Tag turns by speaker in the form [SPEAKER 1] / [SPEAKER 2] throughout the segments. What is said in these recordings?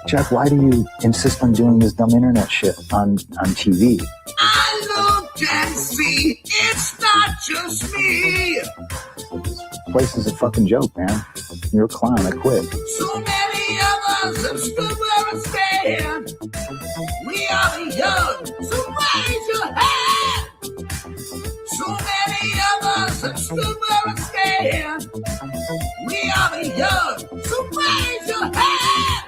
[SPEAKER 1] Jeff, why do you insist on doing this dumb internet shit on TV?
[SPEAKER 2] I look and see, it's not just me.
[SPEAKER 1] This place is a fucking joke, man. You're a clown. I quit.
[SPEAKER 2] So many of us have stood where I stand. We are the young, so raise your hand. So many of us have stood where I stand. We are the young, so raise your hand.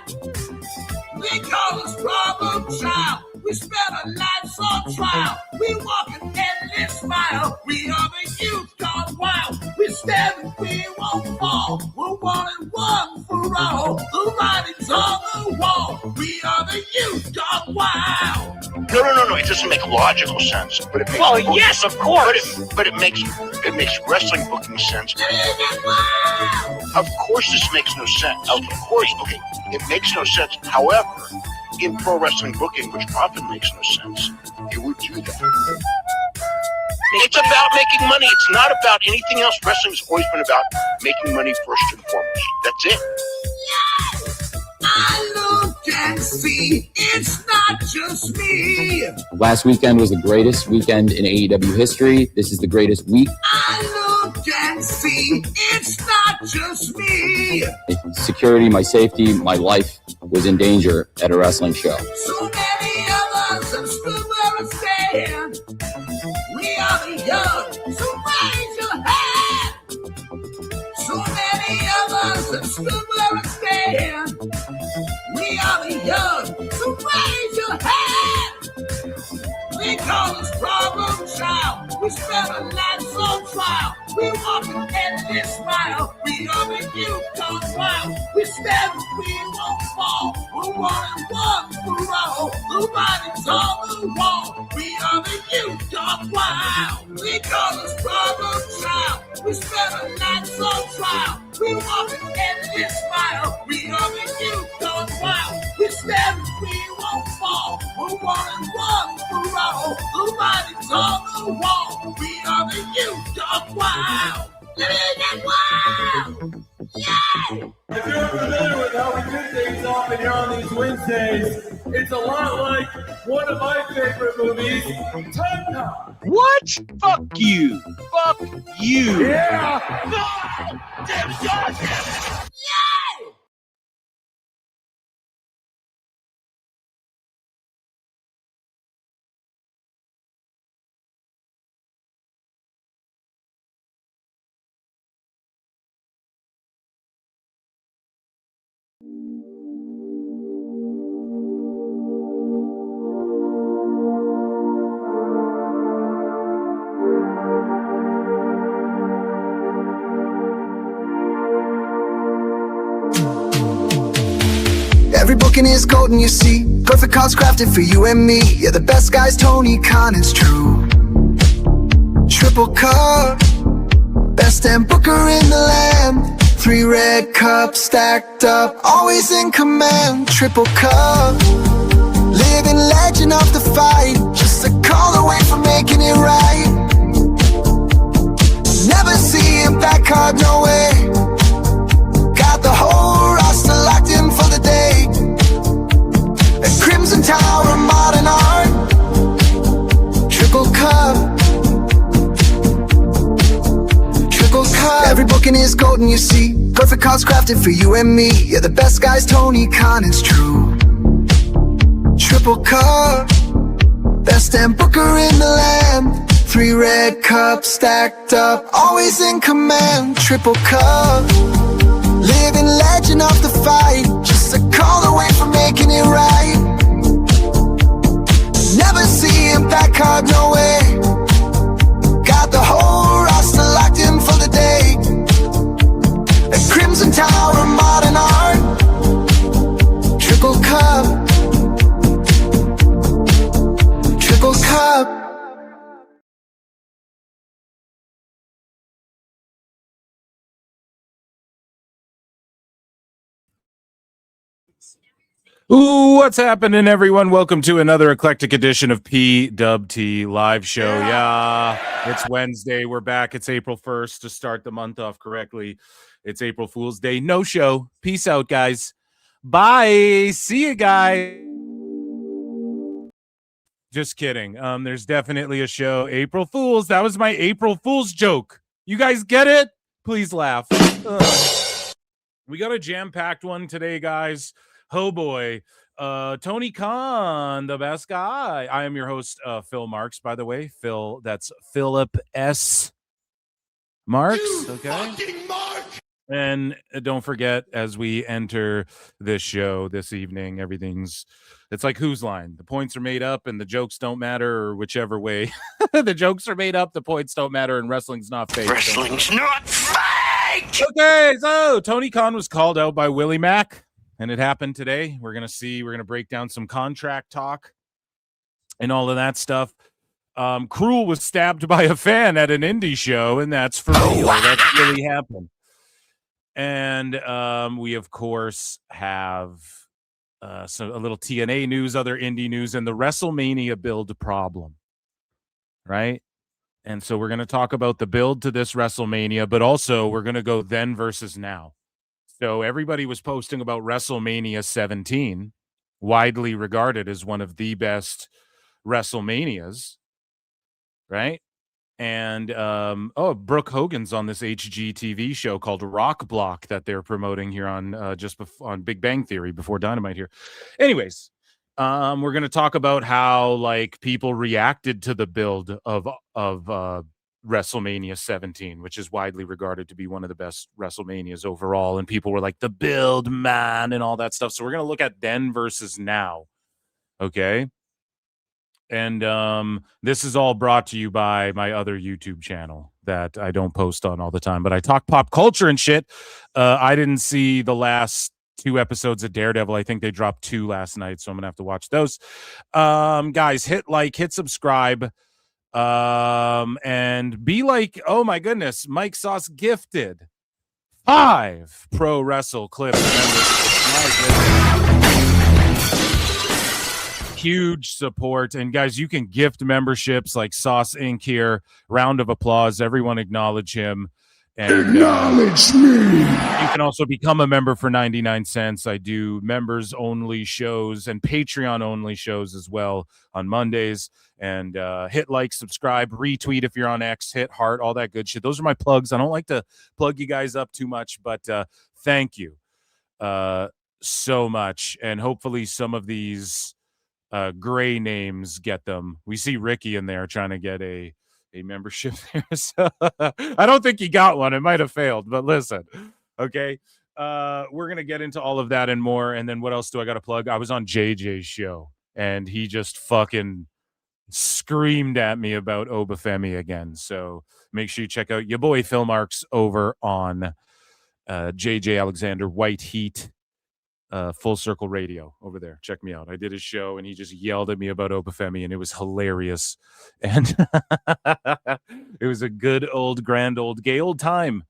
[SPEAKER 2] They call us problem child. We spend our lives on trial. We walk an endless mile. We are the youth gone wild. We stand and we won't fall. We're one and one for all. The writing's on the wall. We are the youth gone wild.
[SPEAKER 3] No. It doesn't make logical sense. But it makes
[SPEAKER 4] yes, of course.
[SPEAKER 3] But it makes wrestling booking sense. Of course, this makes no sense. Of course, okay, it makes no sense. However, in pro wrestling booking, which often makes no sense, you would do that. It's about making money. It's not about anything else. Wrestling's always been about making money first and foremost. That's it.
[SPEAKER 2] Yes! I look and see, it's not just me.
[SPEAKER 5] Last weekend was the greatest weekend in AEW history. This is the greatest week.
[SPEAKER 2] I look and see, it's not just me.
[SPEAKER 5] Security, my safety, my life was in danger at a wrestling show.
[SPEAKER 2] So many of us have stood where I stand. We are the young, so raise your hand. So many of us have stood where I stand. We are the young, so raise your hand. They call us problem child. We spend our lives on trial. We walk an endless mile. We are the youth gone wild. We stand and we won't fall. We're one and one for all. The writing's on the wall. We are the youth gone wild. They call us problem child. We spend our lives on trial. We walk an endless mile. We are the youth gone wild. We stand and we won't fall. We're one and one for all. The writing's on the wall. We are the youth gone wild. Living wild. Yay!
[SPEAKER 6] If you're familiar with how we do things often here on these Wednesdays, it's a lot like one of my favorite movies, Time Cop.
[SPEAKER 4] What? Fuck you. Fuck you.
[SPEAKER 6] Yeah!
[SPEAKER 2] Yay!
[SPEAKER 7] Every booking is golden, you see. Perfect cards crafted for you and me. Yeah, the best guys, Tony Khan, it's true. Triple cup, best damn booker in the land. 3 red cups stacked up, always in command. Triple cup, living legend of the fight. Just a call away from making it right. Never see him back hard, no way. Got the whole roster locked in for the day. A Crimson Tower, modern art. Triple cup. Triple cup. Every booking is golden, you see. Perfect cards crafted for you and me. Yeah, the best guys, Tony Khan, it's true. Triple cup. Best damn booker in the land. 3 red cups stacked up, always in command. Triple cup. Living legend of the fight. Just a call away from making it right. Never see him back hard, no way. Got the whole roster locked in for the day. A Crimson Tower, modern art. Triple cup. Triple cup.
[SPEAKER 8] Ooh, what's happening, everyone? Welcome to another eclectic edition of PWT Live Show. Yeah, it's Wednesday. We're back. It's April 1st to start the month off correctly. It's April Fool's Day. No show. Peace out, guys. Bye. See you guys. Just kidding. There's definitely a show. April Fools. That was my April Fools joke. You guys get it? Please laugh. We got a jam-packed one today, guys. Oh boy. Tony Khan, the best guy. I am your host, Phil Marks, by the way. Phil, that's Philip S. Marks. Okay. And don't forget, as we enter this show this evening, it's like Whose Line? The points are made up and the jokes don't matter, or whichever way. The jokes are made up, the points don't matter, and wrestling's not fake.
[SPEAKER 2] Wrestling's not fake!
[SPEAKER 8] Okay, so Tony Khan was called out by Willie Mack, and it happened today. We're going to break down some contract talk and all of that stuff. Krule was stabbed by a fan at an indie show, and that's for real. That really happened. And we, of course, have a little TNA news, other indie news, and the WrestleMania build problem, right? And so we're going to talk about the build to this WrestleMania, but also we're going to go then versus now. So everybody was posting about WrestleMania 17, widely regarded as one of the best WrestleManias, right? And Brooke Hogan's on this HGTV show called Rock Block that they're promoting here on on Big Bang Theory before Dynamite here. Anyways, we're going to talk about how like people reacted to the build of WrestleMania 17, which is widely regarded to be one of the best WrestleManias overall, and people were like the build man and all that stuff. So we're going to look at then versus now. Okay. And this is all brought to you by my other YouTube channel that I don't post on all the time, but I talk pop culture and shit. I didn't see the last 2 episodes of Daredevil. I think they dropped 2 last night, so I'm gonna have to watch those. Guys, hit like, hit subscribe, and be like, oh my goodness, Mike Sauce gifted 5 pro wrestle clips. Huge support. And guys, you can gift memberships like Sauce Inc. here. Round of applause. Everyone acknowledge him. And acknowledge me. You can also become a member for 99 cents. I do members only shows and Patreon only shows as well on Mondays. And hit like, subscribe, retweet if you're on X, hit heart, all that good shit. Those are my plugs. I don't like to plug you guys up too much, but thank you so much. And hopefully some of these gray names get them. We see Ricky in there trying to get a membership there. So I don't think he got one. It might have failed, but listen, okay. We're gonna get into all of that and more. And then what else do I got to plug? I was on JJ's show and he just fucking screamed at me about Obafemi again. So make sure you check out your boy Phil Marks over on JJ Alexander White Heat. Full Circle Radio over there. Check me out. I did his show and he just yelled at me about Obafemi and it was hilarious. And it was a good old, grand old, gay old time,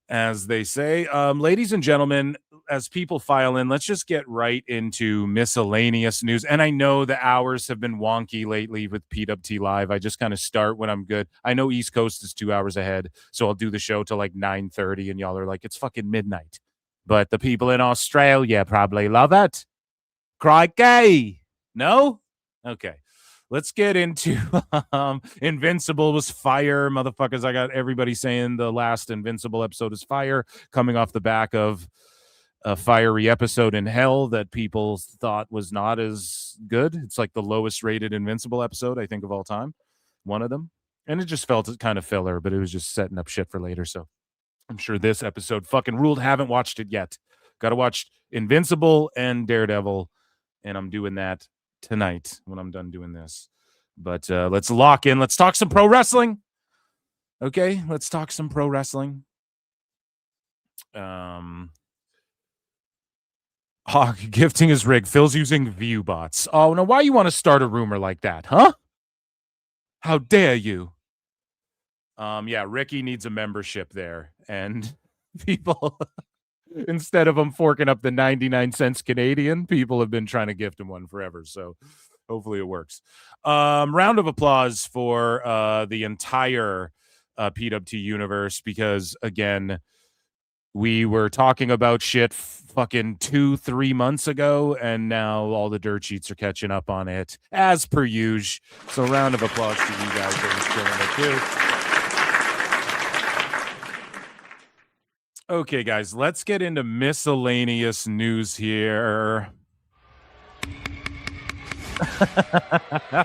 [SPEAKER 8] as they say. Ladies and gentlemen, as people file in, let's just get right into miscellaneous news. And I know the hours have been wonky lately with PWT Live. I just kind of start when I'm good. I know East Coast is 2 hours ahead, so I'll do the show till like 9:30 and y'all are like, it's fucking midnight. But the people in Australia probably love it. Crikey. No? Okay. Let's get into Invincible was fire, motherfuckers. I got everybody saying the last Invincible episode is fire, coming off the back of a fiery episode in Hell that people thought was not as good. It's like the lowest rated Invincible episode, I think, of all time. One of them. And it just felt kind of filler, but it was just setting up shit for later, so I'm sure this episode fucking ruled. Haven't watched it yet. Got to watch Invincible and Daredevil, and I'm doing that tonight when I'm done doing this. But let's lock in. Let's talk some pro wrestling. Okay, let's talk some pro wrestling. Gifting is rigged. Phil's using view bots. Oh, no, why you want to start a rumor like that, huh? How dare you? Yeah, Ricky needs a membership there. And people, instead of them forking up the 99 cents Canadian, people have been trying to gift him one forever. So hopefully it works. Round of applause for the entire PWT universe, because, again, we were talking about shit fucking 2-3 months ago, and now all the dirt sheets are catching up on it as per usual. So round of applause to you guys that are killing it too. Okay, guys, let's get into miscellaneous news here.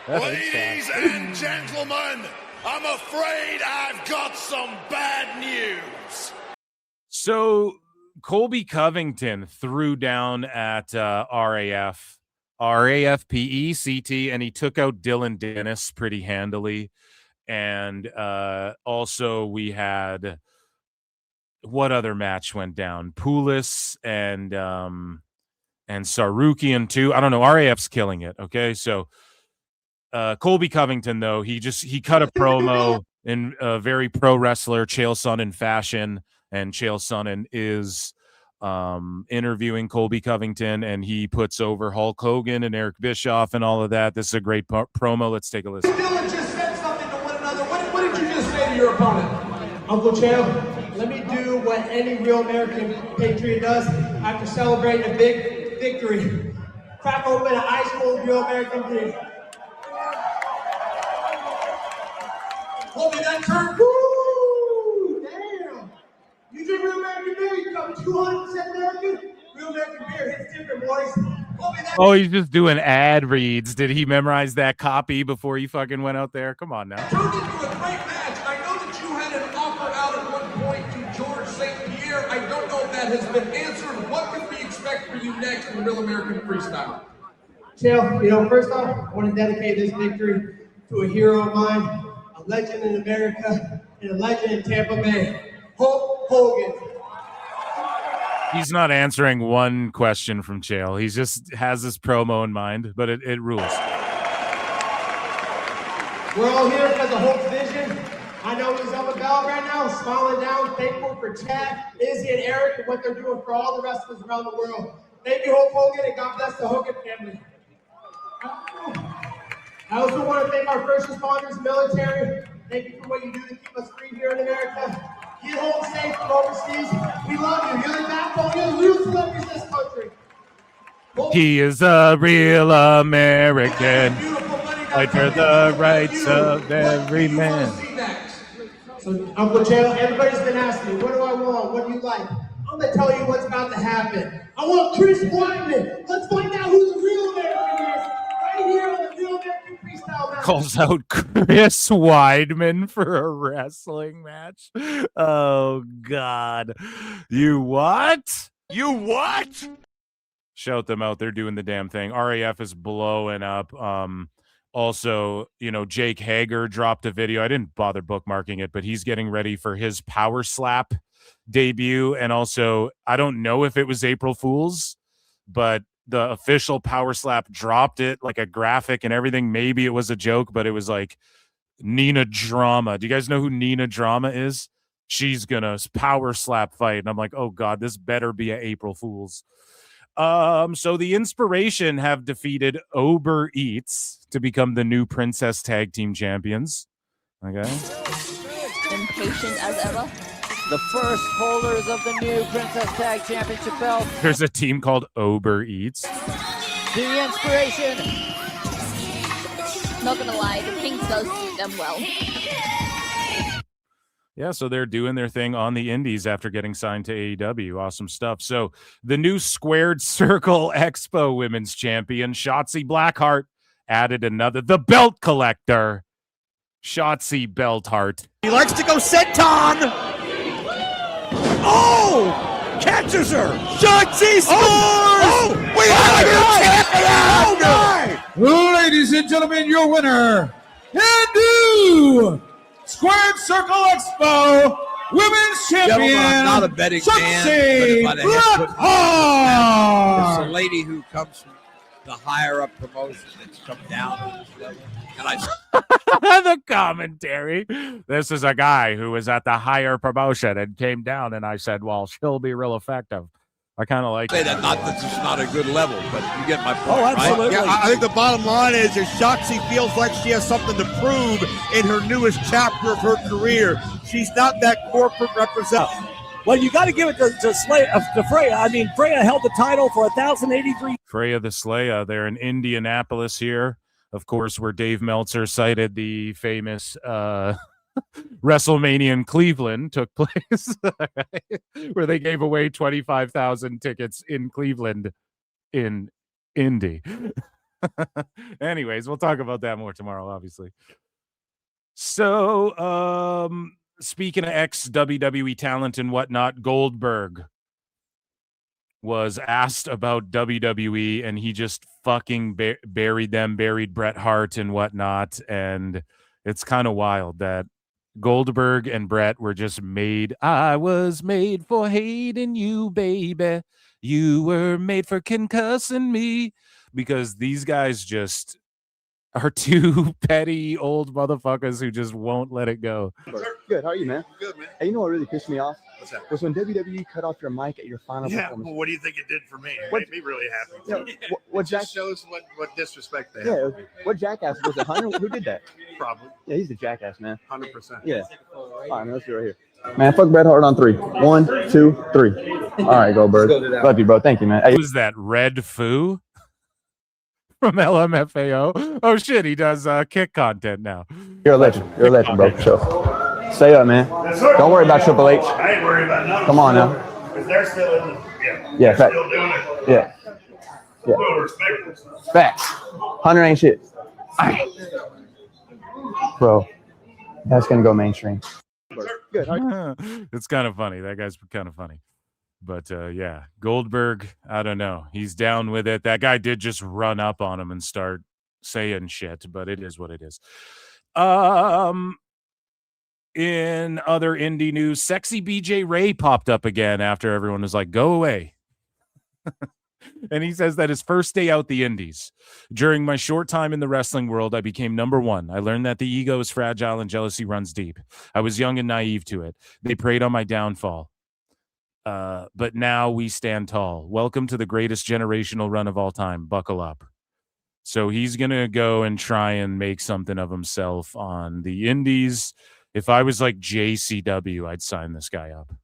[SPEAKER 2] Ladies and gentlemen, I'm afraid I've got some bad news.
[SPEAKER 8] So Colby Covington threw down at RAF PECT, and he took out Dylan Dennis pretty handily. And also we had, what other match went down? Poulos and Sarukian too. I don't know. RAF's killing it. Okay, so Colby Covington, though, he cut a promo in a very pro wrestler Chael Sonnen fashion, and Chael Sonnen is interviewing Colby Covington, and he puts over Hulk Hogan and Eric Bischoff and all of that. This is a great promo. Let's take a listen.
[SPEAKER 6] Dylan just said something to one another. What did you just say to your opponent? Uncle Chael, let me do what any real American patriot does after celebrating a big victory. Crack open an ice cold real American beer. Hold me that turn. Woo! Damn! You drink real American beer, you come 200% American. Real American beer hits different, boys.
[SPEAKER 8] Oh, he's just doing ad reads. Did he memorize that copy before he fucking went out there? Come on now.
[SPEAKER 6] Turned into a great match. I know that you had an offer out at one point to George St. Pierre. I don't know if that has been answered. What can we expect for you next in the Real American Freestyle? Chael, first off, I want to dedicate this victory to a hero of mine, a legend in America, and a legend in Tampa Bay, Hulk Hogan.
[SPEAKER 8] He's not answering one question from Chael. He just has this promo in mind, but it rules.
[SPEAKER 6] We're all here because of Hulk's vision. I know he's on the ballot right now, smiling down, thankful for Chad, Izzy, and Eric and what they're doing for all the wrestlers around the world. Thank you, Hulk Hogan, and God bless the Hogan family. I also want to thank our first responders, military. Thank you for what you do to keep us free here in America. Get home safe from overseas. We love you. You're the backbone. You're the real celebrities in this country.
[SPEAKER 8] He is a real American. Fight for the rights of every man.
[SPEAKER 6] So, Uncle Chael, everybody's been asking me, what do I want? What do you like? I'm going to tell you what's about to happen. I want Chris Weidman. Let's find out who the real American is. Right here on the Real American Freestyle match.
[SPEAKER 8] Calls out Chris Weidman for a wrestling match. Oh, God. You what?
[SPEAKER 2] You what?
[SPEAKER 8] Shout them out. They're doing the damn thing. RAF is blowing up. Also, Jake Hager dropped a video. I didn't bother bookmarking it, but he's getting ready for his Power Slap debut. And also, I don't know if it was April Fool's, but the official Power Slap dropped it, like a graphic and everything. Maybe it was a joke, but it was like Nina Drama. Do you guys know who Nina Drama is? She's gonna Power Slap fight. And I'm like, oh God, this better be an April Fool's. So the Inspiration have defeated Uber Eats to become the new Princess Tag Team Champions. Okay.
[SPEAKER 9] Impatient as ever.
[SPEAKER 10] The first holders of the new Princess Tag Championship belt.
[SPEAKER 8] There's a team called Uber Eats.
[SPEAKER 10] The Inspiration.
[SPEAKER 9] Not gonna lie, the Kings does suit them well.
[SPEAKER 8] Yeah, so they're doing their thing on the indies after getting signed to AEW. Awesome stuff. So the new Squared Circle Expo Women's Champion, Shotzi Blackheart, added another, the Belt Collector, Shotzi Beltheart.
[SPEAKER 11] He likes to go senton. Oh! Catches her. Shotzi scores! Oh! We have a new champion!
[SPEAKER 12] Oh, ladies and gentlemen, your winner, and new Squared Circle Expo Women's Champion,
[SPEAKER 11] not a betting
[SPEAKER 12] Shotzi
[SPEAKER 11] man, but
[SPEAKER 12] Blackheart.
[SPEAKER 11] It's a lady who comes from the higher up promotion that's come down to this level. And
[SPEAKER 8] the commentary. This is a guy who was at the higher promotion and came down, and I said, well, she'll be real effective. I kind of like
[SPEAKER 11] say that, not that it's not a good level, but you get my point.
[SPEAKER 12] Oh, absolutely.
[SPEAKER 11] Right? Yeah, I think the bottom line is Shotzi feels like she has something to prove in her newest chapter of her career. She's not that corporate representative. Well, you got to give it to Freya. I mean, Freya held the title for 1,083.
[SPEAKER 8] Freya the Slaya. They're in Indianapolis here, of course, where Dave Meltzer cited the famous WrestleMania in Cleveland took place, where they gave away 25,000 tickets in Cleveland in Indy. Anyways, we'll talk about that more tomorrow, obviously. So, speaking of ex-WWE talent and whatnot, Goldberg was asked about WWE, and he just fucking buried Bret Hart and whatnot, and it's kind of wild that Goldberg and Bret were just made. I was made for hating you, baby. You were made for concussing me. Because these guys just are two petty old motherfuckers who just won't let it go.
[SPEAKER 13] Good. How are you, man?
[SPEAKER 14] Good, man.
[SPEAKER 13] Hey, you know what really pissed me off?
[SPEAKER 14] What's that?
[SPEAKER 13] Was when WWE cut off your mic at your final performance.
[SPEAKER 14] Well, what do you think it did for me? It made me really happy.
[SPEAKER 13] Yeah, what
[SPEAKER 14] it just shows what disrespect they have.
[SPEAKER 13] Yeah, what jackass was it? Hunter? Who did that?
[SPEAKER 14] Probably.
[SPEAKER 13] Yeah, he's the jackass, man.
[SPEAKER 14] 100%.
[SPEAKER 13] Yeah. All right, man, let's do it right here. Man, fuck Bret Hart on 3. 1, 2, 3. All right, Goldberg. Love you, bro. Thank you, man. Hey.
[SPEAKER 8] Who's that? Red Foo? From LMFAO. Oh shit, he does kick content now.
[SPEAKER 13] You're a legend. You're a legend, bro. So, stay up, man. Don't worry about Triple H.
[SPEAKER 14] I ain't worried about nothing.
[SPEAKER 13] Come on now.
[SPEAKER 14] Because they're still in the,
[SPEAKER 13] Yeah,
[SPEAKER 14] they're still doing it.
[SPEAKER 13] Yeah.
[SPEAKER 14] Well, respectful.
[SPEAKER 13] Facts. Hunter ain't shit. Bro, that's gonna go mainstream.
[SPEAKER 8] Good. It's kind of funny. That guy's kind of funny. But yeah, Goldberg, I don't know. He's down with it. That guy did just run up on him and start saying shit, but it is what it is. In other indie news, sexy BJ Ray popped up again after everyone was like, go away. And he says that his first day out the indies. During my short time in the wrestling world, I became number one. I learned that the ego is fragile and jealousy runs deep. I was young and naive to it. They preyed on my downfall. But now we stand tall. Welcome to the greatest generational run of all time. Buckle up. So he's going to go and try and make something of himself on the indies. If I was like JCW, I'd sign this guy up.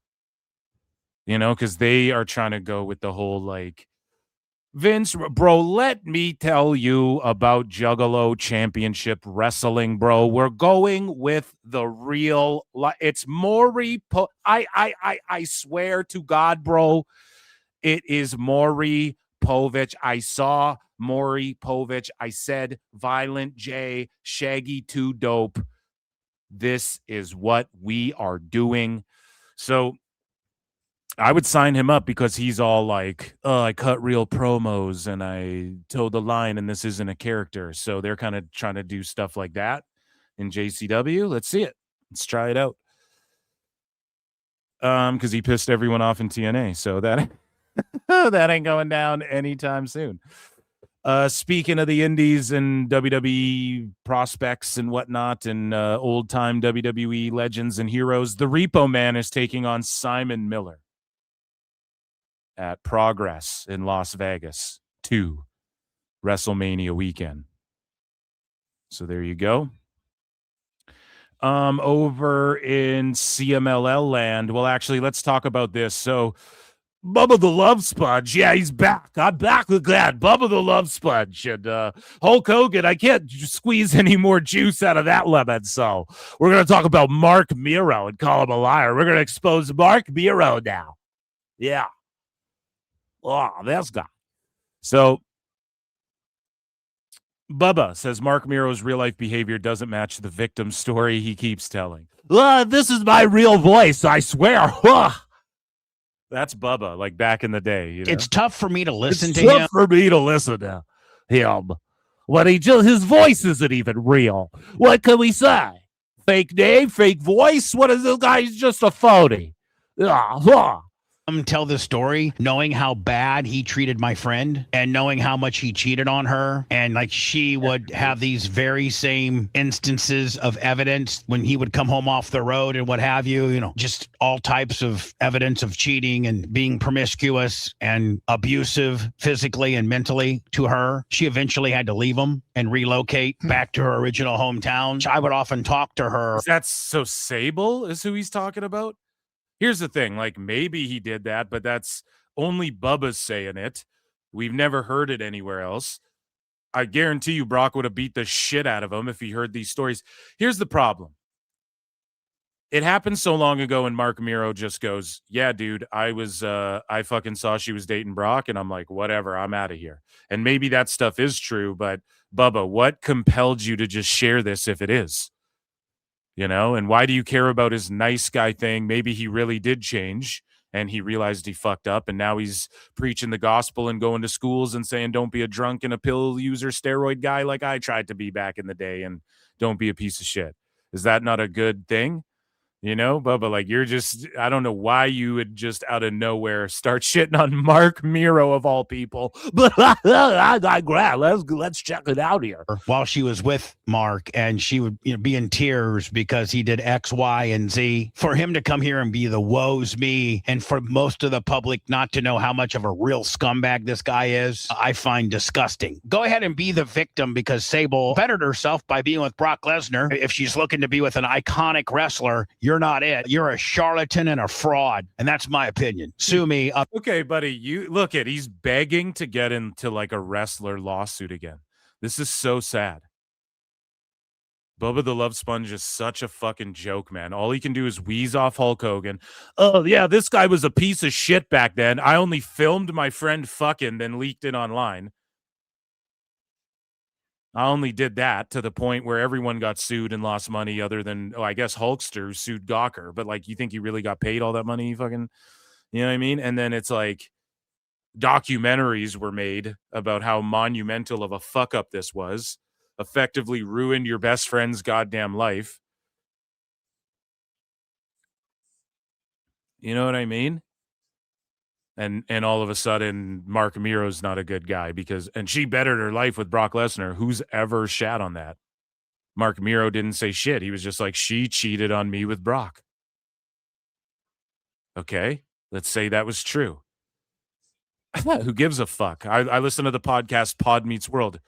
[SPEAKER 8] You know, because they are trying to go with the whole like, Vince, bro, let me tell you about Juggalo Championship Wrestling, bro. We're going with the real. It's Maury. I swear to God, bro, it is Maury Povich. I saw Maury Povich. I said, Violent J, Shaggy 2 Dope. This is what we are doing. So I would sign him up because he's all like, oh, I cut real promos and I toed the line and this isn't a character. So they're kind of trying to do stuff like that in JCW. Let's see it. Let's try it out. Because he pissed everyone off in TNA. So that, that ain't going down anytime soon. Speaking of the indies and WWE prospects and whatnot and old-time WWE legends and heroes, the Repo Man is taking on Simon Miller at Progress in Las Vegas 2 WrestleMania weekend. So there you go. Over in CMLL land, well, actually, let's talk about this. So Bubba the Love Sponge, yeah, he's back. I'm back with that. Bubba the Love Sponge. And Hulk Hogan, I can't squeeze any more juice out of that lemon. So we're going to talk about Mark Miro and call him a liar. We're going to expose Mark Miro now. Yeah. Oh, this guy. So Bubba says Mark Miro's real-life behavior doesn't match the victim story he keeps telling. This is my real voice, I swear. That's Bubba, like back in the day. You know?
[SPEAKER 15] It's tough for me to listen to him.
[SPEAKER 8] It's tough for me to listen to him. When his voice isn't even real. What can we say? Fake name, fake voice? What is this guy? He's just a phony.
[SPEAKER 15] Tell the story knowing how bad he treated my friend and knowing how much he cheated on her, and like she would have these very same instances of evidence when he would come home off the road and what have you, you know, just all types of evidence of cheating and being promiscuous and abusive physically and mentally to her. She eventually had to leave him and relocate back to her original hometown. I would often talk to her.
[SPEAKER 8] That's so Sable is who he's talking about. here's the thing, like maybe he did that, but that's only Bubba's saying it. We've never heard it anywhere else. I guarantee you Brock would have beat the shit out of him if he heard these stories. Here's the problem. It happened so long ago, and Mark Miro just goes, yeah, dude, I fucking saw she was dating Brock, and I'm like, whatever, I'm out of here. And maybe that stuff is true, but Bubba, what compelled you to just share this if it is? You know, and why do you care about his nice guy thing? Maybe he really did change, and he realized he fucked up, and now he's preaching the gospel and going to schools and saying, don't be a drunk and a pill user steroid guy like I tried to be back in the day, and don't be a piece of shit. Is that not a good thing? You know, Bubba, like you're just, I don't know why you would just out of nowhere start shitting on Mark Miro of all people. But I digress. Let's check it out here.
[SPEAKER 15] While she was with Mark, and she would be in tears because he did X, Y, and Z. For him to come here and be the woes me, and for most of the public not to know how much of a real scumbag this guy is, I find disgusting. Go ahead and be the victim, because Sable bettered herself by being with Brock Lesnar. If she's looking to be with an iconic wrestler, you're not it. You're a charlatan and a fraud, and that's my opinion. Sue me.
[SPEAKER 8] Okay, buddy, you look at, he's begging to get into like a wrestler lawsuit again. This is so sad. Bubba the Love Sponge is such a fucking joke, man. All he can do is wheeze off Hulk Hogan. Oh, yeah, this guy was a piece of shit back then. I only filmed my friend fucking, then leaked it online. I only did that to the point where everyone got sued and lost money other than, I guess Hulkster sued Gawker. But, like, you think he really got paid all that money? Fucking, you know what I mean? And then it's like documentaries were made about how monumental of a fuck-up this was. Effectively ruined your best friend's goddamn life. You know what I mean? And all of a sudden, Mark Miro's not a good guy and she bettered her life with Brock Lesnar. Who's ever shat on that? Mark Miro didn't say shit. He was just like, she cheated on me with Brock. Okay, let's say that was true. Who gives a fuck? I listen to the podcast Pod Meets World.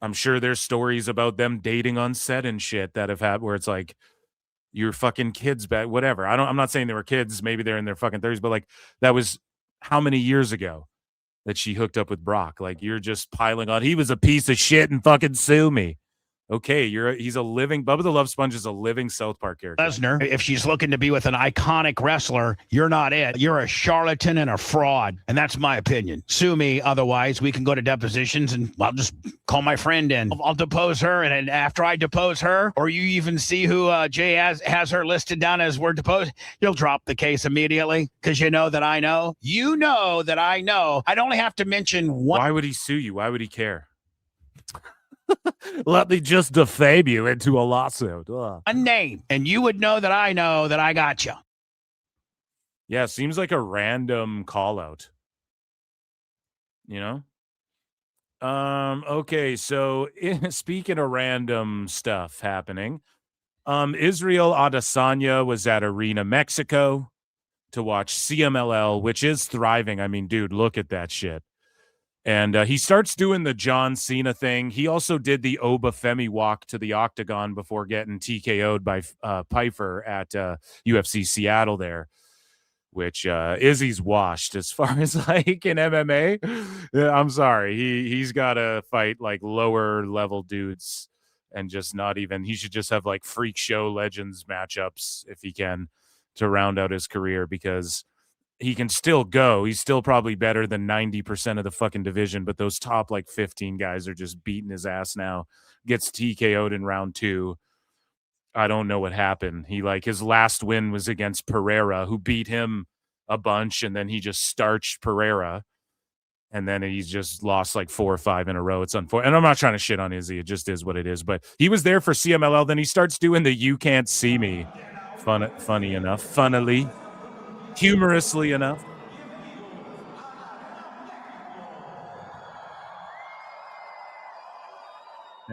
[SPEAKER 8] I'm sure there's stories about them dating on set and shit that have had where it's like, your fucking kids back, whatever. I'm not saying they were kids. Maybe they're in their fucking 30s, but like that was how many years ago that she hooked up with Brock? Like you're just piling on. He was a piece of shit and fucking sue me. Okay, he's a living, Bubba the Love Sponge is a living South Park character.
[SPEAKER 15] Lesnar, if she's looking to be with an iconic wrestler, you're not it. You're a charlatan and a fraud, and that's my opinion. Sue me, otherwise we can go to depositions, and I'll just call my friend in. I'll depose her, and after I depose her, or you even see who Jay has her listed down as we're deposed, you'll drop the case immediately, because you know that I know. You know that I know. I'd only have to mention one.
[SPEAKER 8] Why would he sue you? Why would he care? Let me just defame you into a lawsuit.
[SPEAKER 15] A name, and you would know that I got you.
[SPEAKER 8] Yeah, seems like a random call out. You know? Okay, so speaking of random stuff happening, Israel Adesanya was at Arena Mexico to watch CMLL, which is thriving. I mean, dude, look at that shit. And he starts doing the John Cena thing. He also did the Obafemi walk to the octagon before getting TKO'd by Pyfer at UFC Seattle there, which Izzy's washed as far as like in MMA. Yeah, I'm sorry. He's got to fight like lower level dudes and just not even. He should just have like freak show legends matchups if he can to round out his career, because he can still go. He's still probably better than 90% of the fucking division, but those top like 15 guys are just beating his ass now. Gets TKO'd in round 2. I don't know what happened. His last win was against Pereira, who beat him a bunch, and then he just starched Pereira, and then he's just lost like 4 or 5 in a row. It's unfortunate. And I'm not trying to shit on Izzy. It just is what it is. But he was there for CMLL. Then he starts doing the "You Can't See Me." Funny enough. Funnily. Humorously enough.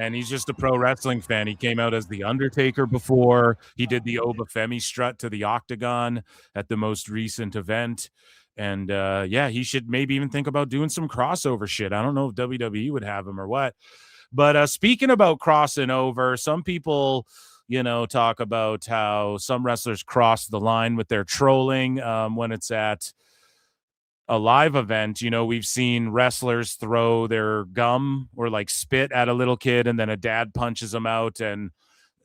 [SPEAKER 8] And he's just a pro wrestling fan. He came out as The Undertaker before. He did the Obafemi strut to the octagon at the most recent event. And he should maybe even think about doing some crossover shit. I don't know if WWE would have him or what. But speaking about crossing over, some people talk about how some wrestlers cross the line with their trolling when it's at a live event. We've seen wrestlers throw their gum or like spit at a little kid, and then a dad punches them out. And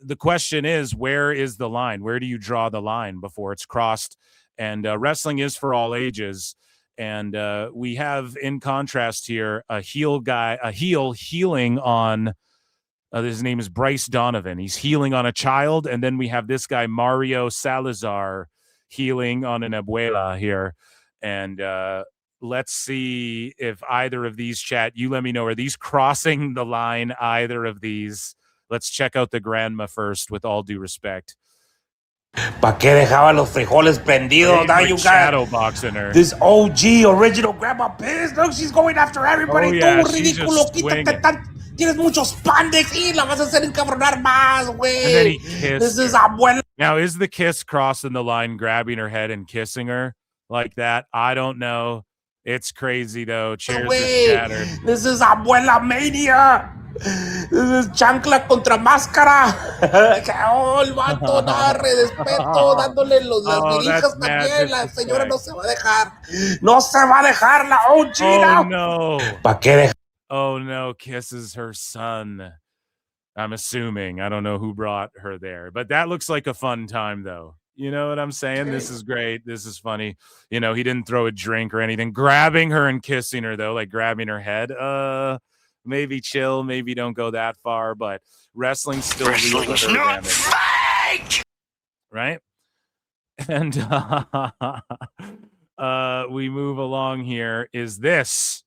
[SPEAKER 8] the question is, where is the line? Where do you draw the line before it's crossed? And wrestling is for all ages. And we have, in contrast here, a heel healing on, his name is Bryce Donovan. He's healing on a child. And then we have this guy, Mario Salazar, healing on an abuela here. And let's see if either of these, chat, you let me know, are these crossing the line, either of these? Let's check out the grandma first, with all due respect.
[SPEAKER 16] ¿Pa qué dejaba los frijoles prendidos? Now you got
[SPEAKER 8] shadow boxing her.
[SPEAKER 16] This OG original grandma Piz. Look, she's going after everybody.
[SPEAKER 8] Oh, yeah,
[SPEAKER 16] Tú, ridículo, quítate tienes muchos pandes y la vas a hacer encabronar más, güey.
[SPEAKER 8] And then he kissed
[SPEAKER 16] This is
[SPEAKER 8] her.
[SPEAKER 16] abuela.
[SPEAKER 8] Now, is the kiss crossing the line, grabbing her head and kissing her like that? I don't know. It's crazy, though. Chairs are scattered.
[SPEAKER 16] This is abuela mania. This is chancla contra máscara. Oh, el vato, darle respeto, dándole las dirijas también. La señora no se va a dejar. No se va a dejar la OG now.
[SPEAKER 8] Oh, no.
[SPEAKER 16] ¿Pa qué
[SPEAKER 8] Oh, no. Kisses her son. I'm assuming. I don't know who brought her there. But that looks like a fun time, though. You know what I'm saying? This is great. This is funny. He didn't throw a drink or anything. Grabbing her and kissing her, though, like grabbing her head. Maybe chill. Maybe don't go that far. But wrestling's still real.
[SPEAKER 2] Wrestling's not fake!
[SPEAKER 8] Right? And we move along here. Is this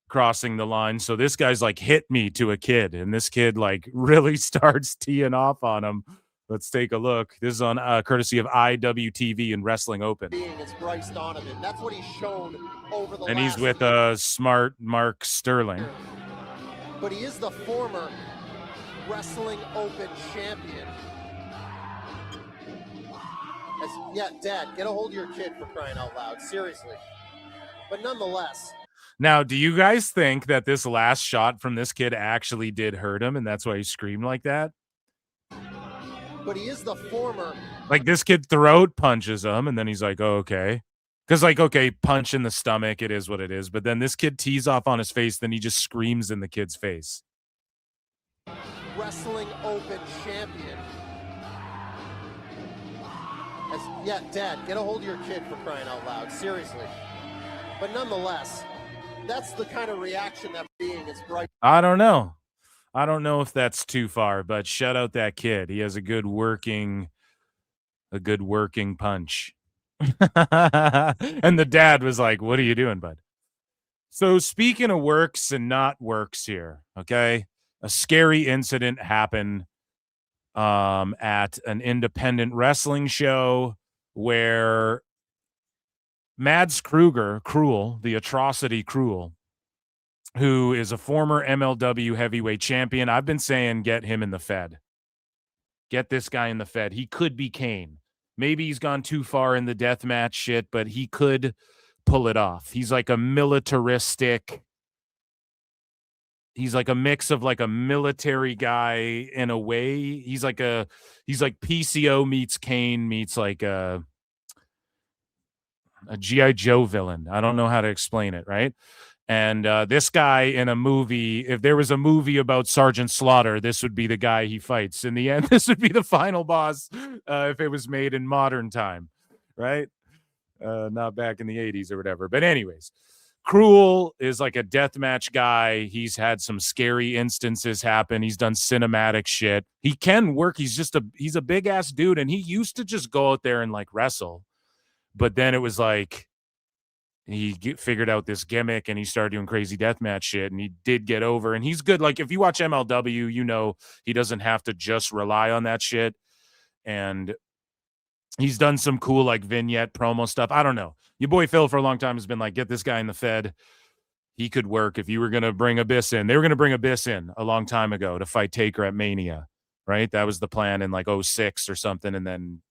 [SPEAKER 8] crossing the line? So this guy's like, hit me to a kid. And this kid like really starts teeing off on him. Let's take a look. This is on courtesy of IWTV and Wrestling Open.
[SPEAKER 17] It's Bryce Donovan. That's what he's shown over the
[SPEAKER 8] And he's
[SPEAKER 17] last
[SPEAKER 8] with smart Mark Sterling.
[SPEAKER 17] But he is the former Wrestling Open champion. Dad, get a hold of your kid, for crying out loud. Seriously. But nonetheless.
[SPEAKER 8] Now, do you guys think that this last shot from this kid actually did hurt him, and that's why he screamed like that?
[SPEAKER 17] But he is the former.
[SPEAKER 8] Like, this kid throat punches him, and then he's like, oh, okay. Because, like, okay, punch in the stomach, it is what it is. But then this kid tees off on his face, then he just screams in the kid's face.
[SPEAKER 17] Wrestling Open champion. Dad, get a hold of your kid, for crying out loud. Seriously. But nonetheless, that's the kind of reaction that being is bright.
[SPEAKER 8] I don't know. I don't know if that's too far, but shout out that kid. He has a good working punch. And the dad was like, what are you doing, bud? So speaking of works and not works here, okay? A scary incident happened at an independent wrestling show where Mads Krugger, Krule, the atrocity Krule, who is a former MLW heavyweight champion. I've been saying get him in the Fed. Get this guy in the Fed. He could be Kane. Maybe he's gone too far in the deathmatch shit, but he could pull it off. He's like a militaristic. He's like a mix of like a military guy in a way. He's like PCO meets Kane meets like a G.I. Joe villain. I don't know how to explain it, right? And this guy in a movie, if there was a movie about Sergeant Slaughter, this would be the guy he fights. In the end, this would be the final boss if it was made in modern time, right? Not back in the 80s or whatever. But anyways, Krule is like a deathmatch guy. He's had some scary instances happen. He's done cinematic shit. He can work. He's a big ass dude. And he used to just go out there and like wrestle. But then it was like, he figured out this gimmick and he started doing crazy deathmatch shit, and he did get over, and he's good. Like if you watch MLW, you know, he doesn't have to just rely on that shit. And he's done some cool like vignette promo stuff. I don't know. Your boy Phil for a long time has been like, get this guy in the Fed. He could work. If you were going to bring Abyss in, they were going to bring Abyss in a long time ago to fight Taker at Mania, right? That was the plan in like 06 or something. And then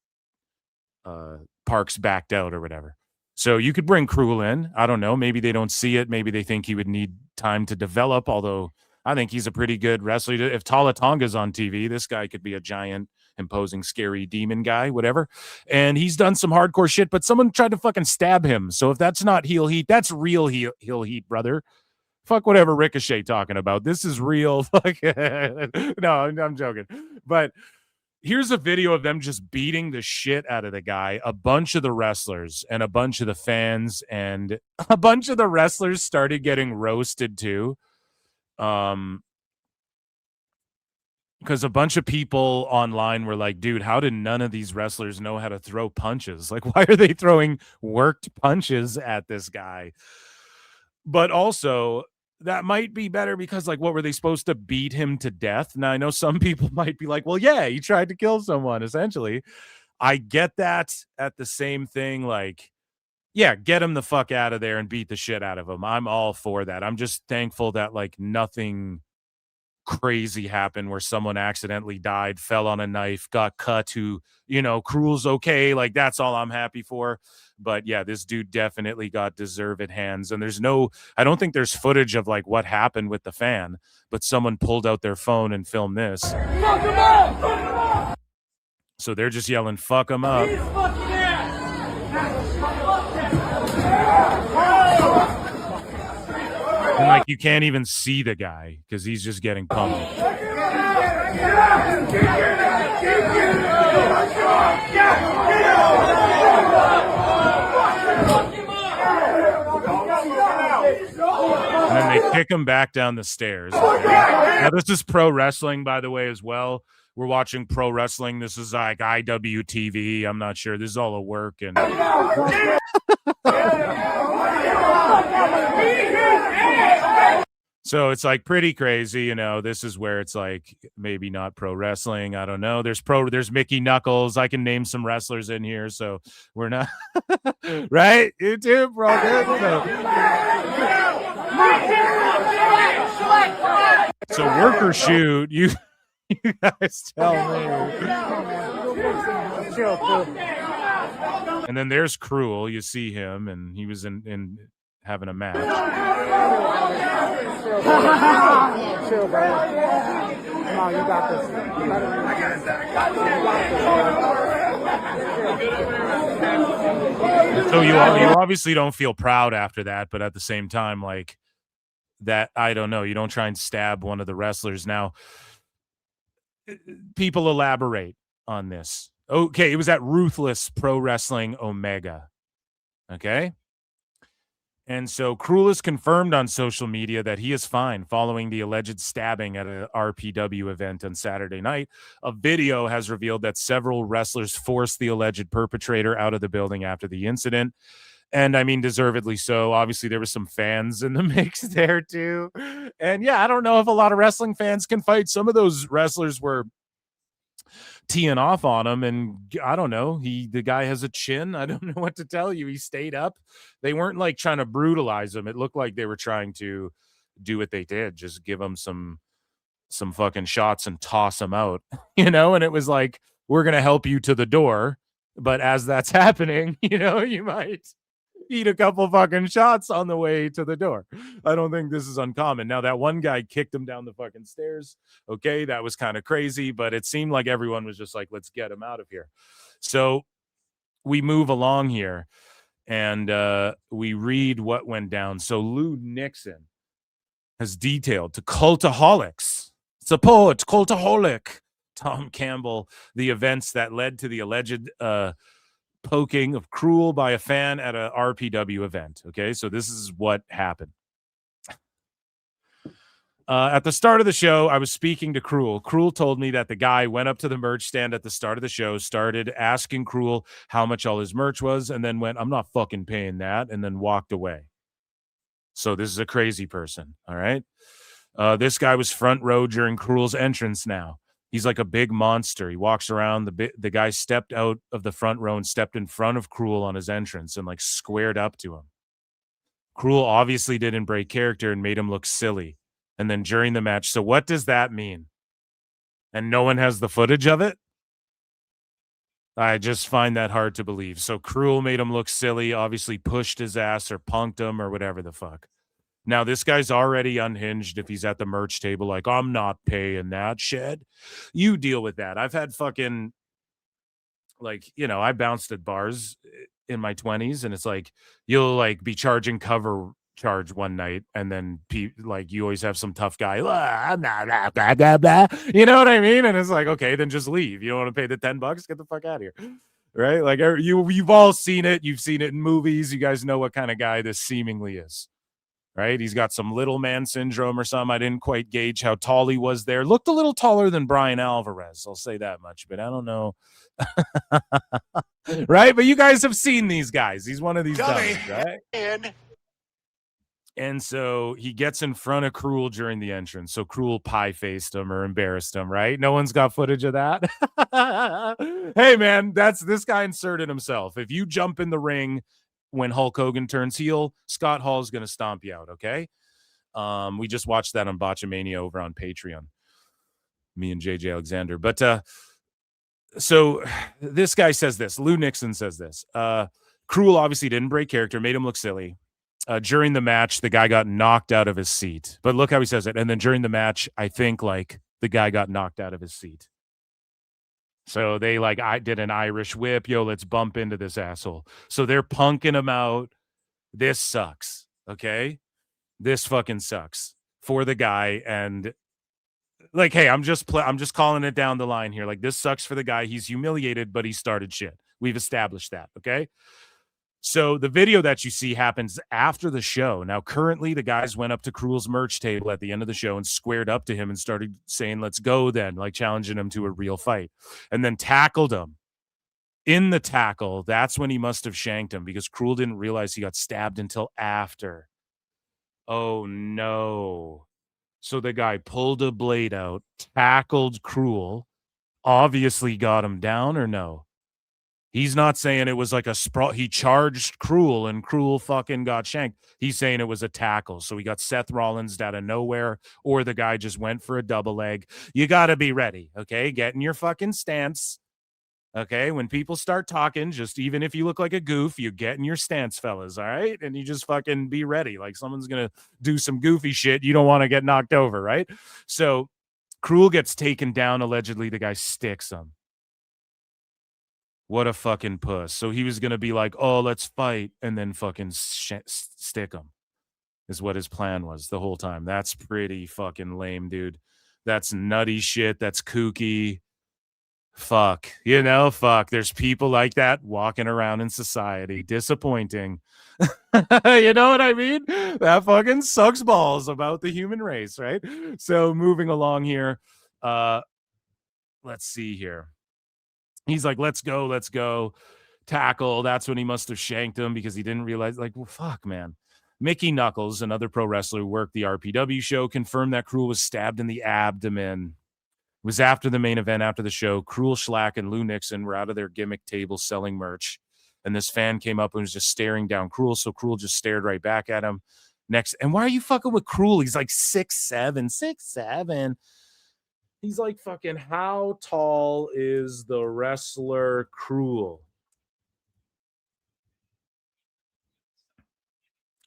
[SPEAKER 8] Parks backed out or whatever. So you could bring Krule in. I don't know. Maybe they don't see it. Maybe they think he would need time to develop, although I think he's a pretty good wrestler. If Tala Tonga's on TV, this guy could be a giant imposing scary demon guy, whatever. And he's done some hardcore shit, but someone tried to fucking stab him. So if that's not heel heat, that's real heel heat, brother. Fuck whatever Ricochet talking about. This is real. Fuck. No, I'm joking. But here's a video of them just beating the shit out of the guy. A bunch of the wrestlers and a bunch of the fans and a bunch of the wrestlers started getting roasted too. Because a bunch of people online were like, dude, how did none of these wrestlers know how to throw punches? Like, why are they throwing worked punches at this guy? But also, that might be better because, like, what were they supposed to beat him to death? Now, I know some people might be like, well, yeah, he tried to kill someone, essentially. I get that. At the same thing, like, yeah, get him the fuck out of there and beat the shit out of him. I'm all for that. I'm just thankful that, like, nothing crazy happened where someone accidentally died, fell on a knife, got cut, who, you know, Krule's okay. Like, that's all I'm happy for. But yeah, this dude definitely got deserved hands. And I don't think there's footage of like what happened with the fan, but someone pulled out their phone and filmed this.
[SPEAKER 2] Fuck him up! Fuck him up!
[SPEAKER 8] So they're just yelling, fuck him up.
[SPEAKER 2] He's fucking ass!
[SPEAKER 8] And like, you can't even see the guy because he's just getting pummeled. And then they kick him back down the stairs. Now, this is pro wrestling, by the way, as well. We're watching pro wrestling. This is like IWTV. I'm not sure. This is all a work. And so it's like pretty crazy, you know. This is where it's like maybe not pro wrestling. I don't know. There's Mickey Knuckles. I can name some wrestlers in here, so we're not right. YouTube, we're all good. So work or shoot, you guys tell me. And then there's Krule. You see him, and he was in having a match.
[SPEAKER 2] Chill, bro. Come on, you got this.
[SPEAKER 8] So you obviously don't feel proud after that, but at the same time, like that, I don't know. You don't try and stab one of the wrestlers. Now, people elaborate on this. Okay, it was at Ruthless Pro Wrestling Omega. Okay. And so Krule has confirmed on social media that he is fine following the alleged stabbing at an RPW event on Saturday night. A video has revealed that several wrestlers forced the alleged perpetrator out of the building after the incident. And I mean, deservedly so. Obviously, there were some fans in the mix there too. And yeah, I don't know if a lot of wrestling fans can fight. Some of those wrestlers were teeing off on him, and I don't know, the guy has a chin. I don't know what to tell you. He stayed up. They weren't like trying to brutalize him. It looked like they were trying to do what they did, just give him some fucking shots and toss him out, you know. And it was like, we're gonna help you to the door, but as that's happening, you know, you might eat a couple fucking shots on the way to the door. I don't think this is uncommon. Now, that one guy kicked him down the fucking stairs. Okay, that was kind of crazy, but it seemed like everyone was just like, let's get him out of here. So we move along here, and we read what went down. So Lou Nixon has detailed to Cultaholics, support Cultaholic Tom Campbell, the events that led to the alleged poking of Krule by a fan at a RPW event. Okay, so this is what happened. At the start of the show, I was speaking to Krule. Krule told me that the guy went up to the merch stand at the start of the show, started asking Krule how much all his merch was, and then went, I'm not fucking paying that, and then walked away. So this is a crazy person, all right? This guy was front row during Krule's entrance now. He's like a big monster. He walks around. The guy stepped out of the front row and stepped in front of Krule on his entrance and like squared up to him. Krule obviously didn't break character and made him look silly. And then during the match, so what does that mean? And no one has the footage of it? I just find that hard to believe. So Krule made him look silly, obviously pushed his ass or punked him or whatever the fuck. Now, this guy's already unhinged if he's at the merch table, like, I'm not paying that shit. You deal with that. I've had fucking, like, you know, I bounced at bars in my 20s, and it's like, you'll, like, be charging cover charge one night, and then, like, you always have some tough guy, blah, blah, blah. You know what I mean? And it's like, okay, then just leave. You don't want to pay the $10? Get the fuck out of here. Right? Like, you've all seen it. You've seen it in movies. You guys know what kind of guy this seemingly is. Right? He's got some little man syndrome or something. I didn't quite gauge how tall he was there. Looked a little taller than Brian Alvarez. I'll say that much, but I don't know. Right? But you guys have seen these guys. He's one of these dummies, right? And so he gets in front of Krule during the entrance. So Krule pie-faced him or embarrassed him, right? No one's got footage of that. Hey, man, this guy inserted himself. If you jump in the ring when Hulk Hogan turns heel, Scott Hall's going to stomp you out, okay? We just watched that on Botchamania over on Patreon. Me and JJ Alexander. But so this guy says this. Lou Nixon says this. Krule obviously didn't break character, made him look silly. During the match, the guy got knocked out of his seat. But look how he says it. And then during the match, I think, like, the guy got knocked out of his seat. So they, like, I did an Irish whip. Yo, let's bump into this asshole. So they're punking him out. This sucks, okay? This fucking sucks for the guy. And, like, hey, I'm just calling it down the line here. Like, this sucks for the guy. He's humiliated, but he started shit. We've established that, okay? So the video that you see happens after the show. Now, currently, the guys went up to Krule's merch table at the end of the show and squared up to him and started saying, let's go then, like challenging him to a real fight, and then tackled him. In the tackle, that's when he must have shanked him, because Krule didn't realize he got stabbed until after. Oh, no. So the guy pulled a blade out, tackled Krule, obviously got him down, or no? He's not saying it was like a sprawl. He charged Krule and Krule fucking got shanked. He's saying it was a tackle. So he got Seth Rollins out of nowhere, or the guy just went for a double leg. You got to be ready, okay? Get in your fucking stance, okay? When people start talking, just even if you look like a goof, you get in your stance, fellas, all right? And you just fucking be ready. Like, someone's going to do some goofy shit. You don't want to get knocked over, right? So Krule gets taken down. Allegedly, the guy sticks him. What a fucking puss. So he was going to be like, oh, let's fight, and then fucking stick him, is what his plan was the whole time. That's pretty fucking lame, dude. That's nutty shit. That's kooky. Fuck. You know, fuck. There's people like that walking around in society. Disappointing. You know what I mean? That fucking sucks balls about the human race, right? So moving along here. Let's see here. He's like, let's go. Tackle. That's when he must have shanked him, because he didn't realize, like, well, fuck, man. Mickey Knuckles, another pro wrestler who worked the RPW show, confirmed that Krule was stabbed in the abdomen. It was after the main event, after the show. Krule, Schlack, and Lou Nixon were out of their gimmick table selling merch. And this fan came up and was just staring down Krule. So Krule just stared right back at him. Next. And why are you fucking with Krule? He's like 6'7". He's like, fucking, how tall is the wrestler Krule?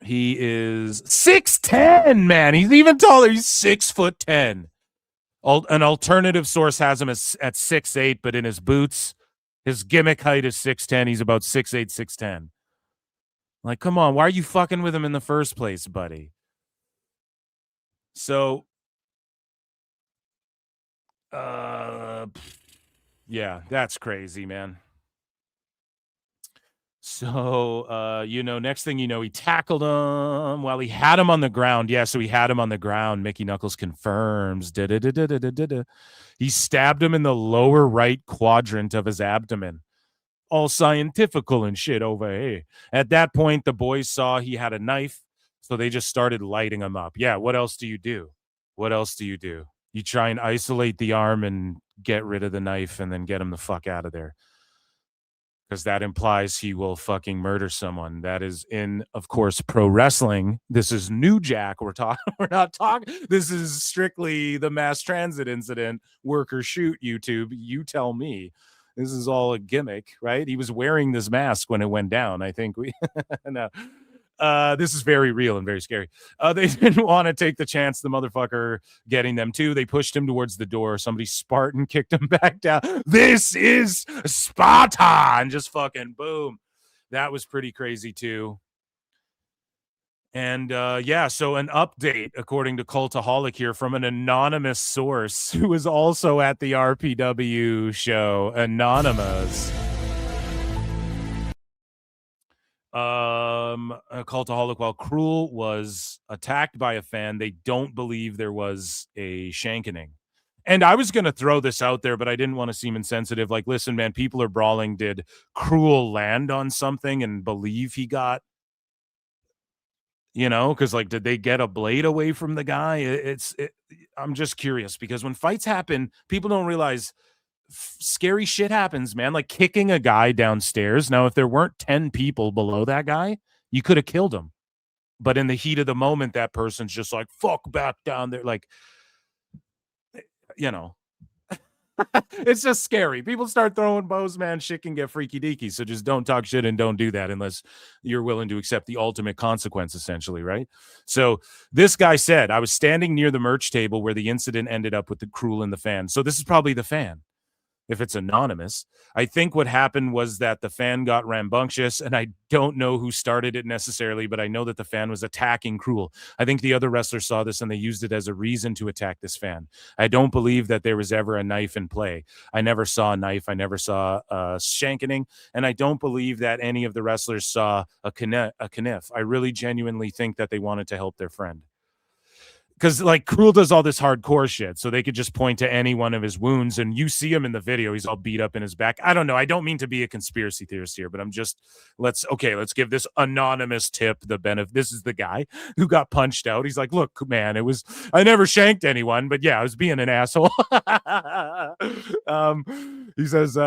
[SPEAKER 8] He is 6'10", man. He's even taller. He's 6'10". An alternative source has him at 6'8", but in his boots, his gimmick height is 6'10". He's about 6'8", 6'10". Like, come on. Why are you fucking with him in the first place, buddy? So... yeah, that's crazy, man. So, next thing you know, he tackled him while he had him on the ground. Yeah, so he had him on the ground. Mickey Knuckles confirms. He stabbed him in the lower right quadrant of his abdomen. All scientifical and shit over here. At that point, the boys saw he had a knife, so they just started lighting him up. Yeah, what else do you do? You try and isolate the arm and get rid of the knife and then get him the fuck out of there. Because that implies he will fucking murder someone. That is in, of course, pro wrestling. This is New Jack. We're not talking. This is strictly the mass transit incident. Work or shoot, YouTube. You tell me. This is all a gimmick, right? He was wearing this mask when it went down. I think we... no. This is very real and very scary. They didn't want to take the chance, the motherfucker getting them too. They pushed him towards the door. Somebody Spartan kicked him back down. This is Sparta, and just fucking boom. That was pretty crazy too. And so an update, according to Cultaholic here, from an anonymous source who was also at the RPW show. Anonymous. A Cultaholic, while Krule was attacked by a fan, they don't believe there was a shankening. And I was going to throw this out there, but I didn't want to seem insensitive. Like, listen, man, people are brawling. Did Krule land on something and believe he got, because like, did they get a blade away from the guy? I'm just curious, because when fights happen, people don't realize scary shit happens, man. Like kicking a guy downstairs. Now, if there weren't 10 people below that guy, you could have killed him. But in the heat of the moment, that person's just like, fuck back down there. Like, it's just scary. People start throwing bows, man. Shit can get freaky deaky. So just don't talk shit and don't do that unless you're willing to accept the ultimate consequence, essentially, right? So this guy said, I was standing near the merch table where the incident ended up with the Krule and the fan. So this is probably the fan, if it's anonymous. I think what happened was that the fan got rambunctious, and I don't know who started it necessarily, but I know that the fan was attacking Krule. I think the other wrestlers saw this and they used it as a reason to attack this fan. I don't believe that there was ever a knife in play. I never saw a knife. I never saw a shankening, and I don't believe that any of the wrestlers saw a kniff. I really genuinely think that they wanted to help their friend. Because, like, Krule does all this hardcore shit, so they could just point to any one of his wounds, and you see him in the video. He's all beat up in his back. I don't know. I don't mean to be a conspiracy theorist here, but I'm just, let's give this anonymous tip the benefit. This is the guy who got punched out. He's like, look, man, I never shanked anyone, but yeah, I was being an asshole. He says,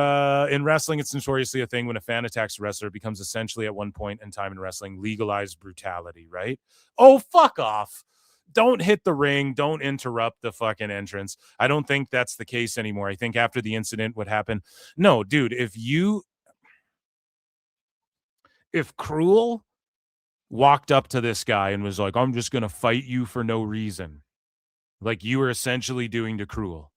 [SPEAKER 8] in wrestling, it's notoriously a thing when a fan attacks a wrestler. It becomes essentially at one point in time in wrestling, legalized brutality, right? Oh, fuck off. Don't hit the ring. Don't interrupt the fucking entrance. I don't think that's the case anymore. I think after the incident, what happened? No, dude, if Krule walked up to this guy and was like, I'm just going to fight you for no reason, like you were essentially doing to Krule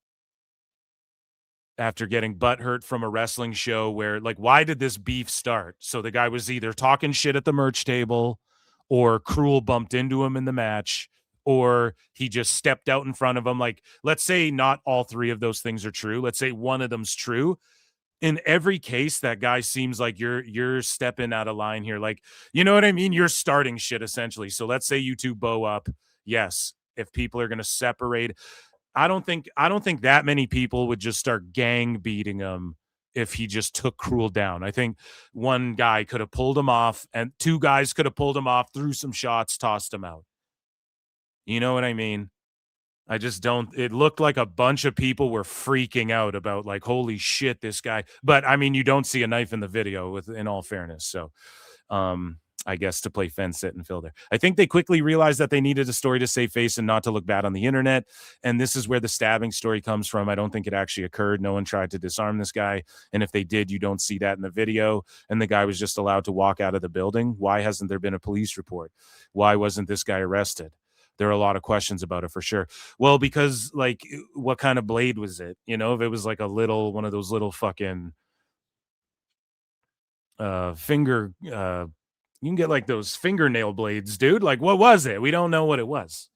[SPEAKER 8] after getting butthurt from a wrestling show where, like, why did this beef start? So the guy was either talking shit at the merch table, or Krule bumped into him in the match, or he just stepped out in front of him. Like, let's say not all three of those things are true. Let's say one of them's true. In every case, that guy seems like you're stepping out of line here. Like, you know what I mean? You're starting shit, essentially. So let's say you two bow up. Yes, if people are going to separate, I don't think that many people would just start gang beating him if he just took Krule down. I think one guy could have pulled him off, and two guys could have pulled him off, threw some shots, tossed him out. You know what I mean? I just don't. It looked like a bunch of people were freaking out about, like, holy shit, this guy. But I mean, you don't see a knife in the video, in all fairness. So, I guess to play fence, sit, and fill there. I think they quickly realized that they needed a story to save face and not to look bad on the internet. And this is where the stabbing story comes from. I don't think it actually occurred. No one tried to disarm this guy. And if they did, you don't see that in the video. And the guy was just allowed to walk out of the building. Why hasn't there been a police report? Why wasn't this guy arrested? There are a lot of questions about it for sure. Well, because, like, what kind of blade was it? If it was like one of those little fucking finger, you can get like those fingernail blades, dude. Like, what was it? We don't know what it was,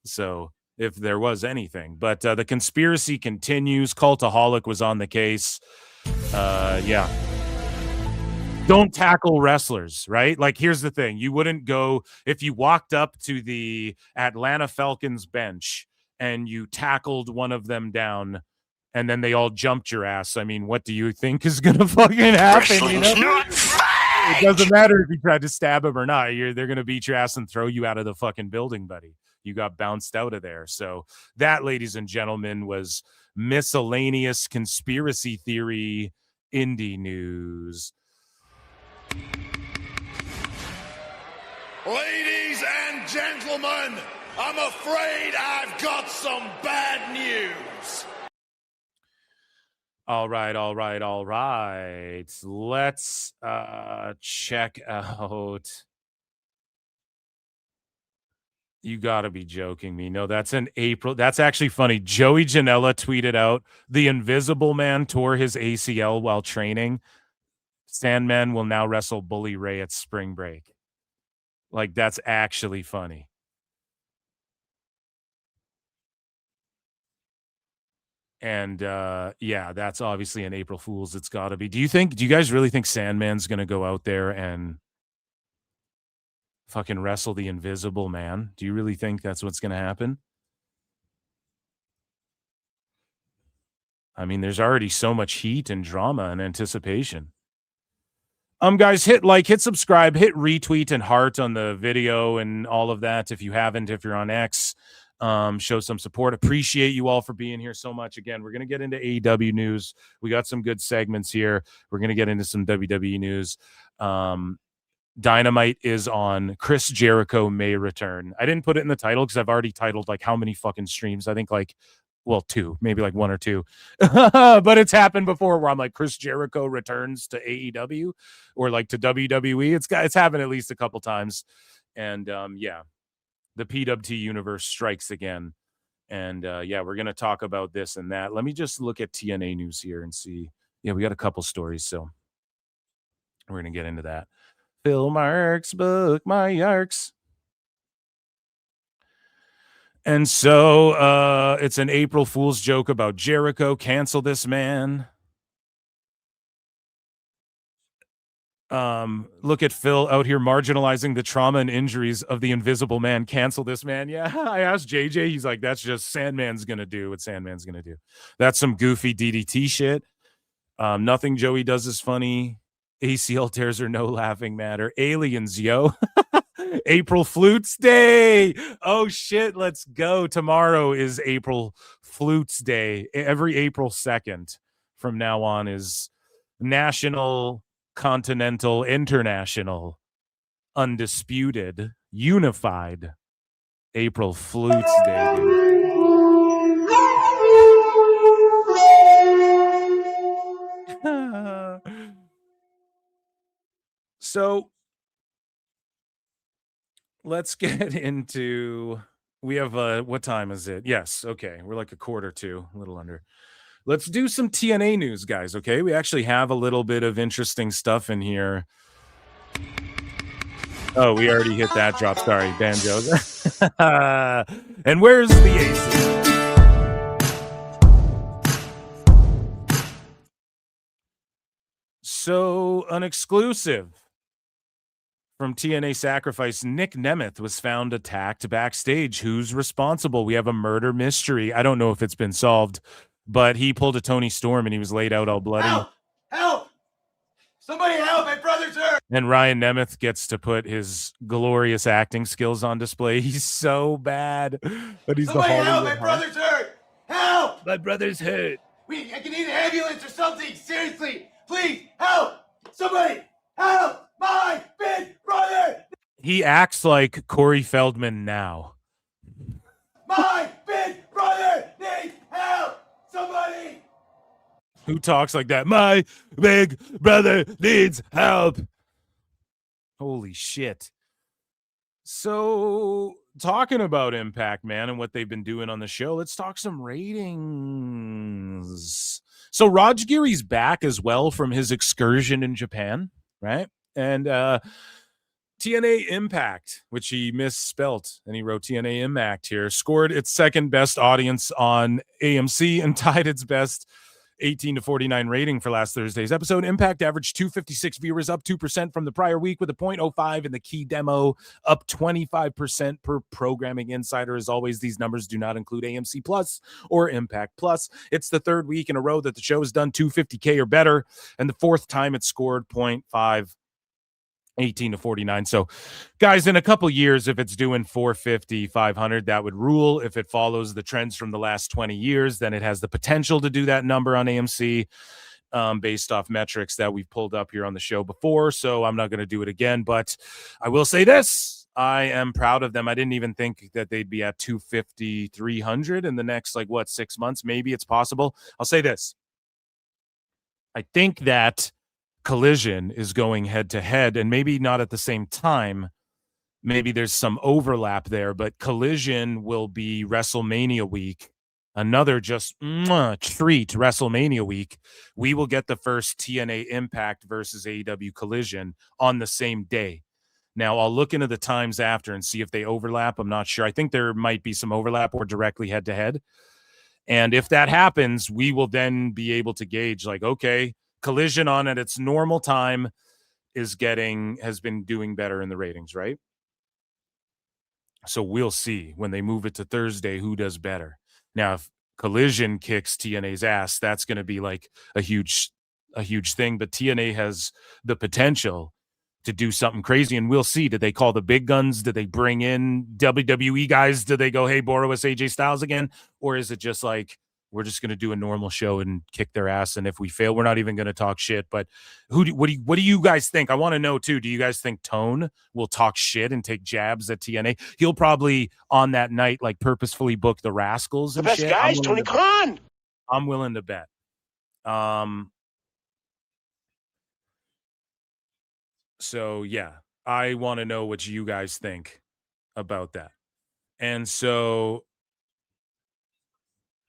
[SPEAKER 8] So if there was anything, but the conspiracy continues. Cultaholic was on the case. Yeah. Don't tackle wrestlers, right? Like, here's the thing. You wouldn't go if you walked up to the Atlanta Falcons bench and you tackled one of them down and then they all jumped your ass. I mean, what do you think is going to fucking happen? It doesn't matter if you tried to stab him or not. They're going to beat your ass and throw you out of the fucking building, buddy. You got bounced out of there. So that, ladies and gentlemen, was miscellaneous conspiracy theory indie news.
[SPEAKER 11] Ladies and gentlemen, I'm afraid I've got some bad news.
[SPEAKER 8] All right. Let's check out You gotta be joking me. No, that's in April. That's actually funny. Joey Janela tweeted out, the Invisible Man tore his ACL while training. Sandman will now wrestle Bully Ray at spring break. Like, that's actually funny. And yeah, that's obviously an April Fool's. It's got to be. Do you guys really think Sandman's going to go out there and fucking wrestle the Invisible Man? Do you really think that's what's going to happen? I mean, there's already so much heat and drama and anticipation. Guys, hit like, hit subscribe, hit retweet and heart on the video and all of that. If you haven't, if you're on X, show some support. Appreciate you all for being here so much. Again, we're going to get into AEW news. We got some good segments here. We're going to get into some WWE news. Dynamite is on. Chris Jericho may return. I didn't put it in the title because I've already titled like how many fucking streams. I think like, well, 2, maybe like 1 or 2, but it's happened before where I'm like, Chris Jericho returns to AEW or like to WWE. It's happened at least a couple times. And yeah, the PWT universe strikes again. And yeah, we're going to talk about this and that. Let me just look at TNA news here and see. Yeah, we got a couple stories. So we're going to get into that. Phil Marks, book my yarks. And so it's an April Fool's joke about Jericho. Cancel this man. Look at Phil out here marginalizing the trauma and injuries of the Invisible Man. Cancel this man. Yeah, I asked JJ. He's like, that's just Sandman's going to do what Sandman's going to do. That's some goofy DDT shit. Nothing Joey does is funny. ACL tears are no laughing matter. Aliens, yo. April Flutes Day. Oh shit, let's go. Tomorrow is April Flutes Day. Every April 2nd from now on is National, Continental, International, Undisputed, Unified April Flutes Day, dude. So let's get into, we have what time is it? Yes, okay, we're like 1:45, a little under. Let's do some TNA news, guys. Okay, we actually have a little bit of interesting stuff in here. Oh, we already hit that drop. Sorry, banjo. And where's the AC? So an exclusive from TNA Sacrifice, Nick Nemeth was found attacked backstage. Who's responsible? We have a murder mystery. I don't know if it's been solved, but he pulled a Tony Storm and he was laid out all bloody.
[SPEAKER 11] Help! Help! Somebody help! My brother's hurt!
[SPEAKER 8] And Ryan Nemeth gets to put his glorious acting skills on display. He's so bad, but he's
[SPEAKER 11] Somebody
[SPEAKER 8] the
[SPEAKER 11] help!
[SPEAKER 8] Hollywood
[SPEAKER 11] My brother's hurt! Help!
[SPEAKER 8] My brother's hurt.
[SPEAKER 11] I can need an ambulance or something! Seriously! Please! Help! Somebody! Help! My big brother!
[SPEAKER 8] He acts like Corey Feldman now.
[SPEAKER 11] My big brother needs help! Somebody!
[SPEAKER 8] Who talks like that? My big brother needs help. Holy shit. So, talking about Impact, man, and what they've been doing on the show, let's talk some ratings. So, Rajgiri's back as well from his excursion in Japan, right? And TNA Impact, which he misspelt, and he wrote TNA Impact here, scored its second best audience on AMC and tied its best 18-49 rating for last Thursday's episode. Impact averaged 256 viewers, up 2% from the prior week with a 0.05 in the key demo, up 25% per Programming Insider. As always, these numbers do not include AMC Plus or Impact Plus. It's the third week in a row that the show has done 250K or better, and the fourth time it scored 0.5. 18-49. So, guys, in a couple years, if it's doing 450, 500, that would rule. If it follows the trends from the last 20 years, then it has the potential to do that number on AMC based off metrics that we've pulled up here on the show before. So I'm not going to do it again, but I will say this. I am proud of them. I didn't even think that they'd be at 250, 300 in the next, 6 months. Maybe it's possible. I'll say this. I think that Collision is going head to head, and maybe not at the same time, maybe there's some overlap there, but Collision will be WrestleMania week. Another just treat WrestleMania week. We will get the first TNA Impact versus AEW Collision on the same day. Now, I'll look into the times after and see if they overlap. I'm not sure. I think there might be some overlap or directly head-to-head. And if that happens, we will then be able to gauge, like, okay, Collision on at its normal time has been doing better in the ratings, right? So we'll see when they move it to Thursday who does better. Now, if Collision kicks TNA's ass, that's going to be like a huge thing. But TNA has the potential to do something crazy, and we'll see. Did they call the big guns? Did they bring in WWE guys? Did they go, hey, borrow us AJ Styles again? Or is it just like, we're just going to do a normal show and kick their ass, and if we fail, we're not even going to talk shit? But what do you guys think? I want to know, too. Do you guys think Tone will talk shit and take jabs at TNA? He'll probably, on that night, like, purposefully book the Rascals
[SPEAKER 3] The
[SPEAKER 8] and
[SPEAKER 3] best
[SPEAKER 8] shit.
[SPEAKER 3] guys, Tony Khan.
[SPEAKER 8] I'm willing to bet. So, yeah, I want to know what you guys think about that. And so,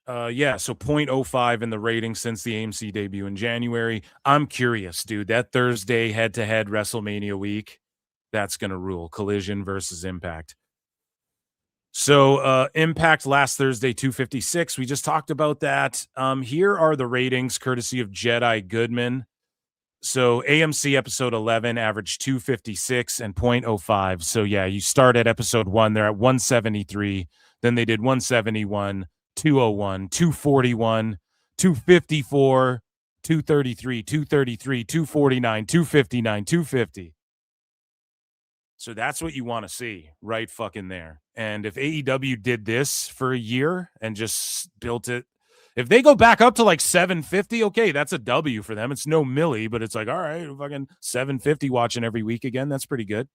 [SPEAKER 8] so 0.05 in the rating since the AMC debut in January. I'm curious, dude. That Thursday head-to-head WrestleMania week, that's going to rule. Collision versus Impact. So, Impact last Thursday, 256. We just talked about that. Here are the ratings, courtesy of Jedi Goodman. So AMC episode 11 averaged 256 and 0.05. So yeah, you start at episode 1, they're at 173. Then they did 171, 201, 241, 254, 233, 233, 249, 259, 250. So that's what you want to see right fucking there. And if AEW did this for a year and just built it, if they go back up to like 750, okay, that's a W for them. It's no Millie, but it's like, all right, fucking 750 watching every week again. That's pretty good.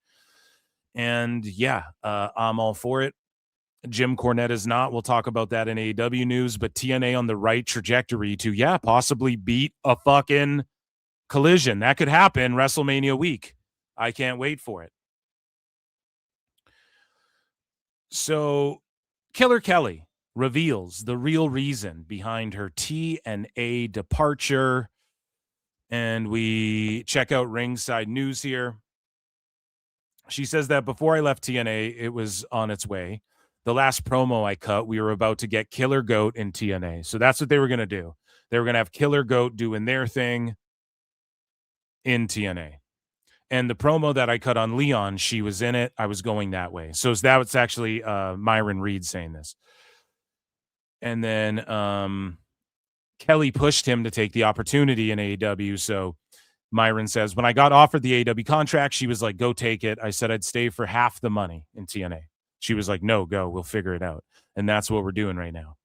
[SPEAKER 8] And yeah, I'm all for it. Jim Cornette is not. We'll talk about that in AEW news, but TNA on the right trajectory to, yeah, possibly beat a fucking Collision. That could happen WrestleMania week. I can't wait for it. So Killer Kelly reveals the real reason behind her TNA departure. And we check out ringside news here. She says that before I left TNA, it was on its way. The last promo I cut, we were about to get Killer Goat in TNA. So that's what they were going to do. They were going to have Killer Goat doing their thing in TNA. And the promo that I cut on Leon, she was in it. I was going that way. So that's actually Myron Reed saying this. And then Kelly pushed him to take the opportunity in AEW. So Myron says, when I got offered the AEW contract, she was like, go take it. I said I'd stay for half the money in TNA. She was like, no, go. We'll figure it out. And that's what we're doing right now.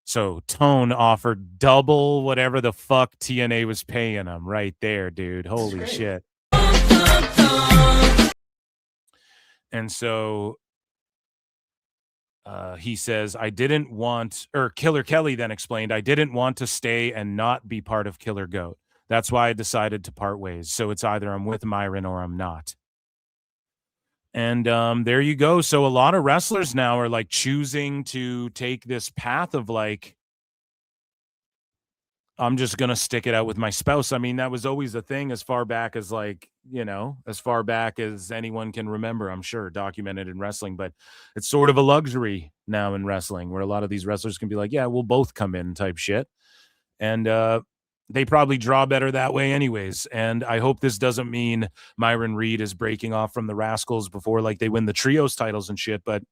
[SPEAKER 8] So Tone offered double whatever the fuck TNA was paying him right there, dude. Holy shit. And so he says, Killer Kelly then explained, I didn't want to stay and not be part of Killer Goat. That's why I decided to part ways. So it's either I'm with Myron or I'm not. And there you go. So a lot of wrestlers now are like choosing to take this path of like, I'm just going to stick it out with my spouse. I mean, that was always a thing as far back as like, as far back as anyone can remember, I'm sure, documented in wrestling. But it's sort of a luxury now in wrestling where a lot of these wrestlers can be like, yeah, we'll both come in type shit. And they probably draw better that way anyways. And I hope this doesn't mean Myron Reed is breaking off from the Rascals before like they win the trios titles and shit. But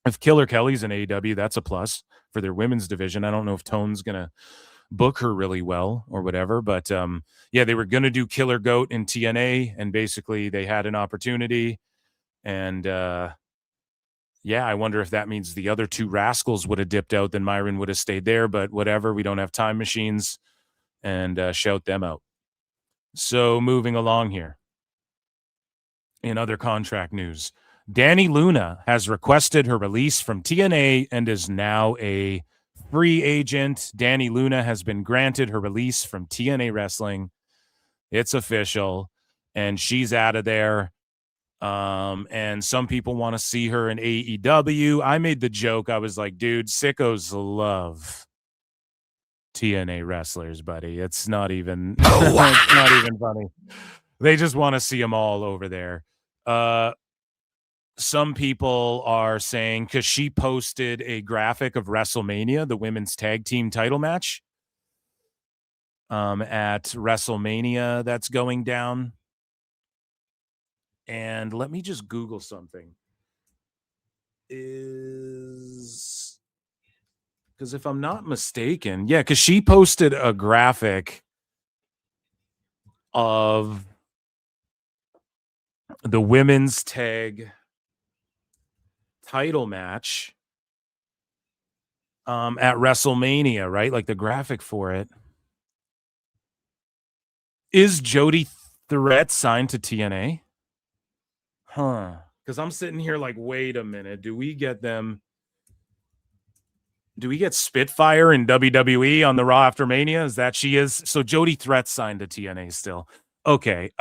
[SPEAKER 8] if Killer Kelly's in AEW, that's a plus for their women's division. I don't know if Tone's going to book her really well or whatever, but yeah, they were going to do Killer Goat in TNA, and basically they had an opportunity, and yeah, I wonder if that means the other two Rascals would have dipped out, then Myron would have stayed there, but whatever, we don't have time machines, and shout them out. So moving along here, in other contract news, Dani Luna has requested her release from TNA and is now a free agent. Dani Luna has been granted her release from TNA Wrestling. It's official, and she's out of there. And some people want to see her in AEW. I made the joke. I was like, dude, sickos love TNA wrestlers, buddy. It's not even, it's not even funny. They just want to see them all over there. Some people are saying, because she posted a graphic of WrestleMania, the women's tag team title match at WrestleMania that's going down. And let me just Google something. Because if I'm not mistaken, yeah, because she posted a graphic of the women's tag title match at WrestleMania, right? Like the graphic for it. Is Jody Threat signed to TNA? Huh. Because I'm sitting here like, wait a minute. Do we get them? Do we get Spitfire in WWE on the Raw after Mania? Is that she is? So Jody Threat signed to TNA still. Okay.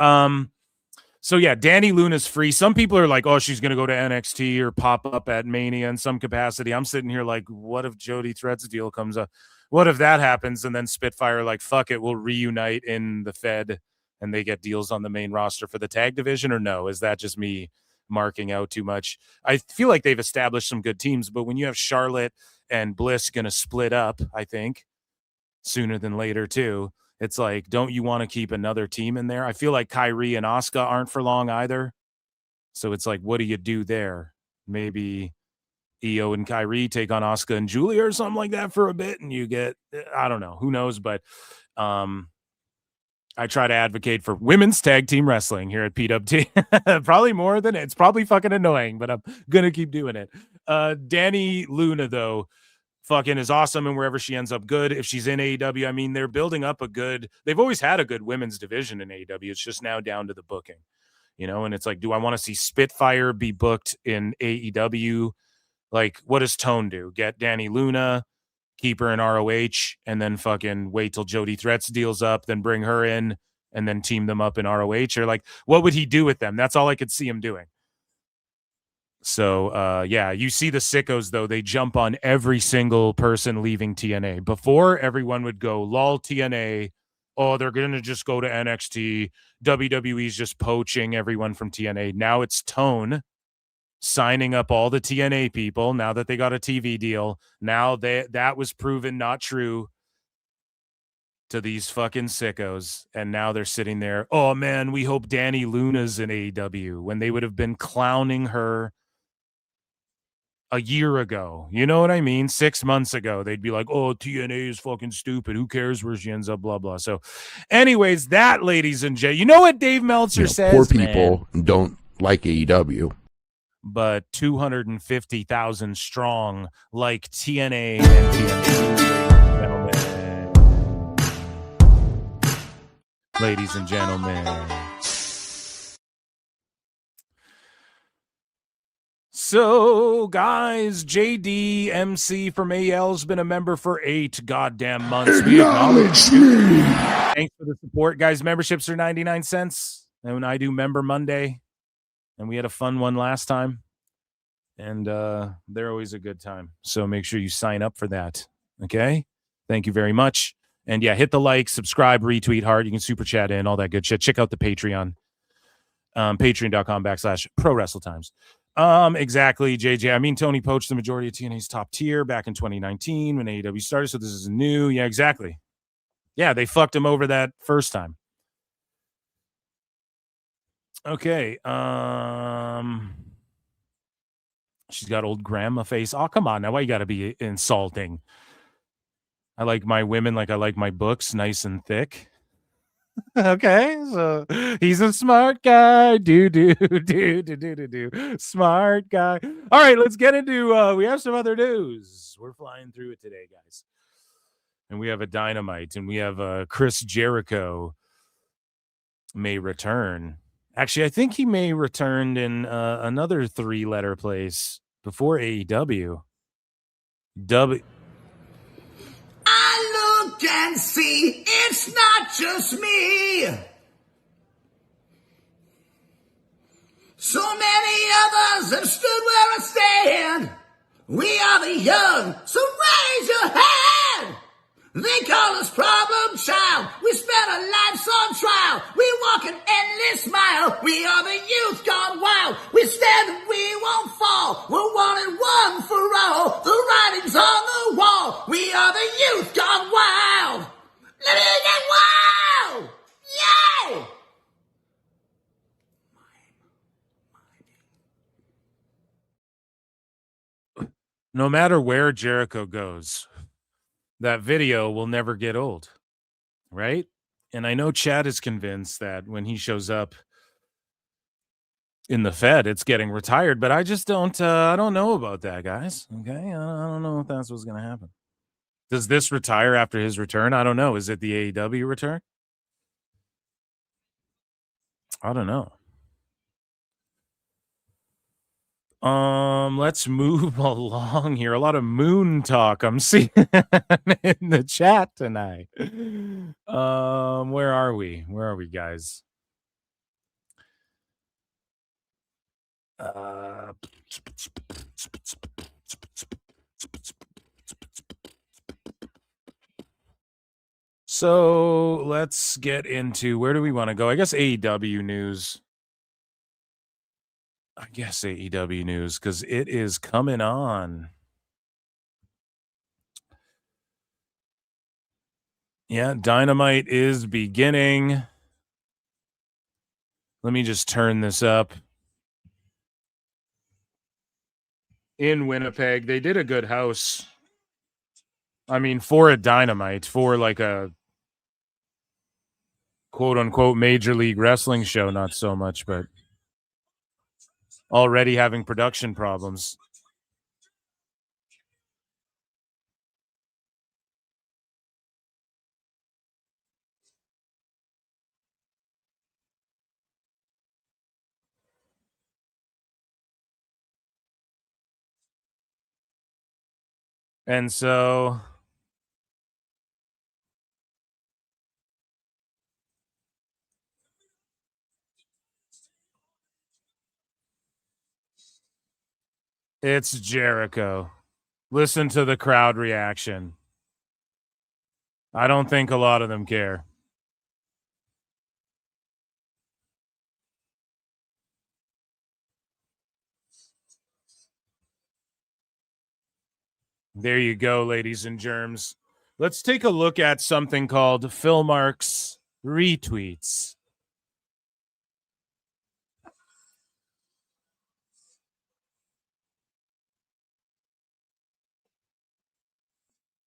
[SPEAKER 8] So yeah, Dani Luna's free. Some people are like, oh, she's going to go to NXT or pop up at Mania in some capacity. I'm sitting here like, what if Jody Threat's deal comes up? What if that happens? And then Spitfire, like, fuck it, we'll reunite in the Fed and they get deals on the main roster for the tag division, or no? Is that just me marking out too much? I feel like they've established some good teams, but when you have Charlotte and Bliss going to split up, I think, sooner than later too, it's like, don't you want to keep another team in there? I feel like Kyrie and Asuka aren't for long either. So it's like, what do you do there? Maybe Io and Kyrie take on Asuka and Julia or something like that for a bit, and you get, I don't know, who knows, but I try to advocate for women's tag team wrestling here at PWT. Probably more than it's probably fucking annoying, but I'm gonna keep doing it. Dani Luna, though, fucking is awesome, and wherever she ends up, good. If she's in AEW, I mean, they're building up they've always had a good women's division in AEW. It's just now down to the booking, you know. And it's like, do I want to see Spitfire be booked in AEW? Like, what does Tone do? Get Dani Luna, keep her in ROH, and then fucking wait till Jody Threats deals up, then bring her in, and then team them up in ROH? Or like, what would he do with them? That's all I could see him doing. So, yeah, you see the sickos, though. They jump on every single person leaving TNA. Before, everyone would go, lol, TNA. Oh, they're going to just go to NXT. WWE's just poaching everyone from TNA. Now it's Tone signing up all the TNA people now that they got a TV deal. Now that was proven not true to these fucking sickos. And now they're sitting there, oh, man, we hope Dani Luna's in AEW, when they would have been clowning her a year ago. You know what I mean? 6 months ago, they'd be like, oh, TNA is fucking stupid. Who cares where she ends up, blah, blah. So anyways, that, ladies and gentlemen, you know what Dave Meltzer says?
[SPEAKER 18] Poor people don't like AEW.
[SPEAKER 8] But 250,000 strong like TNA and TNA. Ladies and gentlemen. So, guys, JDMC from AL's been a member for 8 goddamn months. We acknowledge me. Thanks for the support, guys. Memberships are 99 cents. And when I do Member Monday, and we had a fun one last time, and they're always a good time. So make sure you sign up for that. Okay? Thank you very much. And yeah, hit the like, subscribe, retweet, heart. You can super chat in, all that good shit. Check out the Patreon. Patreon.com/ProWrestleTimes. Exactly, JJ. I mean, Tony poached the majority of TNA's top tier back in 2019 when AEW started, so this is new. Yeah, exactly. Yeah, they fucked him over that first time. Okay. She's got old grandma face. Oh, come on now. Why you got to be insulting? I like my women like I like my books, nice and thick. Okay, so he's a smart guy. Do. Smart guy. All right, let's get into we have some other news. We're flying through it today, guys. And we have a Dynamite, and we have Chris Jericho may return. Actually, I think he may return in another 3-letter place before AEW.
[SPEAKER 2] I look and see it's not just me. So many of us have stood where I stand. We are the young, so raise your hand. They call us problem child. We spent our lives on trial. We walk an endless mile. We are the youth gone wild. We stand and we won't fall. We're one and one for all. The writing's on the wall. We are the youth gone wild. Let it get wild. Yay!
[SPEAKER 8] No matter where Jericho goes, that video will never get old, right? And I know Chad is convinced that when he shows up in the Fed, it's getting retired, but I just don't. I don't know about that, guys. Okay, I don't know if that's what's going to happen. Does this retire after his return? I don't know. Is it the AEW return? I don't know. Let's move along here. A lot of moon talk I'm seeing in the chat tonight. Where are we? Where are we, guys? So let's get into, where do we want to go? I guess AEW news. I guess AEW news, because it is coming on. Yeah, Dynamite is beginning. Let me just turn this up. In Winnipeg, they did a good house. I mean, for a Dynamite, for like a quote-unquote Major League Wrestling show, not so much, but already having production problems. And so it's Jericho. Listen to the crowd reaction. I don't think a lot of them care. There you go, ladies and germs. Let's take a look at something called Phil Marks retweets.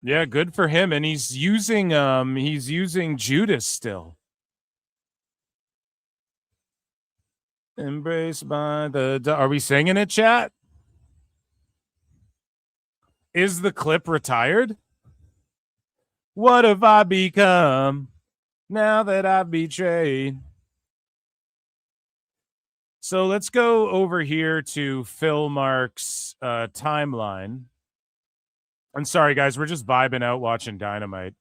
[SPEAKER 8] Yeah, good for him. And he's using Judas still. Embraced by the... Are we singing it, chat? Is the clip retired? What have I become now that I've betrayed? So let's go over here to Phil Marks' timeline. I'm sorry, guys. We're just vibing out watching Dynamite.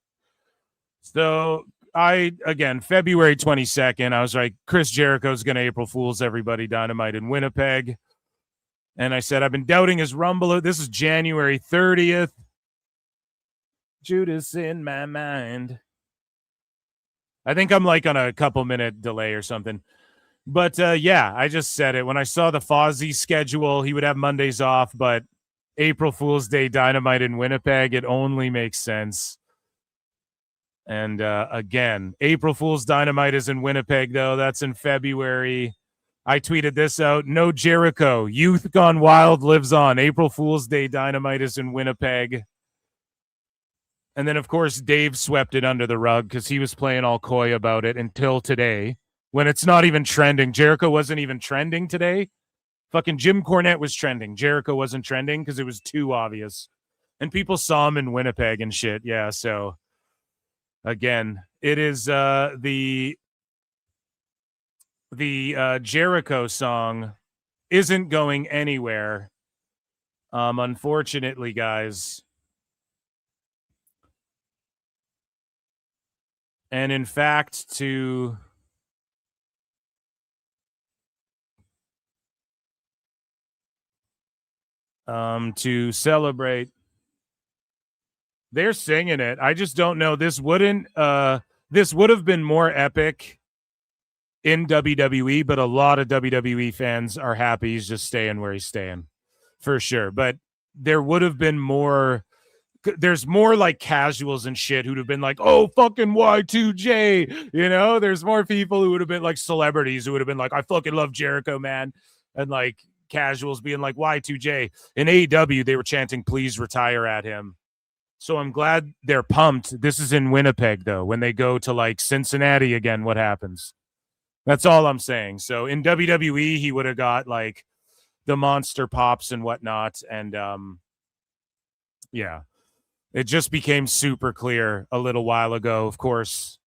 [SPEAKER 8] So again, February 22nd, I was like, Chris Jericho's going to April Fool's everybody Dynamite in Winnipeg. And I said, I've been doubting his Rumble. This is January 30th. Judas in my mind. I think I'm like on a couple-minute delay or something. But yeah, I just said it. When I saw the Fozzy schedule, he would have Mondays off, but April Fool's Day Dynamite in Winnipeg, it only makes sense. And again, April Fool's Dynamite is in Winnipeg, though. That's in February. I tweeted this out. No Jericho. Youth Gone Wild lives on. April Fool's Day Dynamite is in Winnipeg. And then, of course, Dave swept it under the rug because he was playing all coy about it until today, when it's not even trending. Jericho wasn't even trending today. Fucking Jim Cornette was trending. Jericho wasn't trending because it was too obvious. And people saw him in Winnipeg and shit. Yeah, so again, it is the Jericho song isn't going anywhere. Unfortunately, guys. And in fact, to to celebrate. They're singing it. I just don't know. This would have been more epic in WWE, but a lot of WWE fans are happy he's just staying where he's staying for sure. But there would have been more. There's more like casuals and shit who'd have been like, oh, fucking Y2J. You know, there's more people who would have been like celebrities who would have been like, I fucking love Jericho, man. And like casuals being like Y2J. In AEW, they were chanting, please retire at him. So I'm glad they're pumped. This is in Winnipeg, though. When they go to like Cincinnati again, what happens? That's all I'm saying. So in WWE, he would have got like the monster pops and whatnot. And yeah, it just became super clear a little while ago. Of course,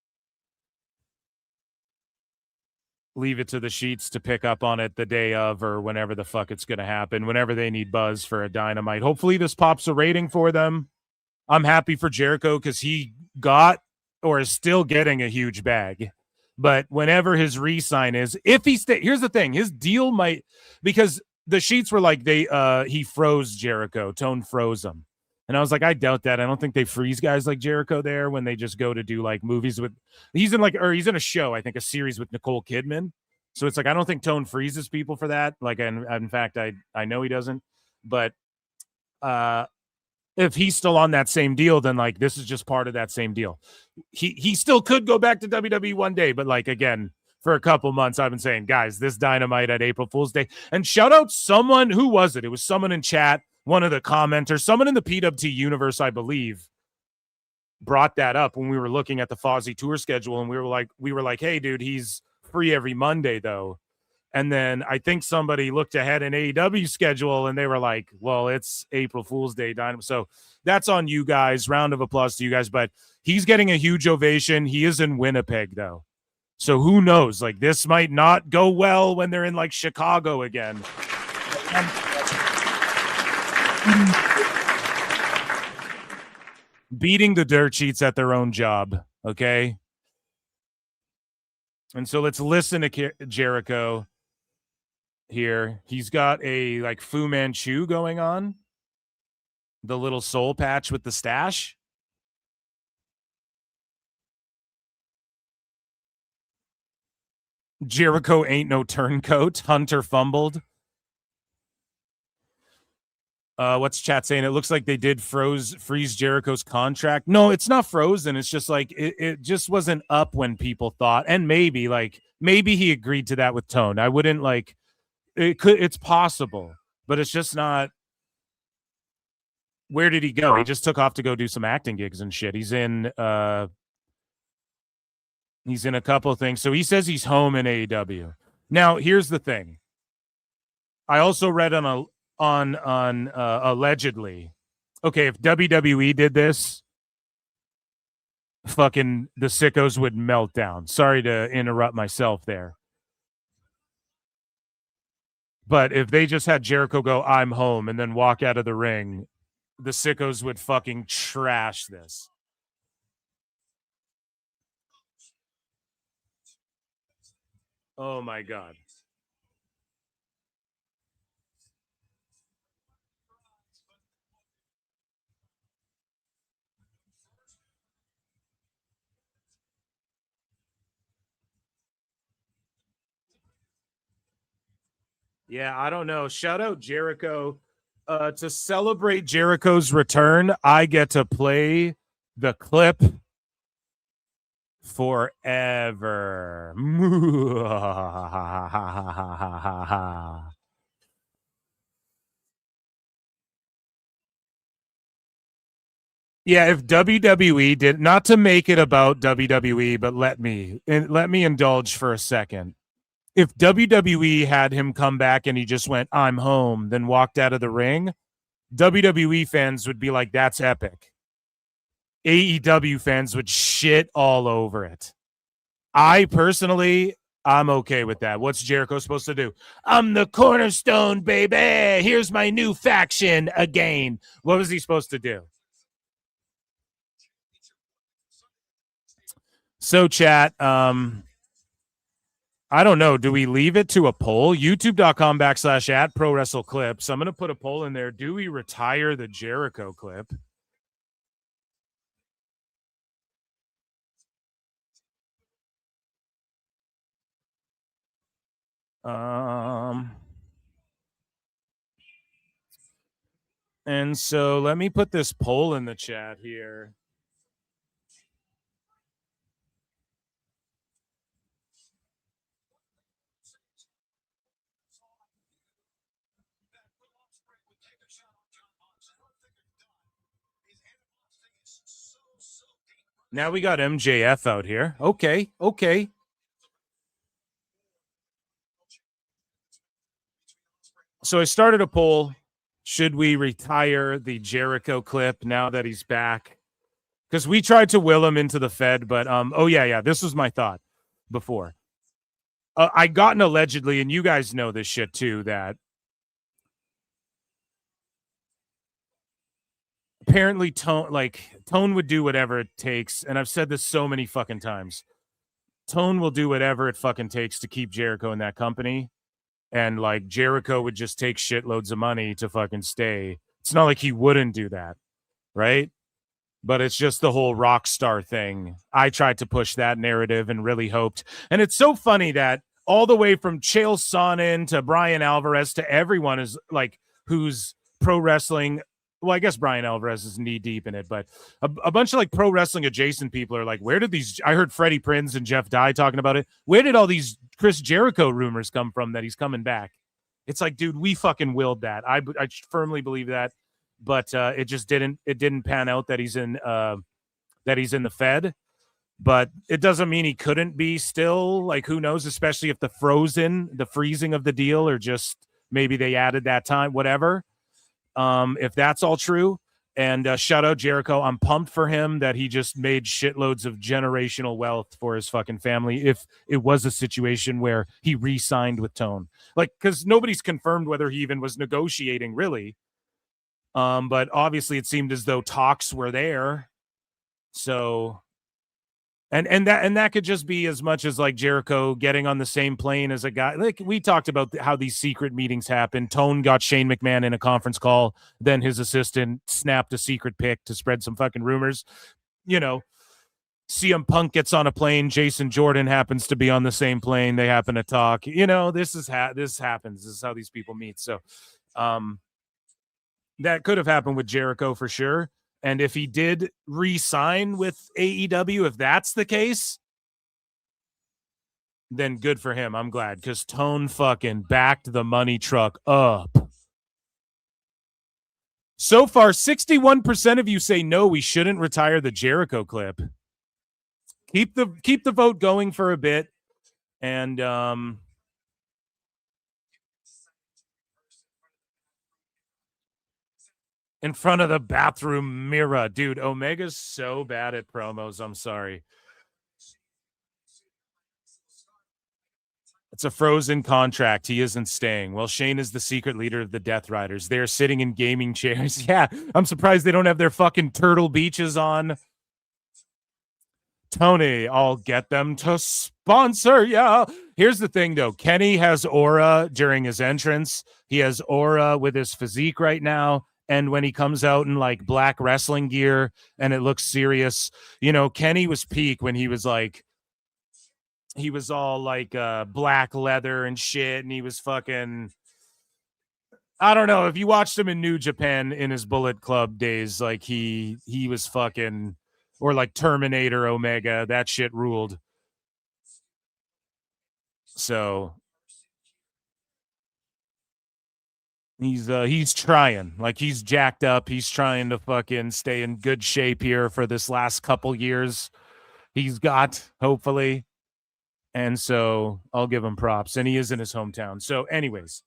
[SPEAKER 8] leave it to the sheets to pick up on it the day of or whenever the fuck it's going to happen, whenever they need buzz for a Dynamite. Hopefully this pops a rating for them. I'm happy for Jericho because he got or is still getting a huge bag. But whenever his re-sign is, if he stay, here's the thing, his deal might, because the sheets were like he froze Jericho, Tone froze him. And I was like, I doubt that. I don't think they freeze guys like Jericho there when they just go to do like movies with, he's in a show, I think a series with Nicole Kidman. So it's like, I don't think Tone freezes people for that. Like, in fact, I know he doesn't, but if he's still on that same deal, then like this is just part of that same deal. He still could go back to WWE one day, but like again, for a couple months, I've been saying, guys, this Dynamite at April Fool's Day. And shout out someone, who was it? It was someone in chat, one of the commenters, someone in the PWT universe, I believe, brought that up when we were looking at the Fozzy tour schedule, and we were like, hey, dude, he's free every Monday though. And then I think somebody looked ahead in AEW schedule and they were like, well, it's April Fool's Day Dynamite. So that's on you guys. Round of applause to you guys. But he's getting a huge ovation. He is in Winnipeg, though. So who knows? Like, this might not go well when they're in, like, Chicago again. Beating the dirt sheets at their own job, okay? And so let's listen to Jericho here. He's got a like Fu Manchu going on, the little soul patch with the stash. Jericho ain't no turncoat. Hunter fumbled. What's chat saying? It looks like they did freeze Jericho's contract. No, it's not frozen. It's just like it just wasn't up when people thought. And maybe he agreed to that with Tone. I wouldn't like it's possible, but it's just not. Where did he go? He just took off to go do some acting gigs and shit. He's in a couple of things. So he says he's home in AEW. Now, here's the thing. I also read on allegedly. Okay, if WWE did this, fucking the sickos would melt down. Sorry to interrupt myself there. But if they just had Jericho go, I'm home, and then walk out of the ring, the sickos would fucking trash this. Oh, my God. Yeah, I don't know. Shout out Jericho. To celebrate Jericho's return, I get to play the clip forever. Yeah, if WWE did, not to make it about WWE, but let me indulge for a second. If WWE had him come back and he just went, I'm home, then walked out of the ring, WWE fans would be like, that's epic. AEW fans would shit all over it. I'm okay with that. What's Jericho supposed to do? I'm the cornerstone, baby. Here's my new faction again. What was he supposed to do? So, chat, I don't know. Do we leave it to a poll? YouTube.com/@ProWrestleClips. I'm going to put a poll in there. Do we retire the Jericho clip? And so let me put this poll in the chat here. Now we got MJF out here. Okay. So I started a poll. Should we retire the Jericho clip now that he's back? Because we tried to will him into the Fed, but this was my thought before. I gotten allegedly, and you guys know this shit too, that apparently Tone would do whatever it takes, and I've said this so many fucking times. Tone will do whatever it fucking takes to keep Jericho in that company. And like Jericho would just take shitloads of money to fucking stay. It's not like he wouldn't do that, right? But it's just the whole rock star thing. I tried to push that narrative and really hoped. And it's so funny that all the way from Chael Sonnen to Brian Alvarez to everyone is like who's pro wrestling. Well, I guess Brian Alvarez is knee deep in it, but a bunch of like pro wrestling adjacent people are like, where did these? I heard Freddie Prinze and Jeff Dye talking about it. Where did all these Chris Jericho rumors come from that he's coming back? It's like, dude, we fucking willed that. I firmly believe that, but it just didn't. It didn't pan out that he's in the Fed. But it doesn't mean he couldn't be still. Like, who knows? Especially if the freezing of the deal, or just maybe they added that time, whatever. If that's all true, and shout out Jericho, I'm pumped for him that he just made shitloads of generational wealth for his fucking family. If it was a situation where he re-signed with Tone, like, because nobody's confirmed whether he even was negotiating really. But obviously it seemed as though talks were there. So, and that could just be as much as like Jericho getting on the same plane as a guy. Like we talked about how these secret meetings happen. Tone got Shane McMahon in a conference call. Then his assistant snapped a secret pic to spread some fucking rumors. You know, CM Punk gets on a plane. Jason Jordan happens to be on the same plane. They happen to talk. You know, this happens. This is how these people meet. So, that could have happened with Jericho for sure. And if he did re-sign with AEW, if that's the case, then good for him. I'm glad, because Tone fucking backed the money truck up. So far, 61% of you say no, we shouldn't retire the Jericho clip. Keep the vote going for a bit. And in front of the bathroom mirror. Dude, Omega's so bad at promos. I'm sorry. It's a frozen contract. He isn't staying. Well, Shane is the secret leader of the Death Riders. They're sitting in gaming chairs. Yeah, I'm surprised they don't have their fucking Turtle Beaches on. Tony, I'll get them to sponsor. Yeah. Here's the thing, though. Kenny has aura during his entrance. He has aura with his physique right now. And when he comes out in like black wrestling gear and it looks serious, you know, Kenny was peak when he was all like black leather and shit. And he was fucking, I don't know, if you watched him in New Japan in his Bullet Club days, like he was fucking, or like Terminator Omega, that shit ruled. So he's trying, like he's jacked up. He's trying to fucking stay in good shape here for this last couple years he's got, hopefully. And so I'll give him props, and he is in his hometown. So anyways,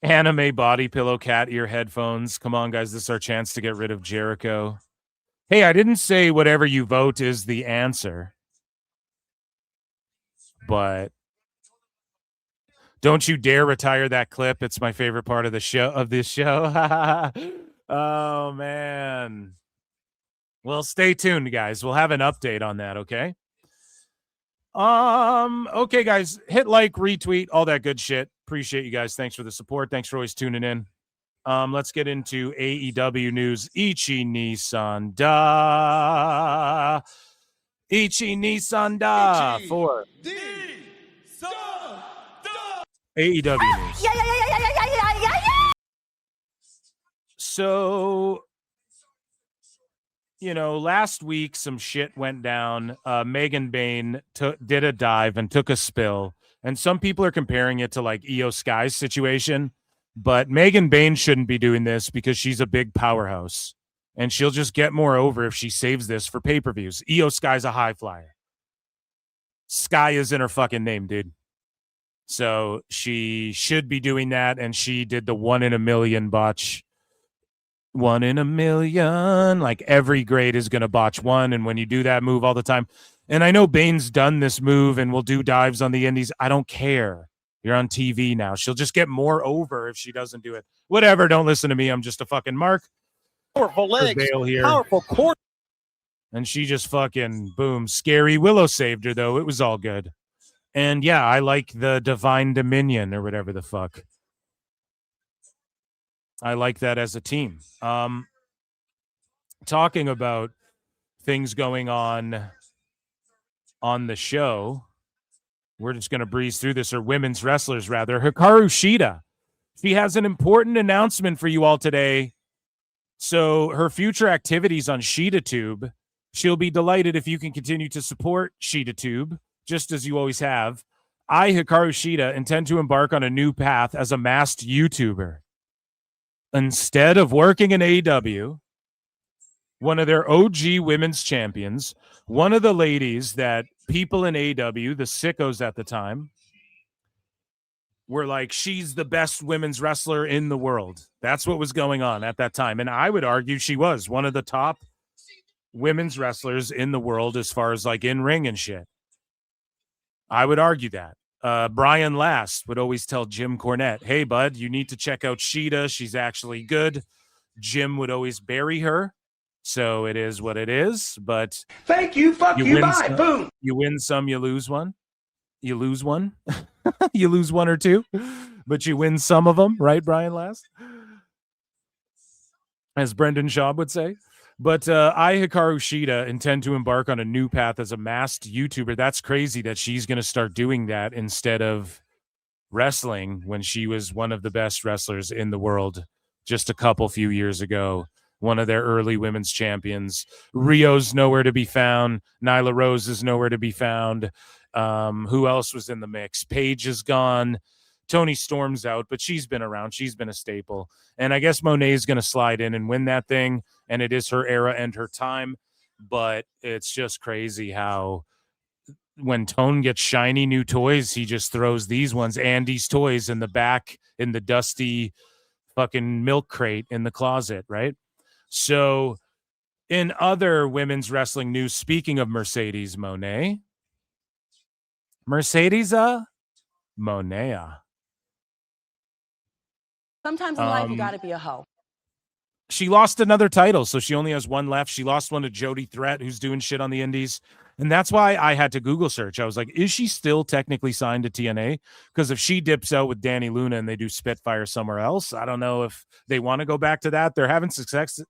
[SPEAKER 8] anime body pillow, cat ear headphones. Come on, guys, this is our chance to get rid of Jericho. Hey, I didn't say whatever you vote is the answer, but don't you dare retire that clip. It's my favorite part of the show, of this show. Oh, man. Well, stay tuned, guys. We'll have an update on that, okay? Okay, guys. Hit like, retweet, all that good shit. Appreciate you guys. Thanks for the support. Thanks for always tuning in. Let's get into AEW news. Ichi Nissan Da. Ichi Nissan Da for AEW news. So, last week some shit went down. Megan Bain did a dive and took a spill. And some people are comparing it to like Io Sky's situation. But Megan Bain shouldn't be doing this because she's a big powerhouse. And she'll just get more over if she saves this for pay-per-views. Io Sky's a high flyer. Sky is in her fucking name, dude. So she should be doing that. And she did the 1 in a million botch. 1 in a million. Like every grade is going to botch one. And when you do that move all the time. And I know Bane's done this move and will do dives on the indies. I don't care. You're on TV now. She'll just get more over if she doesn't do it. Whatever. Don't listen to me. I'm just a fucking mark.
[SPEAKER 16] Powerful legs.
[SPEAKER 8] Here.
[SPEAKER 16] Powerful core.
[SPEAKER 8] And she just fucking, boom. Scary Willow saved her, though. It was all good. And yeah, I like the Divine Dominion or whatever the fuck. I like that as a team. Talking about things going on the show. We're just going to breeze through this, or women's wrestlers, rather. Hikaru Shida. She has an important announcement for you all today. So her future activities on ShidaTube, she'll be delighted if you can continue to support ShidaTube, just as you always have. I, Hikaru Shida, intend to embark on a new path as a masked YouTuber. Instead of working in AEW, one of their OG women's champions, one of the ladies that people in AEW, the sickos at the time, were like, she's the best women's wrestler in the world. That's what was going on at that time. And I would argue she was one of the top women's wrestlers in the world as far as like in ring and shit. I would argue that. Brian Last would always tell Jim Cornette, hey, bud, you need to check out Shida. She's actually good. Jim would always bury her. So it is what it is. But
[SPEAKER 11] thank you. Fuck you. Bye. Boom.
[SPEAKER 8] You win some, you lose one. You lose one. You lose one or two. But you win some of them, right, Brian Last? As Brendan Schaub would say. But I, Hikaru Shida, intend to embark on a new path as a masked YouTuber. That's crazy that she's going to start doing that instead of wrestling when she was one of the best wrestlers in the world just a few years ago. One of their early women's champions. Rio's nowhere to be found. Nyla Rose is nowhere to be found. Who else was in the mix? Paige is gone. Toni Storm's out, but she's been around. She's been a staple. And I guess Monet is going to slide in and win that thing. And it is her era and her time. But it's just crazy how when Tone gets shiny new toys, he just throws these ones, Andy's toys, in the back in the dusty fucking milk crate in the closet, right? So in other women's wrestling news, speaking of Mercedes Monet, Monea.
[SPEAKER 19] Sometimes in life, you got to be a hoe.
[SPEAKER 8] She lost another title, so she only has one left. She lost one to Jody Threat, who's doing shit on the indies. And that's why I had to Google search. I was like, is she still technically signed to TNA? Because if she dips out with Danny Luna and they do Spitfire somewhere else, I don't know if they want to go back to that. They're having success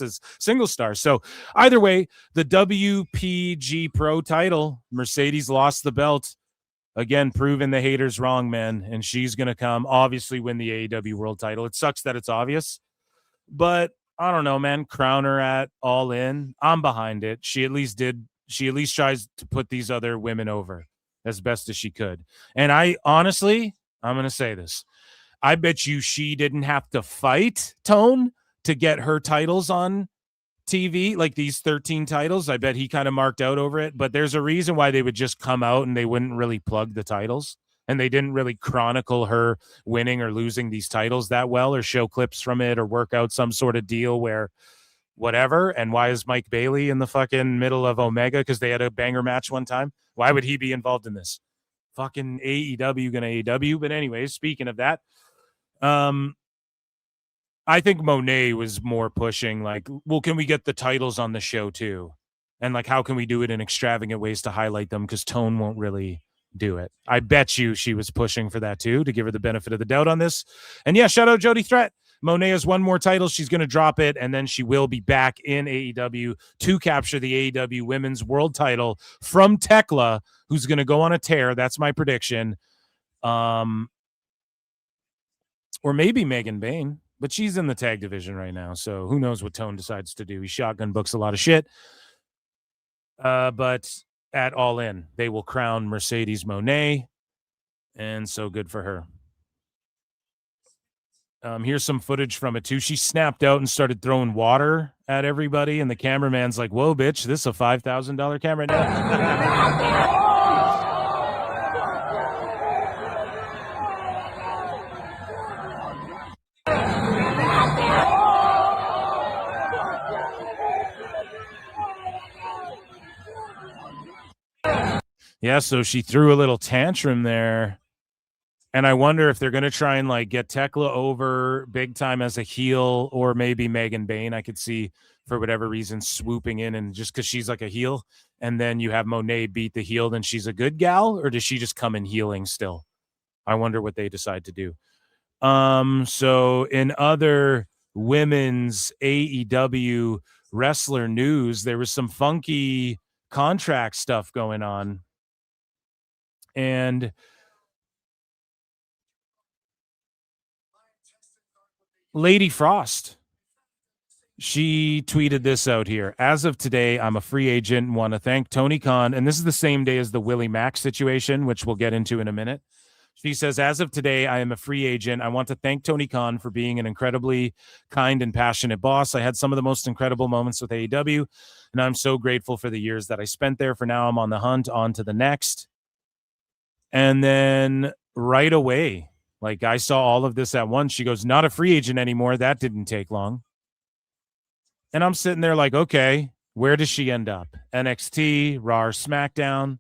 [SPEAKER 8] as single stars. So either way, the WPG Pro title, Mercedes lost the belt. Again, proving the haters wrong, man. And she's going to come, obviously, win the AEW World title. It sucks that it's obvious. But I don't know, man. Crown her at All In. I'm behind it. She at least tries to put these other women over as best as she could. And I'm going to say this. I bet you she didn't have to fight Tone to get her titles on TV, like these 13 titles. I bet he kind of marked out over it, but there's a reason why they would just come out and they wouldn't really plug the titles, and they didn't really chronicle her winning or losing these titles that well, or show clips from it, or work out some sort of deal where whatever. And why is Mike Bailey in the fucking middle of Omega? Because they had a banger match one time. Why would he be involved in this? Fucking AEW gonna AEW. But anyways, speaking of that, I think Monet was more pushing like, well, can we get the titles on the show too? And like, how can we do it in extravagant ways to highlight them? Because Tone won't really do it. I bet you she was pushing for that too, to give her the benefit of the doubt on this. And yeah, shout out Jody Threat. Monet has one more title. She's going to drop it, and then she will be back in AEW to capture the AEW Women's World title from Tekla, who's going to go on a tear. That's my prediction. Or maybe Megan Bain, but she's in the tag division right now, so who knows what Tone decides to do. He shotgun books a lot of shit. But at All In, they will crown Mercedes Moné, and so good for her. Here's some footage from it too. She snapped out and started throwing water at everybody, and the cameraman's like, "Whoa, bitch, this is a $5,000 camera now." Yeah, so she threw a little tantrum there. And I wonder if they're going to try and like get Tekla over big time as a heel, or maybe Megan Bain. I could see for whatever reason swooping in, and just because she's like a heel, and then you have Monet beat the heel, then she's a good gal, or does she just come in healing still? I wonder what they decide to do. So in other women's AEW wrestler news, there was some funky contract stuff going on. And Lady Frost, she tweeted this out here. As of today, I'm a free agent and want to thank Tony Khan. And this is the same day as the Willie Mack situation, which we'll get into in a minute. She says, as of today, I am a free agent. I want to thank Tony Khan for being an incredibly kind and passionate boss. I had some of the most incredible moments with AEW, and I'm so grateful for the years that I spent there. For now, I'm on the hunt, on to the next. And then right away, like I saw all of this at once. She goes, not a free agent anymore. That didn't take long. And I'm sitting there like, okay, where does she end up? NXT, Raw, or SmackDown.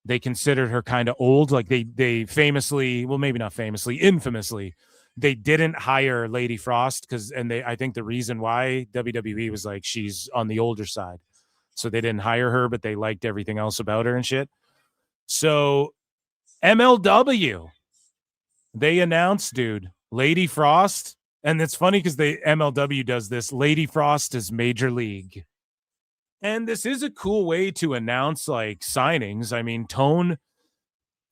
[SPEAKER 8] They considered her kind of old. Like they famously, well, maybe not famously, infamously, they didn't hire Lady Frost I think the reason why WWE was like, she's on the older side. So they didn't hire her, but they liked everything else about her and shit. So MLW, they announced, dude, Lady Frost. And it's funny because MLW does this. Lady Frost is Major League. And this is a cool way to announce like signings. I mean, Tone,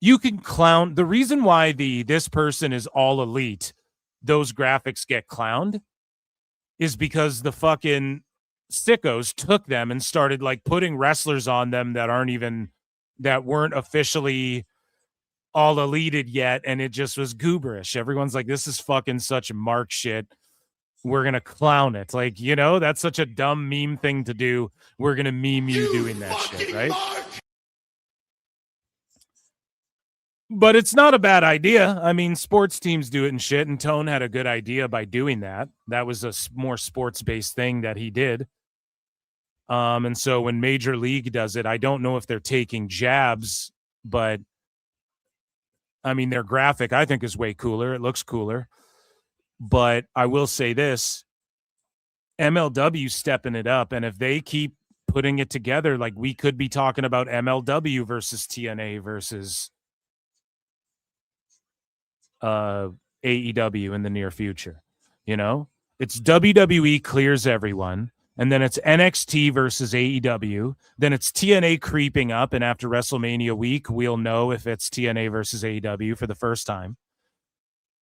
[SPEAKER 8] you can clown. The reason why this person is all elite, those graphics get clowned, is because the fucking sickos took them and started like putting wrestlers on them that weren't officially all elited yet, and it just was gooberish. Everyone's like, this is fucking such mark shit. We're going to clown it. Like, you know, that's such a dumb meme thing to do. We're going to meme you doing that shit, right? But it's not a bad idea. I mean, sports teams do it and shit, and Tone had a good idea by doing that. That was a more sports-based thing that he did. And so when Major League does it, I don't know if they're taking jabs, but I mean, their graphic, I think, is way cooler. It looks cooler. But I will say this, MLW stepping it up, and if they keep putting it together, like we could be talking about MLW versus TNA versus AEW in the near future. You know, it's WWE clears everyone, and then it's NXT versus AEW. Then it's TNA creeping up, and after WrestleMania week, we'll know if it's TNA versus AEW for the first time,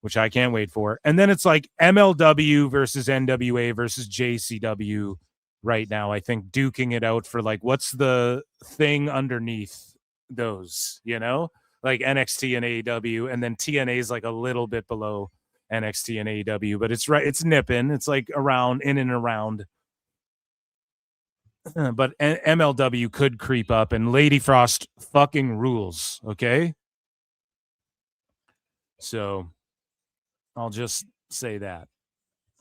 [SPEAKER 8] which I can't wait for. And then it's like MLW versus NWA versus JCW right now, I think, duking it out for like, what's the thing underneath those, you know? Like NXT and AEW, and then TNA is like a little bit below NXT and AEW, but it's right, it's nipping. It's like around, in and around. But MLW could creep up, and Lady Frost fucking rules, okay? So I'll just say that.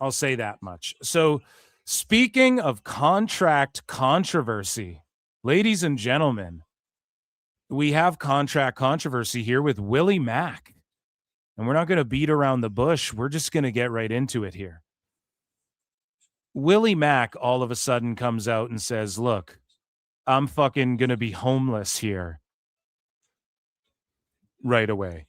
[SPEAKER 8] I'll say that much. So speaking of contract controversy, ladies and gentlemen, we have contract controversy here with Willie Mack. And we're not going to beat around the bush. We're just going to get right into it here. Willie Mack all of a sudden comes out and says, look, I'm fucking going to be homeless here right away.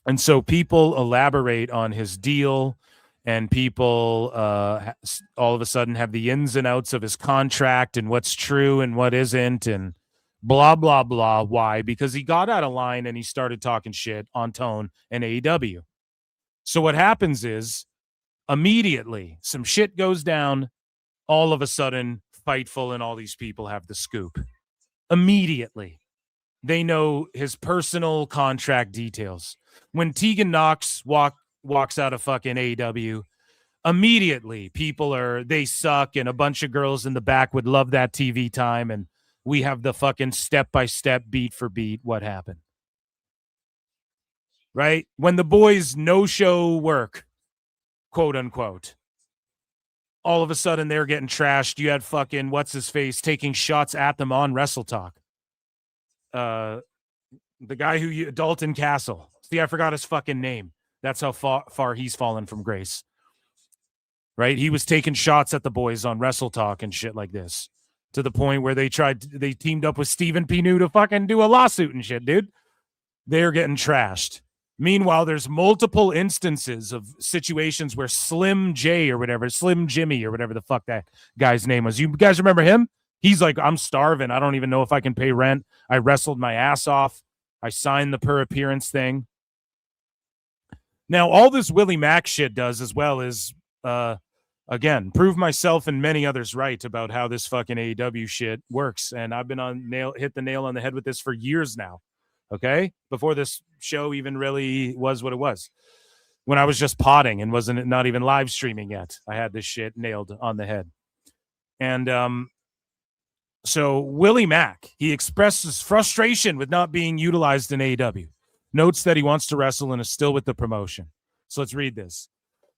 [SPEAKER 8] And so people elaborate on his deal, and people all of a sudden have the ins and outs of his contract and what's true and what isn't and blah, blah, blah. Why? Because he got out of line and he started talking shit on Tone and AEW. So what happens is immediately some shit goes down. All of a sudden, Fightful and all these people have the scoop. Immediately. They know his personal contract details. When Tegan Knox walks out of fucking AEW, immediately people they suck, and a bunch of girls in the back would love that TV time, and we have the fucking step-by-step, beat for beat, what happened. Right? When the boys no-show work, quote unquote, all of a sudden they're getting trashed. You had fucking what's-his-face taking shots at them on Wrestle Talk. The guy Dalton Castle. See, I forgot his fucking name. That's how far he's fallen from grace. Right? He was taking shots at the boys on Wrestle Talk and shit like this, to the point where they teamed up with Stephen Pinu to fucking do a lawsuit and shit, dude. They're getting trashed. Meanwhile, there's multiple instances of situations where Slim Jimmy or whatever the fuck that guy's name was. You guys remember him? He's like, I'm starving. I don't even know if I can pay rent. I wrestled my ass off. I signed the per appearance thing. Now, all this Willie Mack shit does as well is, again, prove myself and many others right about how this fucking AEW shit works. And I've been hit the nail on the head with this for years now. Okay? Before this show even really was what it was. When I was just potting and not even live streaming yet, I had this shit nailed on the head. And so Willie Mack, he expresses frustration with not being utilized in AEW. Notes that he wants to wrestle and is still with the promotion. So let's read this.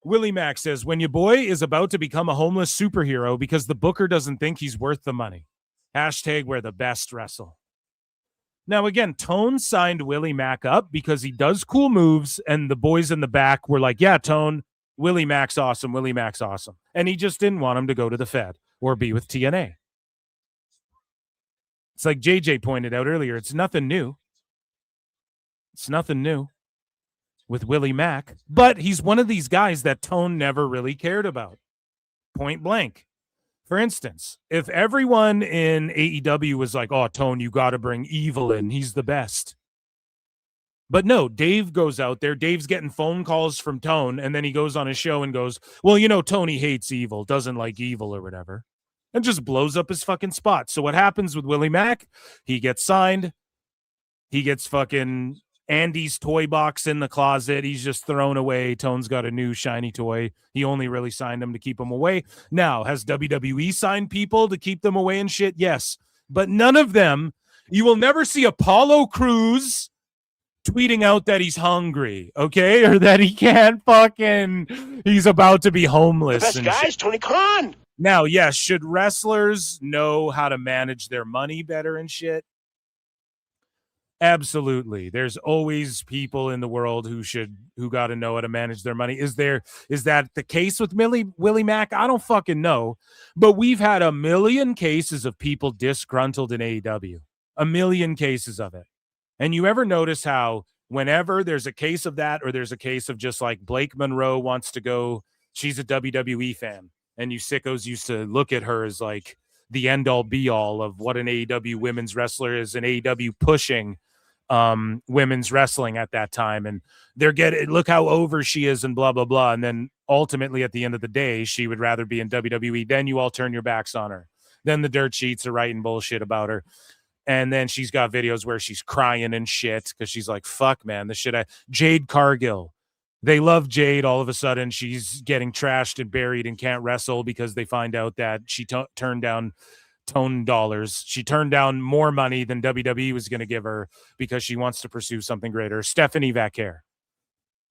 [SPEAKER 8] Willie Mack says, when your boy is about to become a homeless superhero because the booker doesn't think he's worth the money. # where the best wrestle. Now, again, Tone signed Willie Mack up because he does cool moves, and the boys in the back were like, yeah, Tone, Willie Mack's awesome. Willie Mack's awesome. And he just didn't want him to go to the Fed or be with TNA. It's like JJ pointed out earlier. It's nothing new. It's nothing new with Willie Mack, but he's one of these guys that Tone never really cared about. Point blank. For instance, if everyone in AEW was like, oh, Tone, you got to bring Evil in. He's the best. But no, Dave goes out there. Dave's getting phone calls from Tone, and then he goes on his show and goes, well, Tony hates Evil, doesn't like Evil or whatever, and just blows up his fucking spot. So what happens with Willie Mack? He gets signed. He gets fucking Andy's toy box in the closet. He's just thrown away. Tone's got a new shiny toy. He only really signed him to keep him away. Now, has WWE signed people to keep them away and shit? Yes. But none of them, you will never see Apollo Crews tweeting out that he's hungry, okay? Or that he can't he's about to be homeless.
[SPEAKER 3] The best guy's Tony Khan.
[SPEAKER 8] Now, yes, should wrestlers know how to manage their money better and shit? Absolutely. There's always people in the world who got to know how to manage their money. Is that the case with Willie Mack? I don't fucking know. But we've had a million cases of people disgruntled in AEW. A million cases of it. And you ever notice how whenever there's a case of that, or there's a case of just like Blake Monroe wants to go, she's a WWE fan, and you sickos used to look at her as like the end all be all of what an AEW women's wrestler is, and AEW pushing women's wrestling at that time, and look how over she is and blah blah blah, and then ultimately at the end of the day she would rather be in WWE. Then you all turn your backs on her. Then the dirt sheets are writing bullshit about her, and then she's got videos where she's crying and shit because she's like, fuck man, the shit. Jade Cargill, they love Jade. All of a sudden she's getting trashed and buried and can't wrestle because they find out that she turned down Tone dollars. She turned down more money than WWE was going to give her because she wants to pursue something greater. Stephanie Vaquer,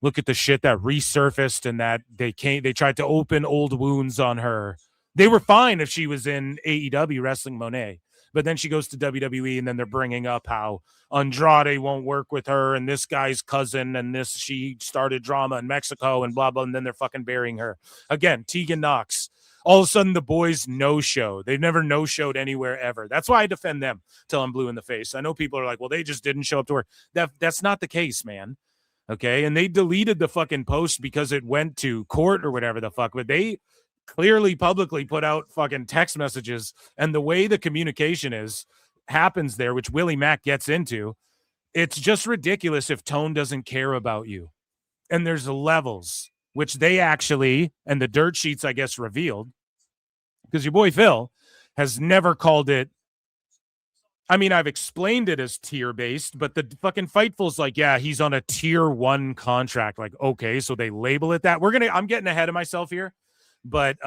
[SPEAKER 8] look at the shit that resurfaced, and that they tried to open old wounds on her. They were fine if she was in AEW wrestling Monet, But then she goes to WWE, and then they're bringing up how Andrade won't work with her, and this guy's cousin, and she started drama in Mexico, and blah, blah, and then they're fucking burying her. Again, Tegan Knox. All of a sudden, the boys no-show. They've never no-showed anywhere ever. That's why I defend them till I'm blue in the face. I know people are like, well, they just didn't show up to work. That's not the case, man. Okay? And they deleted the fucking post because it went to court or whatever the fuck, but they clearly publicly put out fucking text messages, and the way the communication happens there, which Willie Mack gets into, it's just ridiculous if Tone doesn't care about you. And there's levels, which they actually, and the dirt sheets, I guess, revealed, because your boy Phil has never called it. I mean, I've explained it as tier-based, but the fucking Fightful's like, yeah, he's on a tier 1 contract. Like, okay, so they label it that. I'm getting ahead of myself here, but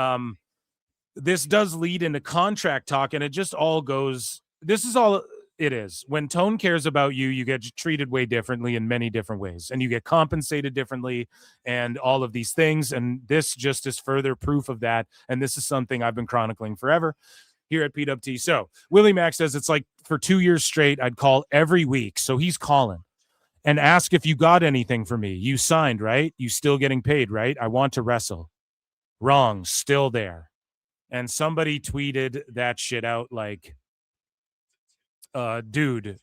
[SPEAKER 8] this does lead into contract talk, and it just all goes, this is all it is. When Tone cares about you, you get treated way differently in many different ways, and you get compensated differently and all of these things. And this just is further proof of that. And this is something I've been chronicling forever here at PWT. So Willie Mack says it's like for 2 years straight, I'd call every week. So he's calling and ask if you got anything for me. You signed, right? You still getting paid, right? I want to wrestle. Wrong. Still there. And somebody tweeted that shit out like, dude,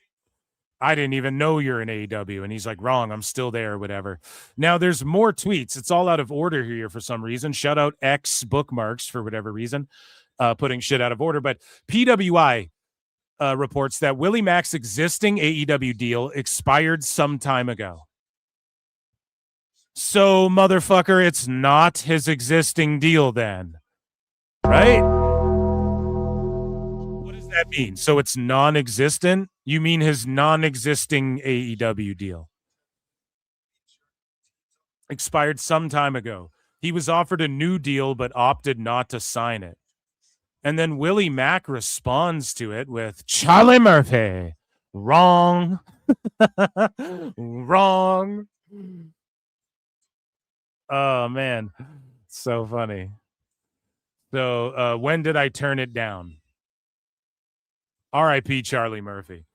[SPEAKER 8] I didn't even know you're in AEW. And he's like, wrong, I'm still there, or whatever. Now there's more tweets. It's all out of order here for some reason. Shout out X Bookmarks for whatever reason, putting shit out of order. But PWI reports that Willie Mack's existing AEW deal expired some time ago. So, motherfucker, it's not his existing deal then, right? What does that mean? So it's non-existent? You mean his non-existing AEW deal expired some time ago. He was offered a new deal but opted not to sign it. And then Willie Mack responds to it with, Charlie Murphy, wrong. Wrong. Oh, man. So funny. So when did I turn it down? R.I.P. Charlie Murphy.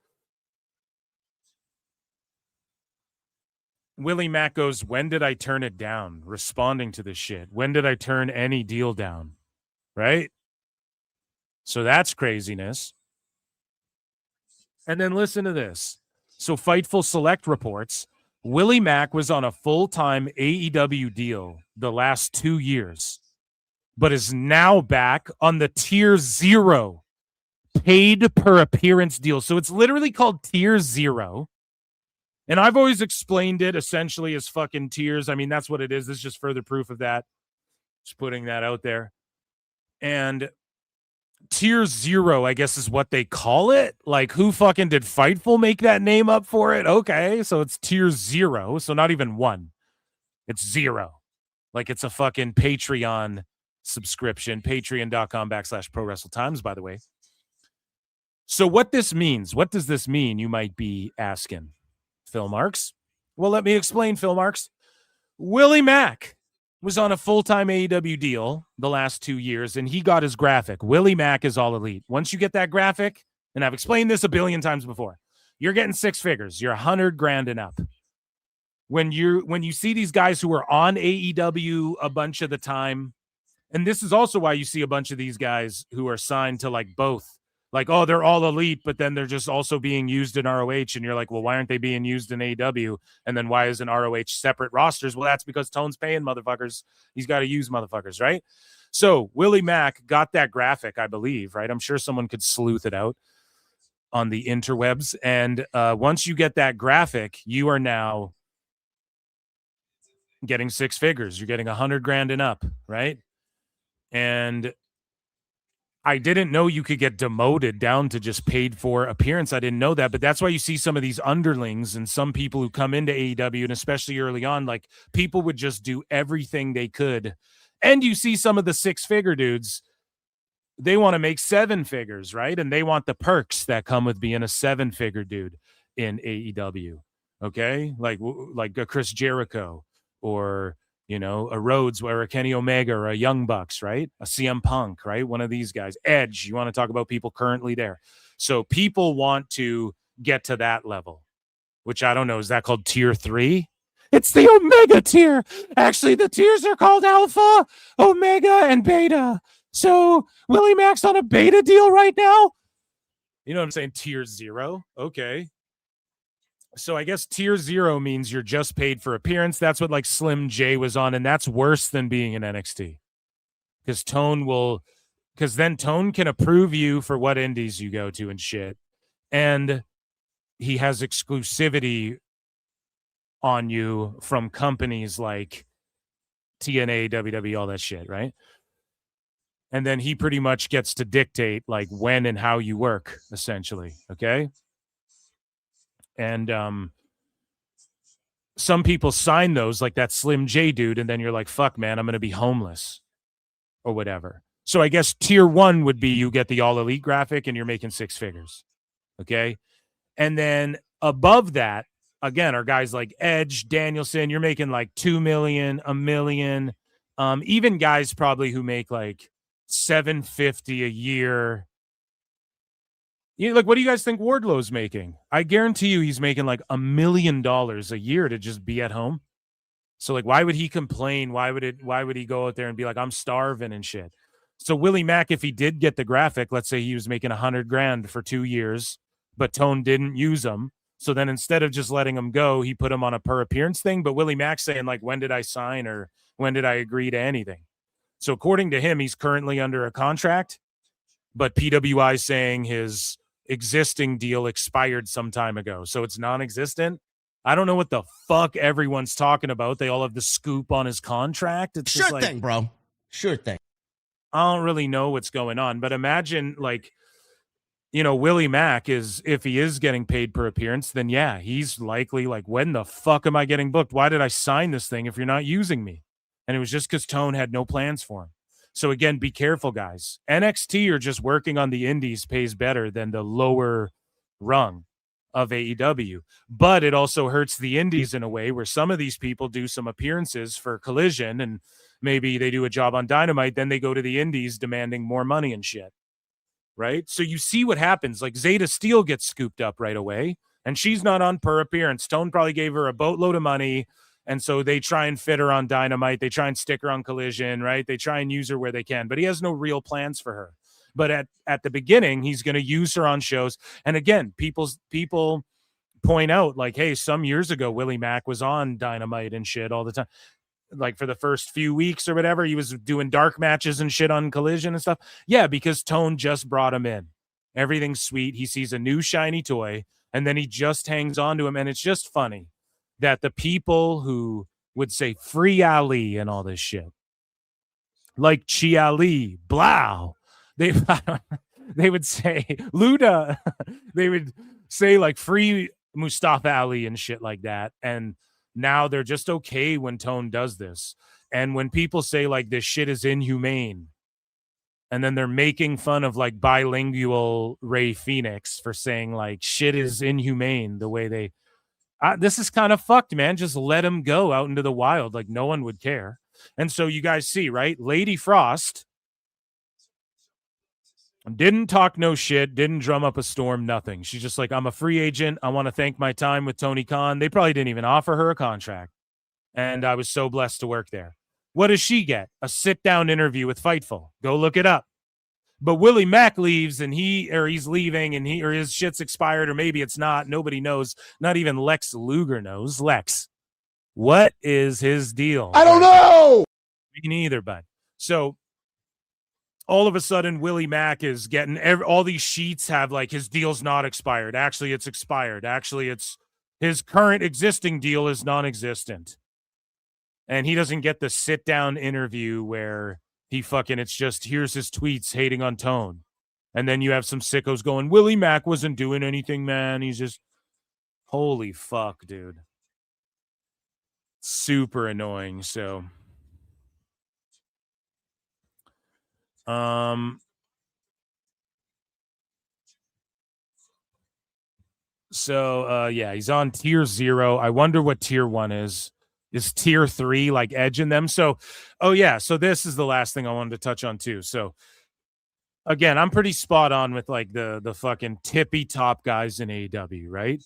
[SPEAKER 8] Willie Mack goes, when did I turn it down? Responding to this shit. When did I turn any deal down? Right? So that's craziness. And then listen to this. So Fightful Select reports, Willie Mack was on a full-time AEW deal the last 2 years, but is now back on the tier 0 paid per appearance deal. So it's literally called tier 0. And I've always explained it essentially as fucking tiers. I mean, that's what it is. This is just further proof of that. Just putting that out there. And tier 0, I guess, is what they call it. Like, who fucking did Fightful make that name up for it? Okay, so it's tier 0. So not even 1. It's 0. Like, it's a fucking Patreon subscription. Patreon.com/ProWrestleTimes, by the way. So what this means, what does this mean, you might be asking, Phil Marks? Well, let me explain, Phil Marks. Willie Mack was on a full-time AEW deal the last 2 years, and he got his graphic. Willie Mack is all elite. Once you get that graphic, and I've explained this a billion times before, you're getting 6 figures. You're $100,000 and up. When you see these guys who are on AEW a bunch of the time, and this is also why you see a bunch of these guys who are signed to like both. Like, oh, they're all elite, but then they're just also being used in ROH. And you're like, well, why aren't they being used in AEW? And then why isn't ROH separate rosters? Well, that's because Tone's paying motherfuckers. He's got to use motherfuckers, right? So Willie Mack got that graphic, I believe, right? I'm sure someone could sleuth it out on the interwebs. And once you get that graphic, you are now getting 6 figures. You're getting $100,000 and up, right? And I didn't know you could get demoted down to just paid for appearance. I didn't know that, but that's why you see some of these underlings and some people who come into AEW, and especially early on, like people would just do everything they could. And you see some of the 6-figure dudes, they want to make 7 figures, right? And they want the perks that come with being a 7-figure dude in AEW. Okay. Like a Chris Jericho or You know, a Rhodes or a Kenny Omega or a Young Bucks, right? A CM Punk, right? One of these guys. Edge, you want to talk about people currently there. So people want to get to that level, which I don't know. Is that called tier 3? It's the Omega tier. Actually, the tiers are called Alpha, Omega, and Beta. So Willie Mack's on a beta deal right now? You know what I'm saying? Tier 0. Okay. So I guess tier 0 means you're just paid for appearance. That's what like Slim J was on, and that's worse than being in NXT. Because then Tone can approve you for what indies you go to and shit. And he has exclusivity on you from companies like TNA, WWE, all that shit, right? And then he pretty much gets to dictate like when and how you work, essentially. Okay. And some people sign those, like that Slim J dude, and then you're like, fuck, man, I'm going to be homeless or whatever. So I guess tier 1 would be you get the All Elite graphic and you're making 6 figures. Okay. And then above that, again, are guys like Edge, Danielson, you're making like 2 million, $1 million. Even guys probably who make like $750 a year. You know, like, what do you guys think Wardlow's making? I guarantee you he's making like $1 million a year to just be at home. So like, why would he complain? Why would he go out there and be like, I'm starving and shit? So Willie Mack, if he did get the graphic, let's say he was making $100,000 for 2 years, but Tone didn't use him. So then instead of just letting him go, he put him on a per appearance thing. But Willie Mack saying like, when did I sign or when did I agree to anything? So according to him, he's currently under a contract, but PWI saying his existing deal expired some time ago. So it's non-existent. I don't know what the fuck everyone's talking about. They all have the scoop on his contract. It's
[SPEAKER 20] sure
[SPEAKER 8] just like,
[SPEAKER 20] thing, bro. Sure thing.
[SPEAKER 8] I don't really know what's going on, but imagine like, you know, Willie Mack is, if he is getting paid per appearance, then yeah, he's likely like, when the fuck am I getting booked? Why did I sign this thing if you're not using me? And it was just because Tone had no plans for him. So again, be careful, guys. NXT or just working on the indies pays better than the lower rung of AEW. But it also hurts the indies in a way where some of these people do some appearances for Collision and maybe they do a job on Dynamite, then they go to the indies demanding more money and shit. Right? So you see what happens. Like Zeta Steele gets scooped up right away, and she's not on per appearance. Tone probably gave her a boatload of money, and so they try and fit her on Dynamite. They try and stick her on Collision, right? They try and use her where they can, but he has no real plans for her. But at the beginning, he's going to use her on shows. And again, people point out like, hey, some years ago, Willie Mack was on Dynamite and shit all the time. Like for the first few weeks or whatever, he was doing dark matches and shit on Collision and stuff. Yeah, because Tone just brought him in. Everything's sweet. He sees a new shiny toy, and then he just hangs on to him. And it's just funny that the people who would say free Ali and all this shit, like Chi Ali, Blau, they would say Luda, they would say like free Mustafa Ali and shit like that. And now they're just okay when Tone does this. And when people say like this shit is inhumane, and then they're making fun of like bilingual Ray Phoenix for saying like shit is inhumane the way they, this is kind of fucked, man. Just let him go out into the wild. Like no one would care. And so you guys see, right? Lady Frost didn't talk no shit, didn't drum up a storm, nothing. She's just like, I'm a free agent. I want to thank my time with Tony Khan. They probably didn't even offer her a contract. And I was so blessed to work there. What does she get? A sit-down interview with Fightful. Go look it up. But Willie Mack leaves and he's leaving and his shit's expired, or maybe it's not. Nobody knows. Not even Lex Luger knows. Lex, what is his deal?
[SPEAKER 18] I don't know.
[SPEAKER 8] Me neither, bud. So all of a sudden, Willie Mack is getting all these sheets have like his deal's not expired. Actually, it's expired. Actually, it's his current existing deal is non-existent. And he doesn't get the sit-down interview where he it's just, here's his tweets hating on Tone. And then you have some sickos going, Willie Mack wasn't doing anything, man. He's just, holy fuck, dude. Super annoying. So, yeah, he's on tier 0. I wonder what tier 1 is. is tier 3, like Edge in them. So, oh yeah. So this is the last thing I wanted to touch on too. So again, I'm pretty spot on with like the fucking tippy top guys in AEW, right?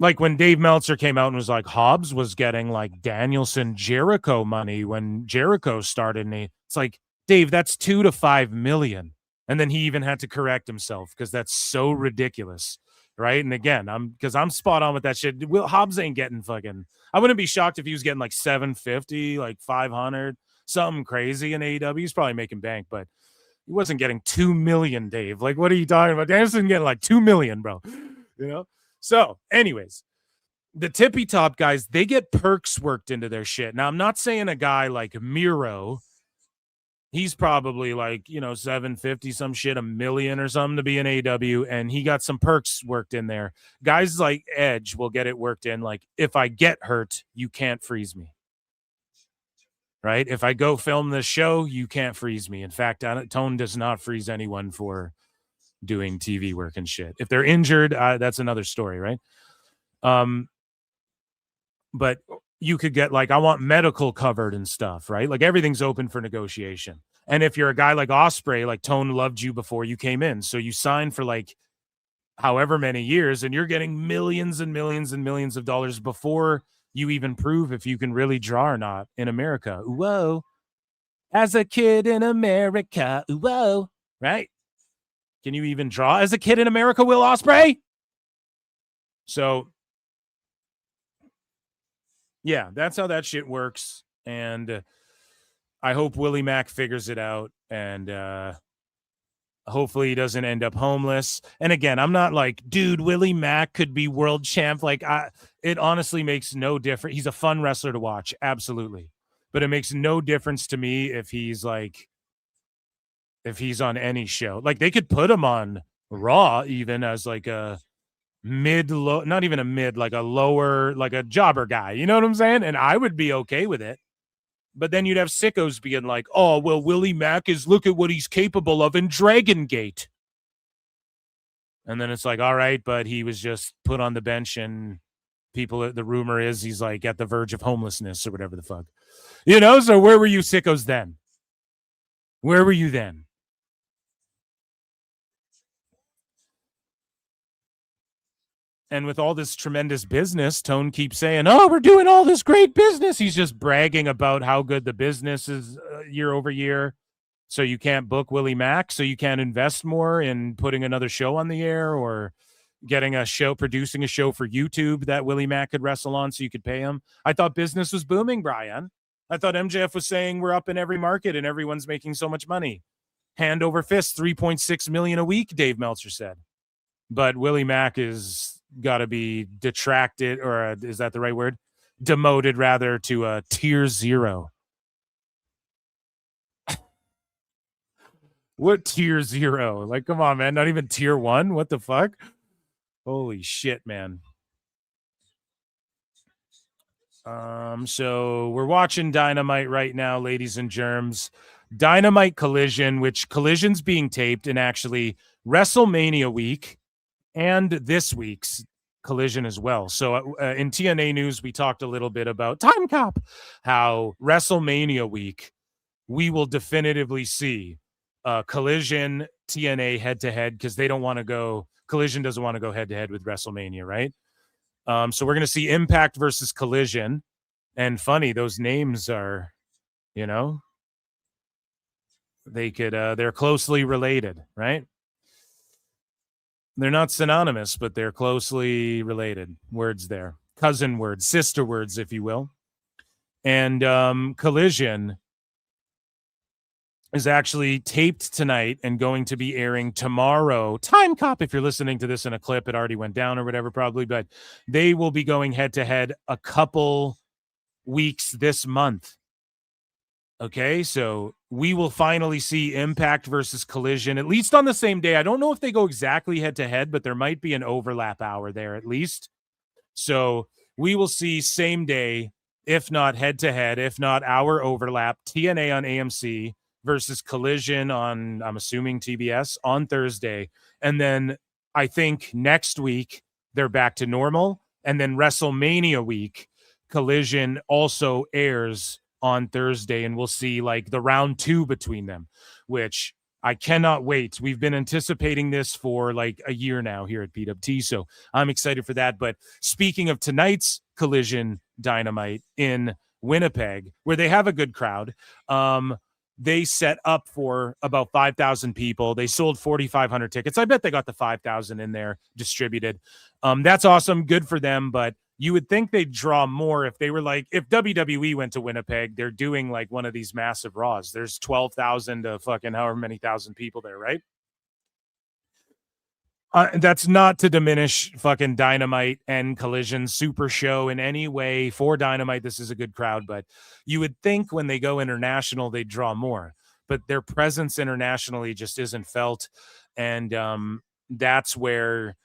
[SPEAKER 8] Like when Dave Meltzer came out and was like, Hobbs was getting like Danielson Jericho money when Jericho started. And it's like, Dave, that's 2 to 5 million. And then he even had to correct himself because that's so ridiculous. Right. And again, I'm spot on with that shit. Hobbs ain't getting fucking, I wouldn't be shocked if he was getting like 750, like 500, something crazy in AEW. He's probably making bank, but he wasn't getting 2 million, Dave. Like, what are you talking about? Danielson getting like 2 million, bro. You know? So, anyways, the tippy top guys, they get perks worked into their shit. Now, I'm not saying a guy like Miro, he's probably like, 750, some shit, $1 million or something to be in AEW, and he got some perks worked in there. Guys like Edge will get it worked in, like, if I get hurt, you can't freeze me. Right? If I go film this show, you can't freeze me. In fact, Tone does not freeze anyone for doing TV work and shit. If they're injured, that's another story, right? But you could get like, I want medical covered and stuff, right? Like everything's open for negotiation. And if you're a guy like Ospreay, like Tone loved you before you came in, so you signed for like however many years, and you're getting millions and millions and millions of dollars before you even prove if you can really draw or not in America. Whoa. As a kid in America. Whoa. Right? Can you even draw as a kid in America, Will Ospreay? So, yeah, that's how that shit works. And I hope Willie Mack figures it out. And hopefully he doesn't end up homeless. And again, I'm not like, dude, Willie Mack could be world champ. Like, it honestly makes no difference. He's a fun wrestler to watch. Absolutely. But it makes no difference to me if he's on any show. Like, they could put him on Raw even as like a mid-low, not even a mid, like a lower, like a jobber guy. You know what I'm saying? And I would be okay with it. But then you'd have sickos being like, oh, well, Willie Mack look at what he's capable of in Dragon Gate. And then it's like, all right, but he was just put on the bench and the rumor is he's like at the verge of homelessness or whatever the fuck. So where were you sickos then? Where were you then? And with all this tremendous business, Tone keeps saying, oh, we're doing all this great business. He's just bragging about how good the business is year over year. So you can't book Willie Mack. So you can't invest more in putting another show on the air or getting producing a show for YouTube that Willie Mack could wrestle on so you could pay him. I thought business was booming, Brian. I thought MJF was saying we're up in every market and everyone's making so much money. Hand over fist, $3.6 million a week, Dave Meltzer said. But Willie Mack is got to be detracted, or is that the right word? Demoted, rather, to a tier 0. What tier 0? Like, come on, man. Not even tier 1? What the fuck? Holy shit, man. So we're watching Dynamite right now, ladies and germs. Dynamite Collision, which Collision's being taped in actually WrestleMania week and this week's Collision as well. So in TNA news, we talked a little bit about Time Cop, how WrestleMania week, we will definitively see Collision, TNA head-to-head, because they don't want to go, Collision doesn't want to go head-to-head with WrestleMania, right? So we're going to see Impact versus Collision. And funny, those names are, they're closely related, right? They're not synonymous, but they're closely related words there. Cousin words, sister words, if you will. And Collision is actually taped tonight and going to be airing tomorrow. Time Cop, if you're listening to this in a clip, it already went down or whatever, probably, but they will be going head-to-head a couple weeks this month. Okay, so we will finally see Impact versus Collision, at least on the same day. I don't know if they go exactly head-to-head, but there might be an overlap hour there at least. So we will see same day, if not head-to-head, if not hour overlap, TNA on AMC versus Collision on, I'm assuming, TBS on Thursday. And then I think next week they're back to normal. And then WrestleMania week, Collision also airs on Thursday, and we'll see like the round 2 between them, which I cannot wait. We've been anticipating this for like a year now here at PWT, so I'm excited for that. But speaking of tonight's Collision Dynamite in Winnipeg, where they have a good crowd, they set up for about 5,000 people. They sold 4,500 tickets. I bet they got the 5,000 in there distributed. That's awesome. Good for them. But you would think they'd draw more if they were like, if WWE went to Winnipeg, they're doing like one of these massive Raws. There's 12,000 to fucking however many thousand people there, right? That's not to diminish fucking Dynamite and Collision Super Show in any way. For Dynamite, this is a good crowd, but you would think when they go international, they'd draw more, but their presence internationally just isn't felt. And that's where,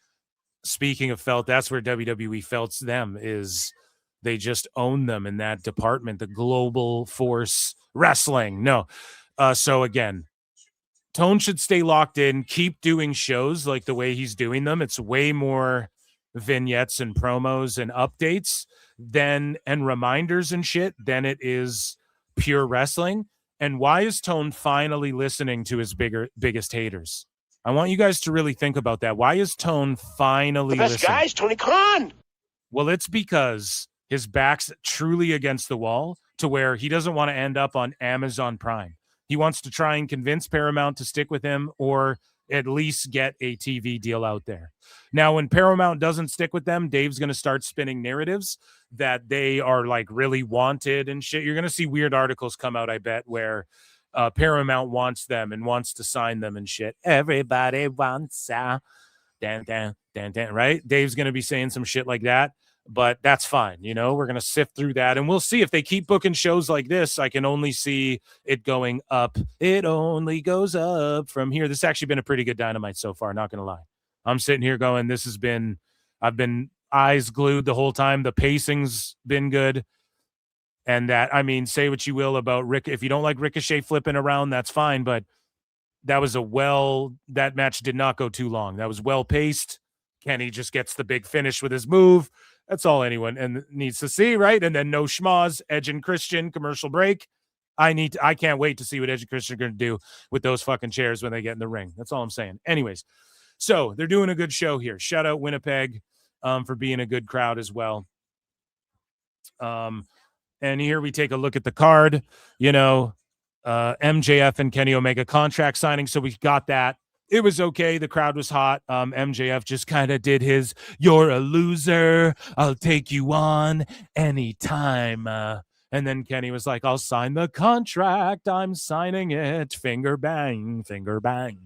[SPEAKER 8] speaking of felt, that's where WWE felts them, is they just own them in that department, the global force wrestling. No. So again, Tone should stay locked in, keep doing shows like the way he's doing them. It's way more vignettes and promos and updates and reminders and shit than it is pure wrestling. And why is Tone finally listening to his biggest haters? I want you guys to really think about that. Why is Tone finally
[SPEAKER 3] The best
[SPEAKER 8] listening?
[SPEAKER 3] guy's Tony Khan.
[SPEAKER 8] Well, it's because his back's truly against the wall to where he doesn't want to end up on Amazon Prime. He wants to try and convince Paramount to stick with him, or at least get a TV deal out there. Now, when Paramount doesn't stick with them, Dave's going to start spinning narratives that they are like really wanted and shit. You're going to see weird articles come out, I bet, where Paramount wants them and wants to sign them and shit. Everybody wants Dan, right? Dave's going to be saying some shit like that. But that's fine. You know, we're going to sift through that, and we'll see if they keep booking shows like this. I can only see it going up. It only goes up from here. This has actually been a pretty good Dynamite so far. Not going to lie. I'm sitting here going, I've been eyes glued the whole time. The pacing's been good. And that, I mean, say what you will about Rick. If you don't like Ricochet flipping around, that's fine. But that was that match did not go too long. That was well paced. Kenny just gets the big finish with his move. That's all anyone needs to see, right? And then no schmoz, Edge and Christian, commercial break. I can't wait to see what Edge and Christian are going to do with those fucking chairs when they get in the ring. That's all I'm saying. Anyways, so they're doing a good show here. Shout out Winnipeg for being a good crowd as well. And here we take a look at the card. You know, MJF and Kenny Omega contract signing. So we got that. It was okay. The crowd was hot. MJF just kind of did his, you're a loser, I'll take you on anytime. And then Kenny was like, I'll sign the contract. I'm signing it. Finger bang, finger bang.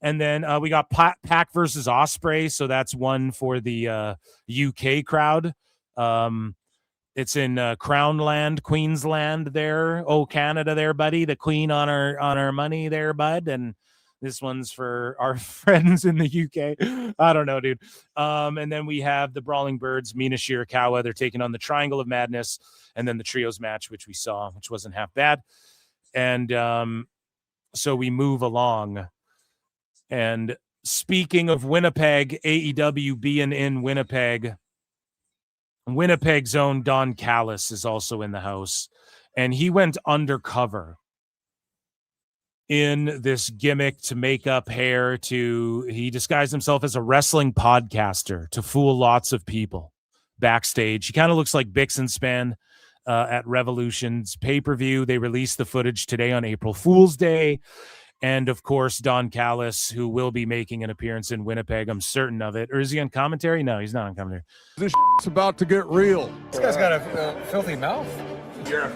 [SPEAKER 8] And then we got Pac versus Ospreay. So that's one for the UK crowd. It's in Crownland, Queensland there. Oh, Canada there, buddy. The Queen on our money there, bud. And this one's for our friends in the UK. I don't know, dude. And then we have the Brawling Birds, Mina Shirakawa. They're taking on the Triangle of Madness. And then the trios match, which we saw, which wasn't half bad. And so we move along. And speaking of Winnipeg, AEW being in Winnipeg, Winnipeg's own Don Callis is also in the house. And he went undercover in this gimmick to make up hair. He disguised himself as a wrestling podcaster to fool lots of people backstage. He kind of looks like Bix and Span at Revolution's pay-per-view. They released the footage today on April Fool's Day. And of course, Don Callis, who will be making an appearance in Winnipeg, I'm certain of it. Or is he on commentary? No, he's not on commentary.
[SPEAKER 12] This is about to get real.
[SPEAKER 20] This guy's got a filthy mouth.
[SPEAKER 12] You're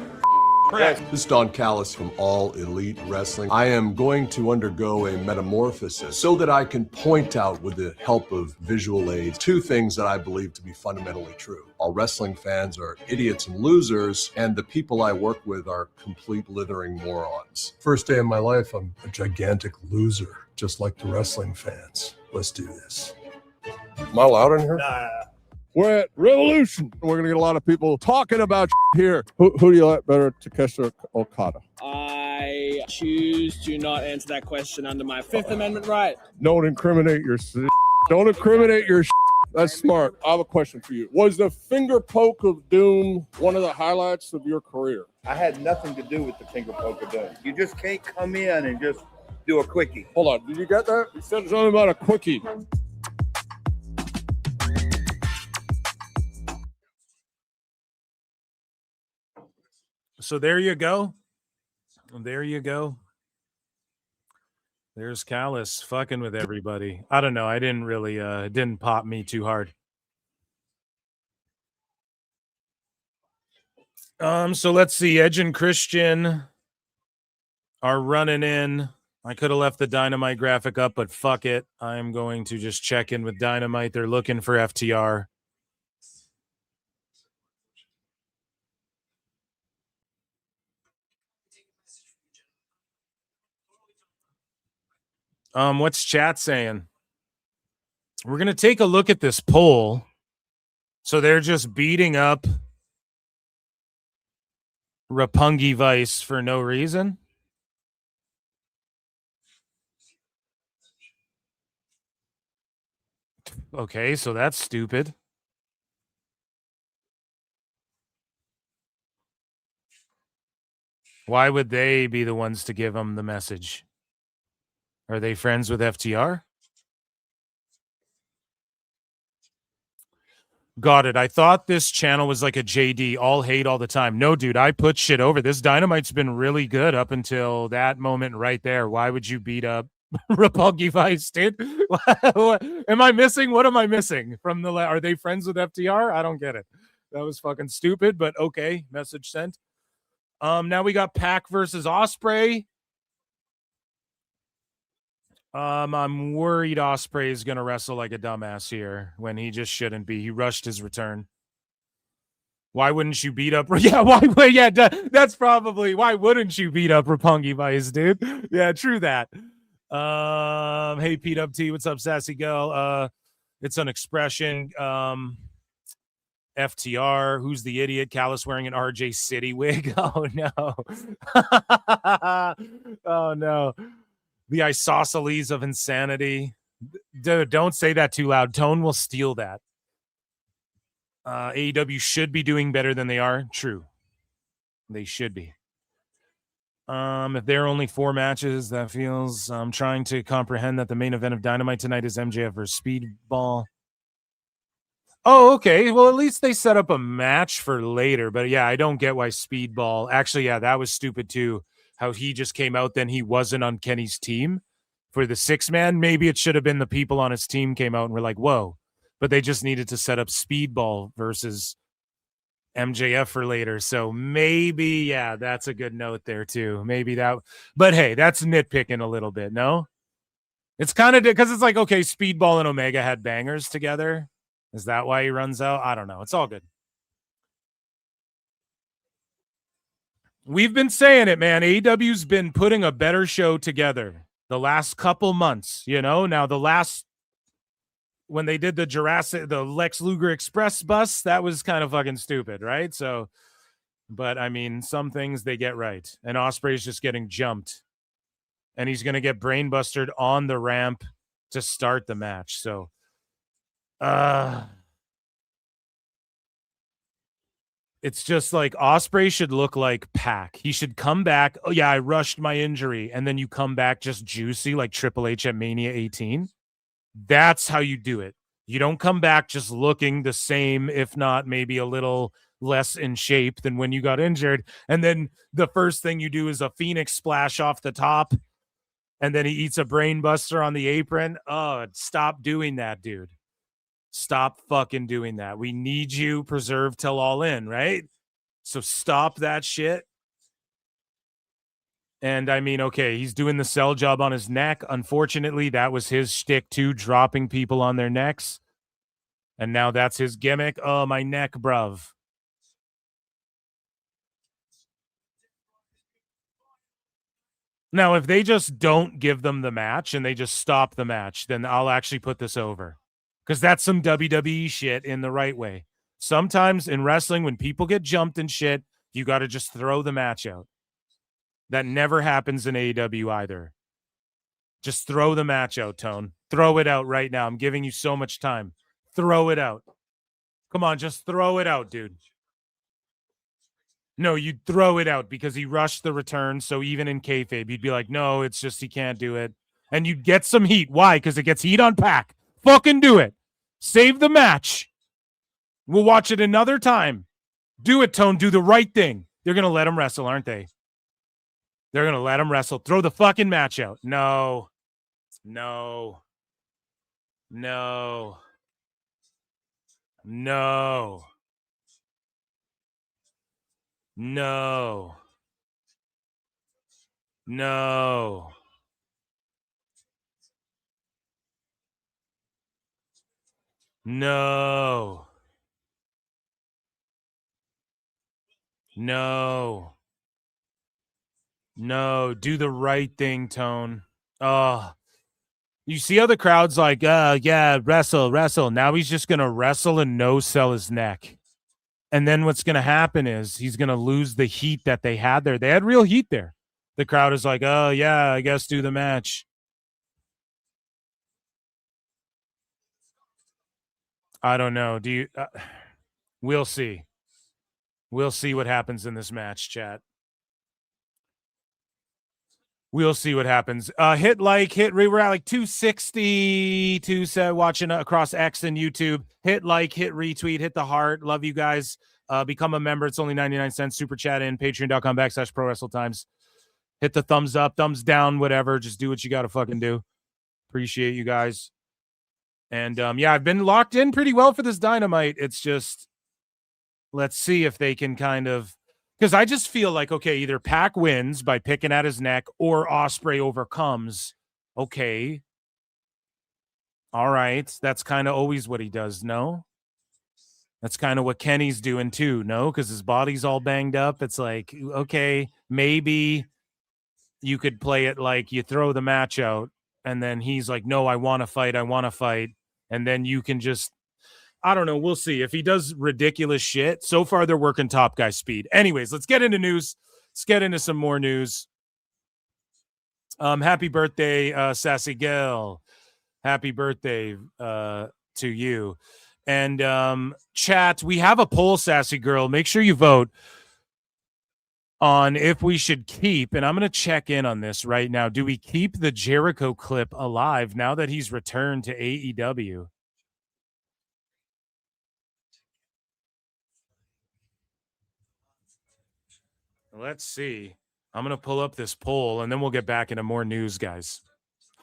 [SPEAKER 20] Correct.
[SPEAKER 21] This is Don Callis from All Elite Wrestling. I am going to undergo a metamorphosis so that I can point out, with the help of visual aids, two things that I believe to be fundamentally true. All wrestling fans are idiots and losers, and the people I work with are complete blithering morons. First day of my life, I'm a gigantic loser, just like the wrestling fans. Let's do this. Am I allowed in here?
[SPEAKER 12] We're at Revolution. We're going to get a lot of people talking about here. Who do you like better, Takeshita or Okada?
[SPEAKER 22] I choose to not answer that question under my Fifth Amendment right.
[SPEAKER 12] Don't incriminate your Don't incriminate your
[SPEAKER 1] That's smart. I have a question for you. Was the finger poke of doom one of the highlights of your career?
[SPEAKER 5] I had nothing to do with the finger poke of doom. You just can't come in and just do a quickie.
[SPEAKER 1] Hold on. Did you get that? You said something about a quickie.
[SPEAKER 8] So there you go. There you go. There's Callis fucking with everybody. I don't know. I didn't really, it didn't pop me too hard. So let's see. Edge and Christian are running in. I could have left the Dynamite graphic up, but fuck it. I'm going to just check in with Dynamite. They're looking for FTR. What's chat saying? We're going to take a look at this poll. So they're just beating up Roppongi Vice for no reason. Okay, so that's stupid. Why would they be the ones to give them the message? Are they friends with FTR? Got it. I thought this channel was like a JD, all hate all the time. No, dude, I put shit over. This Dynamite's been really good up until that moment right there. Why would you beat up Roppongi Vice, dude? Am I missing? What am I missing from the? Are they friends with FTR? I don't get it. That was fucking stupid, but okay. Message sent. Now we got Pac versus Ospreay. I'm worried Ospreay is gonna wrestle like a dumbass here when he just shouldn't be. He rushed his return. Why wouldn't you beat up? Yeah, why? Yeah, that's probably why wouldn't you beat up Roppongi Vice, dude? Yeah, true that. Hey PWT, what's up, sassy girl? It's an expression. FTR, who's the idiot? Callis wearing an RJ City wig. Oh no. Oh no. The isosceles of insanity. Dude, don't say that too loud. Tone will steal that. AEW should be doing better than they are. True. They should be. If there are only 4 matches, that feels... I'm trying to comprehend that the main event of Dynamite tonight is MJF versus Speedball. Oh, okay. Well, at least they set up a match for later. But yeah, I don't get why Speedball... Actually, yeah, that was stupid too. How he just came out, then he wasn't on Kenny's team for the 6-man. Maybe it should have been the people on his team came out and were like, whoa. But they just needed to set up Speedball versus MJF for later. So maybe, yeah, that's a good note there too. Maybe that. But hey, that's nitpicking a little bit, no? It's kind of because it's like, okay, Speedball and Omega had bangers together. Is that why he runs out? I don't know. It's all good. We've been saying it, man. AEW's been putting a better show together the last couple months, you know? Now, when they did the Lex Luger Express bus, that was kind of fucking stupid, right? So, but I mean, some things they get right. And Ospreay's just getting jumped. And he's going to get brainbustered on the ramp to start the match. So, it's just like Ospreay should look like Pac. He should come back. Oh yeah, I rushed my injury, and then you come back just juicy like Triple H at Mania 18. That's how you do it. You don't come back just looking the same, if not maybe a little less in shape than when you got injured. And then the first thing you do is a Phoenix splash off the top, and then he eats a brain buster on the apron. Oh, stop doing that, dude. Stop fucking doing that. We need you preserved till All In, right? So stop that shit. And I mean, okay, he's doing the sell job on his neck. Unfortunately, that was his shtick too, dropping people on their necks. And now that's his gimmick. Oh, my neck, bruv. Now, if they just don't give them the match and they just stop the match, then I'll actually put this over. Because that's some WWE shit in the right way. Sometimes in wrestling, when people get jumped and shit, you got to just throw the match out. That never happens in AEW either. Just throw the match out, Tone. Throw it out right now. I'm giving you so much time. Throw it out. Come on, just throw it out, dude. No, you'd throw it out because he rushed the return. So even in kayfabe, you'd be like, no, it's just he can't do it. And you'd get some heat. Why? Because it gets heat on Pac. Fucking do it. Save the match. We'll watch it another time. Do it, Tone. Do the right thing. They're going to let him wrestle, aren't they? They're going to let him wrestle. Throw the fucking match out. No. No. No. No. No. No. No. No. No. Do the right thing, Tone. Oh. You see how the crowd's like, yeah, wrestle, wrestle. Now he's just going to wrestle and no-sell his neck. And then what's going to happen is he's going to lose the heat that they had there. They had real heat there. The crowd is like, oh, yeah, I guess do the match. I don't know. Do you? We'll see. We'll see what happens in this match, chat. We'll see what happens. Hit like, hit re. We're at like 260, watching across X and YouTube. Hit like, hit retweet, hit the heart. Love you guys. Become a member. It's only 99 cents. Super chat in patreon.com/ProWrestleTimes. Hit the thumbs up, thumbs down, whatever. Just do what you got to fucking do. Appreciate you guys. And yeah, I've been locked in pretty well for this Dynamite. It's just, let's see if they can kind of, because I just feel like, okay, either Pac wins by picking at his neck or Ospreay overcomes. Okay. All right. That's kind of always what he does, no? That's kind of what Kenny's doing too, no? Because his body's all banged up. It's like, okay, maybe you could play it like you throw the match out and then he's like, no, I want to fight. I want to fight. And then you can just, I don't know. We'll see. If he does ridiculous shit, so far they're working top guy speed. Anyways, let's get into news. Let's get into some more news. Happy birthday, Sassy Girl. Happy birthday to you. And chat, we have a poll, Sassy Girl. Make sure you vote on if we should keep, and I'm going to check in on this right now. Do we keep the Jericho clip alive now that he's returned to AEW? Let's see. I'm going to pull up this poll, and then we'll get back into more news, guys.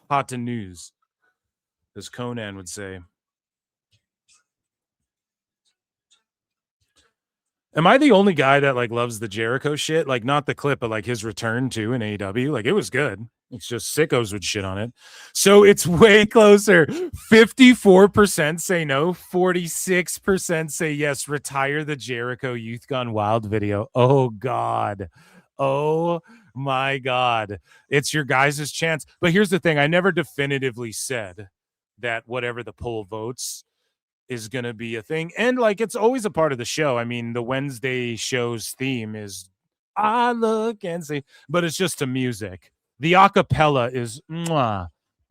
[SPEAKER 8] Hot to news, as Conan would say. Am I the only guy that like loves the Jericho shit? Like not the clip, but like his return to in AEW. Like it was good. It's just sickos would shit on it. So it's way closer. 54% say no. 46% say yes. Retire the Jericho Youth Gone Wild video. Oh God. Oh my God. It's your guys' chance. But here's the thing. I never definitively said that whatever the poll votes is going to be a thing. And like, it's always a part of the show. I mean, the Wednesday show's theme is I look and see, but it's just to music. The acapella is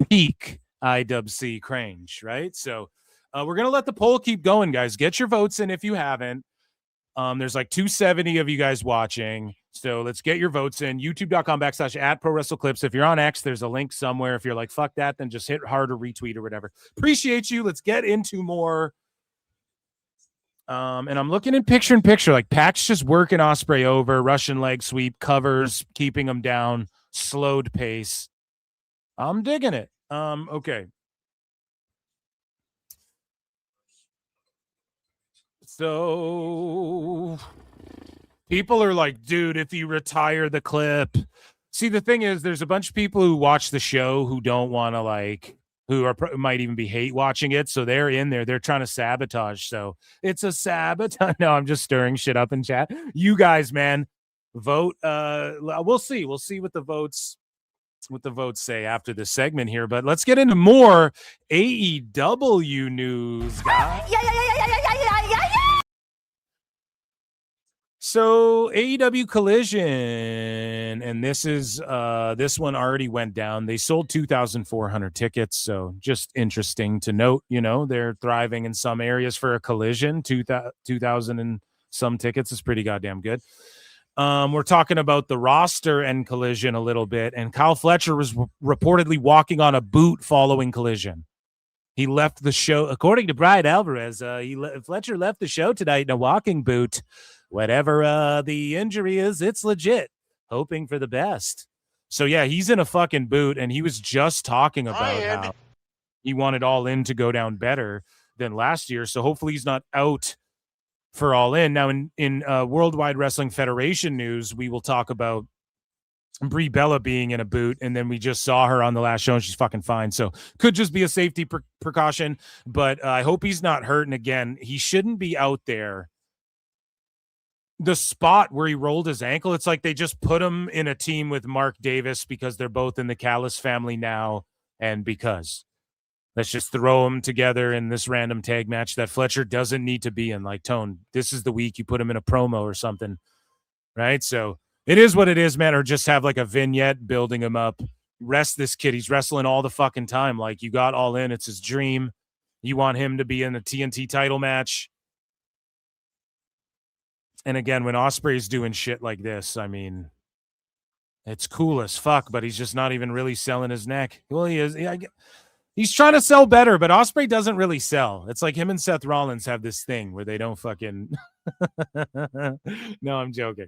[SPEAKER 8] peak IWC Cringe, right? So we're going to let the poll keep going, guys. Get your votes in if you haven't. There's like 270 of you guys watching. So let's get your votes in. YouTube.com/@ProWrestleClips. If you're on X, there's a link somewhere. If you're like, fuck that, then just hit hard or retweet or whatever. Appreciate you. Let's get into more. And I'm looking in picture. Like Pac's just working Ospreay over, Russian leg sweep, covers, keeping him down, slowed pace. I'm digging it. Okay. So people are like, dude, if you retire the clip. See, the thing is, there's a bunch of people who watch the show who don't want to like, who are might even be hate watching it. So they're in there. They're trying to sabotage. So it's a sabotage. No, I'm just stirring shit up in chat. You guys, man, vote. We'll see. We'll see what the votes say after this segment here. But let's get into more AEW news, guys. So AEW Collision, and this one already went down. They sold 2,400 tickets, so just interesting to note. They're thriving in some areas for a Collision. 2,000 and some tickets is pretty goddamn good. We're talking about the roster and Collision a little bit, and Kyle Fletcher was reportedly walking on a boot following Collision. He left the show, according to Brian Alvarez. Fletcher left the show tonight in a walking boot. Whatever the injury is, it's legit. Hoping for the best. So, yeah, he's in a fucking boot, and he was just talking about how he wanted All In to go down better than last year. So hopefully he's not out for All In. Now, in Worldwide Wrestling Federation news, we will talk about Brie Bella being in a boot, and then we just saw her on the last show, and she's fucking fine. So could just be a safety precaution, but I hope he's not hurt. And again, he shouldn't be out there. The spot where he rolled his ankle, it's like they just put him in a team with Mark Davis because they're both in the Callis family now, and because let's just throw them together in this random tag match that Fletcher doesn't need to be in. Like, Tone, this is the week you put him in a promo or something, right? So it is what it is, man, or just have like a vignette building him up. Rest this kid. He's wrestling all the fucking time. Like, you got All In. It's his dream. You want him to be in a TNT title match. And again, when Ospreay's doing shit like this, I mean, it's cool as fuck, but he's just not even really selling his neck. Well, he is. He's trying to sell better, but Ospreay doesn't really sell. It's like him and Seth Rollins have this thing where they don't fucking... No, I'm joking.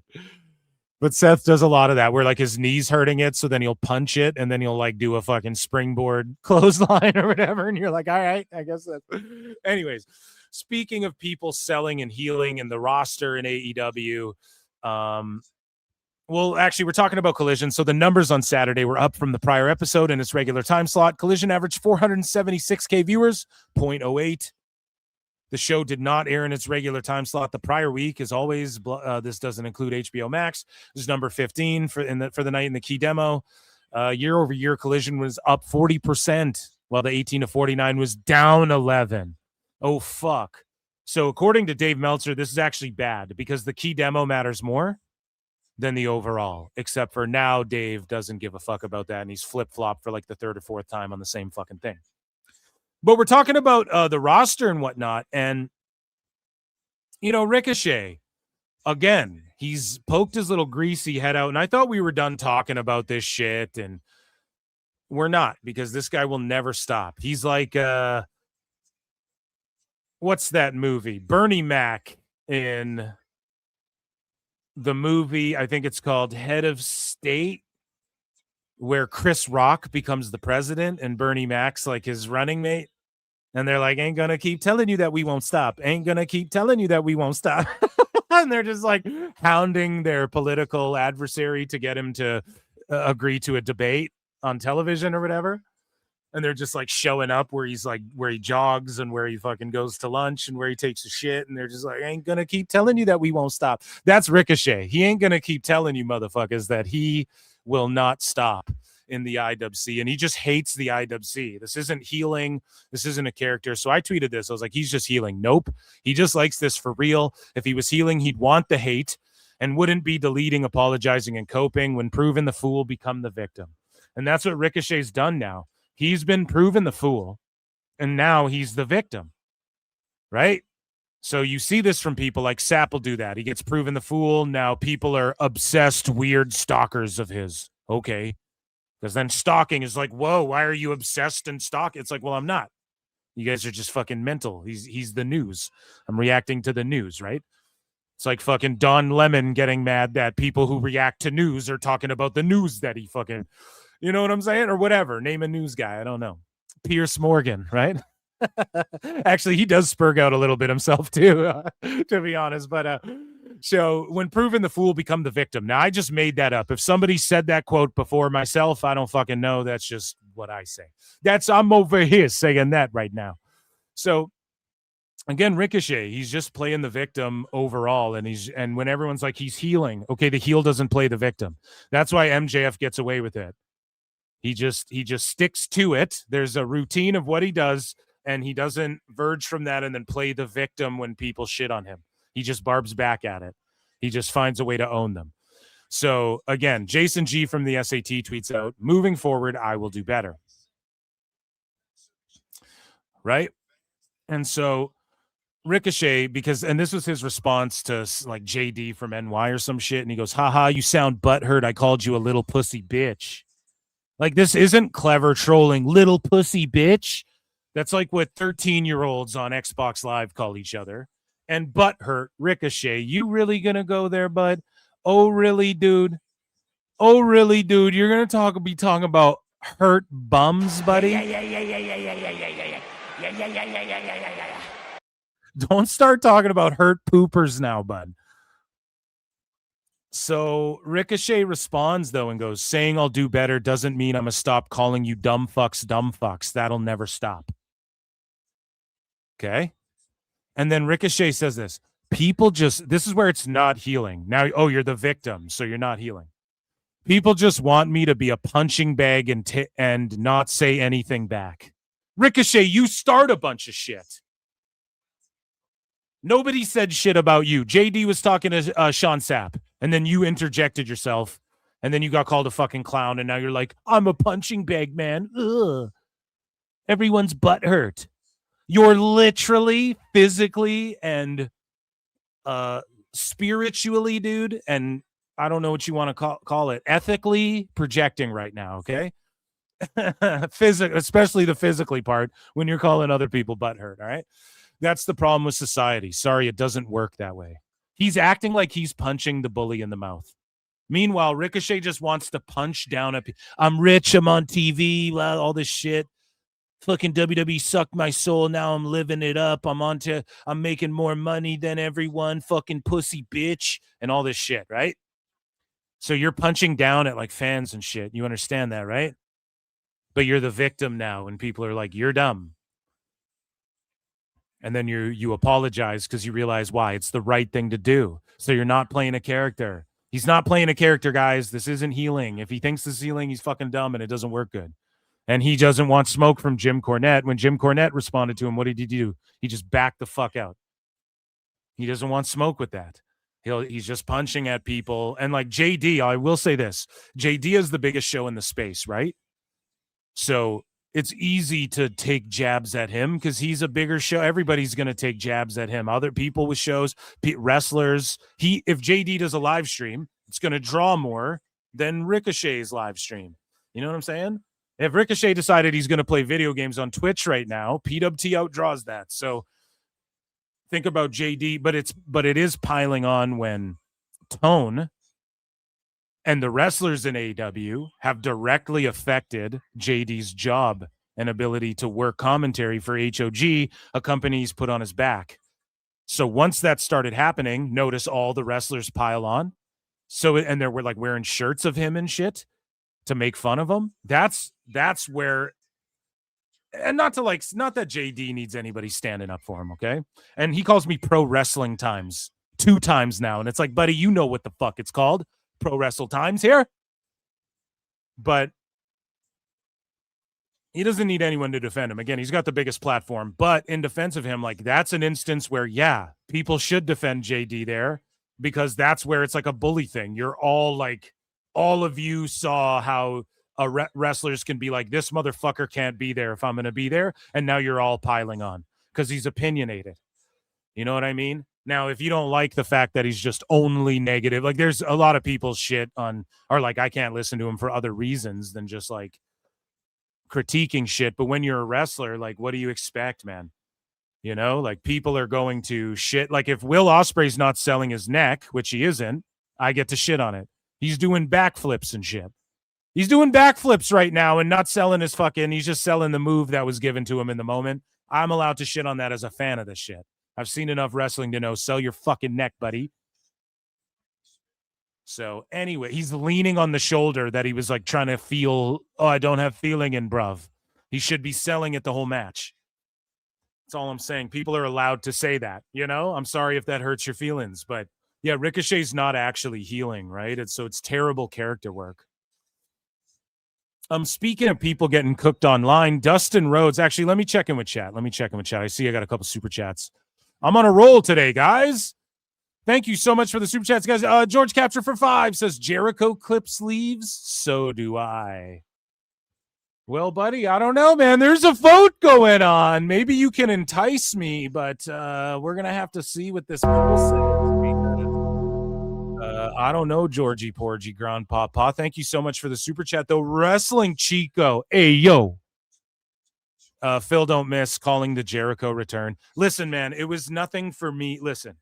[SPEAKER 8] But Seth does a lot of that where like his knee's hurting it, so then he'll punch it, and then he'll like do a fucking springboard clothesline or whatever, and you're like, all right, I guess that's... Anyways, speaking of people selling and healing and the roster in AEW, well, actually, we're talking about Collision. So the numbers on Saturday were up from the prior episode in its regular time slot. Collision averaged 476K viewers, 0.08. The show did not air in its regular time slot the prior week. As always, this doesn't include HBO Max. This is number 15 for the night in the key demo. Year over year, Collision was up 40%, while the 18 to 49 was down 11. Oh, fuck. So according to Dave Meltzer, this is actually bad because the key demo matters more than the overall, except for now Dave doesn't give a fuck about that, and he's flip-flopped for like the third or fourth time on the same fucking thing. But we're talking about the roster and whatnot, and, Ricochet, again, he's poked his little greasy head out, and I thought we were done talking about this shit, and we're not, because this guy will never stop. He's like... what's that movie? Bernie Mac in the movie, I think it's called Head of State, where Chris Rock becomes the president and Bernie Mac's like his running mate. And they're like, ain't gonna keep telling you that we won't stop. Ain't gonna keep telling you that we won't stop. And they're just like hounding their political adversary to get him to agree to a debate on television or whatever. And they're just like showing up where he's like, where he jogs and where he fucking goes to lunch and where he takes a shit. And they're just like, ain't gonna keep telling you that we won't stop. That's Ricochet. He ain't gonna keep telling you motherfuckers that he will not stop in the IWC. And he just hates the IWC. This isn't healing. This isn't a character. So I tweeted this. I was like, he's just healing. Nope. He just likes this for real. If he was healing, he'd want the hate and wouldn't be deleting, apologizing, and coping. When proven the fool, become the victim. And that's what Ricochet's done now. He's been proven the fool, and now he's the victim, right? So you see this from people like Sapp will do that. He gets proven the fool. Now people are obsessed, weird stalkers of his. Okay. Because then stalking is like, whoa, why are you obsessed and stalking? It's like, well, I'm not. You guys are just fucking mental. He's the news. I'm reacting to the news, right? It's like fucking Don Lemon getting mad that people who react to news are talking about the news that he fucking... You know what I'm saying? Or whatever. Name a news guy. I don't know. Pierce Morgan, right? Actually, he does spurg out a little bit himself, too, to be honest. But so when proven the fool, become the victim. Now, I just made that up. If somebody said that quote before myself, I don't fucking know. That's just what I say. I'm over here saying that right now. So, again, Ricochet, he's just playing the victim overall. And when everyone's like, he's healing. Okay, the heel doesn't play the victim. That's why MJF gets away with it. He just sticks to it. There's a routine of what he does, and he doesn't verge from that and then play the victim when people shit on him. He just barbs back at it. He just finds a way to own them. So again, Jason G from the SAT tweets out, moving forward, I will do better. Right? And so Ricochet, and this was his response to like JD from NY or some shit. And he goes, haha, you sound butthurt. I called you a little pussy bitch. Like, this isn't clever trolling, little pussy bitch. That's like what 13-year-olds on Xbox Live call each other. And butthurt, Ricochet, you really gonna go there, bud? Oh, really, dude? Oh, really, dude? You're gonna be talking about hurt bums, buddy? Yeah. Don't start talking about hurt poopers now, bud. So Ricochet responds, though, and goes, saying I'll do better doesn't mean I'm going to stop calling you dumb fucks. That'll never stop. Okay? And then Ricochet says this. This is where it's not healing. Now, you're the victim, so you're not healing. People just want me to be a punching bag and not say anything back. Ricochet, you start a bunch of shit. Nobody said shit about you. JD was talking to Sean Sapp, and then you interjected yourself, and then you got called a fucking clown, and now you're like, I'm a punching bag, man. Ugh. Everyone's butt hurt. You're literally, physically, and spiritually, dude, and I don't know what you want to call it, ethically projecting right now, okay? Especially the physically part when you're calling other people butt hurt, all right? That's the problem with society. Sorry, it doesn't work that way. He's acting like he's punching the bully in the mouth. Meanwhile, Ricochet just wants to punch down at people. I'm rich, I'm on TV, all this shit. Fucking WWE sucked my soul. Now I'm living it up. I'm making more money than everyone. Fucking pussy bitch. And all this shit, right? So you're punching down at like fans and shit. You understand that, right? But you're the victim now, and people are like, you're dumb. And then you apologize because you realize why. It's the right thing to do. So you're not playing a character. He's not playing a character, guys. This isn't healing. If he thinks this is healing, he's fucking dumb, and it doesn't work good. And he doesn't want smoke from Jim Cornette. When Jim Cornette responded to him, what did he do? He just backed the fuck out. He doesn't want smoke with that. He's just punching at people. And like JD, I will say this. JD is the biggest show in the space, right? So it's easy to take jabs at him because he's a bigger show. Everybody's going to take jabs at him. Other people with shows, wrestlers. If JD does a live stream, it's going to draw more than Ricochet's live stream. You know what I'm saying? If Ricochet decided he's going to play video games on Twitch right now, PWT outdraws that. So think about JD, but it is piling on when Tone and the wrestlers in AEW have directly affected JD's job and ability to work commentary for HOG, a company he's put on his back. So once that started happening, notice all the wrestlers pile on. So, and they were like wearing shirts of him and shit to make fun of him. That's where, and not that JD needs anybody standing up for him, okay? And he calls me Pro Wrestling Times 2 times now. And it's like, buddy, you know what the fuck it's called. Pro Wrestle Times here. But he doesn't need anyone to defend him. Again, he's got the biggest platform. But in defense of him, like, that's an instance where, yeah, people should defend JD there because that's where it's like a bully thing. You're all like, all of you saw how wrestlers can be like, this motherfucker can't be there if I'm going to be there. And now you're all piling on because he's opinionated. You know what I mean? Now, if you don't like the fact that he's just only negative, like there's a lot of people's shit on, or like, I can't listen to him for other reasons than just like critiquing shit. But when you're a wrestler, like, what do you expect, man? You know, like people are going to shit. Like if Will Ospreay's not selling his neck, which he isn't, I get to shit on it. He's doing backflips and shit. He's doing backflips right now and not selling his he's just selling the move that was given to him in the moment. I'm allowed to shit on that as a fan of this shit. I've seen enough wrestling to know, sell your fucking neck, buddy. So anyway, he's leaning on the shoulder that he was like trying to feel, I don't have feeling in, bruv. He should be selling it the whole match. That's all I'm saying. People are allowed to say that, you know? I'm sorry if that hurts your feelings, but yeah, Ricochet's not actually healing, right? It's terrible character work. Speaking of people getting cooked online, Dustin Rhodes, actually, let me check in with chat. I see I got a couple super chats. I'm on a roll today, guys. Thank you so much for the super chats, guys. George Capture for 5 says Jericho clip sleeves. So do I. Well, buddy, I don't know, man. There's a vote going on. Maybe you can entice me, but we're going to have to see what this poll says. I don't know, Georgie Porgy Grandpapa. Thank you so much for the super chat, though. Wrestling Chico. Hey, yo. Phil Don't Miss calling the Jericho return. Listen, man, it was nothing for me. Listen,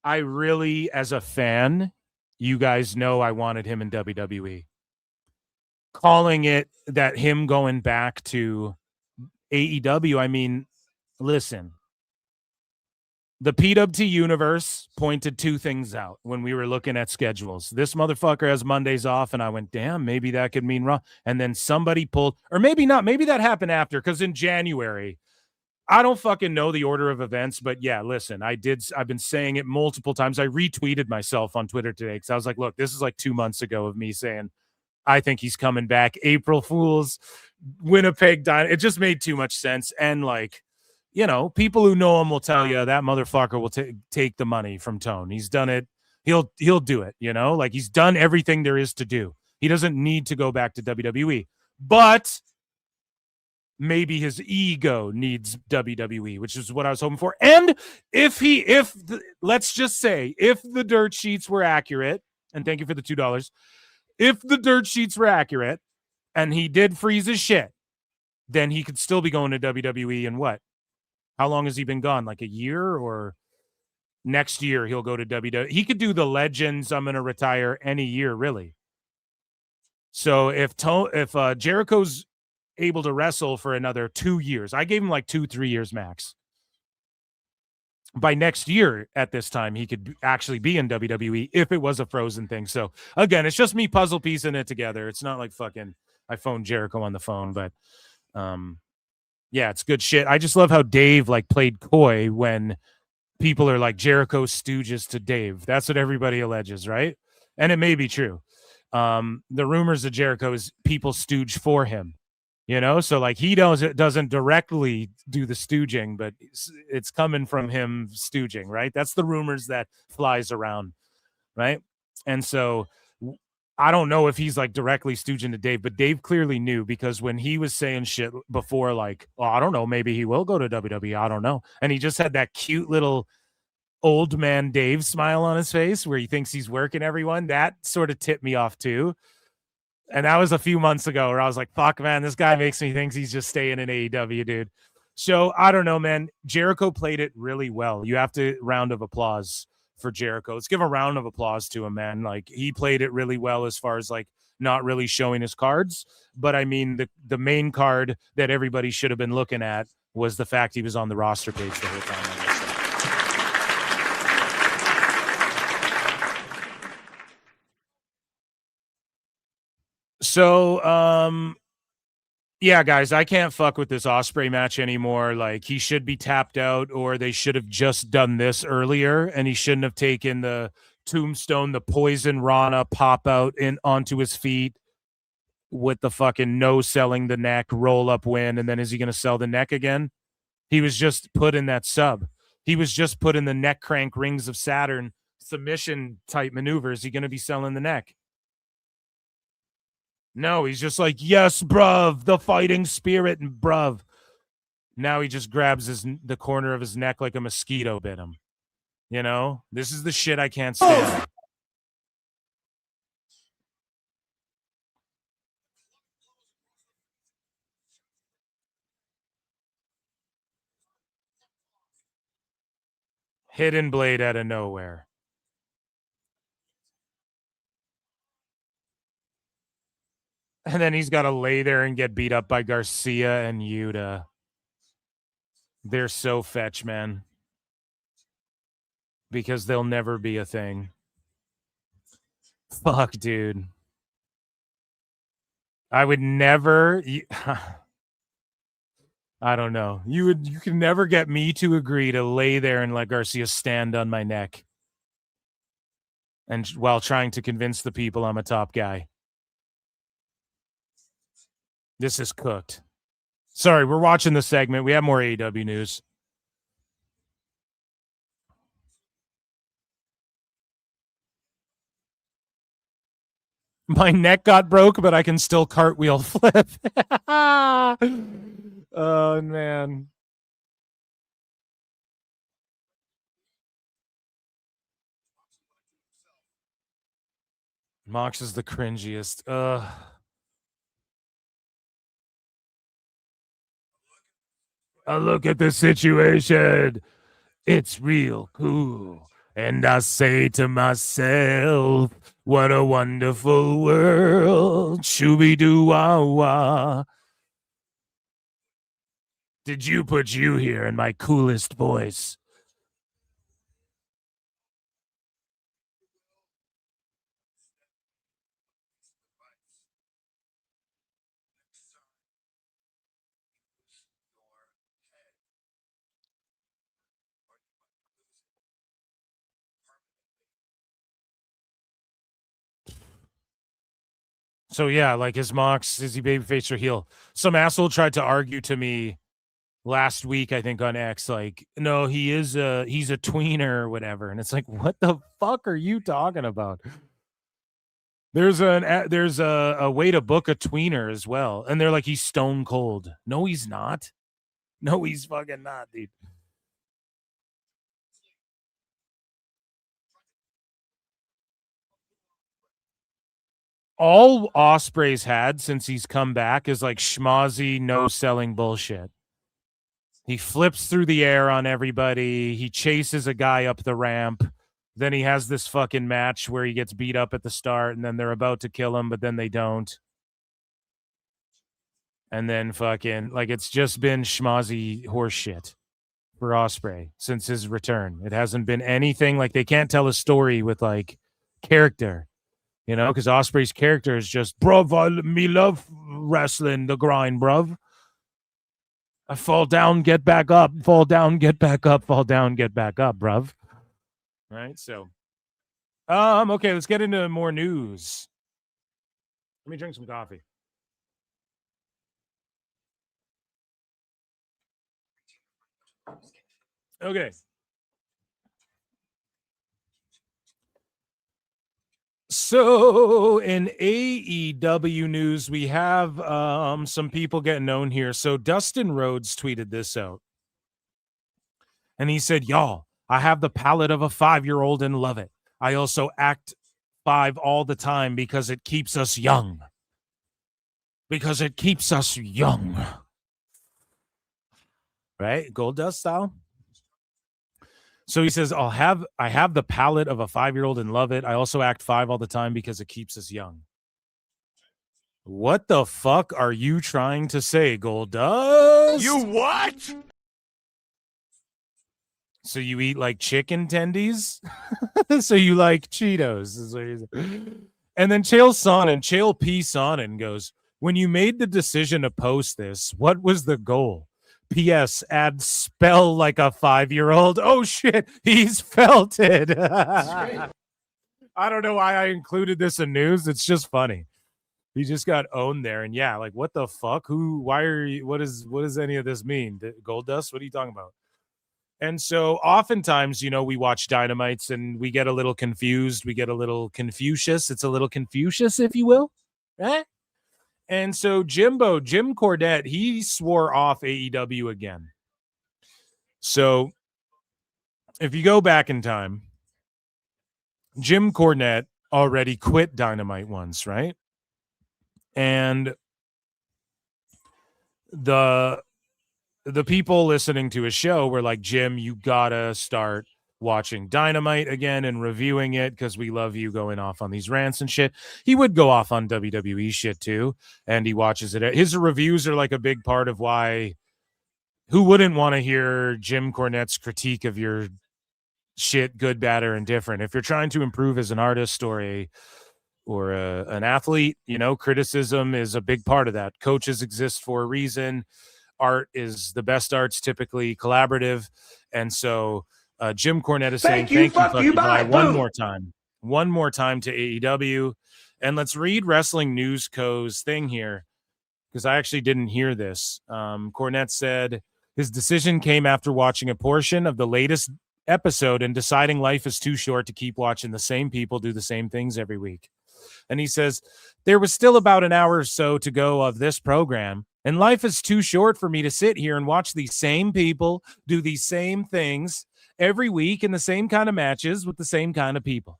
[SPEAKER 8] I really, as a fan, you guys know I wanted him in WWE. Calling it that him going back to AEW, I mean, listen, the PWT universe pointed two things out when we were looking at schedules. This motherfucker has Mondays off, and I went, damn, maybe that could mean Raw. And then somebody pulled, or maybe not, maybe that happened after, because in January, I don't fucking know the order of events, but yeah, listen, I've been saying it multiple times. I retweeted myself on Twitter today because I was like, look, this is like 2 months ago of me saying, I think he's coming back. April Fools, Winnipeg Dynamite. It just made too much sense. And like, you know, people who know him will tell you that motherfucker will take the money from Tone. He's done it. He'll do it, you know, like he's done everything there is to do. He doesn't need to go back to WWE, but maybe his ego needs WWE, which is what I was hoping for. And let's just say, if the dirt sheets were accurate, and thank you for the $2, if the dirt sheets were accurate and he did freeze his shit, then he could still be going to WWE. And what? How long has he been gone? Like a year, or next year he'll go to WWE? He could do the Legends, I'm going to retire any year, really. So if Jericho's able to wrestle for another 2 years, I gave him like 2-3 years max. By next year at this time, he could actually be in WWE if it was a frozen thing. So again, it's just me puzzle piecing it together. It's not like fucking I phoned Jericho on the phone, but yeah, it's good shit. I just love how Dave like played coy when people are like Jericho stooges to Dave. That's what everybody alleges, right? And it may be true. The rumors of Jericho is people stooge for him. You know, so like he doesn't directly do the stooging, but it's coming from him stooging, right? That's the rumors that flies around, right? And so I don't know if he's like directly stooging to Dave, but Dave clearly knew, because when he was saying shit before, like, oh, I don't know, maybe he will go to WWE, I don't know. And he just had that cute little old man Dave smile on his face where he thinks he's working everyone. That sort of tipped me off too. And that was a few months ago where I was like, fuck, man, this guy makes me think he's just staying in AEW, dude. So I don't know, man. Jericho played it really well. You have to round of applause for Jericho. Let's give a round of applause to him, man. Like, he played it really well as far as like not really showing his cards. But I mean, the main card that everybody should have been looking at was the fact he was on the roster page the whole time. So, yeah, guys, I can't fuck with this Ospreay match anymore. Like, he should be tapped out, or they should have just done this earlier, and he shouldn't have taken the tombstone, the poison Rana pop out onto his feet with the fucking no selling the neck, roll up win, and then is he going to sell the neck again? He was just put in that sub. He was just put in the neck crank rings of Saturn submission type maneuver. Is he going to be selling the neck? No, he's just like, yes, bruv, the fighting spirit, and bruv. Now he just grabs the corner of his neck like a mosquito bit him. You know, this is the shit I can't stand. Hidden blade out of nowhere. And then he's got to lay there and get beat up by Garcia and Yuta. They're so fetch, man. Because they'll never be a thing. Fuck, dude. I would never... I don't know. You can never get me to agree to lay there and let Garcia stand on my neck. And while trying to convince the people I'm a top guy. This is cooked. Sorry, we're watching the segment. We have more AEW news. My neck got broke, but I can still cartwheel flip. Oh, man. Mox is the cringiest. I look at the situation. It's real cool. And I say to myself, what a wonderful world. Shooby-doo-wah-wah. Did you put you here in my coolest voice? So yeah, like his Mox, is he babyface or heel? Some asshole tried to argue to me last week, I think on X, like, no, he's a tweener or whatever. And it's like, what the fuck are you talking about? There's a way to book a tweener as well. And they're like, he's stone cold. No, he's not. No, he's fucking not, dude. All Osprey's had since he's come back is like schmozzy, no selling bullshit. He flips through the air on everybody. He chases a guy up the ramp. Then he has this fucking match where he gets beat up at the start and then they're about to kill him, but then they don't. And then fucking, like, it's just been schmozzy horse shit for Osprey since his return. It hasn't been anything, like, they can't tell a story with, like, character. You know, because Osprey's character is just, bruv, me love wrestling, the grind, bruv. I fall down, get back up, fall down, get back up, fall down, get back up, bruv. Right, so. Okay, let's get into more news. Let me drink some coffee. Okay. So in AEW news, we have some people getting known here. So Dustin Rhodes tweeted this out. And he said, y'all, I have the palate of a 5-year-old and love it. I also act 5 all the time because it keeps us young. Because it keeps us young. Right? Goldust style. So he says, I have the palate of a 5-year-old and love it. I also act 5 all the time because it keeps us young. What the fuck are you trying to say, Goldust?
[SPEAKER 16] You what?
[SPEAKER 8] So you eat like chicken tendies? So you like Cheetos. Is what he's... And then Chael P. Sonnen goes, when you made the decision to post this, what was the goal? P.S. Add spell like a 5-year-old. Oh, shit. He's felted. I don't know why I included this in news. It's just funny. He just got owned there. And yeah, like, what the fuck? Why are you, what does any of this mean? Goldust? What are you talking about? And so oftentimes, you know, we watch Dynamites and we get a little confused. We get a little Confucius. It's a little Confucius, if you will. Right? And so Jim Cornette, he swore off AEW again. So if you go back in time, Jim Cornette already quit Dynamite once, right? And the people listening to his show were like, Jim, you gotta start watching Dynamite again and reviewing it because we love you going off on these rants and shit. He would go off on WWE shit too, and he watches it. His reviews are like a big part of why. Who wouldn't want to hear Jim Cornette's critique of your shit, good, bad, or indifferent? If you're trying to improve as an artist or an athlete, you know, criticism is a big part of that. Coaches exist for a reason. Art is the best art's typically collaborative, and so. Jim Cornette is saying, thank you, bye. One more time to AEW. And let's read Wrestling News Co.'s thing here, because I actually didn't hear this. Cornette said his decision came after watching a portion of the latest episode and deciding life is too short to keep watching the same people do the same things every week. And he says, there was still about an hour or so to go of this program, and life is too short for me to sit here and watch these same people do these same things every week in the same kind of matches with the same kind of people.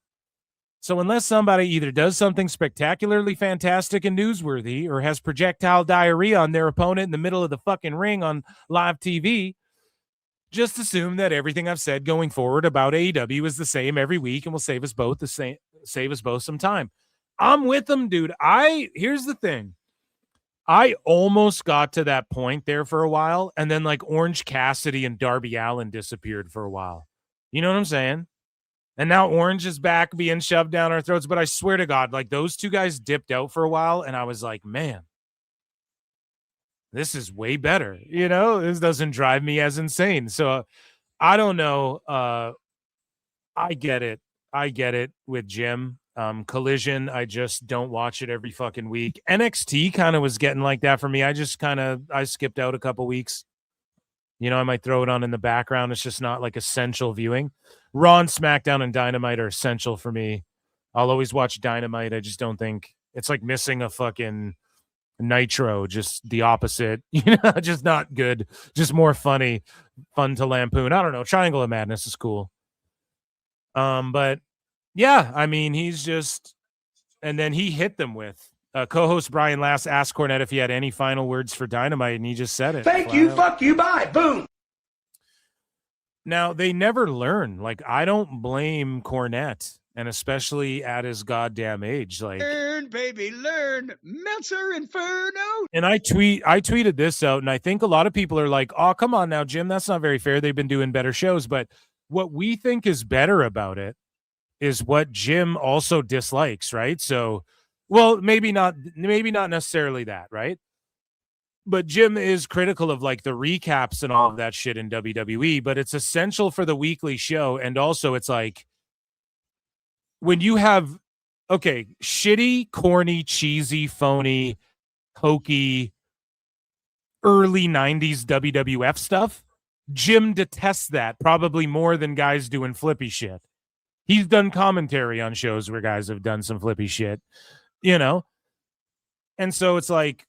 [SPEAKER 8] So unless somebody either does something spectacularly fantastic and newsworthy or has projectile diarrhea on their opponent in the middle of the fucking ring on live TV, just assume that everything I've said going forward about AEW is the same every week and will save us both some time. I'm with them, dude. Here's the thing. I almost got to that point there for a while, and then like Orange Cassidy and Darby Allin disappeared for a while. You know what I'm saying? And now Orange is back being shoved down our throats. But I swear to God, like those two guys dipped out for a while, and I was like, man, this is way better. You know, this doesn't drive me as insane. So I don't know. I get it. I get it with Jim. Collision, I just don't watch it every fucking week. NXT kind of was getting like that for me. I skipped out a couple weeks. You know, I might throw it on in the background. It's just not like essential viewing. Raw and SmackDown and Dynamite are essential for me. I'll always watch Dynamite. I just don't think it's like missing a fucking Nitro, just the opposite. You know, just not good. Just more funny, fun to lampoon. I don't know. Triangle of Madness is cool. But yeah, I mean, he's just, and then he hit them with co-host Brian Last asked Cornette if he had any final words for Dynamite, and he just said it.
[SPEAKER 11] Thank you, fuck you, bye, boom.
[SPEAKER 8] Now, they never learn. Like, I don't blame Cornette, and especially at his goddamn age. Like,
[SPEAKER 11] Learn, baby, learn. Meltzer Inferno.
[SPEAKER 8] and I tweeted this out, and I think a lot of people are like, oh, come on now, Jim, that's not very fair. They've been doing better shows. But what we think is better about it is what Jim also dislikes, right? So, well, maybe not necessarily that, right? But Jim is critical of like the recaps and all of that shit in WWE, but it's essential for the weekly show. And also it's like when you have, okay, shitty, corny, cheesy, phony, hokey, early 90s WWF stuff, Jim detests that probably more than guys doing flippy shit. He's done commentary on shows where guys have done some flippy shit, you know? And so it's like,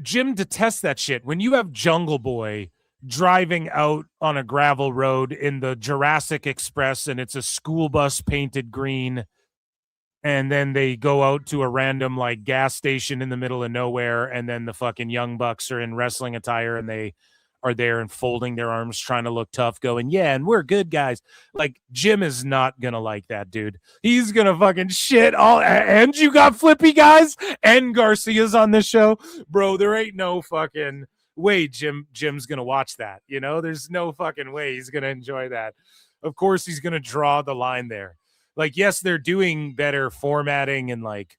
[SPEAKER 8] Jim detests that shit. When you have Jungle Boy driving out on a gravel road in the Jurassic Express and it's a school bus painted green, and then they go out to a random like gas station in the middle of nowhere, and then the fucking Young Bucks are in wrestling attire and they are there and folding their arms trying to look tough going, yeah, and we're good guys. Like, Jim is not gonna like that, dude. He's gonna fucking shit all, and you got flippy guys and Garcia's on this show. Bro, there ain't no fucking way Jim's gonna watch that, you know? There's no fucking way he's gonna enjoy that. Of course he's gonna draw the line there. Like, yes, they're doing better formatting and like,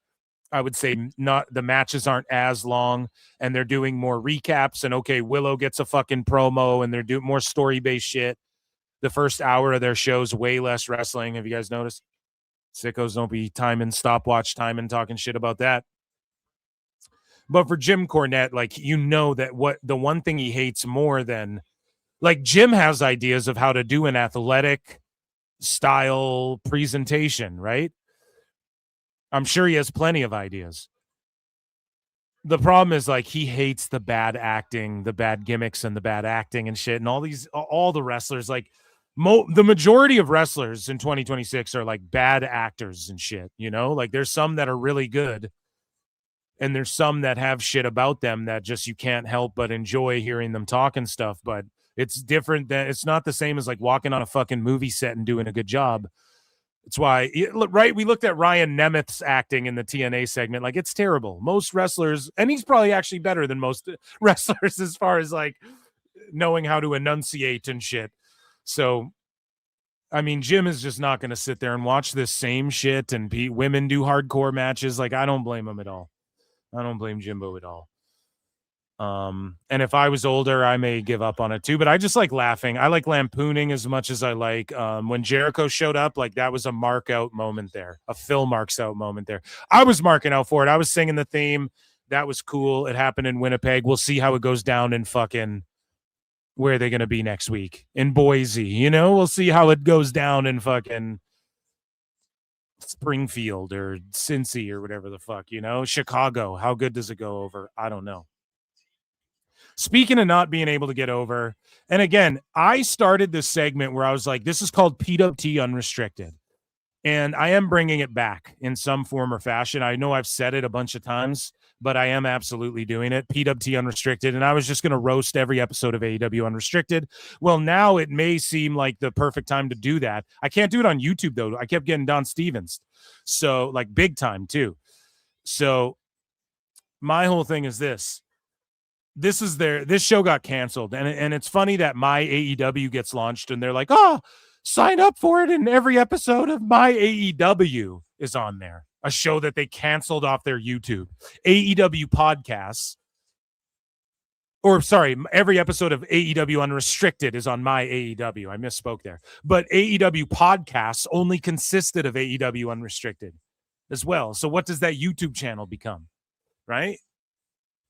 [SPEAKER 8] I would say not, the matches aren't as long, and they're doing more recaps, and okay, Willow gets a fucking promo, and they're doing more story-based shit. The first hour of their show's way less wrestling. Have you guys noticed? Sickos don't be stopwatch time and talking shit about that. But for Jim Cornette, like, you know that what the one thing he hates more than, like, Jim has ideas of how to do an athletic style presentation, right? I'm sure he has plenty of ideas. The problem is, like, he hates the bad acting, the bad gimmicks and the bad acting and shit. And all the wrestlers, like, the majority of wrestlers in 2026 are like bad actors and shit, you know? Like, there's some that are really good, and there's some that have shit about them that just you can't help but enjoy hearing them talk and stuff. But it's different. It's not the same as like walking on a fucking movie set and doing a good job. It's why, right? We looked at Ryan Nemeth's acting in the TNA segment. Like, it's terrible. Most wrestlers, and he's probably actually better than most wrestlers as far as like knowing how to enunciate and shit. So, I mean, Jim is just not going to sit there and watch this same shit and women do hardcore matches. Like, I don't blame him at all. I don't blame Jimbo at all. And if I was older, I may give up on it too, but I just like laughing. I like lampooning as much as I like, when Jericho showed up, like that was a mark out moment there, a Phil marks out moment there. I was marking out for it. I was singing the theme. That was cool. It happened in Winnipeg. We'll see how it goes down in fucking, where are they going to be next week? In Boise, you know, we'll see how it goes down in fucking Springfield or Cincy or whatever the fuck, you know? Chicago, how good does it go over? I don't know. Speaking of not being able to get over, and again, I started this segment where I was like, this is called PWT Unrestricted. And I am bringing it back in some form or fashion. I know I've said it a bunch of times, but I am absolutely doing it. PWT Unrestricted. And I was just going to roast every episode of AEW Unrestricted. Well, now it may seem like the perfect time to do that. I can't do it on YouTube, though. I kept getting Don Stevens. So, like, big time, too. So, my whole thing is this. This show got canceled. And it's funny that My AEW gets launched and they're like, oh, sign up for it, and every episode of My AEW is on there. A show that they canceled off their YouTube. AEW podcasts, or sorry, every episode of AEW Unrestricted is on My AEW. I misspoke there. But AEW podcasts only consisted of AEW Unrestricted as well. So what does that YouTube channel become, right?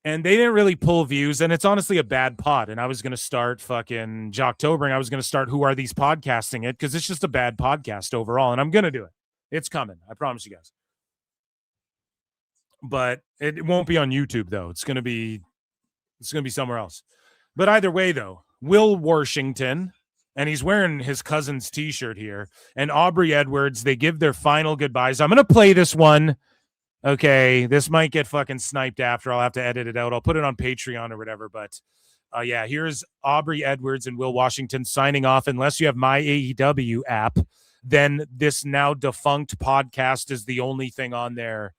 [SPEAKER 8] And they didn't really pull views, and it's honestly a bad pod. And I was going to start fucking Jocktobering. I was going to start Who Are These Podcasting It, because it's just a bad podcast overall, and I'm going to do it. It's coming. I promise you guys. But it won't be on YouTube, though. It's going to be somewhere else. But either way, though, Will Washington, and he's wearing his cousin's T-shirt here, and Aubrey Edwards, they give their final goodbyes. I'm going to play this one. Okay, this might get fucking sniped after. I'll have to edit it out. I'll put it on Patreon or whatever. But yeah, here's Aubrey Edwards and Will Washington signing off. Unless you have My AEW app, then this now defunct podcast is the only thing on there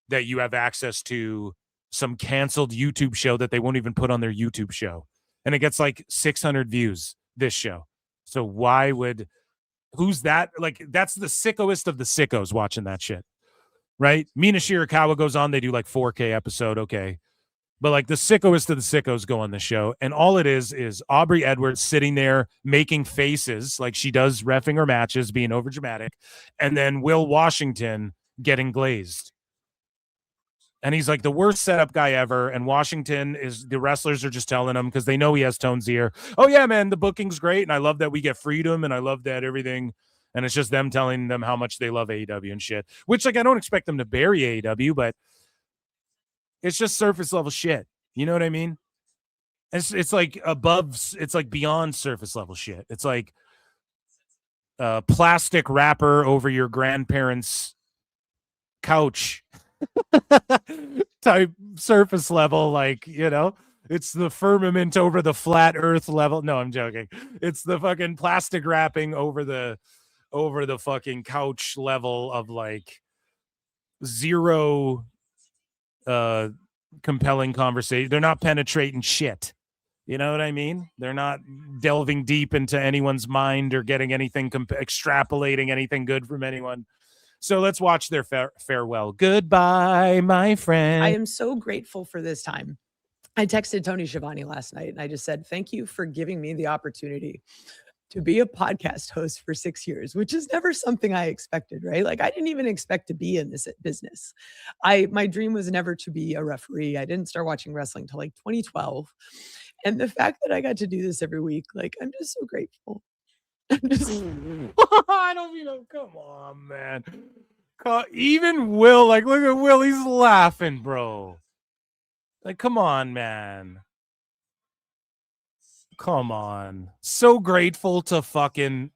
[SPEAKER 8] that you have access to. Some canceled YouTube show that they won't even put on their YouTube show. And it gets like 600 views, this show. So who's that? Like, that's the sickoest of the sickos watching that shit. Right? Mina Shirakawa goes on. They do like 4K episode. Okay. But like the sickoest of the sickos go on the show. And all it is Aubrey Edwards sitting there making faces like she does reffing her matches, being over dramatic. And then Will Washington getting glazed. And he's like the worst setup guy ever. And Washington the wrestlers are just telling him, because they know he has Tone's ear. Oh yeah, man, the booking's great. And I love that we get freedom. And I love that everything. And it's just them telling them how much they love AEW and shit, which, like, I don't expect them to bury AEW, but it's just surface level shit. You know what I mean? It's like it's like beyond surface level shit. It's like plastic wrapper over your grandparents' couch type surface level. Like, you know, it's the firmament over the flat earth level. No, I'm joking. It's the fucking plastic wrapping over the fucking couch level of like zero compelling conversation. They're not penetrating shit. You know what I mean? They're not delving deep into anyone's mind or getting anything, extrapolating anything good from anyone. So let's watch their farewell. Goodbye, my friend.
[SPEAKER 19] I am so grateful for this time. I texted Tony Schiavone last night and I just said, thank you for giving me the opportunity to be a podcast host for 6 years, which is never something I expected, right? Like, I didn't even expect to be in this business. My dream was never to be a referee. I didn't start watching wrestling until like 2012. And the fact that I got to do this every week, like, I'm just so grateful.
[SPEAKER 8] I don't know. Come on, man. Even Will, like, look at Will. He's laughing, bro. Like, come on, man. Come on. So grateful to fucking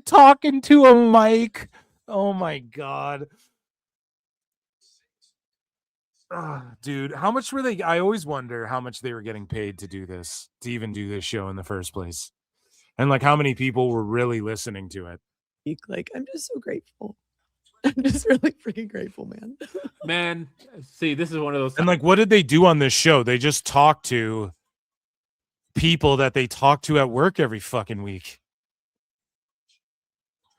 [SPEAKER 8] talking to a mic. Oh my God. Dude, how much were they? I always wonder how much they were getting paid to do this, to even do this show in the first place. And like how many people were really listening to it.
[SPEAKER 19] Like, I'm just so grateful. I'm just really freaking grateful, man.
[SPEAKER 4] Man, see, this is one of those.
[SPEAKER 8] And like, what did they do on this show? They just talked to people that they talk to at work every fucking week.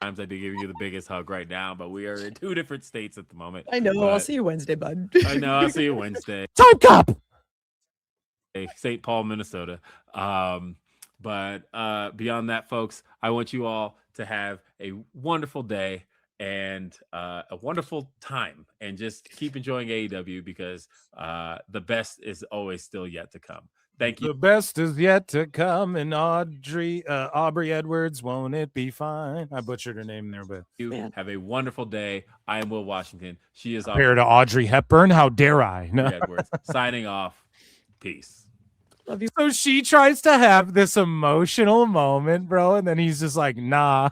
[SPEAKER 4] Times I did give you the biggest hug right now, but we are in 2 different states at the moment.
[SPEAKER 19] I know.
[SPEAKER 4] But
[SPEAKER 19] I'll see you Wednesday, bud.
[SPEAKER 4] I know. I'll see you Wednesday.
[SPEAKER 8] Time Cop.
[SPEAKER 4] St. Paul, Minnesota. But beyond that, folks, I want you all to have a wonderful day and a wonderful time, and just keep enjoying AEW, because the best is always still yet to come. Thank you.
[SPEAKER 8] The best is yet to come, and Aubrey Edwards, won't it be fine? I butchered her name there, but
[SPEAKER 4] You have a wonderful day. I am Will Washington. She is
[SPEAKER 8] compared to Audrey Hepburn. How dare I? No.
[SPEAKER 4] Edwards. Signing off. Peace.
[SPEAKER 19] Love you.
[SPEAKER 8] So she tries to have this emotional moment, bro, and then he's just like, nah.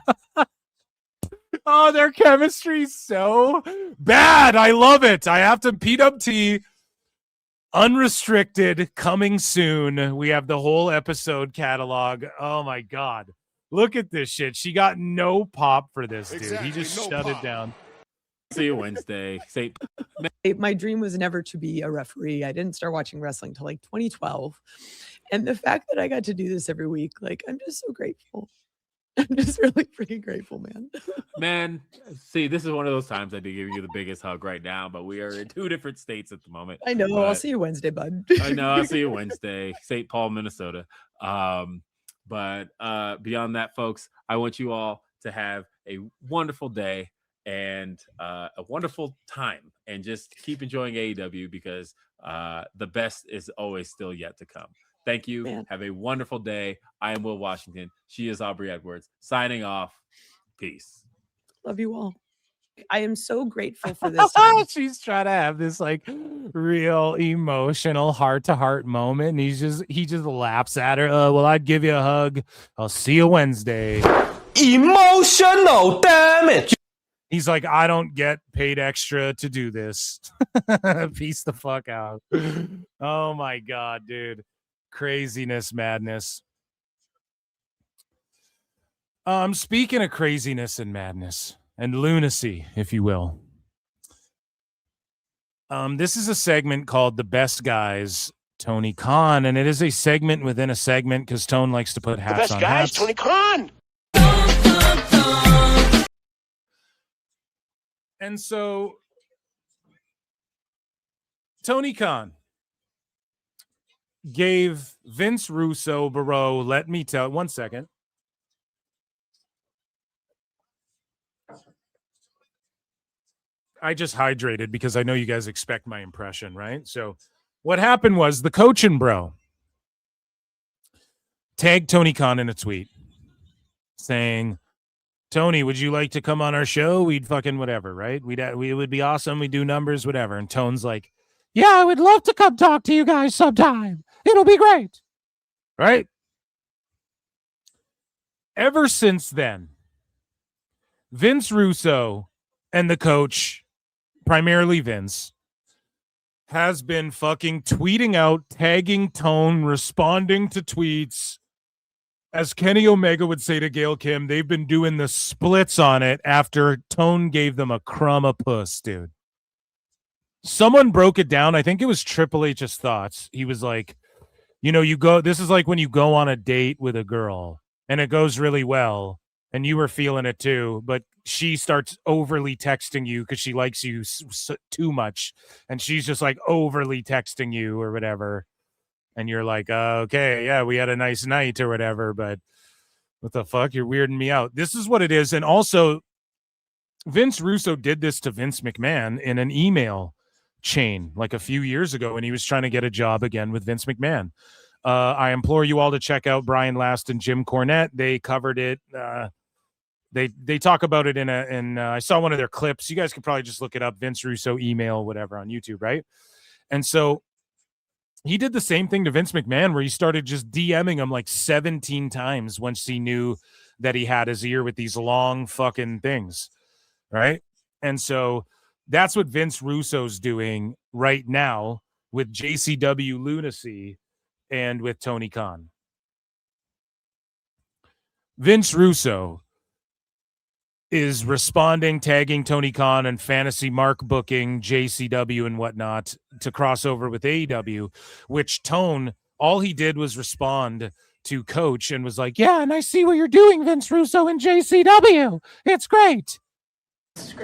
[SPEAKER 8] Oh, their chemistry's so bad. I love it. I have to PWT unrestricted coming soon. We have the whole episode catalog. Oh my God. Look at this shit. She got no pop for this, dude. He just shut it down.
[SPEAKER 4] See you Wednesday.
[SPEAKER 19] My dream was never to be a referee. I didn't start watching wrestling till like 2012. And the fact that I got to do this every week, like, I'm just so grateful. I'm just really freaking grateful, man.
[SPEAKER 4] Man, see, this is one of those times I do give you the biggest hug right now, but we are in 2 different states at the moment.
[SPEAKER 19] I know.
[SPEAKER 4] But
[SPEAKER 19] I'll see you Wednesday, bud.
[SPEAKER 4] I know. I'll see you Wednesday, St. Paul, Minnesota. But beyond that, folks, I want you all to have a wonderful day and a wonderful time, and just keep enjoying AEW because the best is always still yet to come. Thank you.
[SPEAKER 19] Man.
[SPEAKER 4] Have a wonderful day. I am Will Washington. She is Aubrey Edwards. Signing off. Peace.
[SPEAKER 19] Love you all. I am so grateful for this time.
[SPEAKER 8] She's trying to have this like real emotional heart-to-heart moment, and he just laughs at her. Well, I'd give you a hug. I'll see you Wednesday.
[SPEAKER 16] Emotional damage.
[SPEAKER 8] He's like, I don't get paid extra to do this. Peace the fuck out. Oh my God, dude. Craziness, madness. Speaking of craziness and madness and lunacy, if you will. This is a segment called The Best Guys, Tony Khan, and it is a segment within a segment because Tone likes to put hats on hats.
[SPEAKER 3] Tony Khan.
[SPEAKER 8] And so, Tony Khan gave Vince Russo, Barrow, let me tell, 1 second. I just hydrated because I know you guys expect my impression, right? So what happened was the Coachin' Bro tagged Tony Khan in a tweet saying, Tony, would you like to come on our show? We'd fucking whatever, right? We would be awesome. We'd do numbers, whatever. And Tone's like, yeah, I would love to come talk to you guys sometime. It'll be great. Right? Ever since then, Vince Russo and the coach, primarily Vince, has been fucking tweeting out, tagging Tone, responding to tweets. As Kenny Omega would say to Gail Kim, they've been doing the splits on it after Tone gave them a crumb of puss, dude. Someone broke it down. I think it was Triple H's thoughts. He was like, you know, this is like when you go on a date with a girl and it goes really well and you were feeling it too, but she starts overly texting you because she likes you too much. And she's just like overly texting you or whatever. And you're like, okay, yeah, we had a nice night or whatever, but what the fuck? You're weirding me out. This is what it is. And also, Vince Russo did this to Vince McMahon in an email chain like a few years ago when he was trying to get a job again with Vince McMahon. I implore you all to check out Brian Last and Jim Cornette. They covered it. They talk about it in I saw one of their clips. You guys can probably just look it up, Vince Russo email, whatever, on YouTube, right? And so he did the same thing to Vince McMahon where he started just DMing him like 17 times once he knew that he had his ear with these long fucking things, right? And so that's what Vince Russo's doing right now with JCW Lunacy and with Tony Khan. Vince Russo is responding, tagging Tony Khan and Fantasy Mark booking JCW and whatnot to cross over with AEW, which Tone, all he did was respond to Coach and was like, yeah, and I see what you're doing, Vince Russo and JCW. It's great.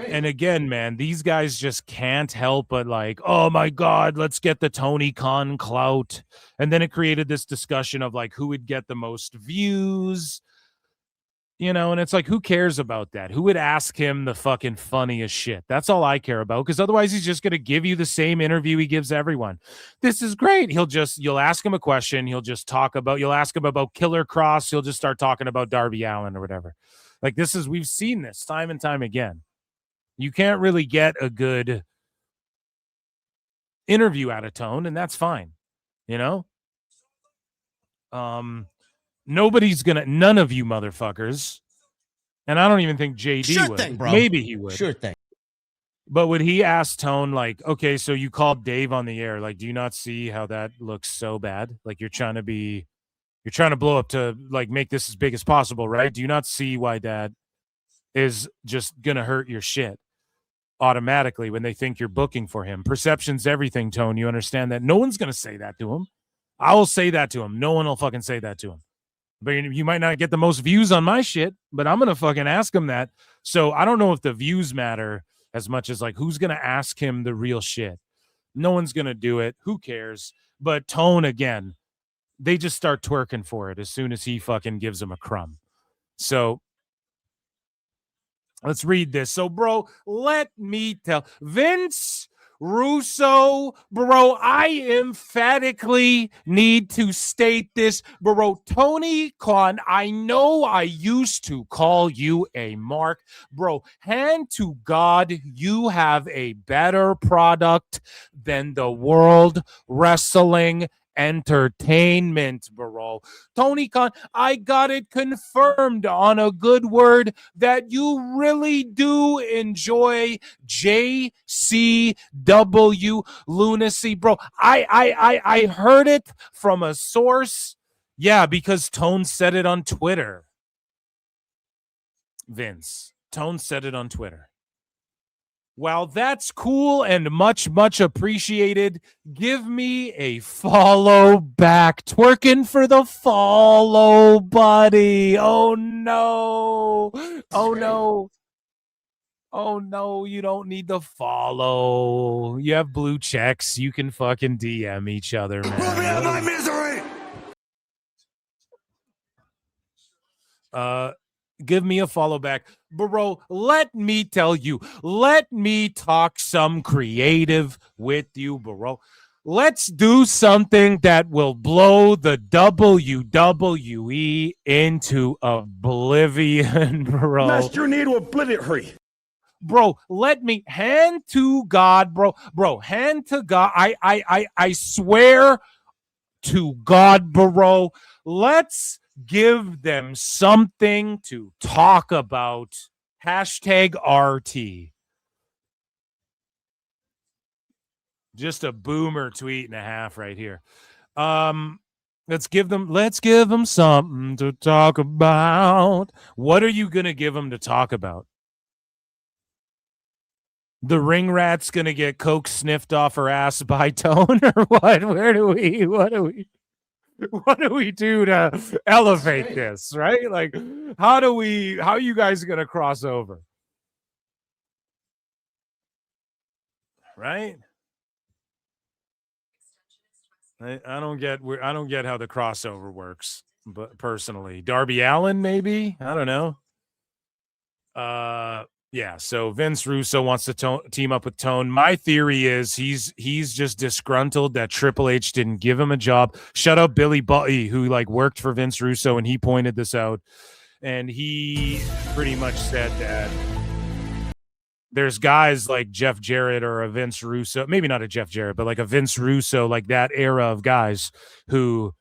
[SPEAKER 8] And again, man, these guys just can't help but like, oh my God, let's get the Tony Khan clout. And then it created this discussion of like who would get the most views. You know, and it's like, who cares about that? Who would ask him the fucking funniest shit? That's all I care about, because otherwise he's just going to give you the same interview he gives everyone. This is great. You'll ask him a question. You'll ask him about Killer Cross. He'll just start talking about Darby Allin or whatever. Like, we've seen this time and time again. You can't really get a good interview out of Tone, and that's fine. You know? None of you motherfuckers, and I don't even think JD would.
[SPEAKER 16] Thing, bro.
[SPEAKER 8] Maybe he would.
[SPEAKER 16] Sure thing.
[SPEAKER 8] But would he ask Tone, like, okay, so you called Dave on the air. Like, do you not see how that looks so bad? Like, you're trying to blow up to, like, make this as big as possible, right? Do you not see why that is just going to hurt your shit automatically when they think you're booking for him? Perception's everything, Tone. You understand that? No one's going to say that to him. I will say that to him. No one will fucking say that to him. But you might not get the most views on my shit, but I'm going to fucking ask him that. So I don't know if the views matter as much as, like, who's going to ask him the real shit. No one's going to do it. Who cares? But Tone, again, they just start twerking for it as soon as he fucking gives them a crumb. So let's read this. So, bro, let me tell Vince Russo, bro, I emphatically need to state this, bro. Tony Khan, I know I used to call you a mark, bro. Hand to God, you have a better product than the World Wrestling Entertainment, bro. Tony Khan, I got it confirmed on a good word that you really do enjoy JCW lunacy, bro. I heard it from a source. Yeah, because Tone said it on Twitter. Vince, Tone said it on Twitter. Well, that's cool and much, much appreciated. Give me a follow back. Twerking for the follow, buddy. Oh, no. Oh, no. Oh, no, you don't need to follow. You have blue checks. You can fucking DM each other, man. Put me out of my misery. Give me a follow back. Bro, let me tell you. Let me talk some creative with you, bro. Let's do something that will blow the WWE into oblivion, bro.
[SPEAKER 14] Master need to obliterate.
[SPEAKER 8] Bro, let me hand to God, bro. Bro, hand to God. I swear to God, bro. Let's give them something to talk about. Hashtag RT. Just a boomer tweet and a half right here. Let's give them something to talk about. What are you gonna give them to talk about? The ring rat's gonna get coke sniffed off her ass by Tone, or what? What do we do to elevate this, right? Like, how are you guys gonna cross over? Right? I don't get how the crossover works, but personally, Darby Allin, maybe, I don't know. Yeah, so Vince Russo wants to team up with Tone. My theory is he's just disgruntled that Triple H didn't give him a job. Shut up, Billy Butty, who like worked for Vince Russo, and he pointed this out. And he pretty much said that there's guys like Jeff Jarrett or a Vince Russo, maybe not a Jeff Jarrett, but like a Vince Russo, like that era of guys who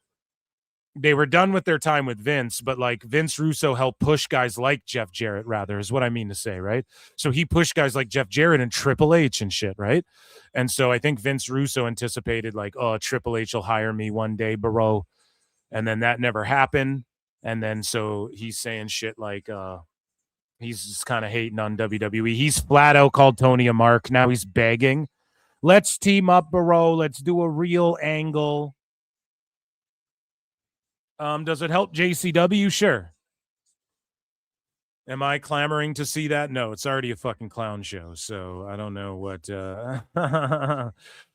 [SPEAKER 8] they were done with their time with Vince, but like Vince Russo helped push guys like Jeff Jarrett, rather, is what I mean to say, right? So he pushed guys like Jeff Jarrett and Triple H and shit, right? And so I think Vince Russo anticipated like, oh, Triple H will hire me one day, bro. And then that never happened. And then so he's saying shit like he's just kind of hating on WWE. He's flat out called Tony a mark. Now he's begging. Let's team up, bro. Let's do a real angle. Does it help JCW? Sure. Am I clamoring to see that? No, it's already a fucking clown show. So I don't know what.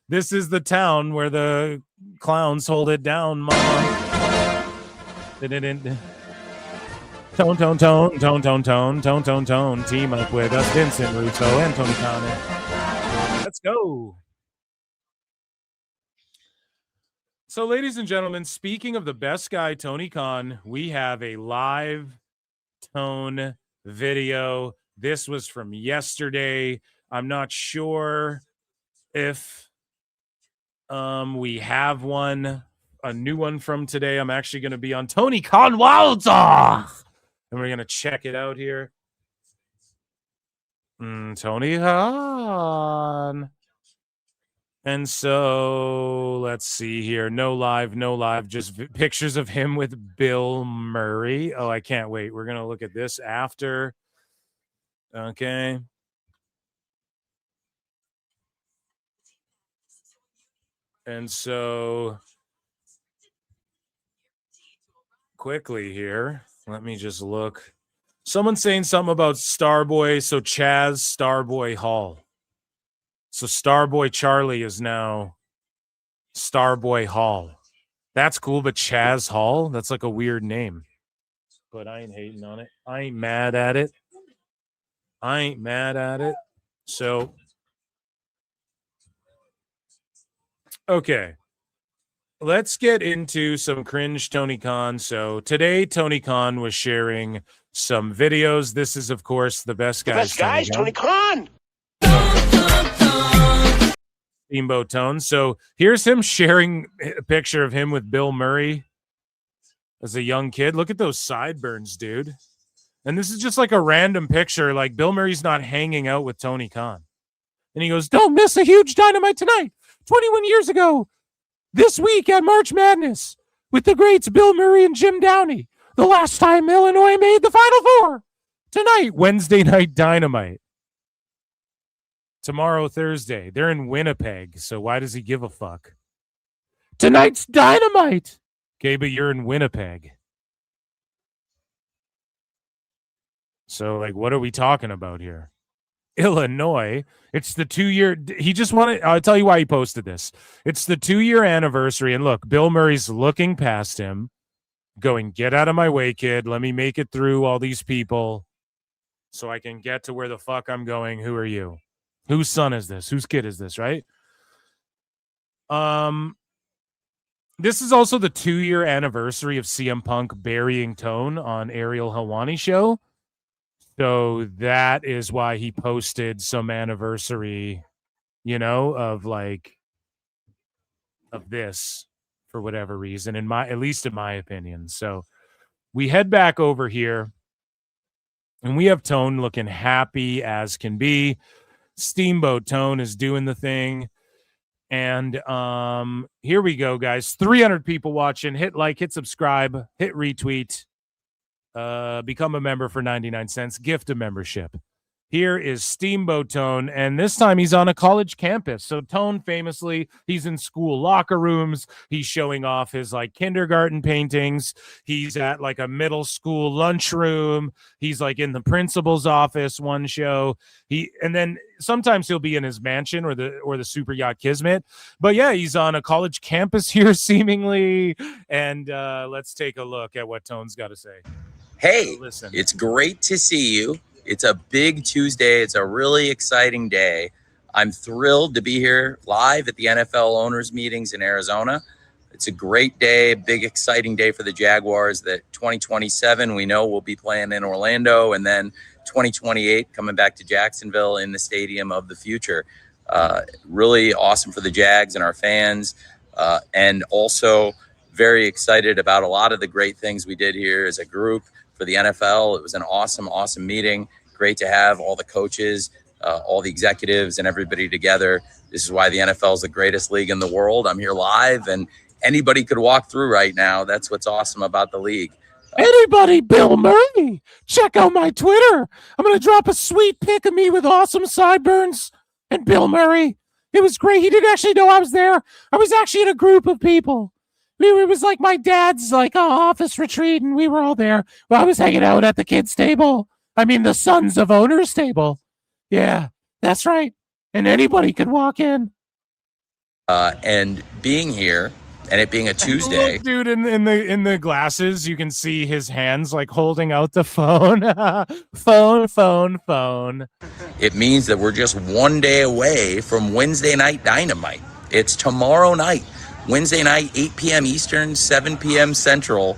[SPEAKER 8] This is the town where the clowns hold it down, mama. Tone. Team up with us, Vincent Russo and Tony Khan. Let's go. So, ladies and gentlemen, speaking of the best guy, Tony Khan, we have a live Tone video. This was from yesterday. I'm not sure if we have a new one from today. I'm actually going to be on Tony Khan Wilder, and we're going to check it out here. Tony Khan. And so let's see here. No live, just pictures of him with Bill Murray. Oh, I can't wait. We're going to look at this after. Okay. And so quickly here, let me just look. Someone's saying something about Starboy. So Chaz Starboy Hall. So Starboy Charlie is now Starboy Hall. That's cool, but Chaz Hall? That's like a weird name. But I ain't hating on it. I ain't mad at it. So, okay. Let's get into some cringe Tony Khan. So today, Tony Khan was sharing some videos. This is, of course, the best guys.
[SPEAKER 3] Tony Khan.
[SPEAKER 8] Steamboat Tone. So here's him sharing a picture of him with Bill Murray as a young kid. Look at those sideburns, dude. And this is just like a random picture. Like Bill Murray's not hanging out with Tony Khan. And he goes, "Don't miss a huge Dynamite tonight. 21 years ago, this week at March Madness with the greats Bill Murray and Jim Downey. The last time Illinois made the Final Four. Tonight, Wednesday Night Dynamite. Tomorrow, Thursday. They're in Winnipeg, so why does he give a fuck? Tonight's Dynamite. Okay, but you're in Winnipeg. So, like, what are we talking about here? Illinois. It's the 2-year. He just wanted. I'll tell you why he posted this. It's the 2-year anniversary. And look, Bill Murray's looking past him, going, "Get out of my way, kid. Let me make it through all these people so I can get to where the fuck I'm going. Who are you? Whose son is this? Whose kid is this?" Right? This is also the 2-year anniversary of CM Punk burying Tone on Ariel Helwani show. So that is why he posted some anniversary, of this for whatever reason, at least in my opinion. So we head back over here and we have Tone looking happy as can be. Steamboat Tone is doing the thing. And here we go, guys. 300 people watching. Hit like, hit subscribe, hit retweet. Become a member for 99 cents. Gift a membership. Here is Steamboat Tone, and this time he's on a college campus. So Tone, famously, he's in school locker rooms. He's showing off his kindergarten paintings. He's at a middle school lunchroom. He's in the principal's office one show. And then sometimes he'll be in his mansion or the Super Yacht Kismet. But yeah, he's on a college campus here seemingly. And let's take a look at what Tone's got to say.
[SPEAKER 6] Hey, it's great to see you. It's a big Tuesday. It's a really exciting day. I'm thrilled to be here live at the NFL owners meetings in Arizona. It's a great day, big exciting day for the Jaguars. That 2027 we know we'll be playing in Orlando, and then 2028 coming back to Jacksonville in the stadium of the future. Really awesome for the Jags and our fans, and also very excited about a lot of the great things we did here as a group for the NFL. It was an awesome meeting. Great to have all the coaches, all the executives, and everybody together. This is why the NFL is the greatest league in the world. I'm here live, and anybody could walk through right now. That's what's awesome about the league.
[SPEAKER 8] Anybody, Bill Murray, check out my Twitter. I'm going to drop a sweet pic of me with awesome sideburns and Bill Murray. It was great. He didn't actually know I was there. I was actually in a group of people. It was like my dad's office retreat, and we were all there. Well, I was hanging out at the kids' table. I mean, the Sons of Owners table. Yeah, that's right. And anybody could walk in.
[SPEAKER 6] And being here and it being a Tuesday.
[SPEAKER 8] Look, dude, in the glasses, you can see his hands like holding out the phone. phone.
[SPEAKER 6] It means that we're just one day away from Wednesday Night Dynamite. It's tomorrow night, Wednesday night, 8 p.m. Eastern, 7 p.m. Central,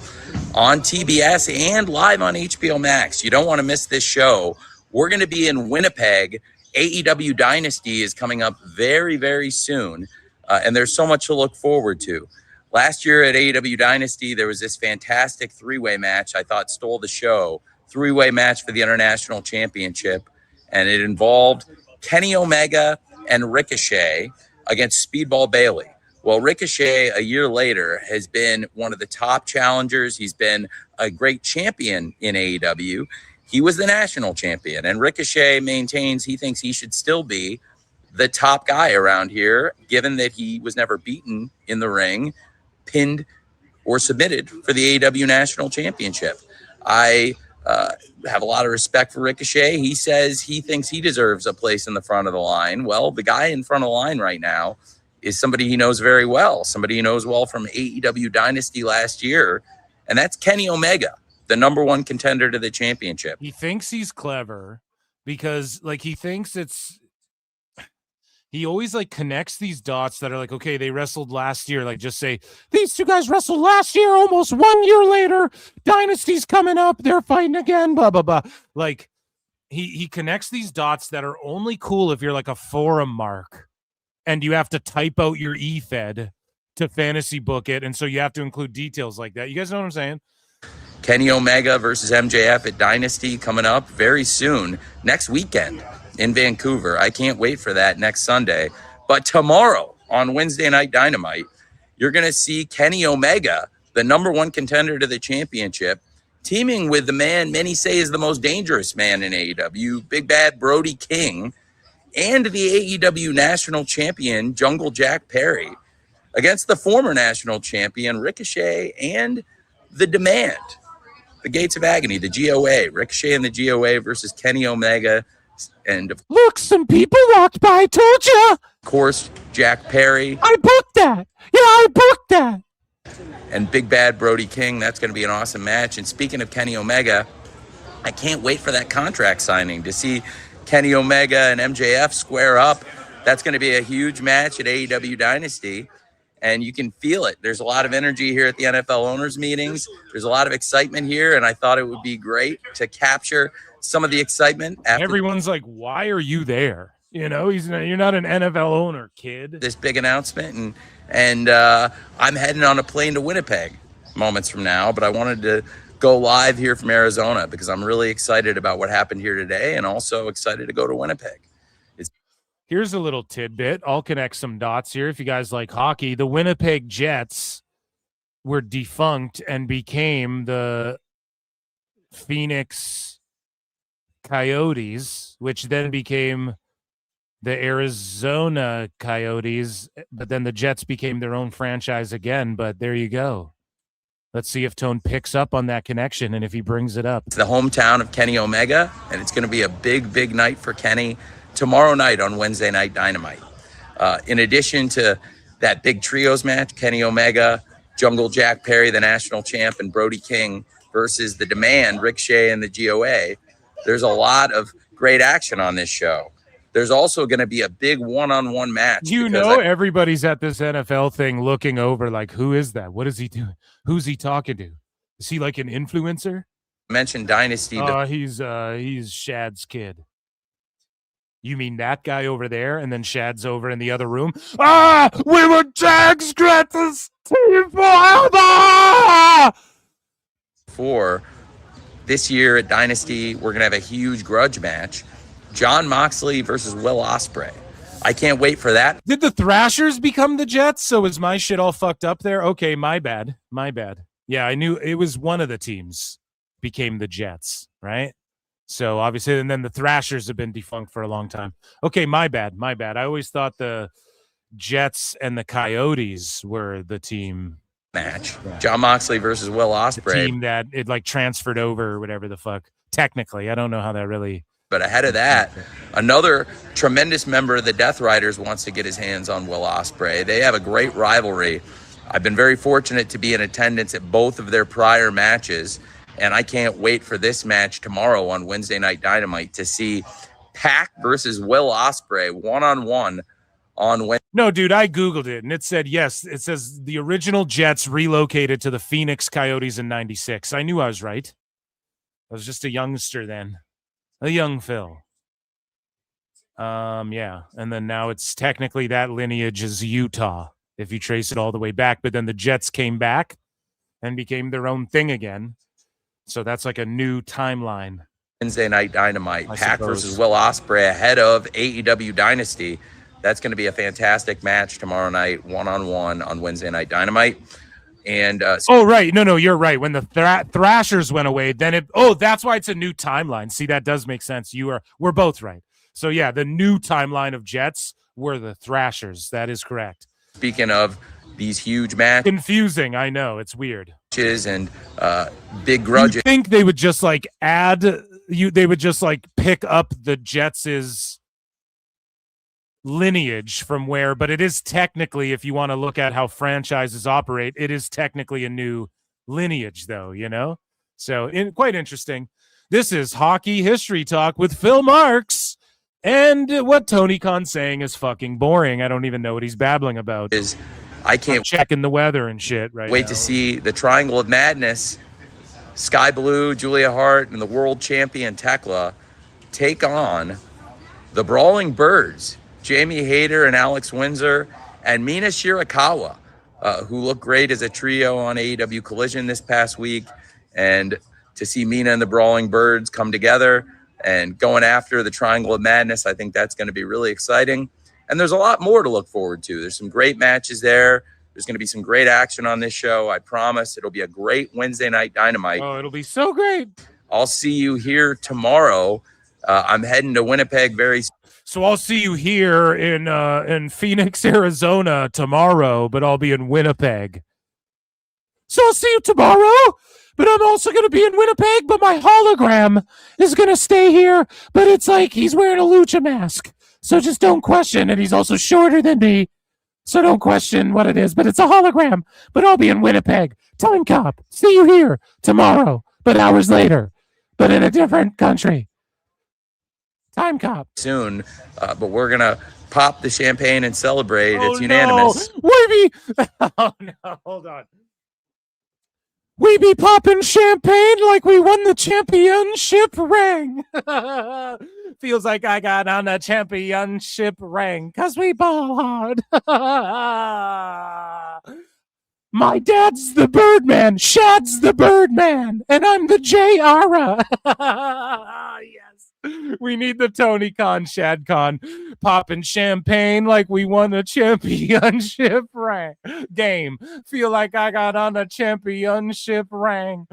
[SPEAKER 6] on TBS and live on HBO Max. You don't want to miss this show. We're going to be in Winnipeg. AEW Dynasty is coming up very, very soon, and there's so much to look forward to. Last year at AEW Dynasty, there was this fantastic three-way match I thought stole the show. Three-way match for the International Championship, and it involved Kenny Omega and Ricochet against Speedball Bailey. Well, Ricochet, a year later, has been one of the top challengers. He's been a great champion in AEW. He was the national champion, and Ricochet maintains he thinks he should still be the top guy around here, given that he was never beaten in the ring, pinned, or submitted for the AEW National Championship. I have a lot of respect for Ricochet. He says he thinks he deserves a place in the front of the line. Well, the guy in front of the line right now is somebody he knows very well, somebody he knows well from AEW Dynasty last year, and that's Kenny Omega, the number one contender to the championship.
[SPEAKER 8] He thinks he's clever because, like, he thinks he always like connects these dots that are like, okay, they wrestled last year. Like, just say these two guys wrestled last year, almost 1 year later. Dynasty's coming up. They're fighting again, blah, blah, blah. Like, he connects these dots that are only cool if you're like a forum mark and you have to type out your e-fed to fantasy book it. And so you have to include details like that. You guys know what I'm saying?
[SPEAKER 6] Kenny Omega versus MJF at Dynasty coming up very soon, next weekend in Vancouver. I can't wait for that next Sunday. But tomorrow on Wednesday Night Dynamite, you're going to see Kenny Omega, the number one contender to the championship, teaming with the man many say is the most dangerous man in AEW, Big Bad Brody King, and the AEW national champion, Jungle Jack Perry, against the former national champion, Ricochet, and the Demand, the Gates of Agony, the GOA, Ricochet and the GOA versus Kenny Omega. And
[SPEAKER 8] look, some people walked by, told you.
[SPEAKER 6] Of course, Jack Perry.
[SPEAKER 8] I booked that. Yeah, I booked that.
[SPEAKER 6] And Big Bad Brody King. That's going to be an awesome match. And speaking of Kenny Omega, I can't wait for that contract signing to see Kenny Omega and MJF square up. That's going to be a huge match at AEW Dynasty. And you can feel it. There's a lot of energy here at the NFL owners meetings. There's a lot of excitement here. And I thought it would be great to capture some of the excitement.
[SPEAKER 8] Everyone's like, why are you there? You know, you're not an NFL owner, kid.
[SPEAKER 6] This big announcement. And I'm heading on a plane to Winnipeg moments from now. But I wanted to go live here from Arizona because I'm really excited about what happened here today and also excited to go to Winnipeg.
[SPEAKER 8] Here's a little tidbit. I'll connect some dots here. If you guys like hockey, the Winnipeg Jets were defunct and became the Phoenix Coyotes, which then became the Arizona Coyotes. But then the Jets became their own franchise again. But there you go. Let's see if Tone picks up on that connection and if he brings it up.
[SPEAKER 6] It's the hometown of Kenny Omega, and it's going to be a big, big night for Kenny tomorrow night on Wednesday Night Dynamite. In addition to that big trios match, Kenny Omega, Jungle Jack Perry, the national champ, and Brody King versus the Demand, Ricochet and the GOA, there's a lot of great action on this show. There's also going to be a big one-on-one match.
[SPEAKER 8] You know, everybody's at this NFL thing looking over like, who is that? What is he doing? Who's he talking to? Is he like an influencer?
[SPEAKER 6] I mentioned Dynasty.
[SPEAKER 8] He's Shad's kid. You mean that guy over there, and then Shad's over in the other room? We were tags gratis team forever!
[SPEAKER 6] For this year at Dynasty, we're going to have a huge grudge match. Jon Moxley versus Will Ospreay. I can't wait for that.
[SPEAKER 8] Did the Thrashers become the Jets? So is my shit all fucked up there? Okay, my bad. Yeah, I knew it was one of the teams became the Jets, right? So obviously, and then the Thrashers have been defunct for a long time. Okay, my bad. I always thought the Jets and the Coyotes were the team
[SPEAKER 6] match. Jon Moxley versus Will Ospreay.
[SPEAKER 8] The team that it like transferred over or whatever the fuck. Technically, I don't know how that really.
[SPEAKER 6] But ahead of that, another tremendous member of the Death Riders wants to get his hands on Will Ospreay. They have a great rivalry. I've been very fortunate to be in attendance at both of their prior matches, and I can't wait for this match tomorrow on Wednesday Night Dynamite to see Pac versus Will Ospreay one-on-one on Wednesday.
[SPEAKER 8] No, dude, I Googled it, and it said, yes, it says the original Jets relocated to the Phoenix Coyotes in 96. I knew I was right. I was just a youngster then. A young Phil. Yeah. And then now it's technically that lineage is Utah, if you trace it all the way back. But then the Jets came back and became their own thing again. So that's like a new timeline.
[SPEAKER 6] Wednesday Night Dynamite, Pac versus Will Ospreay ahead of AEW Dynasty. That's going to be a fantastic match tomorrow night, one-on-one on Wednesday Night Dynamite. And
[SPEAKER 8] oh, right. No, you're right. When the Thrashers went away, then that's why it's a new timeline. See, that does make sense. We're both right. So yeah, the new timeline of Jets were the Thrashers. That is correct.
[SPEAKER 6] Speaking of these huge matches,
[SPEAKER 8] confusing. I know, it's weird.
[SPEAKER 6] And big grudges.
[SPEAKER 8] You think they would just like they would just like pick up the Jets's lineage from where, but it is technically, if you want to look at how franchises operate, it is technically a new lineage, though, you know? So quite interesting. This is Hockey History Talk with Phil Marks. And what Tony Khan's saying is fucking boring. I don't even know what he's babbling about.
[SPEAKER 6] I can't
[SPEAKER 8] I'm checking the weather and shit right
[SPEAKER 6] wait
[SPEAKER 8] now.
[SPEAKER 6] To see the Triangle of Madness, Sky Blue, Julia Hart, and the world champion Tekla take on the Brawling Birds, Jamie Hayter and Alex Windsor, and Mina Shirakawa, who looked great as a trio on AEW Collision this past week. And to see Mina and the Brawling Birds come together and going after the Triangle of Madness, I think that's going to be really exciting. And there's a lot more to look forward to. There's some great matches there. There's going to be some great action on this show. I promise it'll be a great Wednesday Night Dynamite.
[SPEAKER 8] Oh, it'll be so great.
[SPEAKER 6] I'll see you here tomorrow. I'm heading to Winnipeg very soon.
[SPEAKER 8] So I'll see you here in Phoenix, Arizona tomorrow, but I'll be in Winnipeg. So I'll see you tomorrow, but I'm also going to be in Winnipeg, but my hologram is going to stay here, but it's like he's wearing a lucha mask. So just don't question, and he's also shorter than me. So don't question what it is, but it's a hologram. But I'll be in Winnipeg. Time Cop. See you here tomorrow, but hours later, but in a different country. Time Cop.
[SPEAKER 6] Soon, but we're going to pop the champagne and celebrate. It's unanimous.
[SPEAKER 8] No. Oh, no. Hold on. We be popping champagne like we won the championship ring. Feels like I got on a championship ring because we ball hard. My dad's the Birdman. Shad's the Birdman. And I'm the J-Ara. Yes. We need the Tony Khan, Shad Khan popping champagne like we won a championship game. Feel like I got on a championship ring.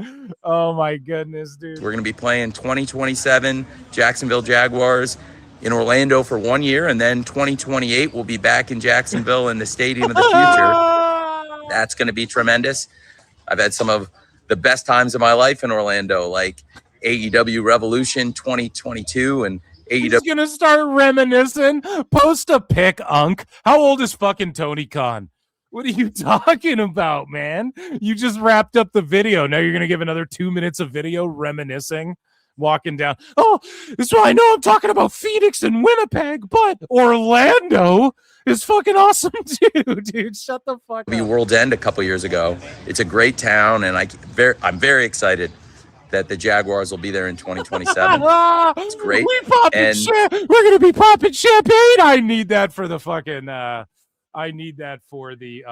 [SPEAKER 8] Oh my goodness, dude.
[SPEAKER 6] We're going to be playing 2027 Jacksonville Jaguars in Orlando for 1 year, and then 2028 we'll be back in Jacksonville in the Stadium of the Future. That's going to be tremendous. I've had some of the best times of my life in Orlando, like AEW Revolution 2022 and AEW.
[SPEAKER 8] He's going to start reminiscing. Post a pic, Unk. How old is fucking Tony Khan? What are you talking about, man? You just wrapped up the video. Now you're going to give another 2 minutes of video reminiscing, walking down. Oh, that's why I know I'm talking about Phoenix and Winnipeg, but Orlando is fucking awesome too, dude. Shut the fuck up.
[SPEAKER 6] World's End a couple years ago. It's a great town, and I'm very excited that the Jaguars will be there in 2027. It's great.
[SPEAKER 8] We're going to be popping champagne. I need that for the fucking, I need that for the,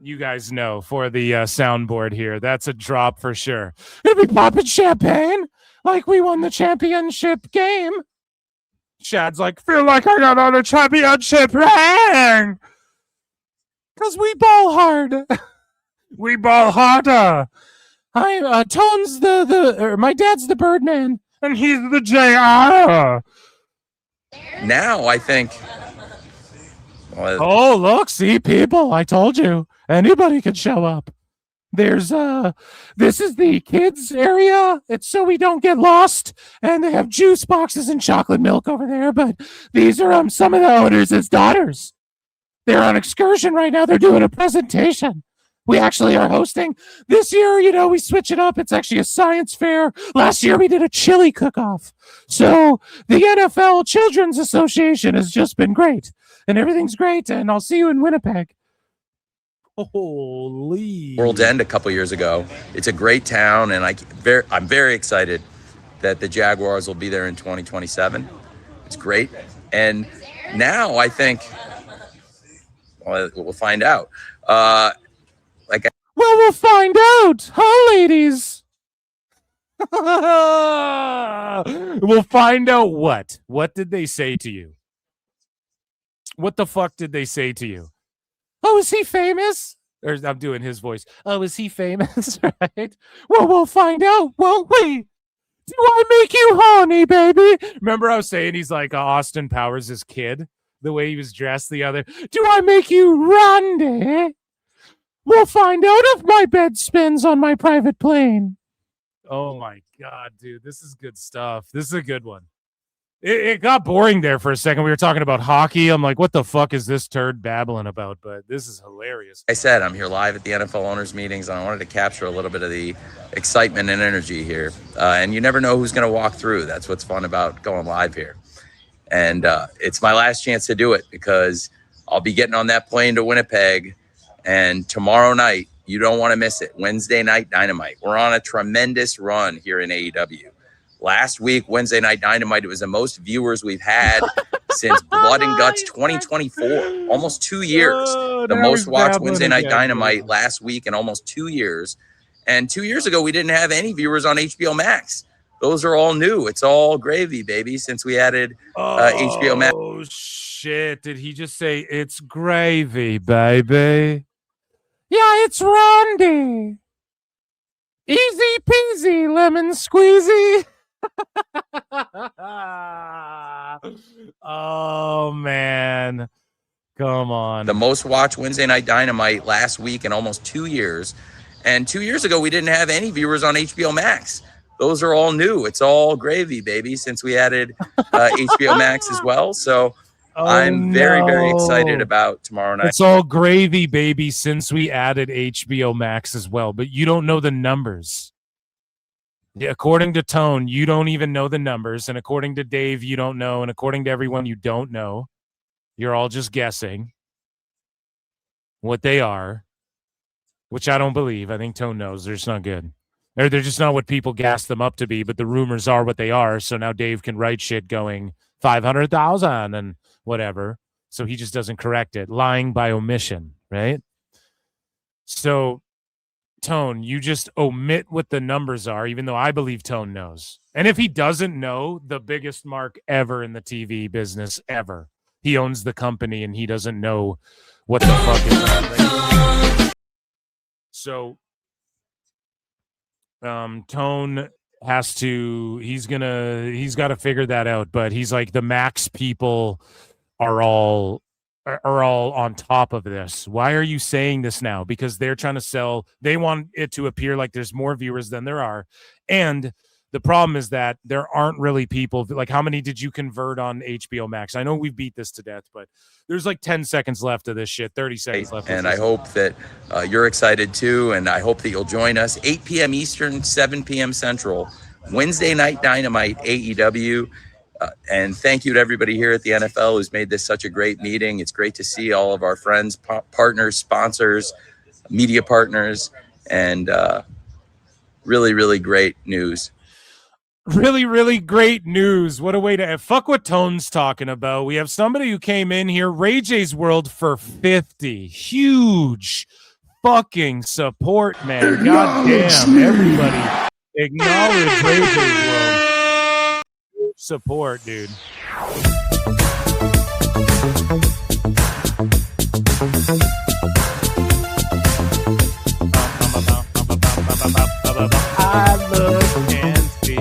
[SPEAKER 8] you guys know, for the soundboard here. That's a drop for sure. We're going to be popping champagne like we won the championship game. Shad's like, feel like I got on a championship ring. Because we ball hard. We ball harder. Tone's my dad's the Birdman, and he's the JR.
[SPEAKER 6] Now I think.
[SPEAKER 8] Oh, look, see, people, I told you, anybody could show up. There's this is the kids area. It's so we don't get lost, and they have juice boxes and chocolate milk over there. But these are some of the owners' daughters. They're on excursion right now. They're doing a presentation. We actually are hosting this year. You know, we switch it up. It's actually a science fair. Last year we did a chili cook-off. So the NFL Children's Association has just been great, and everything's great. And I'll see you in Winnipeg. Holy
[SPEAKER 6] World's End a couple years ago. It's a great town, and I'm very excited that the Jaguars will be there in 2027. It's great, and now I think we'll find out.
[SPEAKER 8] We'll find out, huh, ladies? We'll find out what? What did they say to you? What the fuck did they say to you? Oh, is he famous? Or I'm doing his voice. Oh, is he famous? Right? Well, we'll find out, won't we? Do I make you horny, baby? Remember I was saying he's like Austin Powers' kid? The way he was dressed the other. Do I make you Randy? We'll find out if my bed spins on my private plane. Oh my God, dude. This is good stuff. This is a good one. It got boring there for a second. We were talking about hockey. I'm like, what the fuck is this turd babbling about? But this is hilarious.
[SPEAKER 6] I said, I'm here live at the NFL owners meetings, and I wanted to capture a little bit of the excitement and energy here. And you never know who's going to walk through. That's what's fun about going live here. And it's my last chance to do it because I'll be getting on that plane to Winnipeg. And tomorrow night, you don't want to miss it. Wednesday Night Dynamite. We're on a tremendous run here in AEW. Last week, Wednesday Night Dynamite, it was the most viewers we've had since Blood and Guts 2024. Almost 2 years. The most watched Wednesday Night Dynamite last week in almost 2 years. And 2 years ago, we didn't have any viewers on HBO Max. Those are all new. It's all gravy, baby, since we added HBO Max.
[SPEAKER 8] Oh, shit. Did he just say it's gravy, baby? Yeah, it's Randy. Easy peasy, lemon squeezy. Oh, man. Come on.
[SPEAKER 6] The most watched Wednesday Night Dynamite last week in almost 2 years. And 2 years ago, we didn't have any viewers on HBO Max. Those are all new. It's all gravy, baby, since we added HBO Max as well. So I'm very, very excited about tomorrow night.
[SPEAKER 8] It's all gravy, baby, since we added HBO Max as well. But you don't know the numbers. Yeah, according to Tone, you don't even know the numbers. And according to Dave, you don't know. And according to everyone, you don't know. You're all just guessing what they are, which I don't believe. I think Tone knows. They're just not good. They're just not what people gas them up to be, but the rumors are what they are. So now Dave can write shit going 500,000 and whatever. So he just doesn't correct it. Lying by omission, right? So, Tone, you just omit what the numbers are, even though I believe Tone knows. And if he doesn't know, the biggest mark ever in the TV business ever. He owns the company and he doesn't know what the fuck is happening. So, Tone has to, he's got to figure that out, but he's like, the Max people are all on top of this. Why are you saying this now? Because they're trying to sell, they want it to appear like there's more viewers than there are. And the problem is that there aren't really people, like how many did you convert on HBO Max? I know we beat this to death, but there's like 10 seconds left of this shit, 30 seconds left.
[SPEAKER 6] And I hope that you're excited too. And I hope that you'll join us 8 p.m. Eastern, 7 p.m. Central, Wednesday Night Dynamite, AEW. And thank you to everybody here at the NFL who's made this such a great meeting. It's great to see all of our friends, partners, sponsors, media partners, and really, really great news.
[SPEAKER 8] Really, really great news. What a way to fuck what Tone's talking about. We have somebody who came in here, Ray J's World for 50. Huge fucking support, man. God damn, everybody. Acknowledge Ray J's World. Support, dude. I look and see.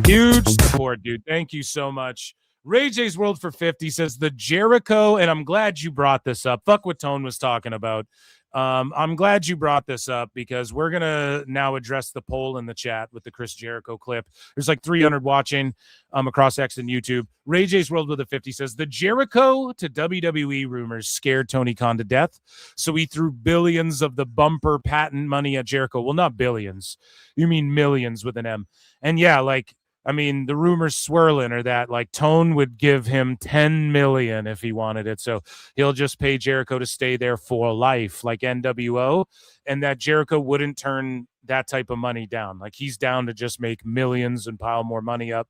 [SPEAKER 8] Huge support, dude. Thank you so much. Ray J's World for 50 says the Jericho, and I'm glad you brought this up. Fuck what Tone was talking about. I'm glad you brought this up because we're going to now address the poll in the chat with the Chris Jericho clip. There's like 300 watching across X and YouTube. Ray J's World with a 50 says, the Jericho to WWE rumors scared Tony Khan to death, so he threw billions of the bumper patent money at Jericho. Well, not billions. You mean millions with an M. And yeah, like, I mean, the rumors swirling are that like Tone would give him 10 million if he wanted it. So he'll just pay Jericho to stay there for life, like NWO, and that Jericho wouldn't turn that type of money down. Like he's down to just make millions and pile more money up.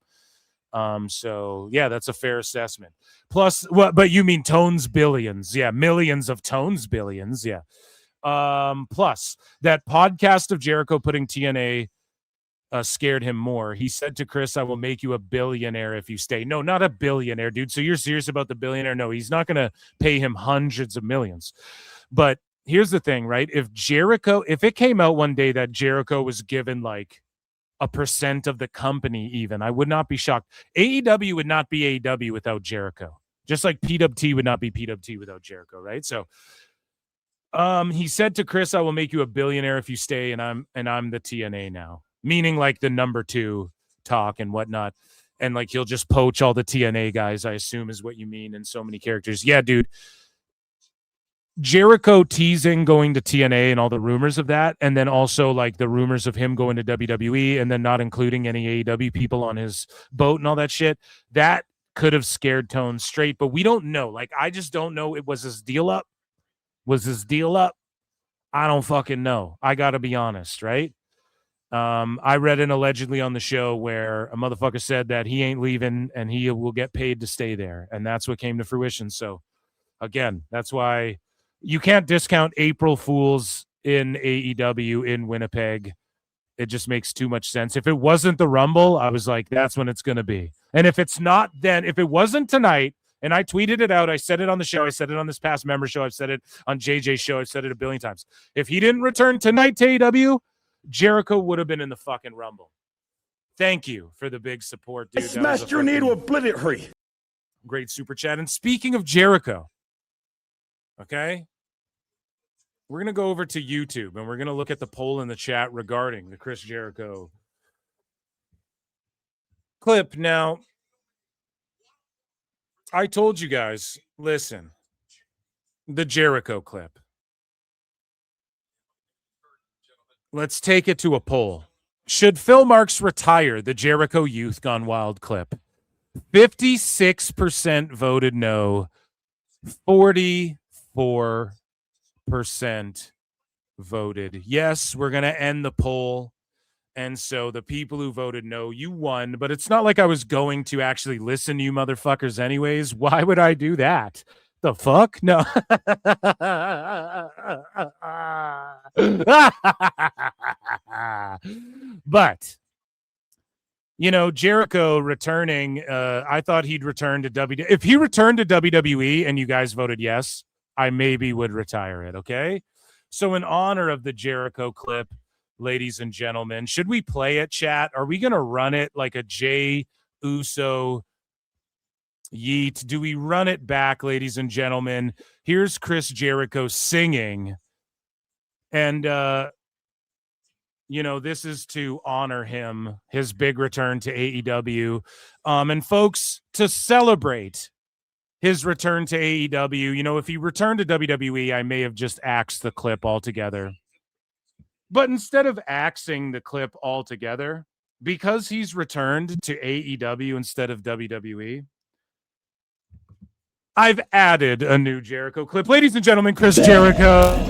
[SPEAKER 8] So yeah, that's a fair assessment. Plus, what? But you mean Tone's billions? Yeah, millions of Tone's billions. Yeah. Plus that podcast of Jericho putting TNA. Scared him more. He said to Chris, I will make you a billionaire if you stay. No, not a billionaire, dude. So you're serious about the billionaire? No, he's not going to pay him hundreds of millions. But here's the thing, right? If it came out one day that Jericho was given like 1% of the company even, I would not be shocked. AEW would not be AEW without Jericho. Just like PWT would not be PWT without Jericho, right? So he said to Chris, I will make you a billionaire if you stay, and I'm the TNA now. Meaning like the number 2 talk and whatnot. And like he'll just poach all the TNA guys, I assume is what you mean, and so many characters. Yeah, dude. Jericho teasing going to TNA and all the rumors of that, and then also like the rumors of him going to WWE and then not including any AEW people on his boat and all that shit, that could have scared Tone straight, but we don't know. Like, I just don't know. It was his deal up. Was his deal up? I don't fucking know. I got to be honest, right? I read an allegedly on the show where a motherfucker said that he ain't leaving and he will get paid to stay there. And that's what came to fruition. So again, that's why you can't discount April Fools in AEW in Winnipeg. It just makes too much sense. If it wasn't the Rumble, I was like, that's when it's going to be. And if it's not, then if it wasn't tonight, and I tweeted it out, I said it on the show, I said it on this past member show, I've said it on JJ's show, I've said it a billion times. If he didn't return tonight to AEW, Jericho would have been in the fucking Rumble. Thank you for the big support, dude.
[SPEAKER 14] Smashed your knee to obliterate.
[SPEAKER 8] Great super chat. And speaking of Jericho, okay, we're going to go over to YouTube and we're going to look at the poll in the chat regarding the Chris Jericho clip. Now, I told you guys, listen, the Jericho clip. Let's take it to a poll. Should Phil Marks retire the Jericho Youth Gone Wild clip? 56% voted no. 44% voted yes. We're going to end the poll. And so the people who voted no, you won. But it's not like I was going to actually listen to you motherfuckers anyways. Why would I do that? The fuck? No. But, you know, Jericho returning, I thought he'd return to WWE. If he returned to WWE and you guys voted yes, I maybe would retire it, okay? So in honor of the Jericho clip, ladies and gentlemen, should we play it, chat? Are we going to run it like a Jey Uso yeet? Do we run it back, ladies and gentlemen? Here's Chris Jericho singing. And, you know, this is to honor him, his big return to AEW. And folks, to celebrate his return to AEW, you know, if he returned to WWE, I may have just axed the clip altogether. But instead of axing the clip altogether, because he's returned to AEW instead of WWE, I've added a new Jericho clip. Ladies and gentlemen, Chris Jericho.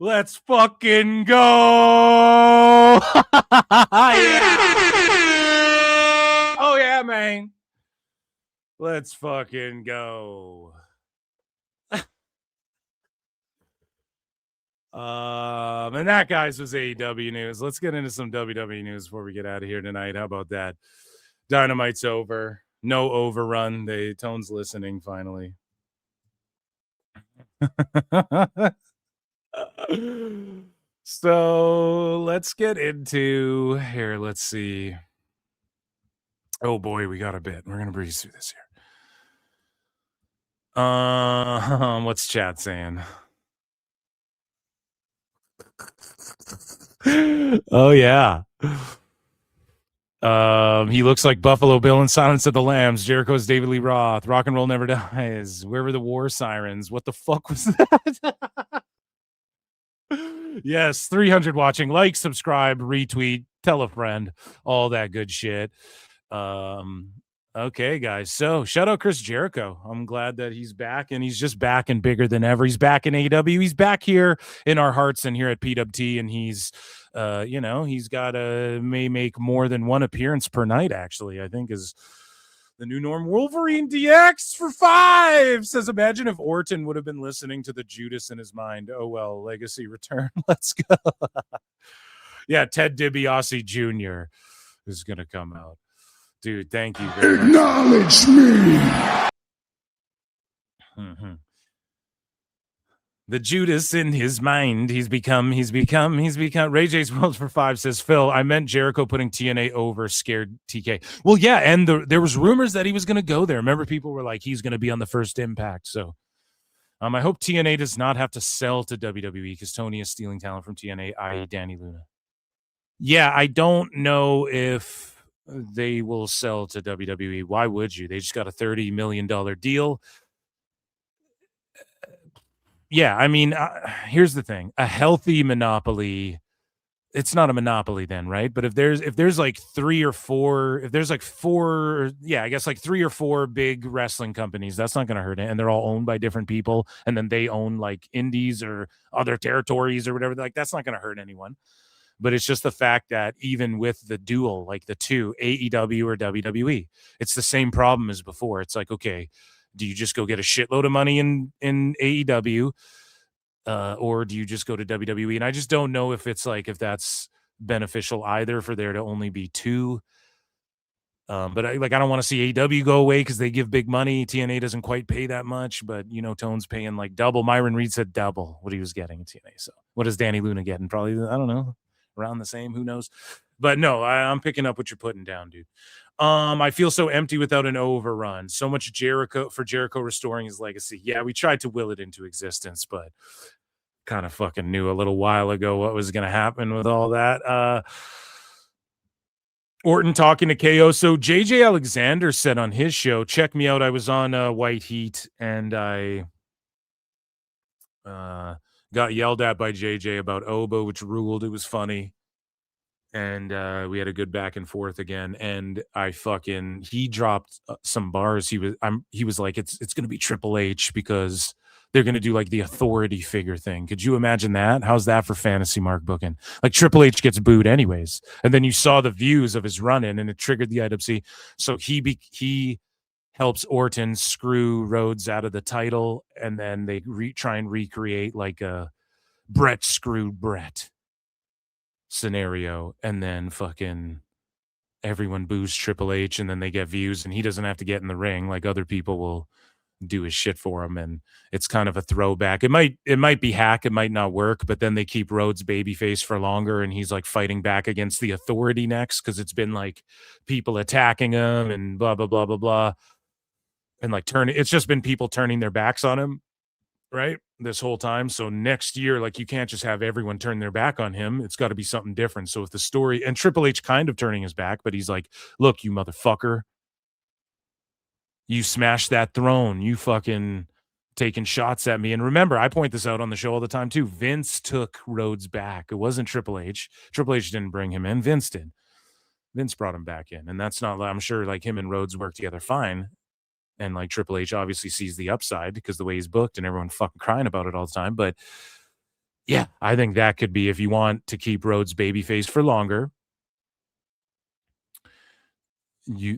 [SPEAKER 8] Let's fucking go. Yeah. Oh, yeah, man. Let's fucking go. And that, guys, was AEW news. Let's get into some WWE news before we get out of here tonight. How about that? Dynamite's over. No overrun. Tone's listening finally. So let's get into here. Let's see. Oh boy, we got a bit. We're gonna breeze through this here. What's chat saying? Oh yeah. He looks like Buffalo Bill in Silence of the Lambs. Jericho's David Lee Roth. Rock and roll never dies. Where were the war sirens? What the fuck was that? Yes, 300 watching. Like, subscribe, retweet, tell a friend, all that good shit. Okay, guys. So shout out Chris Jericho. I'm glad that he's back, and he's just back and bigger than ever. He's back in AEW. He's back here in our hearts and here at PWT, and he's he's got may make more than one appearance per night, actually, I think is the new norm. Wolverine DX for 5 says, imagine if Orton would have been listening to the Judas in his mind. Oh, well, legacy return. Let's go. Yeah, Ted DiBiase Jr. is going to come out. Dude, thank you very much.
[SPEAKER 14] Acknowledge me.
[SPEAKER 8] Mm-hmm. The Judas in his mind. He's become. Ray J's World for 5 says, Phil, I meant Jericho putting TNA over scared TK. Well, yeah, and there was rumors that he was going to go there. Remember, people were like, he's going to be on the first Impact. So I hope TNA does not have to sell to WWE because Tony is stealing talent from TNA, i.e. Dani Luna. Yeah, I don't know if they will sell to WWE. Why would you? They just got a $30 million deal. Yeah, I mean, here's the thing. A healthy monopoly, it's not a monopoly then, right? But if there's like 3 or 4, if there's like 4, I guess like 3 or 4 big wrestling companies, that's not going to hurt it. And they're all owned by different people. And then they own like indies or other territories or whatever. Like, that's not going to hurt anyone. But it's just the fact that even with the dual, like the two, AEW or WWE, it's the same problem as before. It's like, okay, do you just go get a shitload of money in AEW or do you just go to WWE? And I just don't know if if that's beneficial either for there to only be 2. But I don't want to see AEW go away because they give big money. TNA doesn't quite pay that much, but Tone's paying like double. Myron Reed said double what he was getting in TNA. So what is Dani Luna getting? Probably, I don't know, around the same. Who knows? But no, I'm picking up what you're putting down, dude. I feel so empty without an overrun. So much Jericho restoring his legacy. Yeah, we tried to will it into existence, but kind of fucking knew a little while ago what was going to happen with all that. Orton talking to KO. So JJ Alexander said on his show, check me out. I was on White Heat and I got yelled at by JJ about Obo, which ruled. It was funny. And we had a good back and forth again. And he dropped some bars. He was like, it's going to be Triple H because they're going to do like the authority figure thing. Could you imagine that? How's that for fantasy mark booking? Like Triple H gets booed anyways. And then you saw the views of his run-in and it triggered the IWC. So he helps Orton screw Rhodes out of the title. And then they try and recreate like a Brett screwed Brett scenario, and then fucking everyone boos Triple H, and then they get views, and he doesn't have to get in the ring like other people will do his shit for him. And it's kind of a throwback. It might be hack, it might not work, but then they keep Rhodes babyface for longer, and he's like fighting back against the authority next because it's been like people attacking him and blah blah blah blah blah, and like it's just been people turning their backs on him, right, this whole time. So next year, like, you can't just have everyone turn their back on him. It's got to be something different. So if the story, and Triple H kind of turning his back, but he's like, look, you motherfucker, you smashed that throne, you fucking taking shots at me. And remember, I point this out on the show all the time too, Vince took Rhodes back. It wasn't Triple H. Triple H didn't bring him in, Vince did. Vince brought him back in. And that's not, I'm sure like him and Rhodes work together fine. And like Triple H obviously sees the upside because the way he's booked and everyone fucking crying about it all the time. But Yeah, I think that could be, if you want to keep Rhodes babyface for longer,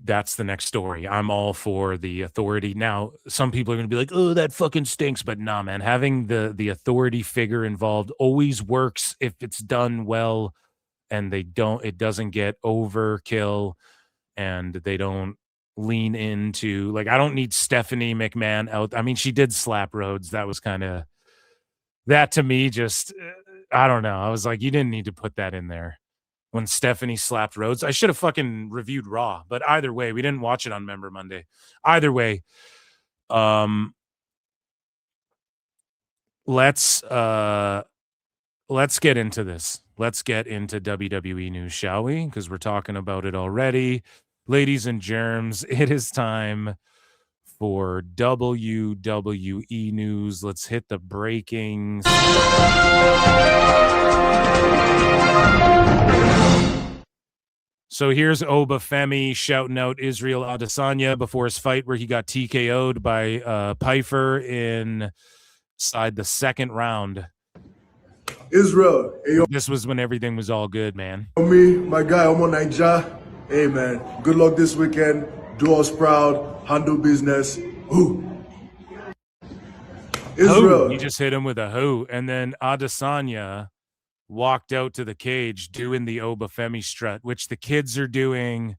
[SPEAKER 8] that's the next story. I'm all for the authority. Now, some people are going to be like, "Oh, that fucking stinks," but nah, man, having the authority figure involved always works if it's done well, and it doesn't get overkill, and they don't lean into, like, I don't need Stephanie McMahon out. I mean, she did slap Rhodes. That was kind of, that to me just, I don't know. I was like, you didn't need to put that in there. When Stephanie slapped Rhodes, I should have fucking reviewed Raw. But either way, we didn't watch it on Member Monday. Either way, let's get into this. Let's get into WWE news, shall we? Because we're talking about it already. Ladies and germs, it is time for WWE news. Let's hit the breakings. So here's Obafemi shouting out Israel Adesanya before his fight where he got TKO'd by Pyfer inside the second round.
[SPEAKER 7] Israel, hey, yo.
[SPEAKER 8] This was when everything was all good, man.
[SPEAKER 7] Me, my guy, I'm on Niger. Hey, man, good luck this weekend. Do us proud, handle business. Who? Israel.
[SPEAKER 8] You just hit him with a who. And then Adesanya walked out to the cage doing the Obafemi strut, which the kids are doing,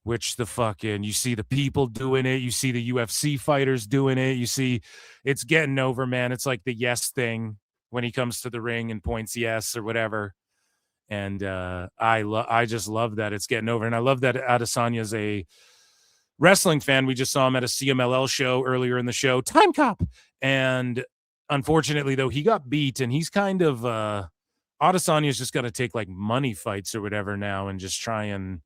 [SPEAKER 8] which the fucking, you see the people doing it. You see the UFC fighters doing it. You see it's getting over, man. It's like the yes thing when he comes to the ring and points yes or whatever. And I just love that it's getting over. And I love that Adesanya's a wrestling fan. We just saw him at a CMLL show earlier in the show, Time Cop. And unfortunately, though, he got beat, and he's kind of Adesanya's just got to take like money fights or whatever now and just try and,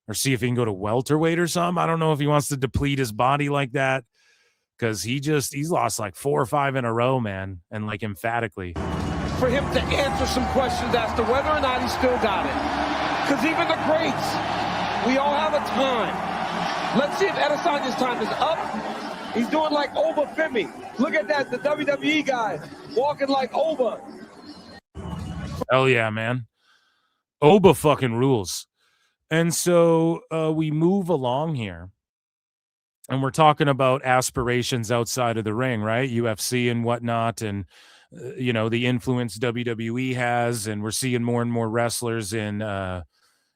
[SPEAKER 8] or see if he can go to welterweight or something. I don't know if he wants to deplete his body like that, because he's lost like 4 or 5 in a row, man, and like emphatically.
[SPEAKER 10] For him to answer some questions as to whether or not he still got it. Because even the greats, we all have a time. Let's see if Adesanya's time is up. He's doing like Obafemi. Look at that, the WWE guy walking like Oba.
[SPEAKER 8] Hell yeah, man. Oba fucking rules. And so we move along here. And we're talking about aspirations outside of the ring, right? UFC and whatnot, and the influence WWE has, and we're seeing more and more wrestlers in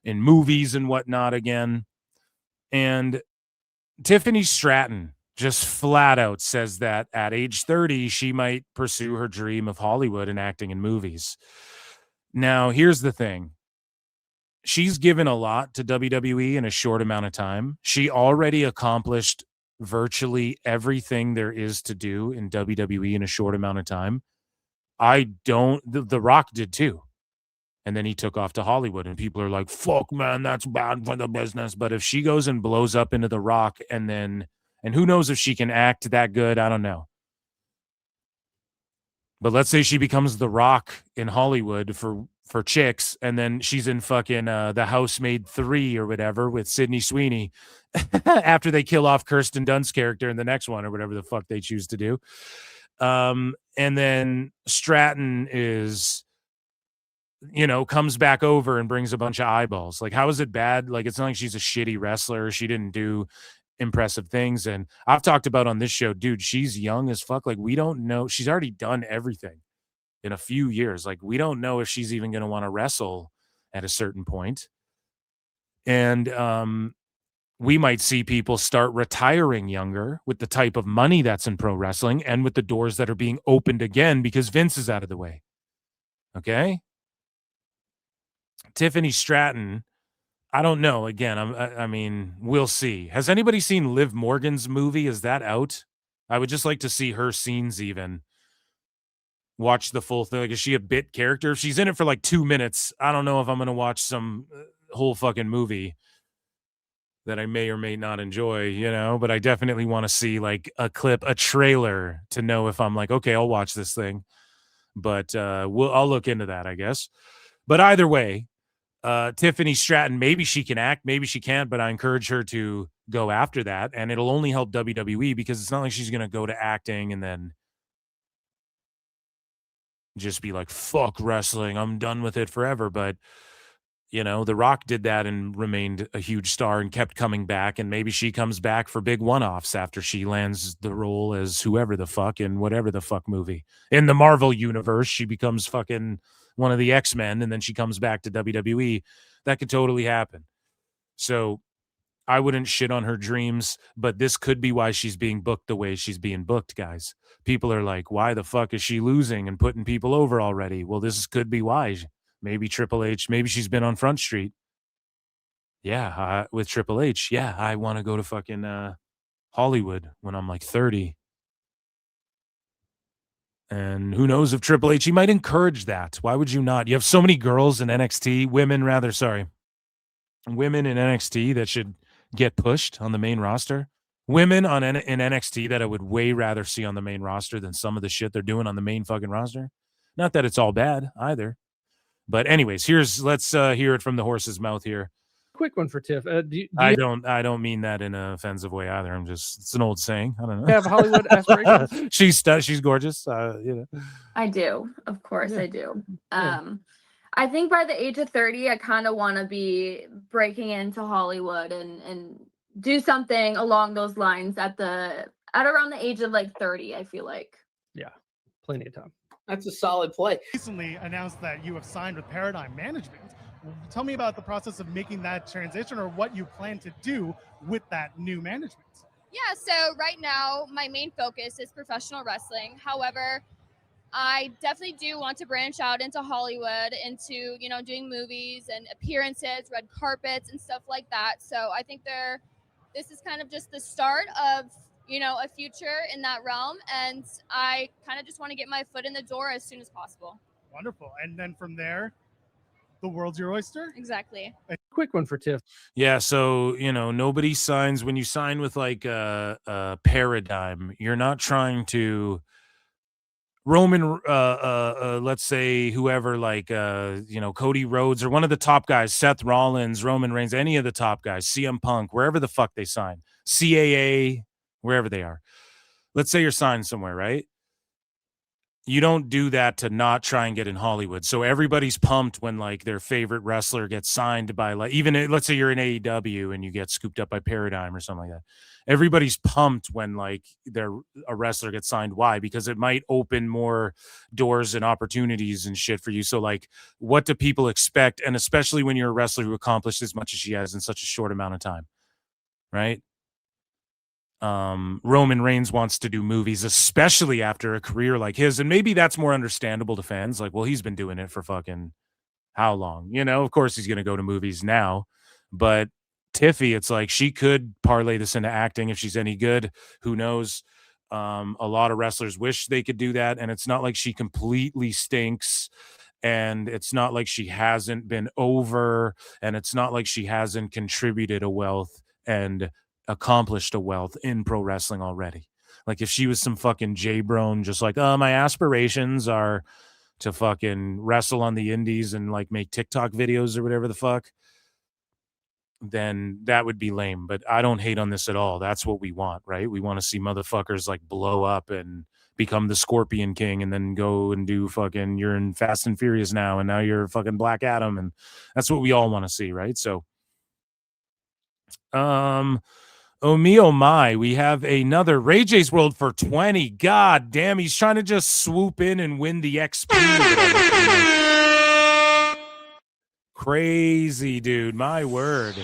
[SPEAKER 8] movies and whatnot again. And Tiffany Stratton just flat out says that at age 30, she might pursue her dream of Hollywood and acting in movies. Now, here's the thing. She's given a lot to WWE in a short amount of time. She already accomplished virtually everything there is to do in WWE in a short amount of time. The Rock did too. And then he took off to Hollywood, and people are like, fuck, man, that's bad for the business. But if she goes and blows up into The Rock, and who knows if she can act that good, I don't know. But let's say she becomes The Rock in Hollywood for chicks, and then she's in fucking The Housemaid 3 or whatever with Sydney Sweeney after they kill off Kirsten Dunst's character in the next one or whatever the fuck they choose to do. And then Stratton is, comes back over and brings a bunch of eyeballs. Like, how is it bad? Like, it's not like she's a shitty wrestler. She didn't do impressive things. And I've talked about on this show, dude, she's young as fuck. Like, we don't know. She's already done everything in a few years. Like, we don't know if she's even going to want to wrestle at a certain point. And we might see people start retiring younger with the type of money that's in pro wrestling and with the doors that are being opened again because Vince is out of the way. Okay? Tiffany Stratton, I don't know. Again, I mean, we'll see. Has anybody seen Liv Morgan's movie? Is that out? I would just like to see her scenes even. Watch the full thing. Like, is she a bit character? If she's in it for like 2 minutes, I don't know if I'm going to watch some whole fucking movie that I may or may not enjoy, but I definitely want to see like a clip, a trailer to know if I'm like, okay, I'll watch this thing. But I'll look into that, I guess. But either way, Tiffany Stratton, maybe she can act, maybe she can't, but I encourage her to go after that. And it'll only help WWE because it's not like she's going to go to acting and then just be like, fuck wrestling, I'm done with it forever. But you know, The Rock did that and remained a huge star and kept coming back. And maybe she comes back for big one-offs after she lands the role as whoever the fuck in whatever the fuck movie. In the Marvel universe, she becomes fucking one of the X-Men and then she comes back to WWE. That could totally happen. So I wouldn't shit on her dreams, but this could be why she's being booked the way she's being booked, guys. People are like, why the fuck is she losing and putting people over already? Well, this could be why. Maybe Triple H, maybe she's been on Front Street. Yeah, with Triple H. Yeah, I want to go to fucking Hollywood when I'm like 30. And who knows if Triple H, he might encourage that. Why would you not? You have so many girls in NXT, women in NXT that should get pushed on the main roster. Women in NXT that I would way rather see on the main roster than some of the shit they're doing on the main fucking roster. Not that it's all bad either. But anyways, let's hear it from the horse's mouth here.
[SPEAKER 9] Quick one for Tiff.
[SPEAKER 8] I don't mean that in an offensive way either. It's an old saying. I don't know.
[SPEAKER 9] Have Hollywood aspirations?
[SPEAKER 8] She's gorgeous.
[SPEAKER 13] I do. Of course I do.
[SPEAKER 9] Yeah.
[SPEAKER 13] I think by the age of 30, I kind of want to be breaking into Hollywood and do something along those lines at around the age of like 30, I feel like.
[SPEAKER 9] Yeah, plenty of time.
[SPEAKER 23] That's a solid play.
[SPEAKER 24] Recently announced that you have signed with Paradigm Management. Tell me about the process of making that transition or what you plan to do with that new management.
[SPEAKER 25] Yeah, so right now my main focus is professional wrestling. However, I definitely do want to branch out into Hollywood, into, doing movies and appearances, red carpets and stuff like that. So I think this is kind of just the start of a future in that realm. And I kind of just want to get my foot in the door as soon as possible.
[SPEAKER 24] Wonderful. And then from there, the world's your oyster?
[SPEAKER 25] Exactly.
[SPEAKER 9] A quick one for Tiff.
[SPEAKER 8] Yeah, so, nobody signs. When you sign with like a Paradigm, you're not trying to Roman, let's say whoever, like, Cody Rhodes or one of the top guys, Seth Rollins, Roman Reigns, any of the top guys, CM Punk, wherever the fuck they sign, CAA, wherever they are. Let's say you're signed somewhere, right? You don't do that to not try and get in Hollywood. So everybody's pumped when like their favorite wrestler gets signed by like, even let's say you're in AEW and you get scooped up by Paradigm or something like that. Everybody's pumped when like a wrestler gets signed. Why? Because it might open more doors and opportunities and shit for you. So like, what do people expect? And especially when you're a wrestler who accomplished as much as she has in such a short amount of time, right? Roman Reigns wants to do movies, especially after a career like his. And maybe that's more understandable to fans. Like, well, he's been doing it for fucking how long? Of course he's going to go to movies now. But Tiffy, it's like she could parlay this into acting if she's any good. Who knows? A lot of wrestlers wish they could do that. And it's not like she completely stinks. And it's not like she hasn't been over. And it's not like she hasn't contributed a wealth and accomplished a wealth in pro wrestling already. Like if she was some fucking J-Brone, just like, my aspirations are to fucking wrestle on the indies and like make TikTok videos or whatever the fuck, then that would be lame. But I don't hate on this at all. That's what we want, right? We want to see motherfuckers like blow up and become the Scorpion King and then go and do fucking, you're in Fast and Furious now and now you're fucking Black Adam, and that's what we all want to see, right? So oh me, oh my, we have another Ray J's World for 20. God damn, he's trying to just swoop in and win the XP. Crazy, dude. My word.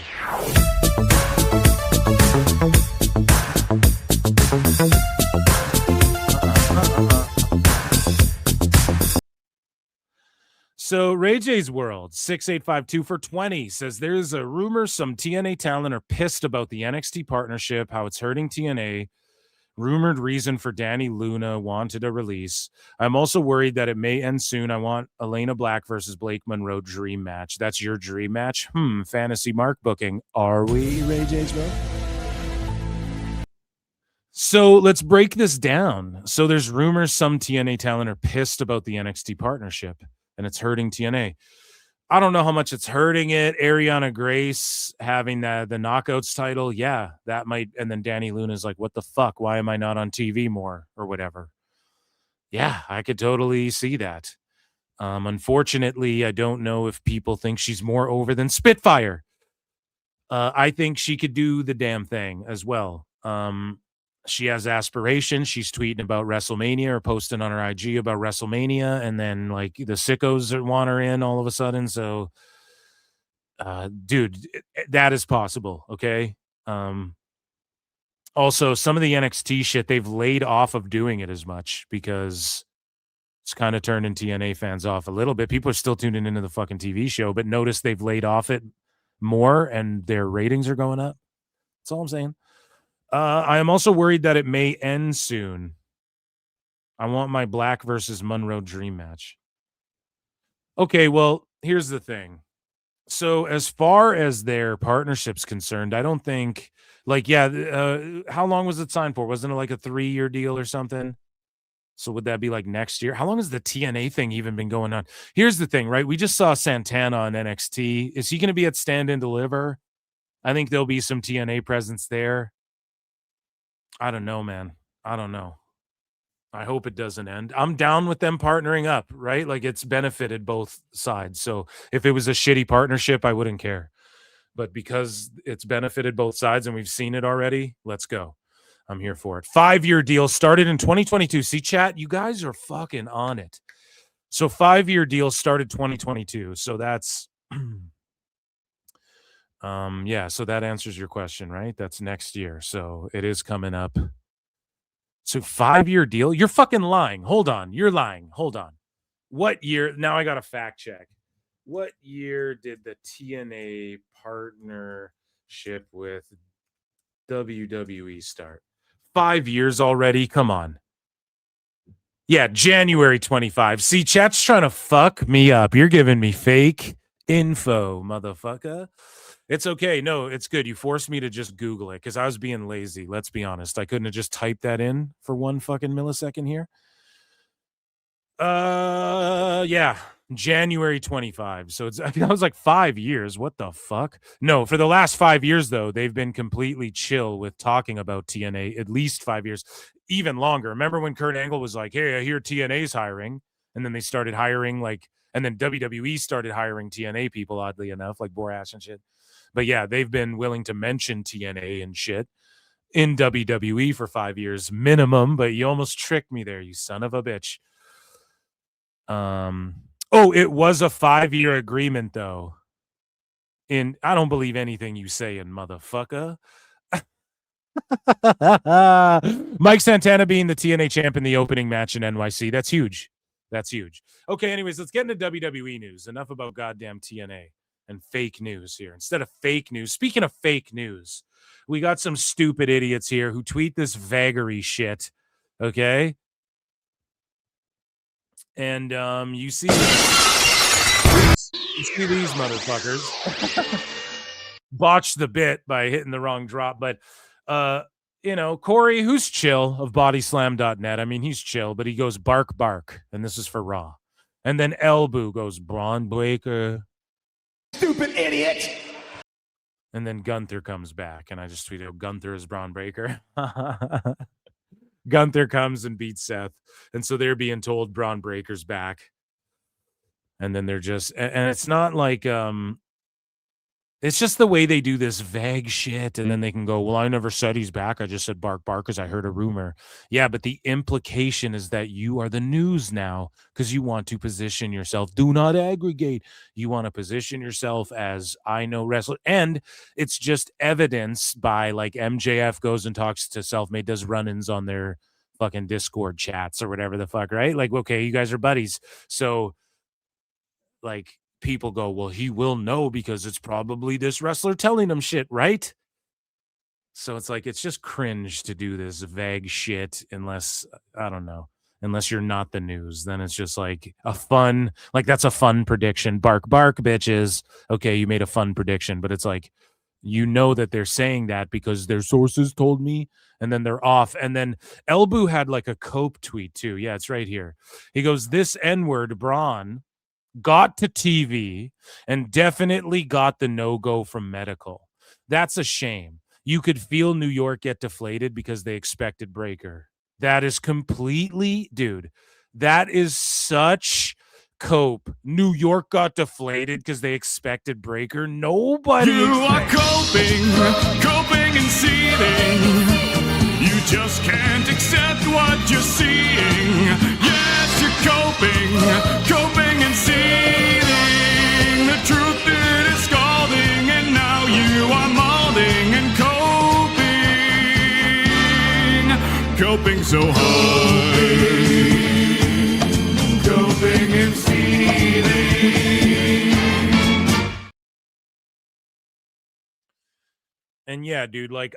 [SPEAKER 8] So Ray J's World 6852 for 20 says there's a rumor some TNA talent are pissed about the NXT partnership, how it's hurting TNA. Rumored reason for Dani Luna wanted a release. I'm also worried that it may end soon. I want Elena Black versus Blake Monroe dream match. That's your dream match? Fantasy Mark booking. Are we, Ray J's World? So let's break this down. So there's rumors some TNA talent are pissed about the NXT partnership and it's hurting TNA. I don't know how much it's hurting it. Ariana Grace having the Knockouts title. Yeah, that might. And then Dani Luna's like, what the fuck? Why am I not on TV more or whatever? Yeah, I could totally see that. Unfortunately, I don't know if people think she's more over than Spitfire. I think she could do the damn thing as well. She has aspirations. She's tweeting about WrestleMania or posting on her IG about WrestleMania, and then like the sickos want her in all of a sudden. So, dude, that is possible. Okay. Also, some of the NXT shit, they've laid off of doing it as much because it's kind of turning TNA fans off a little bit. People are still tuning into the fucking TV show, but notice they've laid off it more and their ratings are going up. That's all I'm saying. I am also worried that it may end soon. I want my Black versus Monroe dream match. Okay, well, here's the thing. So as far as their partnership's concerned, I don't think, like, how long was it signed for? Wasn't it like a 3-year deal or something? So would that be like next year? How long has the TNA thing even been going on? Here's the thing, right? We just saw Santana on NXT. Is he going to be at Stand and Deliver? I think there'll be some TNA presence there. I don't know, man. I don't know. I hope it doesn't end. I'm down with them partnering up, right? Like it's benefited both sides. So if it was a shitty partnership, I wouldn't care. But because it's benefited both sides and we've seen it already, let's go. I'm here for it. 5-year deal started in 2022. See, chat, you guys are fucking on it. So 5-year deal started 2022. So that's so that answers your question, right? That's next year. So it is coming up. So 5-year deal? You're fucking lying. Hold on. You're lying. Hold on. What year? Now I got to fact check. What year did the TNA partnership with WWE start? 5 years already? Come on. Yeah, January 25. See, chat's trying to fuck me up. You're giving me fake info, motherfucker. It's okay. No, it's good. You forced me to just Google it because I was being lazy. Let's be honest. I couldn't have just typed that in for 1 fucking millisecond here. Yeah, January 25. So it's, I think that was like 5 years. What the fuck? No, for the last 5 years, though, they've been completely chill with talking about TNA, at least 5 years, even longer. Remember when Kurt Angle was like, hey, I hear TNA's hiring. And then they started hiring and then WWE started hiring TNA people, oddly enough, like Borash and shit. But yeah, they've been willing to mention TNA and shit in WWE for 5 years minimum, but you almost tricked me there, you son of a bitch. It was a 5-year agreement though. I don't believe anything you say in motherfucker. Mike Santana being the TNA champ in the opening match in NYC. That's huge. That's huge. Okay, anyways, let's get into WWE news. Enough about goddamn TNA and fake news here. Instead of fake news, speaking of fake news, we got some stupid idiots here who tweet this vagary shit. Okay? And you see these motherfuckers botch the bit by hitting the wrong drop. But Corey, who's chill of bodyslam.net. I mean, he's chill, but he goes bark, bark. And this is for Raw. And then Elboo goes Braun Breaker.
[SPEAKER 11] Stupid idiot.
[SPEAKER 8] And then Gunther comes back. And I just tweeted, Gunther is Braun Breaker. Gunther comes and beats Seth. And so they're being told Braun Breaker's back. And then they're just, and it's not like, it's just the way they do this vague shit. And then they can go, well, I never said he's back. I just said bark, bark because I heard a rumor. Yeah, but the implication is that you are the news now because you want to position yourself. Do not aggregate. You want to position yourself as I know wrestler. And it's just evidence by like MJF goes and talks to Selfmade, does run-ins on their fucking Discord chats or whatever the fuck, right? Like, okay, you guys are buddies. So like, people go, well, he will know because it's probably this wrestler telling him shit, right? So it's like, it's just cringe to do this vague shit unless, I don't know, unless you're not the news. Then it's just like a fun, like that's a fun prediction. Bark, bark, bitches. Okay, you made a fun prediction, but it's like, you know that they're saying that because their sources told me, and then they're off. And then Elboo had like a Cope tweet too. Yeah, it's right here. He goes, this N-word, Braun, got to TV and definitely got the no-go from medical. That's a shame. You could feel New York get deflated because they expected Breaker. That is completely, dude, that is such cope. New York got deflated because they expected Breaker. Nobody.
[SPEAKER 12] You are coping and seething. You just can't accept what you're seeing. Yes, you're coping and seething. The truth it is scalding, and now you are molding and coping so hard. Coping and seething.
[SPEAKER 8] And yeah, dude, like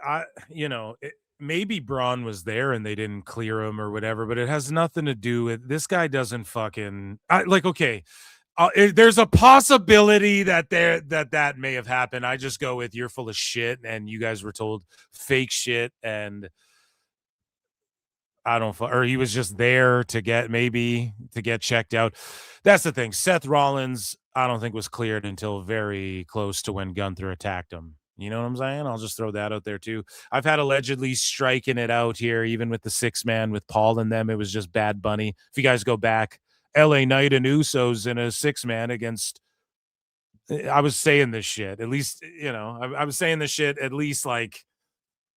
[SPEAKER 8] maybe Braun was there and they didn't clear him or whatever, but it has nothing to do with this guy. Doesn't fucking okay. There's a possibility that that may have happened. I just go with you're full of shit and you guys were told fake shit and or he was just there to get checked out. That's the thing. Seth Rollins, I don't think was cleared until very close to when Gunther attacked him. You know what I'm saying? I'll just throw that out there too. I've had allegedly striking it out here, even with the 6-man with Paul and them. It was just Bad Bunny. If you guys go back, LA Knight and Usos in a 6-man against. I was saying this shit. At least, I was saying this shit at least like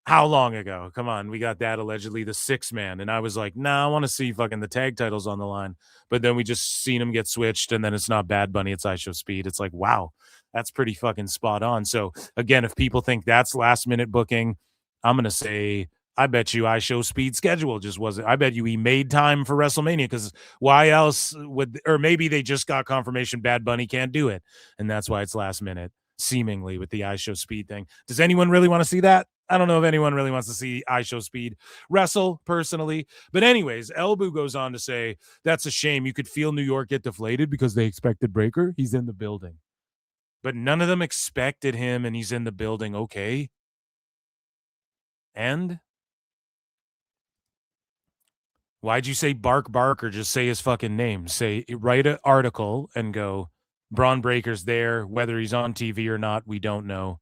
[SPEAKER 8] how long ago? Come on, we got that allegedly the 6-man, and I was like, nah, I want to see fucking the tag titles on the line. But then we just seen them get switched, and then it's not Bad Bunny, it's iShow Speed. It's like, wow. That's pretty fucking spot on. So again, if people think that's last minute booking, I'm going to say, I bet you iShow Speed schedule just wasn't. I bet you he made time for WrestleMania because why else would, or maybe they just got confirmation Bad Bunny can't do it. And that's why it's last minute, seemingly with the iShow Speed thing. Does anyone really want to see that? I don't know if anyone really wants to see iShow Speed wrestle personally. But anyways, Elbu goes on to say, that's a shame. You could feel New York get deflated because they expected Breaker. He's in the building. But none of them expected him, and he's in the building. Okay. And why'd you say bark or just say his fucking name? Write an article and go, Braun Breaker's there. Whether he's on TV or not, we don't know.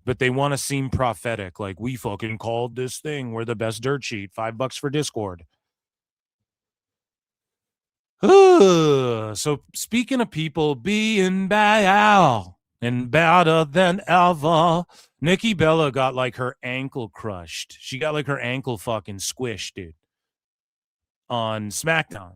[SPEAKER 8] But they want to seem prophetic, like we fucking called this thing. We're the best dirt sheet. $5 for Discord. So speaking of people being bad and badder than ever, Nikki Bella got like her ankle crushed. She got like her ankle fucking squished, dude, on SmackDown.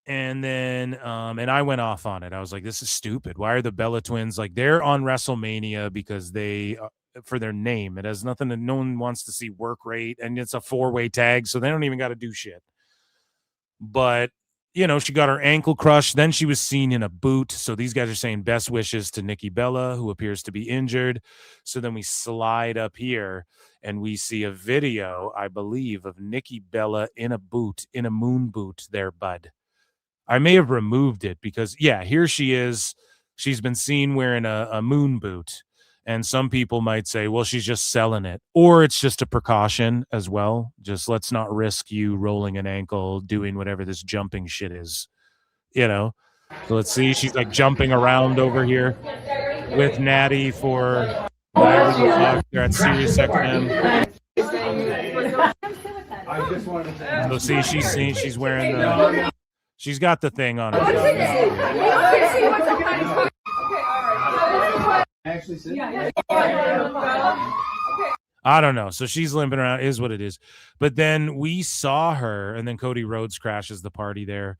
[SPEAKER 8] And then, and I went off on it. I was like, this is stupid. Why are the Bella twins like they're on WrestleMania because they, for their name, it has nothing to, no one wants to see work rate and it's a 4-way tag. So they don't even got to do shit. But she got her ankle crushed. Then she was seen in a boot. So these guys are saying best wishes to Nikki Bella, who appears to be injured. So then we slide up here and we see a video, I believe, of Nikki Bella in a boot, in a moon boot there, bud. I may have removed it because, yeah, here she is. She's been seen wearing a moon boot. And some people might say, well, she's just selling it. Or it's just a precaution as well. Just let's not risk you rolling an ankle, doing whatever this jumping shit is. So let's see. She's like jumping around over here with Natty for they're at Sirius XM. So see, she's wearing she's got the thing on her. I don't know. So she's limping around, is what it is. But then we saw her, and then Cody Rhodes crashes the party there.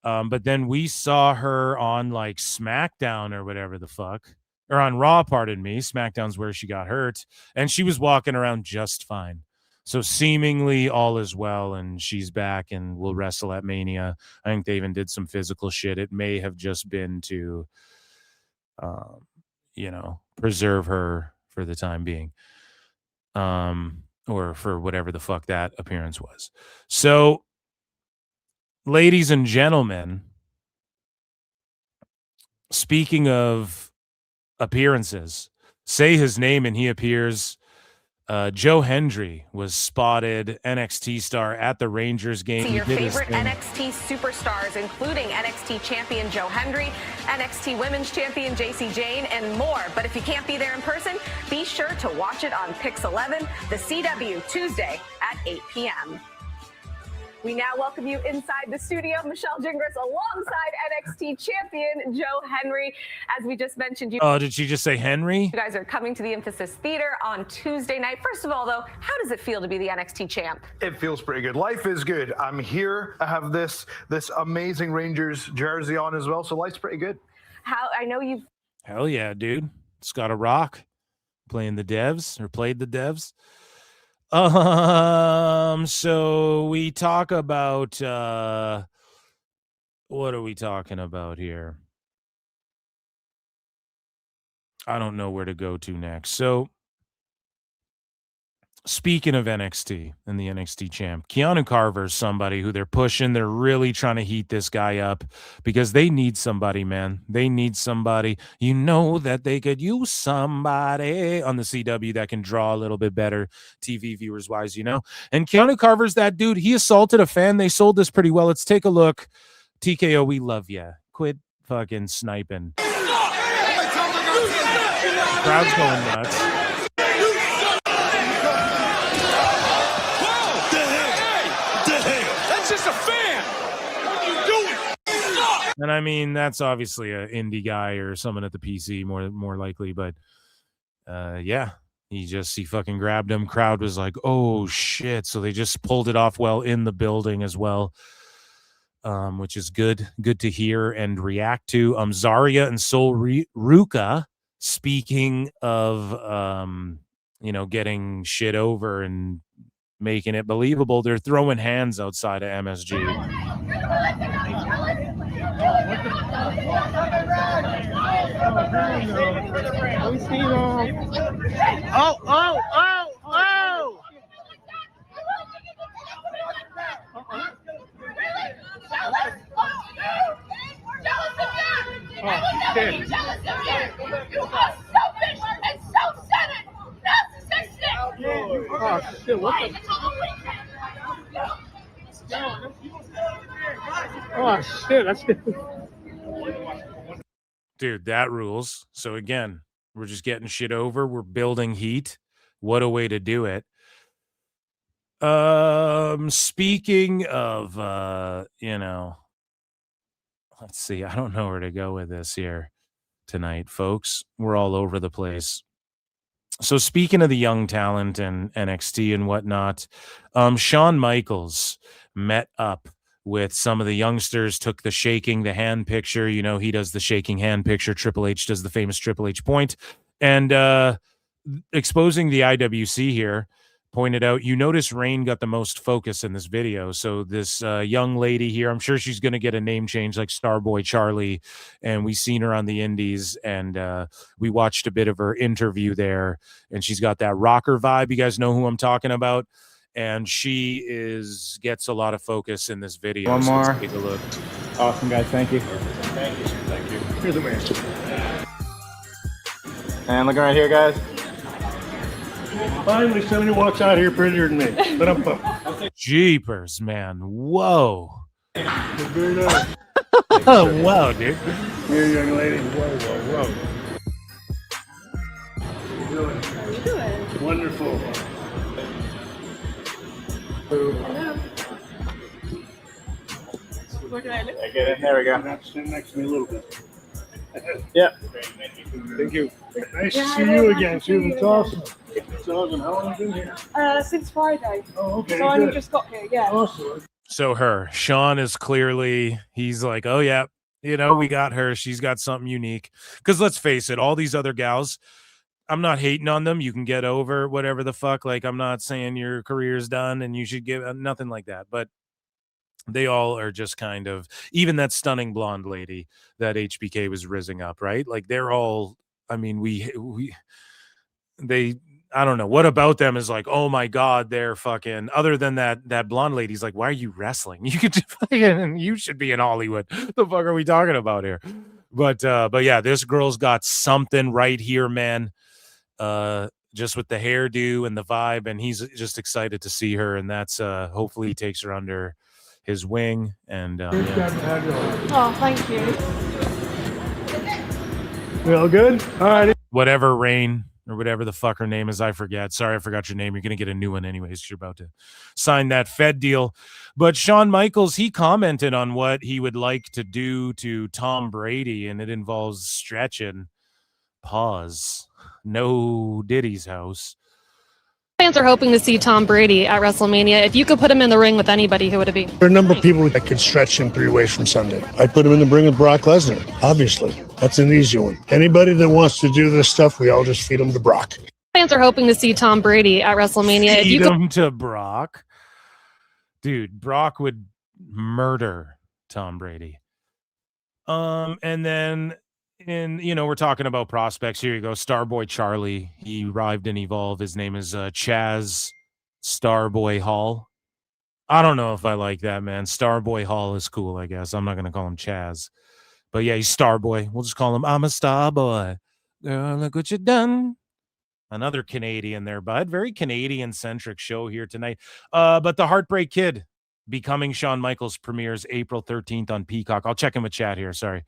[SPEAKER 8] But then we saw her on like SmackDown or whatever the fuck, or on Raw, pardon me. SmackDown's where she got hurt, and she was walking around just fine. So seemingly all is well, and she's back and will wrestle at Mania. I think they even did some physical shit. It may have just been to, preserve her for the time being, or for whatever the fuck that appearance was. So, ladies and gentlemen, speaking of appearances, say his name and he appears. Joe Hendry was spotted, NXT star, at the Rangers game.
[SPEAKER 2] See your favorite NXT superstars, including NXT champion Joe Hendry, NXT women's champion JC Jane, and more. But if you can't be there in person, be sure to watch it on Pix 11, the CW, Tuesday at 8 p.m. We now welcome you inside the studio, Michelle Gingras, alongside NXT champion Joe Henry. As we just mentioned, you.
[SPEAKER 8] Oh, did she just say Henry?
[SPEAKER 2] You guys are coming to the Emphasis Theater on Tuesday night. First of all, though, how does it feel to be the NXT champ?
[SPEAKER 15] It feels pretty good. Life is good. I'm here. I have this amazing Rangers jersey on as well, so life's pretty good.
[SPEAKER 2] How I know you've.
[SPEAKER 8] Hell yeah, dude. It's got a rock. Playing the devs or played the devs. So we talk about what are we talking about here? I don't know where to go to next. So speaking of NXT and the NXT champ, Keanu Carver is somebody who they're pushing. They're really trying to heat this guy up because they need somebody, man. They need somebody. You know that they could use somebody on the CW that can draw a little bit better TV viewers wise, you know? And Keanu Carver's that dude. He assaulted a fan. They sold this pretty well. Let's take a look. TKO, we love ya. Quit fucking sniping. Crowd's going nuts. And I mean, that's obviously an indie guy or someone at the PC more likely, but yeah, he fucking grabbed him. Crowd was like, oh shit. So they just pulled it off well in the building as well, which is good to hear and react to. Zarya and Sol Ruka, speaking of, getting shit over and making it believable, they're throwing hands outside of MSG. Dude, that rules. So again, we're just getting shit over. We're building heat. What a way to do it. Speaking of, let's see. I don't know where to go with this here tonight, folks. We're all over the place. So speaking of the young talent and NXT and whatnot, Shawn Michaels met up with some of the youngsters, took the shaking the hand picture. You know, he does the shaking hand picture. Triple H does the famous Triple H point. And exposing the IWC here, pointed out, you notice Rain got the most focus in this video. So this young lady here, I'm sure she's going to get a name change like Starboy Charlie. And we seen her on the indies, and we watched a bit of her interview there. And she's got that rocker vibe. You guys know who I'm talking about. And she gets a lot of focus in this video.
[SPEAKER 17] One more.
[SPEAKER 8] Let's take a look.
[SPEAKER 17] Awesome, guys. Thank you.
[SPEAKER 8] Thank you. Thank you.
[SPEAKER 17] Here's the man. And looking right here, guys.
[SPEAKER 14] Finally, somebody walks out here prettier than me. But I'm pumped.
[SPEAKER 8] Jeepers, man. Whoa.
[SPEAKER 14] Very nice.
[SPEAKER 8] Whoa, dude.
[SPEAKER 14] Here, young lady. Whoa. How you doing? Wonderful.
[SPEAKER 17] Hello.
[SPEAKER 14] What do I look?
[SPEAKER 17] Get in. There we go.
[SPEAKER 14] Stand next to me a little bit.
[SPEAKER 17] Yeah.
[SPEAKER 14] Thank you. Nice to see you again, Susan. It's awesome. It's awesome. How long have you been here?
[SPEAKER 18] Since Friday.
[SPEAKER 14] Oh, okay.
[SPEAKER 18] So I only
[SPEAKER 14] good.
[SPEAKER 18] just got here, yeah.
[SPEAKER 14] Awesome.
[SPEAKER 8] So Sean is clearly, he's like, oh yeah, we got her. She's got something unique. Because let's face it, all these other gals, I'm not hating on them. You can get over whatever the fuck. Like, I'm not saying your career's done and you should give nothing like that. But they all are just kind of, even that stunning blonde lady that HBK was rizzing up, right? Like, they're all, I mean, I don't know what about them is like, oh my God, they're fucking, other than that blonde lady's like, why are you wrestling? You could you should be in Hollywood. The fuck are we talking about here? But yeah, this girl's got something right here, man. Just with the hairdo and the vibe, and he's just excited to see her, and that's hopefully he takes her under his wing. And yeah.
[SPEAKER 18] Oh, thank you.
[SPEAKER 14] We all good? All right.
[SPEAKER 8] Whatever, Rain. or whatever the fuck her name is. I forget. Sorry, I forgot your name. You're going to get a new one anyways. You're about to sign that Fed deal. But Shawn Michaels, he commented on what he would like to do to Tom Brady, and it involves stretching. Pause. No Diddy's house.
[SPEAKER 5] Fans are hoping to see Tom Brady at WrestleMania. If you could put him in the ring with anybody, who would it be?
[SPEAKER 14] There are a number of people that could stretch him 3 ways from Sunday. I'd put him in the ring with Brock Lesnar, obviously. That's an easy one. Anybody that wants to do this stuff, we all just feed them to Brock.
[SPEAKER 5] Fans are hoping to see Tom Brady at WrestleMania. If you
[SPEAKER 8] Feed
[SPEAKER 5] could
[SPEAKER 8] him to Brock. Dude, Brock would murder Tom Brady. And then we're talking about prospects. Here you go. Starboy Charlie. He arrived in Evolve. His name is Chaz Starboy Hall. I don't know if I like that, man. Starboy Hall is cool, I guess. I'm not going to call him Chaz. But yeah, he's Starboy. We'll just call him I'm a Starboy. Girl, look what you done. Another Canadian there, bud. Very Canadian-centric show here tonight. But the Heartbreak Kid, Becoming Shawn Michaels, premieres April 13th on Peacock. I'll check in with chat here. Sorry.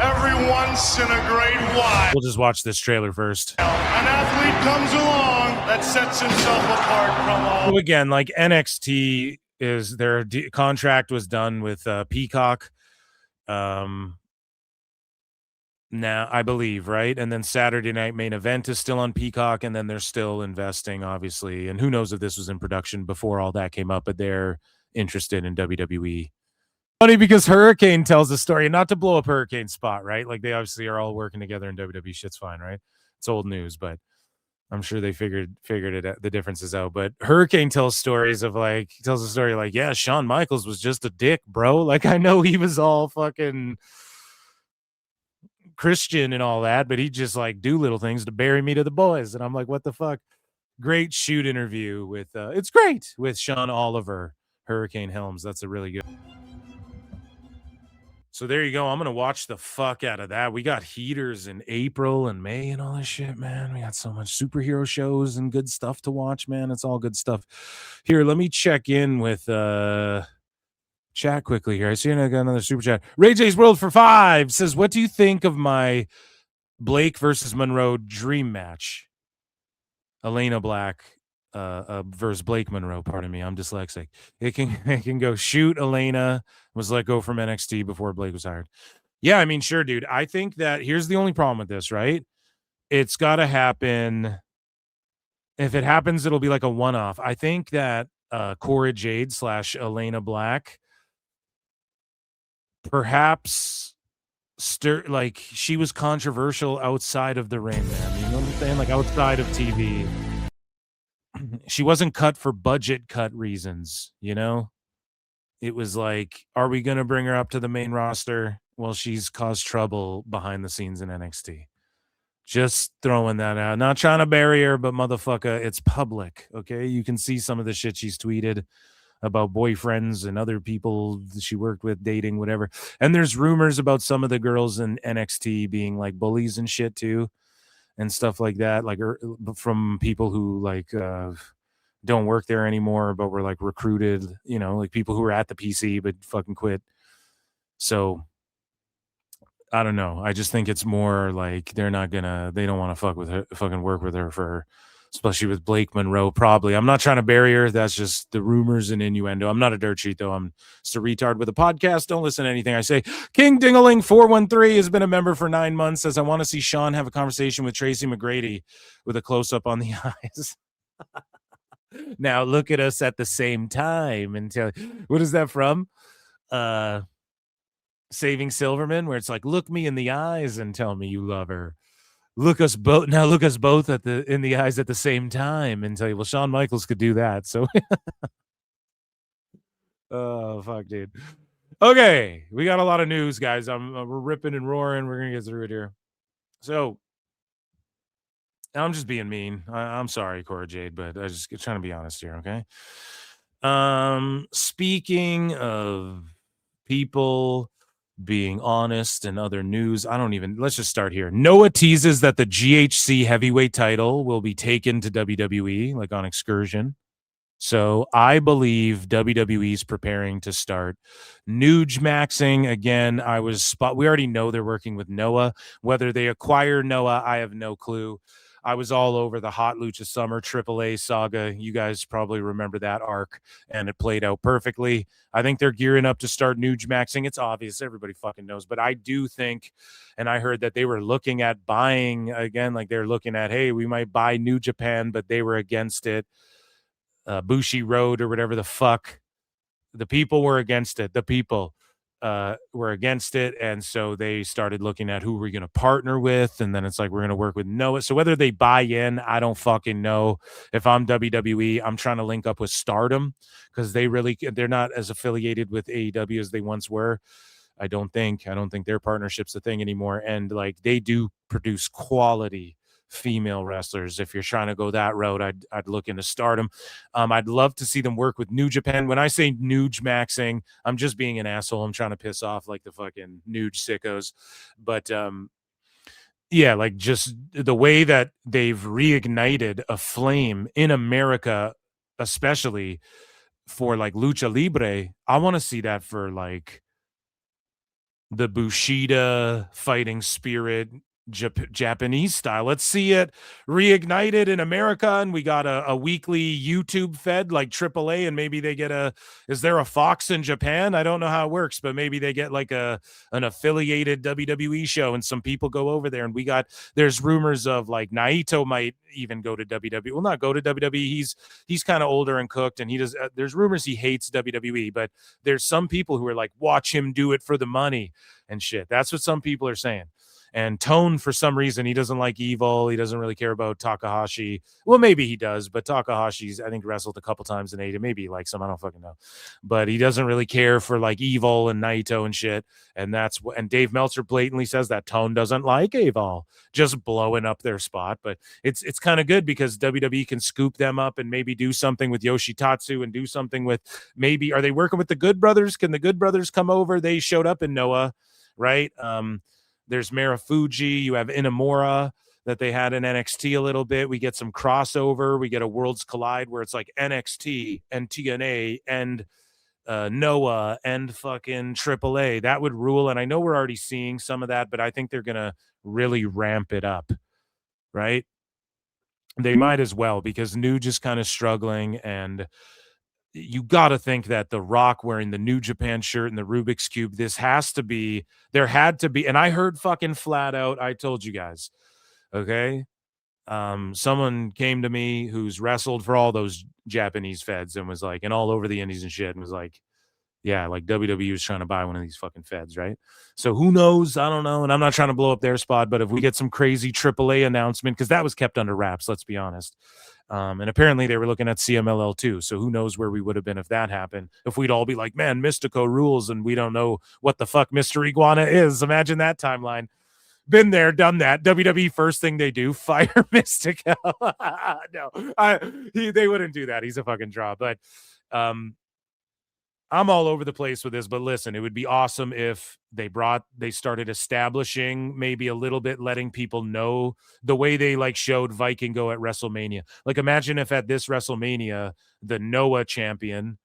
[SPEAKER 12] Every once in a great while,
[SPEAKER 8] We'll just watch this trailer first.
[SPEAKER 12] an athlete comes along that sets himself apart from all.
[SPEAKER 8] So again, like NXT is their contract was done with Peacock. Now I believe, right? And then Saturday Night Main Event is still on Peacock, and then they're still investing, obviously. And who knows if this was in production before all that came up, but they're interested in WWE. Funny because Hurricane tells a story, not to blow up Hurricane's spot, right? Like they obviously are all working together in WWE. Shit's fine, right? It's old news, but I'm sure they figured it the differences out. But Hurricane tells stories of tells a story like, yeah, Shawn Michaels was just a dick, bro. Like I know he was all fucking Christian and all that, but he just do little things to bury me to the boys. And I'm like, what the fuck? Great shoot interview with it's great with Sean Oliver, Hurricane Helms. That's a really good. So there you go. I'm gonna watch the fuck out of that. We got heaters in April and May and all this shit, man. We got so much superhero shows and good stuff to watch, man. It's all good stuff. Here, let me check in with chat quickly here. I see I got another super chat. Ray J's World for 5 says, what do you think of my Blake versus Monroe dream match? Elena Black versus Blake Monroe. Pardon me, I'm dyslexic. It can go shoot. Elena was let go from NXT before Blake was hired. Yeah, I mean, sure, dude. I think that here's the only problem with this, right? It's got to happen. If it happens, it'll be like a one-off. I think that Cora Jade / Elena Black perhaps she was controversial outside of the ring, man. You know what I'm saying? Like outside of TV. She wasn't cut for budget cut reasons, you know? It was like, are we going to bring her up to the main roster? Well, she's caused trouble behind the scenes in NXT. Just throwing that out. Not trying to bury her, but motherfucker, it's public, okay? You can see some of the shit she's tweeted about boyfriends and other people she worked with, dating, whatever. And there's rumors about some of the girls in NXT being like bullies and shit too, and stuff like that, like from people who don't work there anymore, but were like recruited, you know, like people who were at the PC but fucking quit. So I don't know. I just think it's more like they don't want to fucking work with her for, especially with Blake Monroe, probably. I'm not trying to bury her. That's just the rumors and innuendo. I'm not a dirt sheet, though. I'm just a retard with a podcast. Don't listen to anything I say. King Dingaling 413 has been a member for 9 months. Says, I want to see Sean have a conversation with Tracy McGrady with a close-up on the eyes. Now look at us at the same time and tell. What is that from? Saving Silverman, where it's like, look me in the eyes and tell me you love her. Look us both in the eyes at the same time and tell you, well, Shawn Michaels could do that. So oh fuck, dude. Okay, we got a lot of news, guys. We're ripping and roaring. We're gonna get through it here. So I'm just being mean. I'm sorry, Cora Jade, but I just trying to be honest here, okay? Speaking of people being honest and other news, let's just start here. Noah teases that the GHC heavyweight title will be taken to WWE, like on excursion. So I believe WWE's preparing to start Nugemaxing again. We already know they're working with Noah. Whether they acquire Noah, I have no clue. I was all over the Hot Lucha Summer AAA saga. You guys probably remember that arc, and it played out perfectly. I think they're gearing up to start Nujmaxing. It's obvious. Everybody fucking knows. But I do think, and I heard that they were looking at buying, again, like they're looking at, hey, we might buy New Japan, but they were against it. Bushi Road or whatever the fuck. The people were against it. The people were against it. And so they started looking at who we're going to partner with. And then it's like, we're going to work with Noah. So whether they buy in, I don't fucking know. If I'm WWE, I'm trying to link up with Stardom because they're not as affiliated with AEW as they once were. I don't think their partnership's a thing anymore. And like, they do produce quality female wrestlers. If you're trying to go that route, I'd look into Stardom. I'd love to see them work with New Japan. When I say Nujmaxing, I'm just being an asshole. I'm trying to piss off like the fucking Nuge sickos. But yeah, like just the way that they've reignited a flame in America, especially for like Lucha Libre. I want to see that for like the Bushido fighting spirit, Japanese style. Let's see it reignited in America, and we got a weekly YouTube fed like AAA, and maybe they get is there a Fox in Japan? I don't know how it works, but maybe they get like an affiliated WWE show, and some people go over there, and there's rumors of like Naito might even go to WWE. Well, not go to WWE. He's kind of older and cooked, and there's rumors he hates WWE, but there's some people who are like, watch him do it for the money and shit. That's what some people are saying. And Tone, for some reason, he doesn't like Evil. He doesn't really care about Takahashi. Well, maybe he does, but Takahashi's, I think, wrestled a couple times in AEW. Maybe he likes him. I don't fucking know. But he doesn't really care for like Evil and Naito and shit. And Dave Meltzer blatantly says that Tone doesn't like Evil, just blowing up their spot. But it's kind of good because WWE can scoop them up and maybe do something with Yoshitatsu and do something with maybe, are they working with the Good Brothers? Can the Good Brothers come over? They showed up in Noah, right? There's Marufuji. You have Inamura that they had in NXT a little bit. We get some crossover. We get a Worlds Collide where it's like NXT and TNA and Noah and fucking AAA. That would rule. And I know we're already seeing some of that, but I think they're going to really ramp it up, right? They might as well because Nuge is kind of struggling, and you got to think that The Rock wearing the New Japan shirt and the Rubik's Cube, there had to be, and I heard fucking flat out, I told you guys, okay? Someone came to me who's wrestled for all those Japanese feds and was like, and all over the indies and shit, and was like, yeah, like WWE is trying to buy one of these fucking feds, right? So who knows? I don't know. And I'm not trying to blow up their spot, but if we get some crazy AAA announcement, because that was kept under wraps, let's be honest. And apparently they were looking at CMLL too. So who knows where we would have been if that happened, if we'd all be like, man, Mystico rules, and we don't know what the fuck Mr. Iguana is. Imagine that timeline. Been there, done that. WWE, first thing they do, fire Mystico. No, they wouldn't do that. He's a fucking draw. But I'm all over the place with this, but listen, it would be awesome if they started establishing maybe a little bit, letting people know the way they like showed Vikingo at WrestleMania. Like imagine if at this WrestleMania, the Noah champion,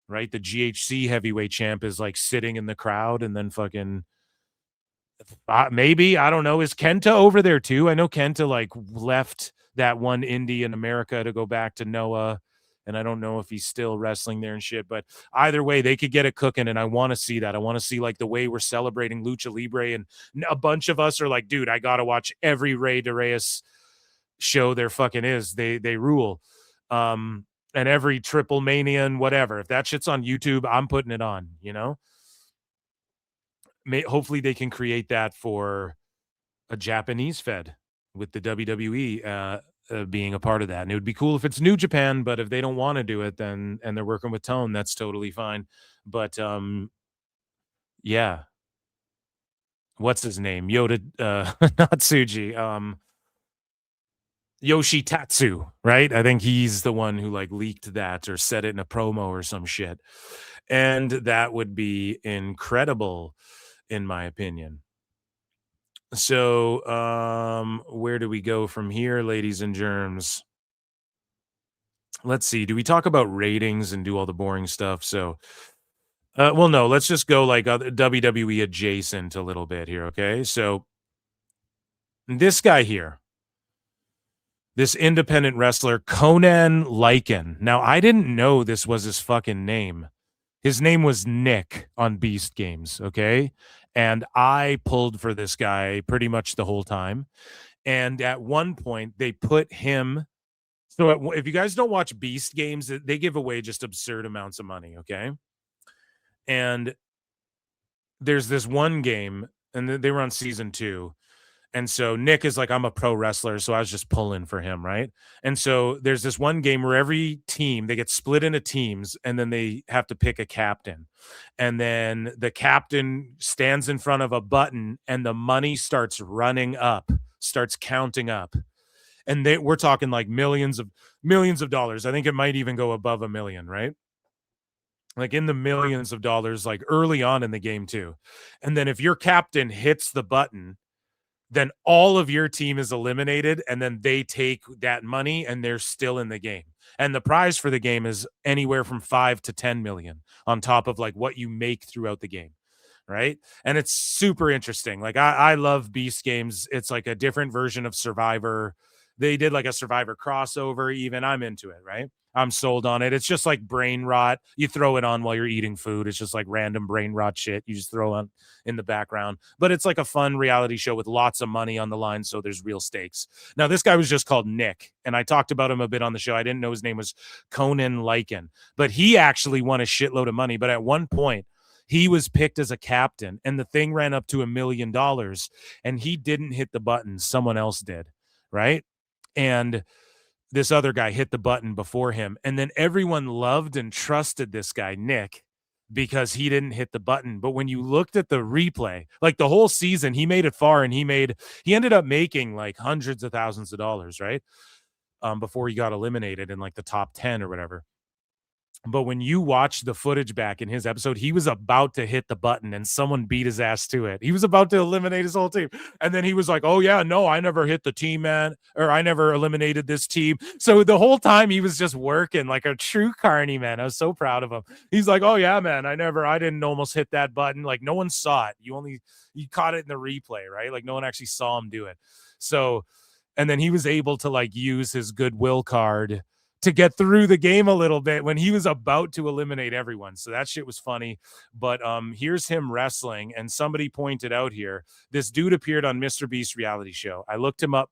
[SPEAKER 8] right? The GHC heavyweight champ is like sitting in the crowd, and then fucking maybe, I don't know, is Kenta over there too? I know Kenta like left that one indie in America to go back to Noah. And I don't know if he's still wrestling there and shit, but either way, they could get it cooking, and I want to see that. I want to see like the way we're celebrating Lucha Libre, and a bunch of us are like, dude, I got to watch every Rey de Reyes show there fucking is. They rule. And every Triple Mania and whatever. If that shit's on YouTube, I'm putting it on, you know? Hopefully they can create that for a Japanese fed with the WWE being a part of that. And it would be cool if it's New Japan, but if they don't want to do it, then, and they're working with Tone, that's totally fine. But yeah, what's his name? Yoda, not Tsuji, Yoshitatsu, right? I think he's the one who like leaked that or said it in a promo or some shit. And that would be incredible, in my opinion. So where do we go from here, ladies and germs? Let's see. Do we talk about ratings and do all the boring stuff? So well, no, let's just go like WWE adjacent a little bit here. Okay, so this guy here, this independent wrestler, Conan Lycan. Now, I didn't know this was his fucking name. His name was Nick on Beast Games, okay? And I pulled for this guy pretty much the whole time. And at one point, they put him... So if you guys don't watch Beast Games, they give away just absurd amounts of money, okay? And there's this one game, and they were on season 2. And so Nick is like, I'm a pro wrestler, so I was just pulling for him, right? And so there's this one game where every team, they get split into teams, and then they have to pick a captain. And then the captain stands in front of a button, and the money starts running up, starts counting up. And we're talking like millions of dollars. I think it might even go above $1 million, right? Like in the millions of dollars, like early on in the game too. And then if your captain hits the button, then all of your team is eliminated, and then they take that money and they're still in the game. And the prize for the game is anywhere from 5 to 10 million on top of like what you make throughout the game. Right. And it's super interesting. Like I love Beast Games. It's like a different version of Survivor. They did like a Survivor crossover even. I'm into it. Right. I'm sold on it. It's just like brain rot. You throw it on while you're eating food. It's just like random brain rot shit. You just throw on in the background. But it's like a fun reality show with lots of money on the line, so there's real stakes. Now, this guy was just called Nick, and I talked about him a bit on the show. I didn't know his name was Conan Lycan, but he actually won a shitload of money. But at one point, he was picked as a captain, and the thing ran up to $1 million, and he didn't hit the button. Someone else did, right? And this other guy hit the button before him. And then everyone loved and trusted this guy, Nick, because he didn't hit the button. But when you looked at the replay, like the whole season, he made it far, and he ended up making like hundreds of thousands of dollars, right? Before he got eliminated in like the top 10 or whatever. But when you watch the footage back in his episode, he was about to hit the button and someone beat his ass to it. He was about to eliminate his whole team. And then he was like, oh yeah, no, I never hit the team, man. Or I never eliminated this team. So the whole time he was just working like a true carny, man. I was so proud of him. He's like, oh yeah, man, I didn't almost hit that button. Like no one saw it. You caught it in the replay, right? Like no one actually saw him do it. So, and then he was able to like use his goodwill card to get through the game a little bit when he was about to eliminate everyone. So that shit was funny. But here's him wrestling, and somebody pointed out here, this dude appeared on Mr. Beast reality show. I looked him up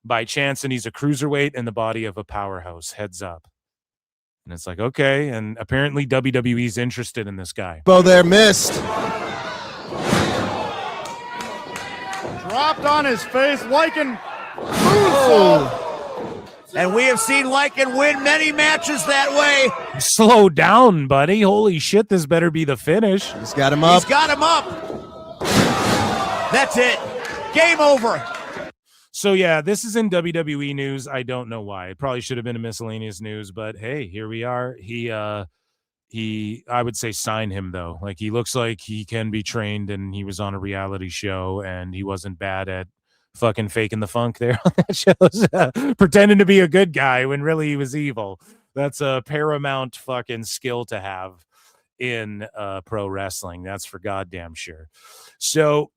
[SPEAKER 8] by chance, and he's a cruiserweight in the body of a powerhouse. Heads up. And it's like, okay, and apparently WWE's interested in this guy.
[SPEAKER 1] Bo there missed.
[SPEAKER 20] Dropped on his face, Lycan.
[SPEAKER 1] Oh. And we have seen Lycan win many matches that way.
[SPEAKER 8] Slow down, buddy. Holy shit, this better be the finish.
[SPEAKER 1] He's got him up. He's got him up. That's it. Game over.
[SPEAKER 8] So, yeah, this is in WWE news. I don't know why. It probably should have been a miscellaneous news, but hey, here we are. I would say sign him, though. Like, he looks like he can be trained, and he was on a reality show, and he wasn't bad at fucking faking the funk there on that show, pretending to be a good guy when really he was evil. That's a paramount fucking skill to have in pro wrestling. That's for goddamn sure. So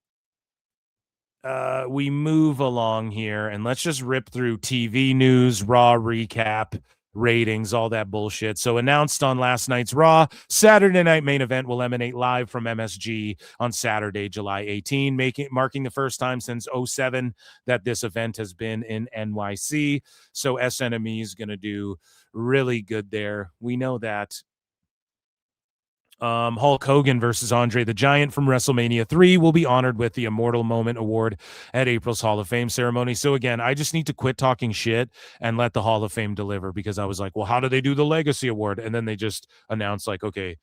[SPEAKER 8] we move along here, and let's just rip through TV news, Raw recap, ratings, all that bullshit. So announced on last night's Raw, Saturday night main event will emanate live from MSG on Saturday, July 18, marking the first time since 2007 that this event has been in NYC. So SNME is going to do really good there. We know that. Hulk Hogan versus Andre the Giant from WrestleMania 3 will be honored with the Immortal Moment Award at April's Hall of Fame ceremony. So again, I just need to quit talking shit and let the Hall of Fame deliver, because I was like, well, how do they do the Legacy Award? And then they just announced like, okay,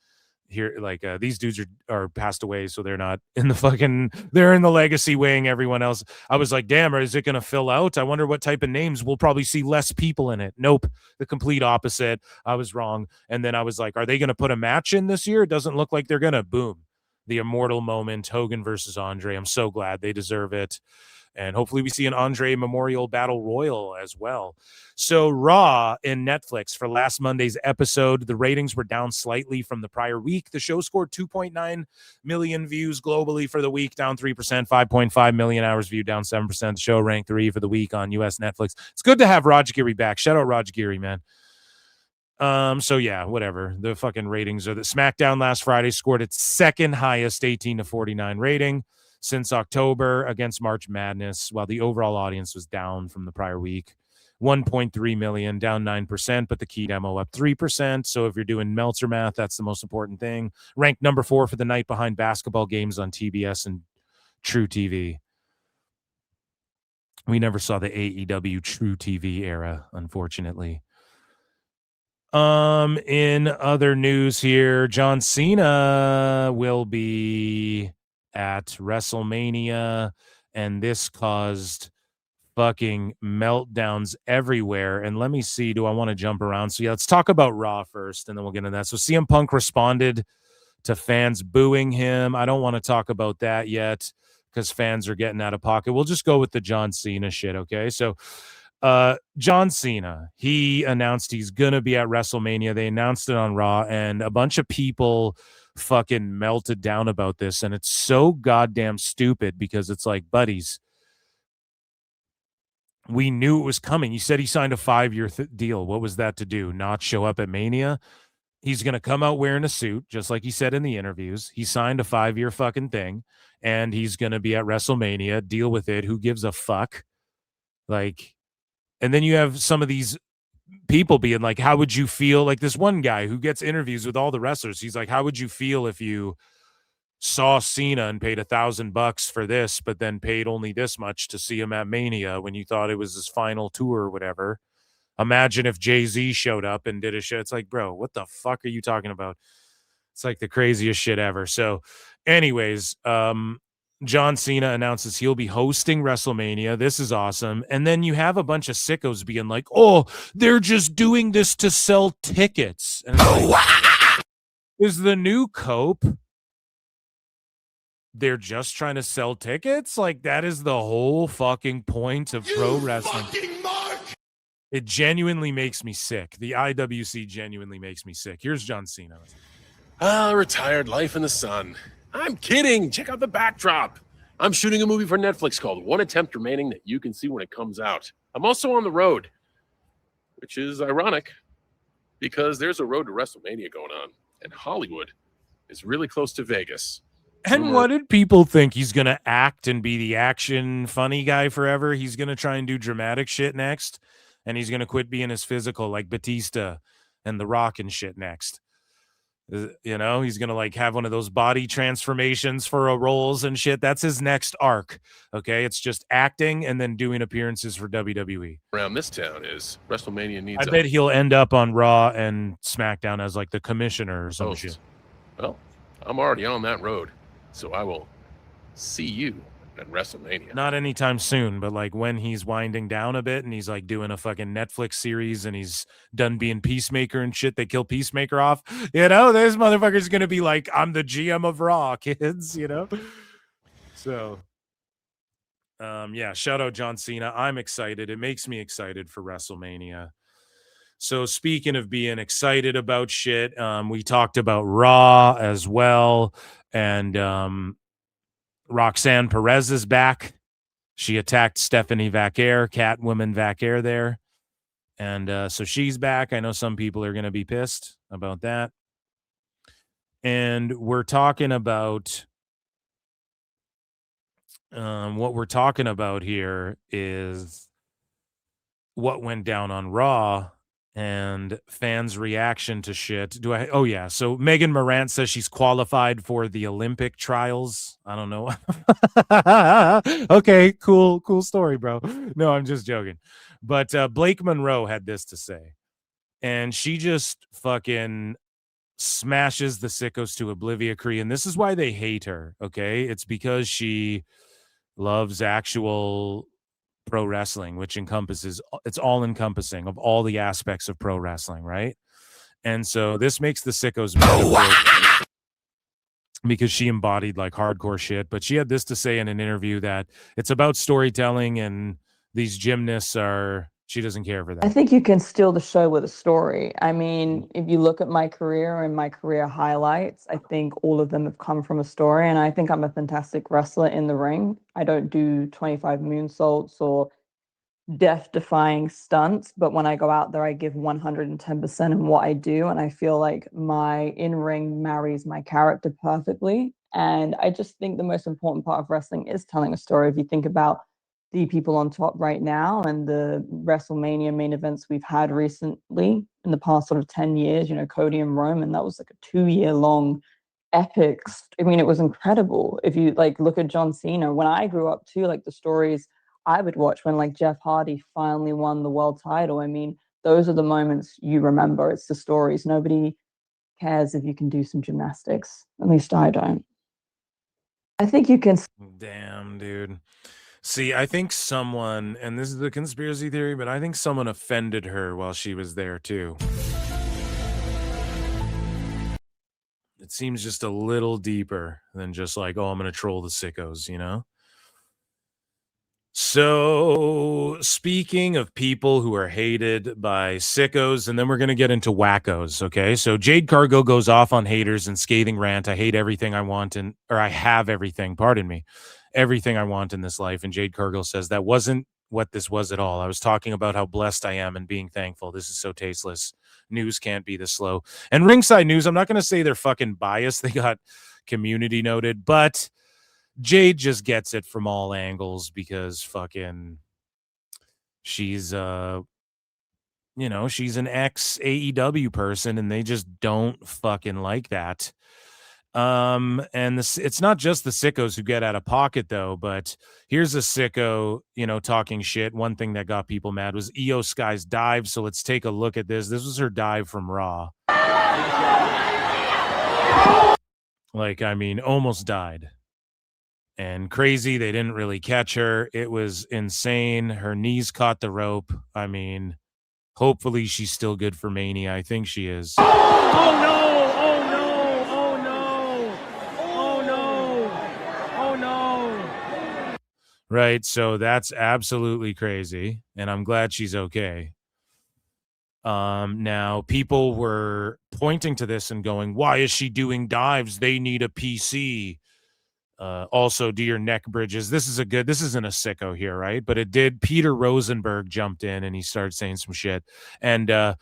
[SPEAKER 8] here, like these dudes are passed away, so they're not in the they're in the legacy wing. Everyone else, I was like, damn, is it going to fill out? I wonder what type of names. We'll probably see less people in it. Nope, the complete opposite. I was wrong. And then I was like, are they going to put a match in this year? It doesn't look like they're going to. Boom, the Immortal Moment, Hogan versus Andre. I'm so glad. They deserve it. And hopefully we see an Andre Memorial Battle Royal as well. So Raw in Netflix for last Monday's episode, the ratings were down slightly from the prior week. The show scored 2.9 million views globally for the week, down 3%, 5.5 million hours viewed, down 7%. The show ranked 3 for the week on US Netflix. It's good to have Raj Giri back. Shout out Raj Giri, man. So yeah, whatever. The fucking ratings are that SmackDown last Friday scored its second highest 18-49 rating since October against March Madness, while the overall audience was down from the prior week. 1.3 million, down 9%, but the key demo up 3%. So if you're doing Meltzer math, that's the most important thing. Ranked number 4 for the night behind basketball games on TBS and True TV. We never saw the AEW True TV era, unfortunately. In other news here, John Cena will be at WrestleMania, and this caused fucking meltdowns everywhere. And let me see, do I want to jump around? So yeah, let's talk about Raw first, and then we'll get into that. So CM Punk responded to fans booing him. I don't want to talk about that yet because fans are getting out of pocket. We'll just go with the John Cena shit, okay? So John Cena, he announced he's gonna be at WrestleMania. They announced it on Raw, and a bunch of people fucking melted down about this, and it's so goddamn stupid because it's like, buddies, we knew it was coming. He said he signed a 5-year deal. What was that to do? Not show up at Mania? He's going to come out wearing a suit, just like he said in the interviews. He signed a 5-year fucking thing, and he's going to be at WrestleMania. Deal with it. Who gives a fuck? Like, and then you have some of these people being like, how would you feel? Like this one guy who gets interviews with all the wrestlers. He's like, how would you feel if you saw Cena and paid $1,000 for this, but then paid only this much to see him at Mania when you thought it was his final tour or whatever? Imagine if Jay-Z showed up and did a show. It's like, bro, what the fuck are you talking about? It's like the craziest shit ever. So anyways, John Cena announces he'll be hosting WrestleMania. This is awesome. And then you have a bunch of sickos being like, oh, they're just doing this to sell tickets. And it's like, is the new Cope they're just trying to sell tickets? Like, that is the whole fucking point of pro wrestling. It genuinely makes me sick. The IWC genuinely makes me sick. Here's John Cena.
[SPEAKER 4] Retired life in the sun. I'm kidding. Check out the backdrop. I'm shooting a movie for Netflix called One Attempt Remaining that you can see when it comes out. I'm also on the road, which is ironic because there's a road to WrestleMania going on, and Hollywood is really close to Vegas.
[SPEAKER 8] And what did people think? He's going to act and be the action funny guy forever? He's going to try and do dramatic shit next, and he's going to quit being his physical like Batista and The Rock and shit next. You know, he's going to like have one of those body transformations for roles and shit. That's his next arc. Okay. It's just acting and then doing appearances for WWE.
[SPEAKER 4] Around this town is WrestleMania needs.
[SPEAKER 8] I bet he'll end up on Raw and SmackDown as like the commissioner or some shit.
[SPEAKER 4] Well, I'm already on that road, so I will see you at WrestleMania.
[SPEAKER 8] Not anytime soon, but like when he's winding down a bit and he's like doing a fucking Netflix series and he's done being Peacemaker and shit. They kill Peacemaker off. You know, this motherfucker's going to be like, I'm the GM of Raw, kids, you know? So, yeah, shout out John Cena. I'm excited. It makes me excited for WrestleMania. So speaking of being excited about shit, we talked about Raw as well. And, Roxanne Perez is back. She attacked Stephanie Vaquer, Catwoman Vaquer there. And so she's back. I know some people are going to be pissed about that. And we're talking about what we're talking about here is what went down on Raw and fans' reaction to shit. Oh yeah. So Megan Morant says she's qualified for the Olympic trials. I don't know. Okay, cool story, bro. No, I'm just joking. But Blake Monroe had this to say, and she just fucking smashes the sickos to oblivion. And this is why they hate her. Okay, it's because she loves actual pro wrestling, which encompasses, it's all encompassing of all the aspects of pro wrestling, right? And so this makes the sickos because she embodied like hardcore shit. But she had this to say in an interview that it's about storytelling, and these gymnasts are, she doesn't care for
[SPEAKER 16] I
[SPEAKER 8] that.
[SPEAKER 16] think you can steal the show with a story. I mean, if you look at my career and my career highlights, I think all of them have come from a story. And I think I'm a fantastic wrestler in the ring. I don't do 25 moonsaults or death-defying stunts, but when I go out there, I give 110% in what I do. And I feel like my in-ring marries my character perfectly. And I just think the most important part of wrestling is telling a story. If you think about the people on top right now and the WrestleMania main events we've had recently in the past sort of 10 years, Cody and Roman, that was like a 2-year long epic. I mean, it was incredible. If you like look at John Cena, when I grew up too, like the stories I would watch when like Jeff Hardy finally won the world title. I mean, those are the moments you remember. It's the stories. Nobody cares if you can do some gymnastics. At least I don't. I think you can.
[SPEAKER 8] Damn, dude. See, I think someone, and this is the conspiracy theory, but I think someone offended her while she was there too. It seems just a little deeper than just like, oh, I'm going to troll the sickos, So, speaking of people who are hated by sickos, and then we're going to get into wackos, okay? So, Jade Cargill goes off on haters and scathing rant. I hate everything I want, or I have everything, pardon me, everything I want in this life. And Jade Cargill says, that wasn't what this was at all. I was talking about how blessed I am and being thankful. This is so tasteless. News can't be this slow. And Ringside News, I'm not going to say they're fucking biased. They got community noted, but Jade just gets it from all angles because fucking she's she's an ex AEW person and they just don't fucking like that. And it's not just the sickos who get out of pocket though, but here's a sicko, talking shit. One thing that got people mad was Io Sky's dive. So let's take a look at this. This was her dive from Raw. Like, I mean, almost died. And crazy, they didn't really catch her. It was insane. Her knees caught the rope. I mean, hopefully she's still good for Mania. I think she is.
[SPEAKER 10] Oh no! Oh no! Oh no! Oh no! Oh no!
[SPEAKER 8] Right, so that's absolutely crazy, and I'm glad she's okay. Now, people were pointing to this and going, why is she doing dives? They need a PC. Also, do your neck bridges. This isn't a sicko here, right? But it did. Peter Rosenberg jumped in and he started saying some shit. And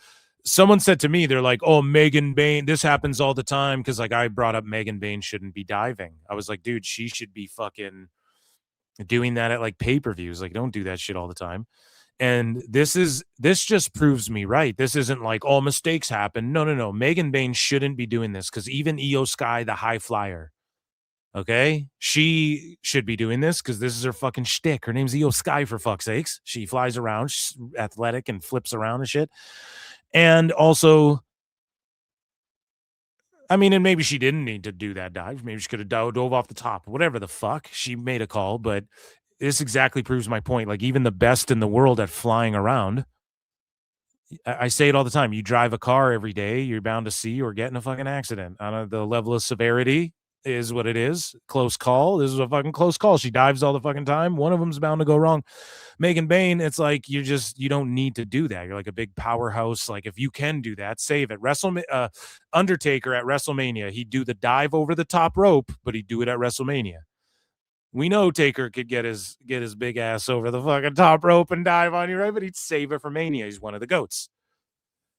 [SPEAKER 8] someone said to me, they're like, oh, Megan Bain, this happens all the time. Because like I brought up Megan Bain shouldn't be diving. I was like, dude, she should be fucking doing that at like pay-per-views. Like, don't do that shit all the time. And this just proves me right. This isn't like all mistakes happen. No. Megan Bain shouldn't be doing this because even Io Sky, the high flyer, okay, she should be doing this because this is her fucking shtick. Her name's Io Sky, for fuck's sakes. She flies around, she's athletic and flips around and shit. And also, I mean, and maybe she didn't need to do that dive. Maybe she could have dove off the top. Whatever the fuck. She made a call, but this exactly proves my point. Like, even the best in the world at flying around, I say it all the time. You drive a car every day, you're bound to see or get in a fucking accident. On the level of severity is what it is. Close call. This is a fucking close call. She dives all the fucking time. One of them's bound to go wrong. Megan Bain, it's like you don't need to do that. You're like a big powerhouse. Like, if you can do that, save it. Undertaker at WrestleMania, he'd do the dive over the top rope, but he'd do it at WrestleMania. We know Taker could get his big ass over the fucking top rope and dive on you, right? But he'd save it for Mania. He's one of the GOATs.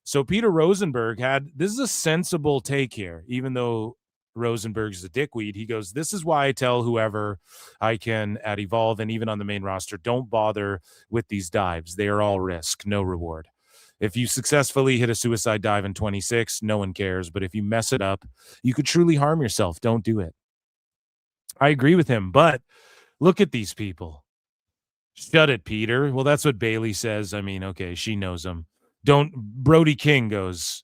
[SPEAKER 8] So Peter Rosenberg this is a sensible take here, even though Rosenberg's a dickweed. He goes, this is why I tell whoever I can at Evolve and even on the main roster, don't bother with these dives. They are all risk, no reward. If you successfully hit a suicide dive in 26, no one cares. But if you mess it up, you could truly harm yourself. Don't do it. I agree with him, but look at these people. Shut it, Peter. Well, that's what Bailey says. I mean, okay, she knows him. Brody King goes,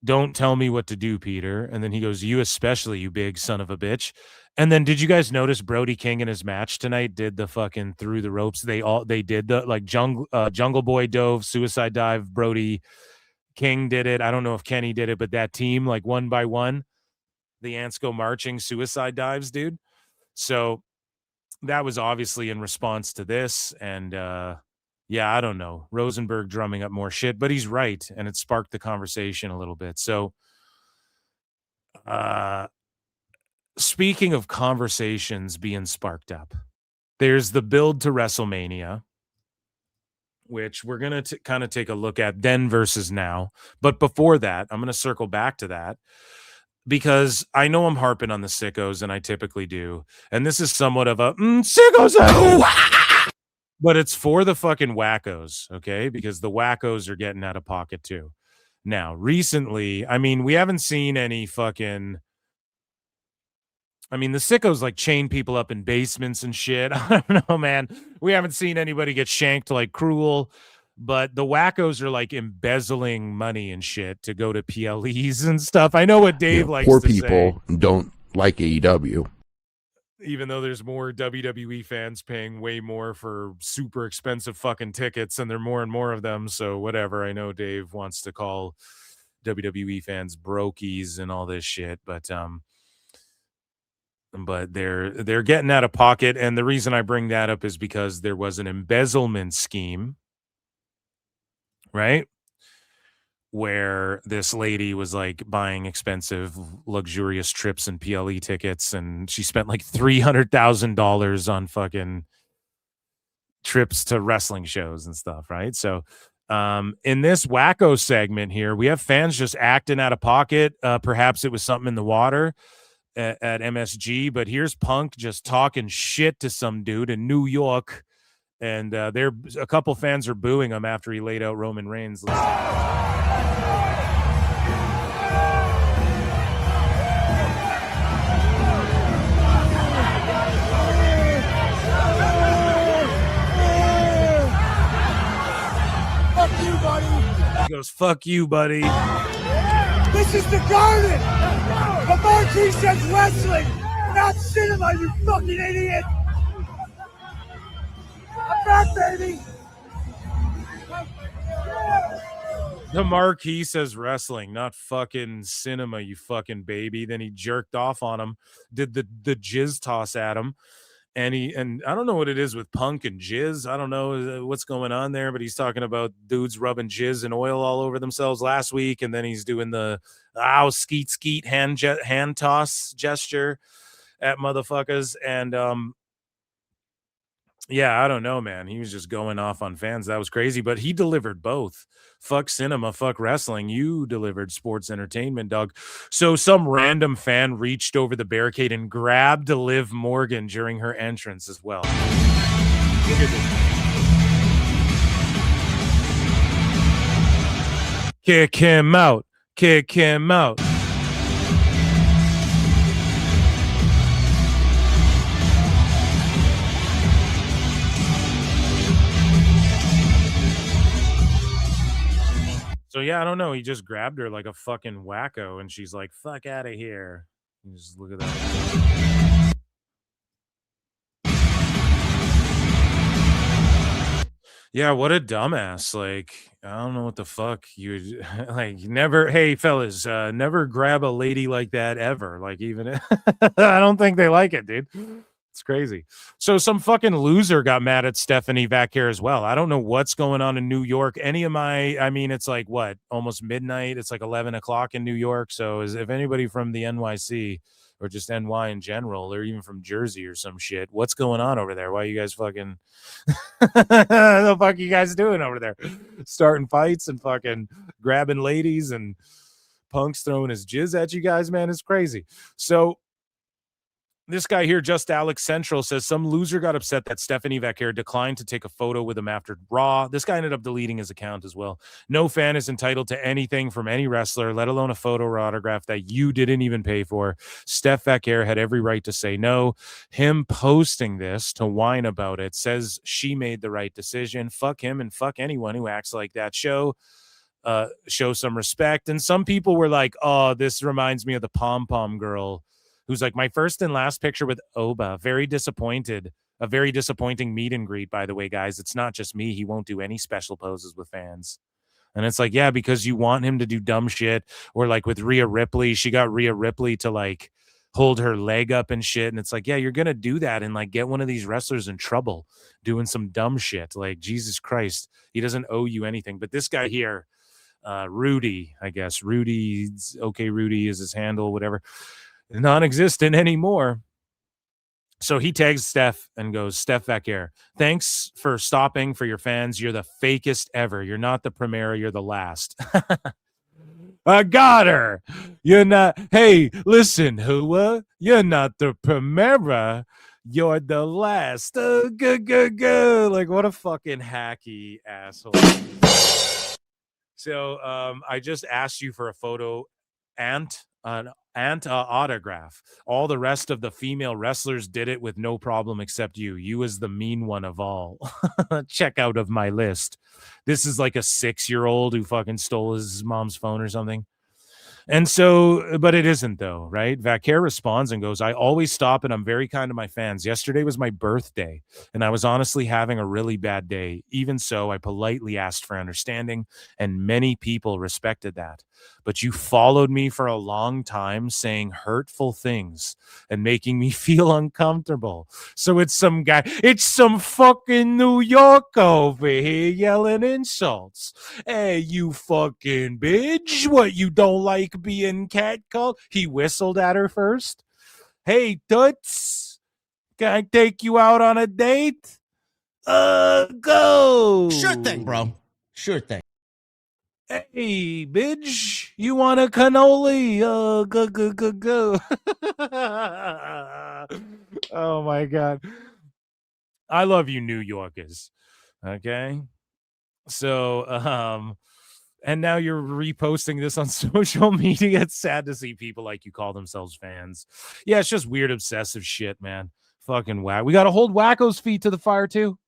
[SPEAKER 8] don't tell me what to do, Peter. And then he goes, you especially, you big son of a bitch. And then did you guys notice Brody King in his match tonight did the fucking through the ropes? They did the like Jungle Boy dove, suicide dive. Brody King did it. I don't know if Kenny did it, but that team, like one by one, the ants go marching suicide dives, dude. So that was obviously in response to this. And yeah, I don't know. Rosenberg drumming up more shit, but he's right. And it sparked the conversation a little bit. So speaking of conversations being sparked up, there's the build to WrestleMania, which we're going to kind of take a look at then versus now. But before that, I'm going to circle back to that because I know I'm harping on the sickos, and I typically do. And this is somewhat of a sickos, but it's for the fucking wackos, okay? Because the wackos are getting out of pocket too. Now, recently, I mean, we haven't seen any fucking... I mean, the sickos like chain people up in basements and shit. I don't know, man. We haven't seen anybody get shanked like Krule, but the wackos are like embezzling money and shit to go to PLEs and stuff. I know what Dave likes
[SPEAKER 3] poor
[SPEAKER 8] to
[SPEAKER 3] people
[SPEAKER 8] say,
[SPEAKER 3] don't like AEW.
[SPEAKER 8] even though there's more WWE fans paying way more for super expensive fucking tickets, and there are more and more of them. So whatever. I know Dave wants to call WWE fans brokies and all this shit, but they're getting out of pocket. And the reason I bring that up is because there was an embezzlement scheme, right? Where this lady was like buying expensive, luxurious trips and PLE tickets, and she spent like $300,000 on fucking trips to wrestling shows and stuff, right? So in this wacko segment here, we have fans just acting out of pocket. Perhaps it was something in the water at MSG, but here's Punk just talking shit to some dude in New York, and a couple fans are booing him after he laid out Roman Reigns.
[SPEAKER 11] Fuck you, buddy.
[SPEAKER 8] He goes, "Fuck you, buddy."
[SPEAKER 11] This is the Garden. The marquee says wrestling, not cinema, you fucking idiot. I'm back, baby.
[SPEAKER 8] The marquee says wrestling, not fucking cinema, you fucking baby. Then he jerked off on him, did the jizz toss at him. And I don't know what it is with Punk and jizz. I don't know what's going on there, but he's talking about dudes rubbing jizz and oil all over themselves last week. And then he's doing the skeet hand toss gesture at motherfuckers. And yeah, I don't know, man. He was just going off on fans. That was crazy, but he delivered both. Fuck cinema, fuck wrestling. You delivered sports entertainment, dog. So some random fan reached over the barricade and grabbed Liv Morgan during her entrance as well. Look at this. Kick him out. Kick him out. So yeah, I don't know. He just grabbed her like a fucking wacko, and she's like, "Fuck out of here." You just look at that. Yeah, what a dumbass. Like, I don't know what the fuck you like. Never, hey fellas, never grab a lady like that ever. Like, even I don't think they like it, dude. It's crazy. So some fucking loser got mad at Stephanie Vaquer as well. I don't know what's going on in New York. I mean, it's like what, almost midnight. It's like 11 o'clock in New York. So if anybody from the NYC or just NY in general, or even from Jersey or some shit, what's going on over there? Why are you guys fucking, the fuck you guys doing over there? Starting fights and fucking grabbing ladies, and Punk's throwing his jizz at you guys, man. It's crazy. So this guy here, Just Alex Central, says some loser got upset that Stephanie Vaquer declined to take a photo with him after Raw. This guy ended up deleting his account as well. No fan is entitled to anything from any wrestler, let alone a photo or autograph that you didn't even pay for. Steph Vaquer had every right to say no. Him posting this to whine about it says she made the right decision. Fuck him and fuck anyone who acts like that. Show some respect. And some people were like, "Oh, this reminds me of the pom-pom girl," who's like, "My first and last picture with Oba. Very disappointed. A very disappointing meet and greet, by the way, guys. It's not just me. He won't do any special poses with fans." And it's like, yeah, because you want him to do dumb shit. Or like with Rhea Ripley, she got Rhea Ripley to like hold her leg up and shit. And it's like, yeah, you're going to do that and like get one of these wrestlers in trouble doing some dumb shit. Like, Jesus Christ, he doesn't owe you anything. But this guy here, Rudy, I guess, Rudy's okay. Rudy is his handle, whatever, non-existent anymore. So he tags Steph and goes, Steph Vaquer, thanks for stopping for your fans. You're the fakest ever. You're not the Primera. You're the last. I got her. You're not. Hey, listen, Hua. You're not the Primera. You're the last. Go. Like, what a fucking hacky asshole. So I just asked you for a photo and an autograph. All the rest of the female wrestlers did it with no problem except you. You is the mean one of all. Check out of my list. This is like a 6-year-old who fucking stole his mom's phone or something. And so, but it isn't though, right? Vaquer responds and goes, I always stop and I'm very kind to my fans. Yesterday was my birthday and I was honestly having a really bad day. Even so, I politely asked for understanding and many people respected that. But you followed me for a long time saying hurtful things and making me feel uncomfortable. So it's some guy, it's some fucking New York over here yelling insults. Hey, you fucking bitch. What, you don't like being catcalled? He whistled at her first. Hey, toots, can I take you out on a date? Go.
[SPEAKER 1] Sure thing, bro. Sure thing.
[SPEAKER 8] Hey, bitch, you want a cannoli? Go. Oh, my God. I love you, New Yorkers. Okay? So, and now you're reposting this on social media. It's sad to see people like you call themselves fans. Yeah, it's just weird, obsessive shit, man. Fucking whack. We got to hold Wacko's feet to the fire, too.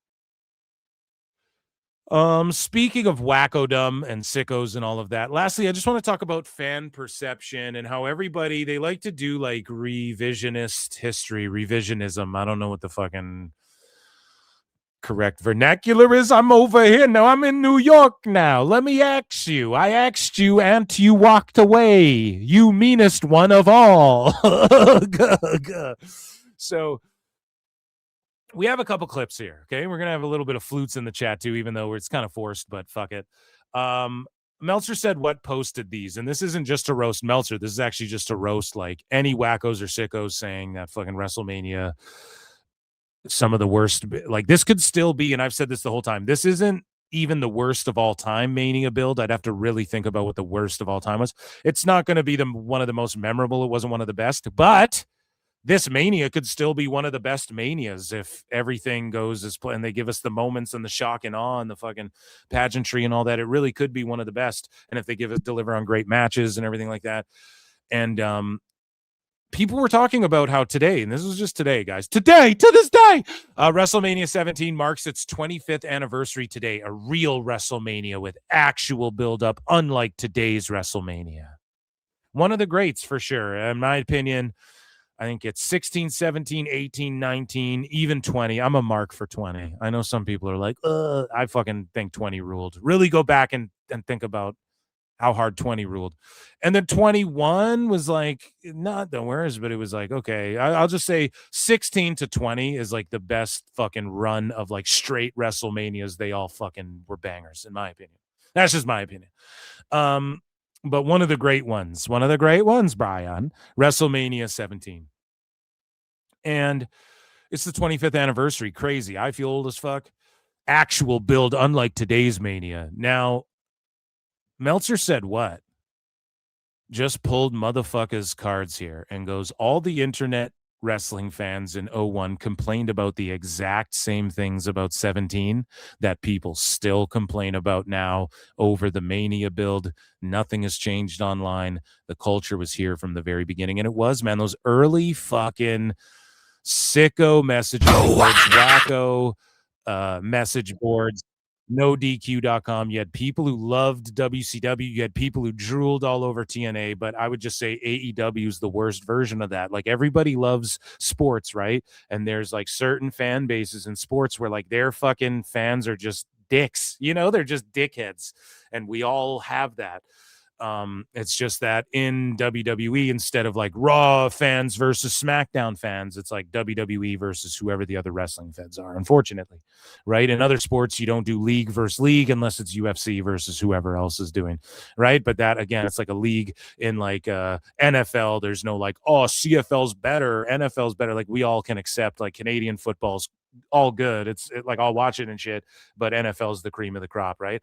[SPEAKER 8] Speaking of wackodom and sickos and all of that, lastly, I just want to talk about fan perception and how everybody, they like to do like revisionist history, revisionism. I don't know what the fucking correct vernacular is. I'm over here now. I'm in New York now. Let me ask you. I asked you and you walked away. You meanest one of all. So we have a couple clips here, okay? We're going to have a little bit of flutes in the chat, too, even though it's kind of forced, but fuck it. Meltzer said what posted these, and this isn't just to roast Meltzer. This is actually just to roast, like, any wackos or sickos saying that fucking WrestleMania, some of the worst. Like, this could still be, and I've said this the whole time, this isn't even the worst of all time Mania build. I'd have to really think about what the worst of all time was. It's not going to be one of the most memorable. It wasn't one of the best, but this Mania could still be one of the best Manias if everything goes as planned and they give us the moments and the shock and awe and the fucking pageantry and all that. It really could be one of the best. And if they deliver on great matches and everything like that. And people were talking about how today, and this was just today, guys, to this day, WrestleMania 17 marks its 25th anniversary today, a real WrestleMania with actual build-up, unlike today's WrestleMania. One of the greats for sure. In my opinion, I think it's 16, 17, 18, 19, even 20. I'm a mark for 20. I know some people are like, I fucking think 20 ruled. Really go back and think about how hard 20 ruled. And then 21 was like, not the worst, but it was like, okay, I'll just say 16 to 20 is like the best fucking run of like straight WrestleManias. They all fucking were bangers, in my opinion. That's just my opinion. But one of the great ones, Brian, WrestleMania 17. And it's the 25th anniversary. Crazy. I feel old as fuck. Actual build, unlike today's Mania. Now, Meltzer said what? Just pulled motherfuckers cards here and goes, all the internet wrestling fans in 01 complained about the exact same things about 17 that people still complain about now over the Mania build. Nothing has changed online. The culture was here from the very beginning. And it was, man, those early fucking sicko message boards, wacko message boards, NoDQ.com. You had people who loved WCW. You had people who drooled all over TNA, but I would just say AEW is the worst version of that. Like, everybody loves sports, right? And there's like certain fan bases in sports where like their fucking fans are just dicks, they're just dickheads. And we all have that. It's just that in WWE, instead of like Raw fans versus SmackDown fans, it's like WWE versus whoever the other wrestling feds are, unfortunately, right? In other sports, you don't do league versus league unless it's UFC versus whoever else is doing, right? But that, again, it's like a league. In like NFL, there's no like, oh, CFL's better, NFL's better. Like we all can accept like Canadian football's all good. It's like I'll watch it and shit, but NFL's the cream of the crop, right?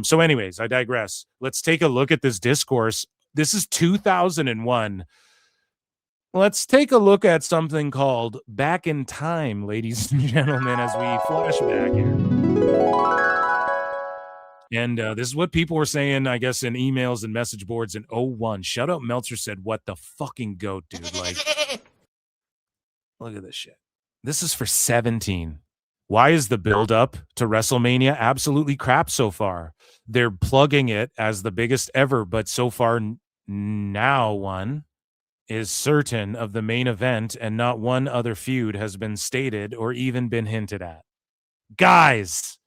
[SPEAKER 8] So anyways, I digress. Let's take a look at this discourse. This is 2001. Let's take a look at something called Back in Time, ladies and gentlemen, as we flash back here. And this is what people were saying, I guess, in emails and message boards in 01. Shout out Meltzer said, what the fucking goat, dude. Like, look at this shit. This is for 17. Why is the build-up to WrestleMania absolutely crap so far? They're plugging it as the biggest ever, but so far now one is certain of the main event, and not one other feud has been stated or even been hinted at. Guys,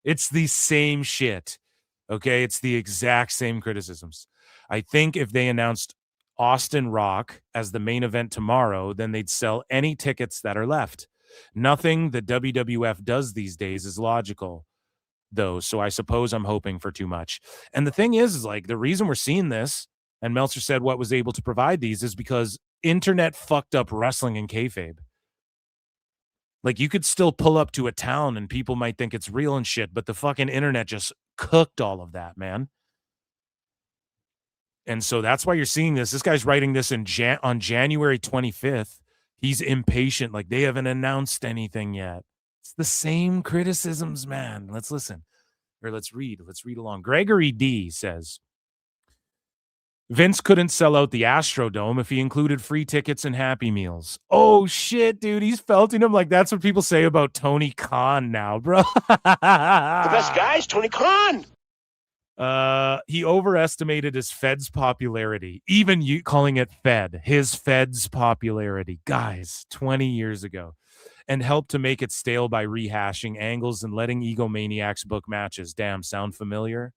[SPEAKER 8] it's the same shit. Okay, it's the exact same criticisms. I think if they announced Austin Rock as the main event tomorrow, then they'd sell any tickets that are left. Nothing the WWF does these days is logical, though, so I suppose I'm hoping for too much. And the thing is like, the reason we're seeing this, and Meltzer said what was able to provide these, is because internet fucked up wrestling and kayfabe. Like, you could still pull up to a town and people might think it's real and shit, but the fucking internet just cooked all of that, man. And so that's why you're seeing this. This guy's writing this on January 25th. He's impatient. Like, they haven't announced anything yet. It's the same criticisms, man. Let's listen. Or let's read. Let's read along. Gregory D says, Vince couldn't sell out the Astrodome if he included free tickets and Happy Meals. Oh, shit, dude. He's felting him. Like, that's what people say about Tony Khan now, bro. The
[SPEAKER 11] best guy is Tony Khan.
[SPEAKER 8] He overestimated his Fed's popularity. Even you calling it Fed, his Fed's popularity. Guys, 20 years ago. And helped to make it stale by rehashing angles and letting egomaniacs book matches. Damn, sound familiar?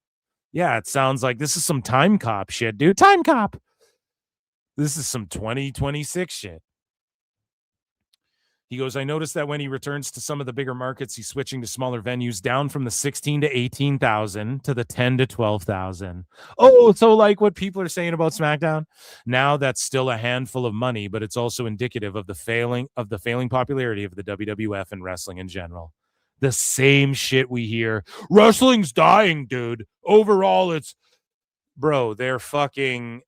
[SPEAKER 8] Yeah, it sounds like this is some Time Cop shit, dude. Time Cop. This is some 2026 shit. He goes, I noticed that when he returns to some of the bigger markets, he's switching to smaller venues, down from the 16 to 18,000 to the 10 to 12,000. Oh, so like what people are saying about SmackDown? Now that's still a handful of money, but it's also indicative of the failing popularity of the WWF and wrestling in general. The same shit we hear. Wrestling's dying, dude. Overall, it's, bro, they're fucking,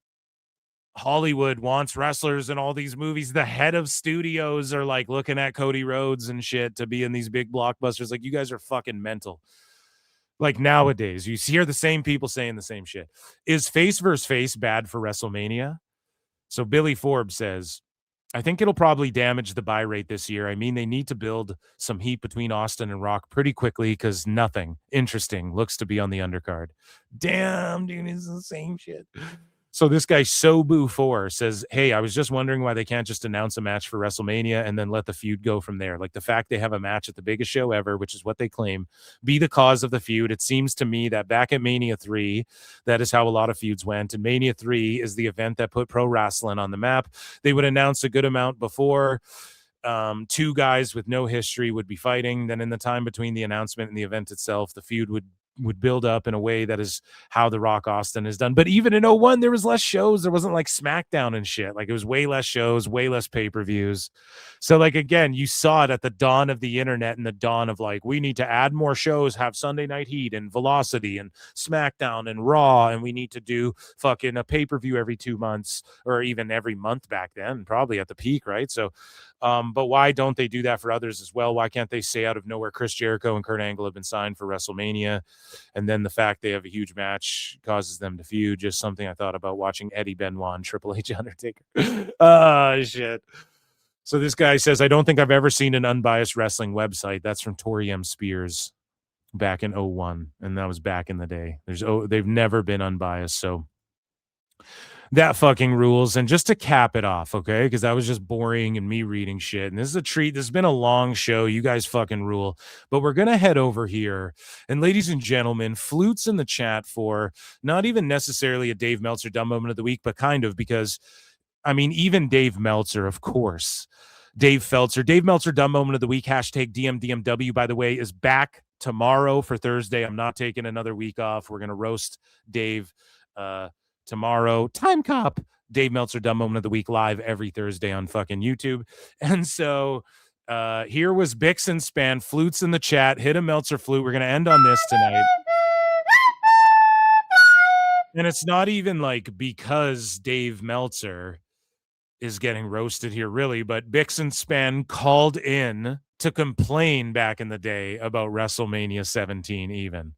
[SPEAKER 8] Hollywood wants wrestlers in all these movies. The head of studios are like looking at Cody Rhodes and shit to be in these big blockbusters. Like, you guys are fucking mental. Like, nowadays, you hear the same people saying the same shit. Is face versus face bad for WrestleMania? So Billy Forbes says, I think it'll probably damage the buy rate this year. I mean, they need to build some heat between Austin and Rock pretty quickly because nothing interesting looks to be on the undercard. Damn, dude, it's the same shit. So this guy, Sobu4, says, hey, I was just wondering why they can't just announce a match for WrestleMania and then let the feud go from there. Like, the fact they have a match at the biggest show ever, which is what they claim, be the cause of the feud. It seems to me that back at Mania 3, that is how a lot of feuds went. And Mania 3 is the event that put pro wrestling on the map. They would announce a good amount before. Two guys with no history would be fighting. Then in the time between the announcement and the event itself, the feud would build up in a way that is how the Rock Austin is done. But even in 01, there was less shows. There wasn't like SmackDown and shit. Like, it was way less shows, way less pay-per-views. So like, again, you saw it at the dawn of the internet and the dawn of like, we need to add more shows, have Sunday Night Heat and Velocity and SmackDown and Raw. And we need to do fucking a pay-per-view every 2 months or even every month back then, probably at the peak. Right. So, but why don't they do that for others as well? Why can't they say out of nowhere, Chris Jericho and Kurt Angle have been signed for WrestleMania? And then the fact they have a huge match causes them to feud. Just something I thought about watching Eddie Benoit and Triple H Undertaker. Shit. So this guy says, I don't think I've ever seen an unbiased wrestling website. That's from Tori M. Spears back in 01. And that was back in the day. They've never been unbiased. So That fucking rules. And just to cap it off, okay, because that was just boring and me reading shit. And this is a treat. This has been a long show. You guys fucking rule. But we're going to head over here. And ladies and gentlemen, Flutes in the chat for not even necessarily a Dave Meltzer dumb moment of the week, but kind of, because, I mean, even Dave Meltzer, of course. Dave Meltzer dumb moment of the week, hashtag DMDMW, by the way, is back tomorrow for Thursday. I'm not taking another week off. We're going to roast Dave tomorrow. Time Cop, Dave Meltzer dumb moment of the week, live every Thursday on fucking YouTube. And so here was Bix and Span. Flutes in the chat. Hit a Meltzer flute. We're going to end on this tonight. And it's not even like because Dave Meltzer is getting roasted here, really, but Bix and Span called in to complain back in the day about WrestleMania 17 even.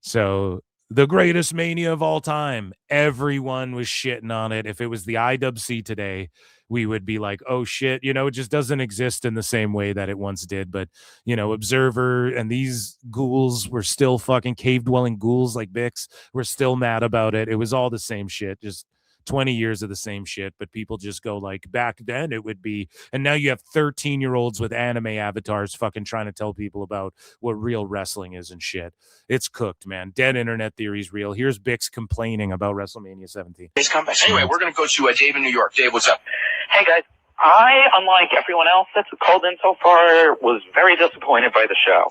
[SPEAKER 8] So the greatest Mania of all time. Everyone was shitting on it. If it was the IWC today, we would be like, oh shit, you know, it just doesn't exist in the same way that it once did. But, you know, Observer and these ghouls were still fucking cave-dwelling ghouls like Bix. We're still mad about it. It was all the same shit, just 20 years of the same shit, but people just go like, back then it would be, and now you have 13-year-olds with anime avatars fucking trying to tell people about what real wrestling is and shit. It's cooked, man. Dead internet theory's real. Here's Bix complaining about WrestleMania 17.
[SPEAKER 3] Anyway, we're going to go to Dave in New York. Dave, what's up?
[SPEAKER 19] Hey, guys. I, unlike everyone else that's called in so far, was very disappointed by the show.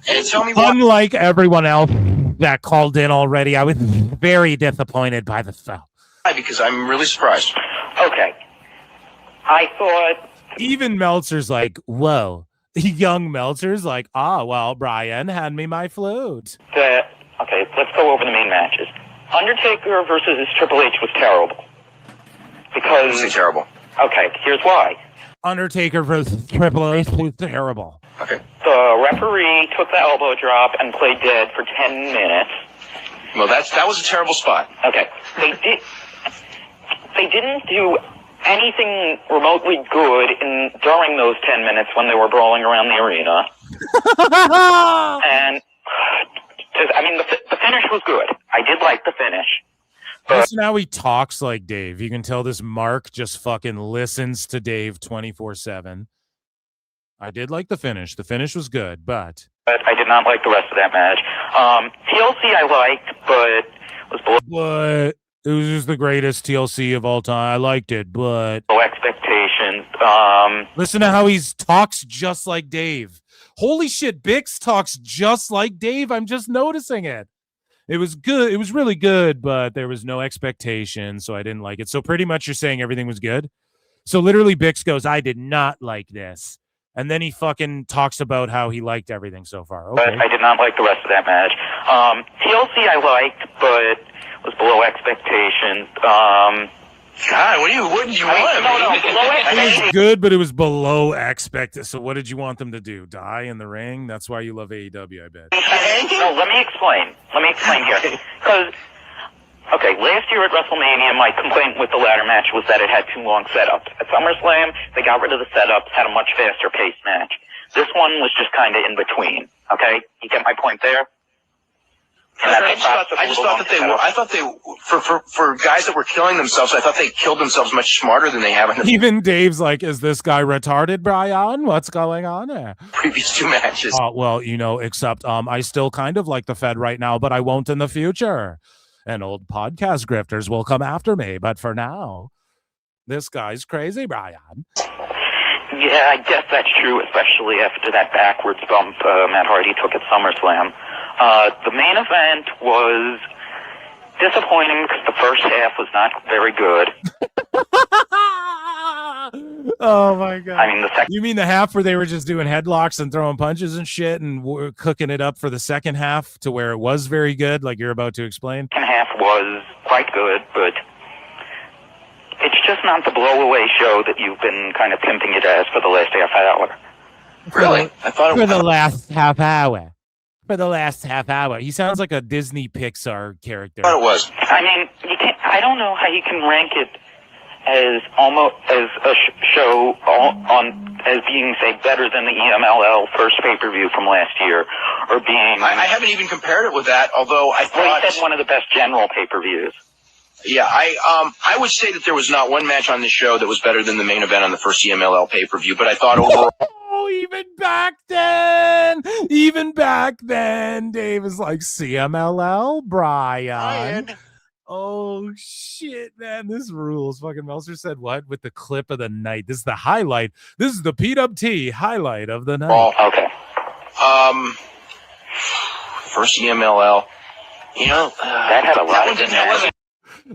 [SPEAKER 3] And tell me why.
[SPEAKER 8] Unlike everyone else that called in already, I was very disappointed by the show.
[SPEAKER 3] Because I'm really surprised.
[SPEAKER 19] Okay. I thought...
[SPEAKER 8] Even Meltzer's like, whoa. Young Meltzer's like, well, Brian, hand me my flute.
[SPEAKER 19] Okay, let's go over the main matches. Undertaker versus Triple H was terrible. Because...
[SPEAKER 3] It's terrible.
[SPEAKER 19] Okay, here's why.
[SPEAKER 8] Undertaker versus Triple H was terrible.
[SPEAKER 3] Okay.
[SPEAKER 19] The referee took the elbow drop and played dead for 10 minutes.
[SPEAKER 3] Well, that was a terrible spot.
[SPEAKER 19] Okay. They didn't do anything remotely good during those 10 minutes when they were brawling around the arena. And, I mean, the finish was good. I did like the finish.
[SPEAKER 8] Listen how he talks like Dave. You can tell this Mark just fucking listens to Dave 24/7. I did like the finish. The finish was good, but
[SPEAKER 19] I did not like the rest of that match. TLC I liked, but was below.
[SPEAKER 8] But it was just the greatest TLC of all time. I liked it, but
[SPEAKER 19] below expectations.
[SPEAKER 8] Listen to how he talks just like Dave. Holy shit, Bix talks just like Dave. I'm just noticing it. It was good. It was really good, but there was no expectation, so I didn't like it. So pretty much you're saying everything was good? So literally Bix goes, I did not like this. And then he fucking talks about how he liked everything so far. Okay.
[SPEAKER 19] But I did not like the rest of that match. TLC I liked, but was below expectations.
[SPEAKER 3] God, what did you want?
[SPEAKER 19] No, below
[SPEAKER 8] It
[SPEAKER 19] expectations.
[SPEAKER 8] was good, but it was below expected. So what did you want them to do? Die in the ring? That's why you love AEW, I bet.
[SPEAKER 19] No, let me explain. Here. Because, okay, last year at WrestleMania, my complaint with the ladder match was that it had too long setups. At SummerSlam, they got rid of the setups, had a much faster paced match. This one was just kind of in between. Okay, you get my point there?
[SPEAKER 3] I just thought that they were. I thought they for guys that were killing themselves. I thought they killed themselves much smarter than they have in the
[SPEAKER 8] Even Dave's like, is this guy retarded, Brian? What's going on there?
[SPEAKER 3] previous two matches.
[SPEAKER 8] Well, you know, except I still kind of like the Fed right now, but I won't in the future. And old podcast grifters will come after me. But for now, this guy's crazy, Brian.
[SPEAKER 19] Yeah, I guess that's true, especially after that backwards bump Matt Hardy took at SummerSlam. The main event was disappointing because the first half was not very good.
[SPEAKER 8] Oh my god!
[SPEAKER 19] I mean, the second.
[SPEAKER 8] You mean the half where they were just doing headlocks and throwing punches and shit, and were cooking it up for the second half to where it was very good, like you're about to explain?
[SPEAKER 19] Second half was quite good, but it's just not the blow-away show that you've been kind of pimping it as for the last half hour.
[SPEAKER 3] Really? I thought it
[SPEAKER 8] For
[SPEAKER 3] was.
[SPEAKER 8] the last half hour. For the last half hour. He sounds like a Disney Pixar character.
[SPEAKER 3] I thought it was.
[SPEAKER 19] I mean, you can't. I don't know how you can rank it as almost as a show on as being, say, better than the EMLL first pay-per-view from last year, or being.
[SPEAKER 3] I haven't even compared it with that. Although I thought.
[SPEAKER 19] Well, he said one of the best general pay-per-views.
[SPEAKER 3] Yeah, I would say that there was not one match on this show that was better than the main event on the first CMLL pay-per-view, but I thought overall...
[SPEAKER 8] Oh, even back then, Dave is like, CMLL, Brian. Oh, shit, man. This rules. Fucking Meltzer said what? With the clip of the night. This is the highlight. This is the PWT highlight of the night.
[SPEAKER 3] Oh, okay. First CMLL. You know, that had a lot of didn't.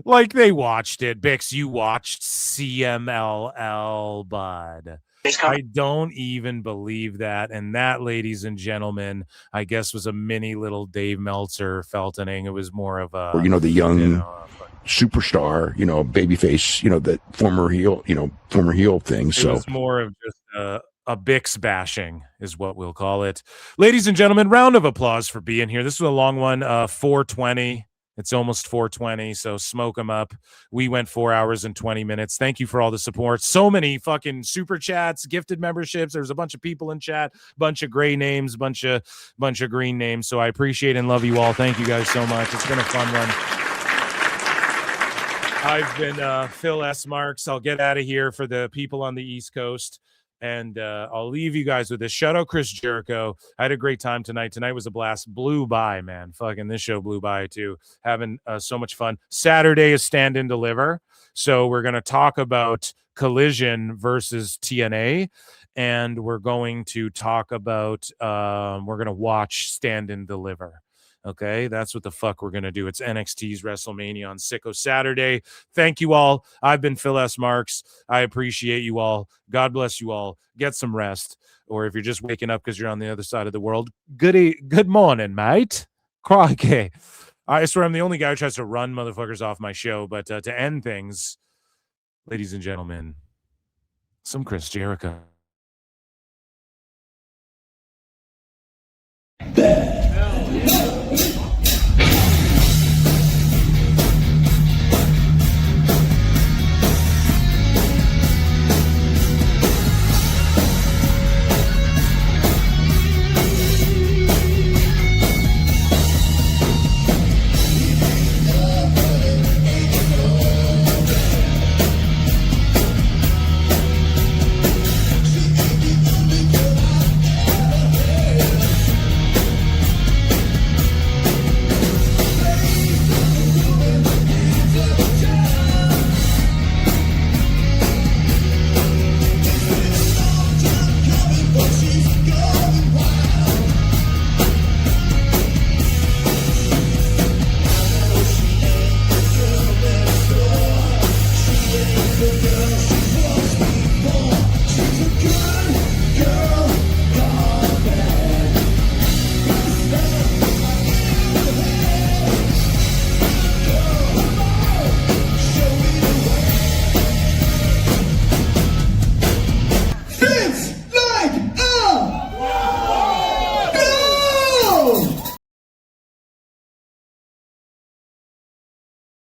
[SPEAKER 8] Like they watched it. Bix, you watched CMLL, bud. I don't even believe that. And that, ladies and gentlemen, I guess was a mini little Dave Meltzer feltoning. It was more of a,
[SPEAKER 6] the young superstar, babyface, that former heel thing.
[SPEAKER 8] So it was more of just a Bix bashing is what we'll call it. Ladies and gentlemen, round of applause for being here. This was a long one, 420. It's almost 420, so smoke them up. We went 4 hours and 20 minutes. Thank you for all the support. So many fucking super chats, gifted memberships. There's a bunch of people in chat, bunch of gray names, bunch of green names. So I appreciate and love you all. Thank you guys so much. It's been a fun one. I've been Phil S. Marks. I'll get out of here for the people on the East Coast. And I'll leave you guys with this. Shout out Chris Jericho. I had a great time tonight. Tonight was a blast. Blew by, man. Fucking this show blew by, too. Having so much fun. Saturday is Stand and Deliver. So we're going to talk about Collision versus TNA. And we're going to talk about, we're going to watch Stand and Deliver. Okay, that's what the fuck we're going to do. It's NXT's WrestleMania on Sicko Saturday. Thank you all. I've been Phil S. Marks. I appreciate you all. God bless you all. Get some rest. Or if you're just waking up because you're on the other side of the world, good morning, mate. Crikey. I swear I'm the only guy who tries to run motherfuckers off my show. But to end things, ladies and gentlemen, some Chris Jericho.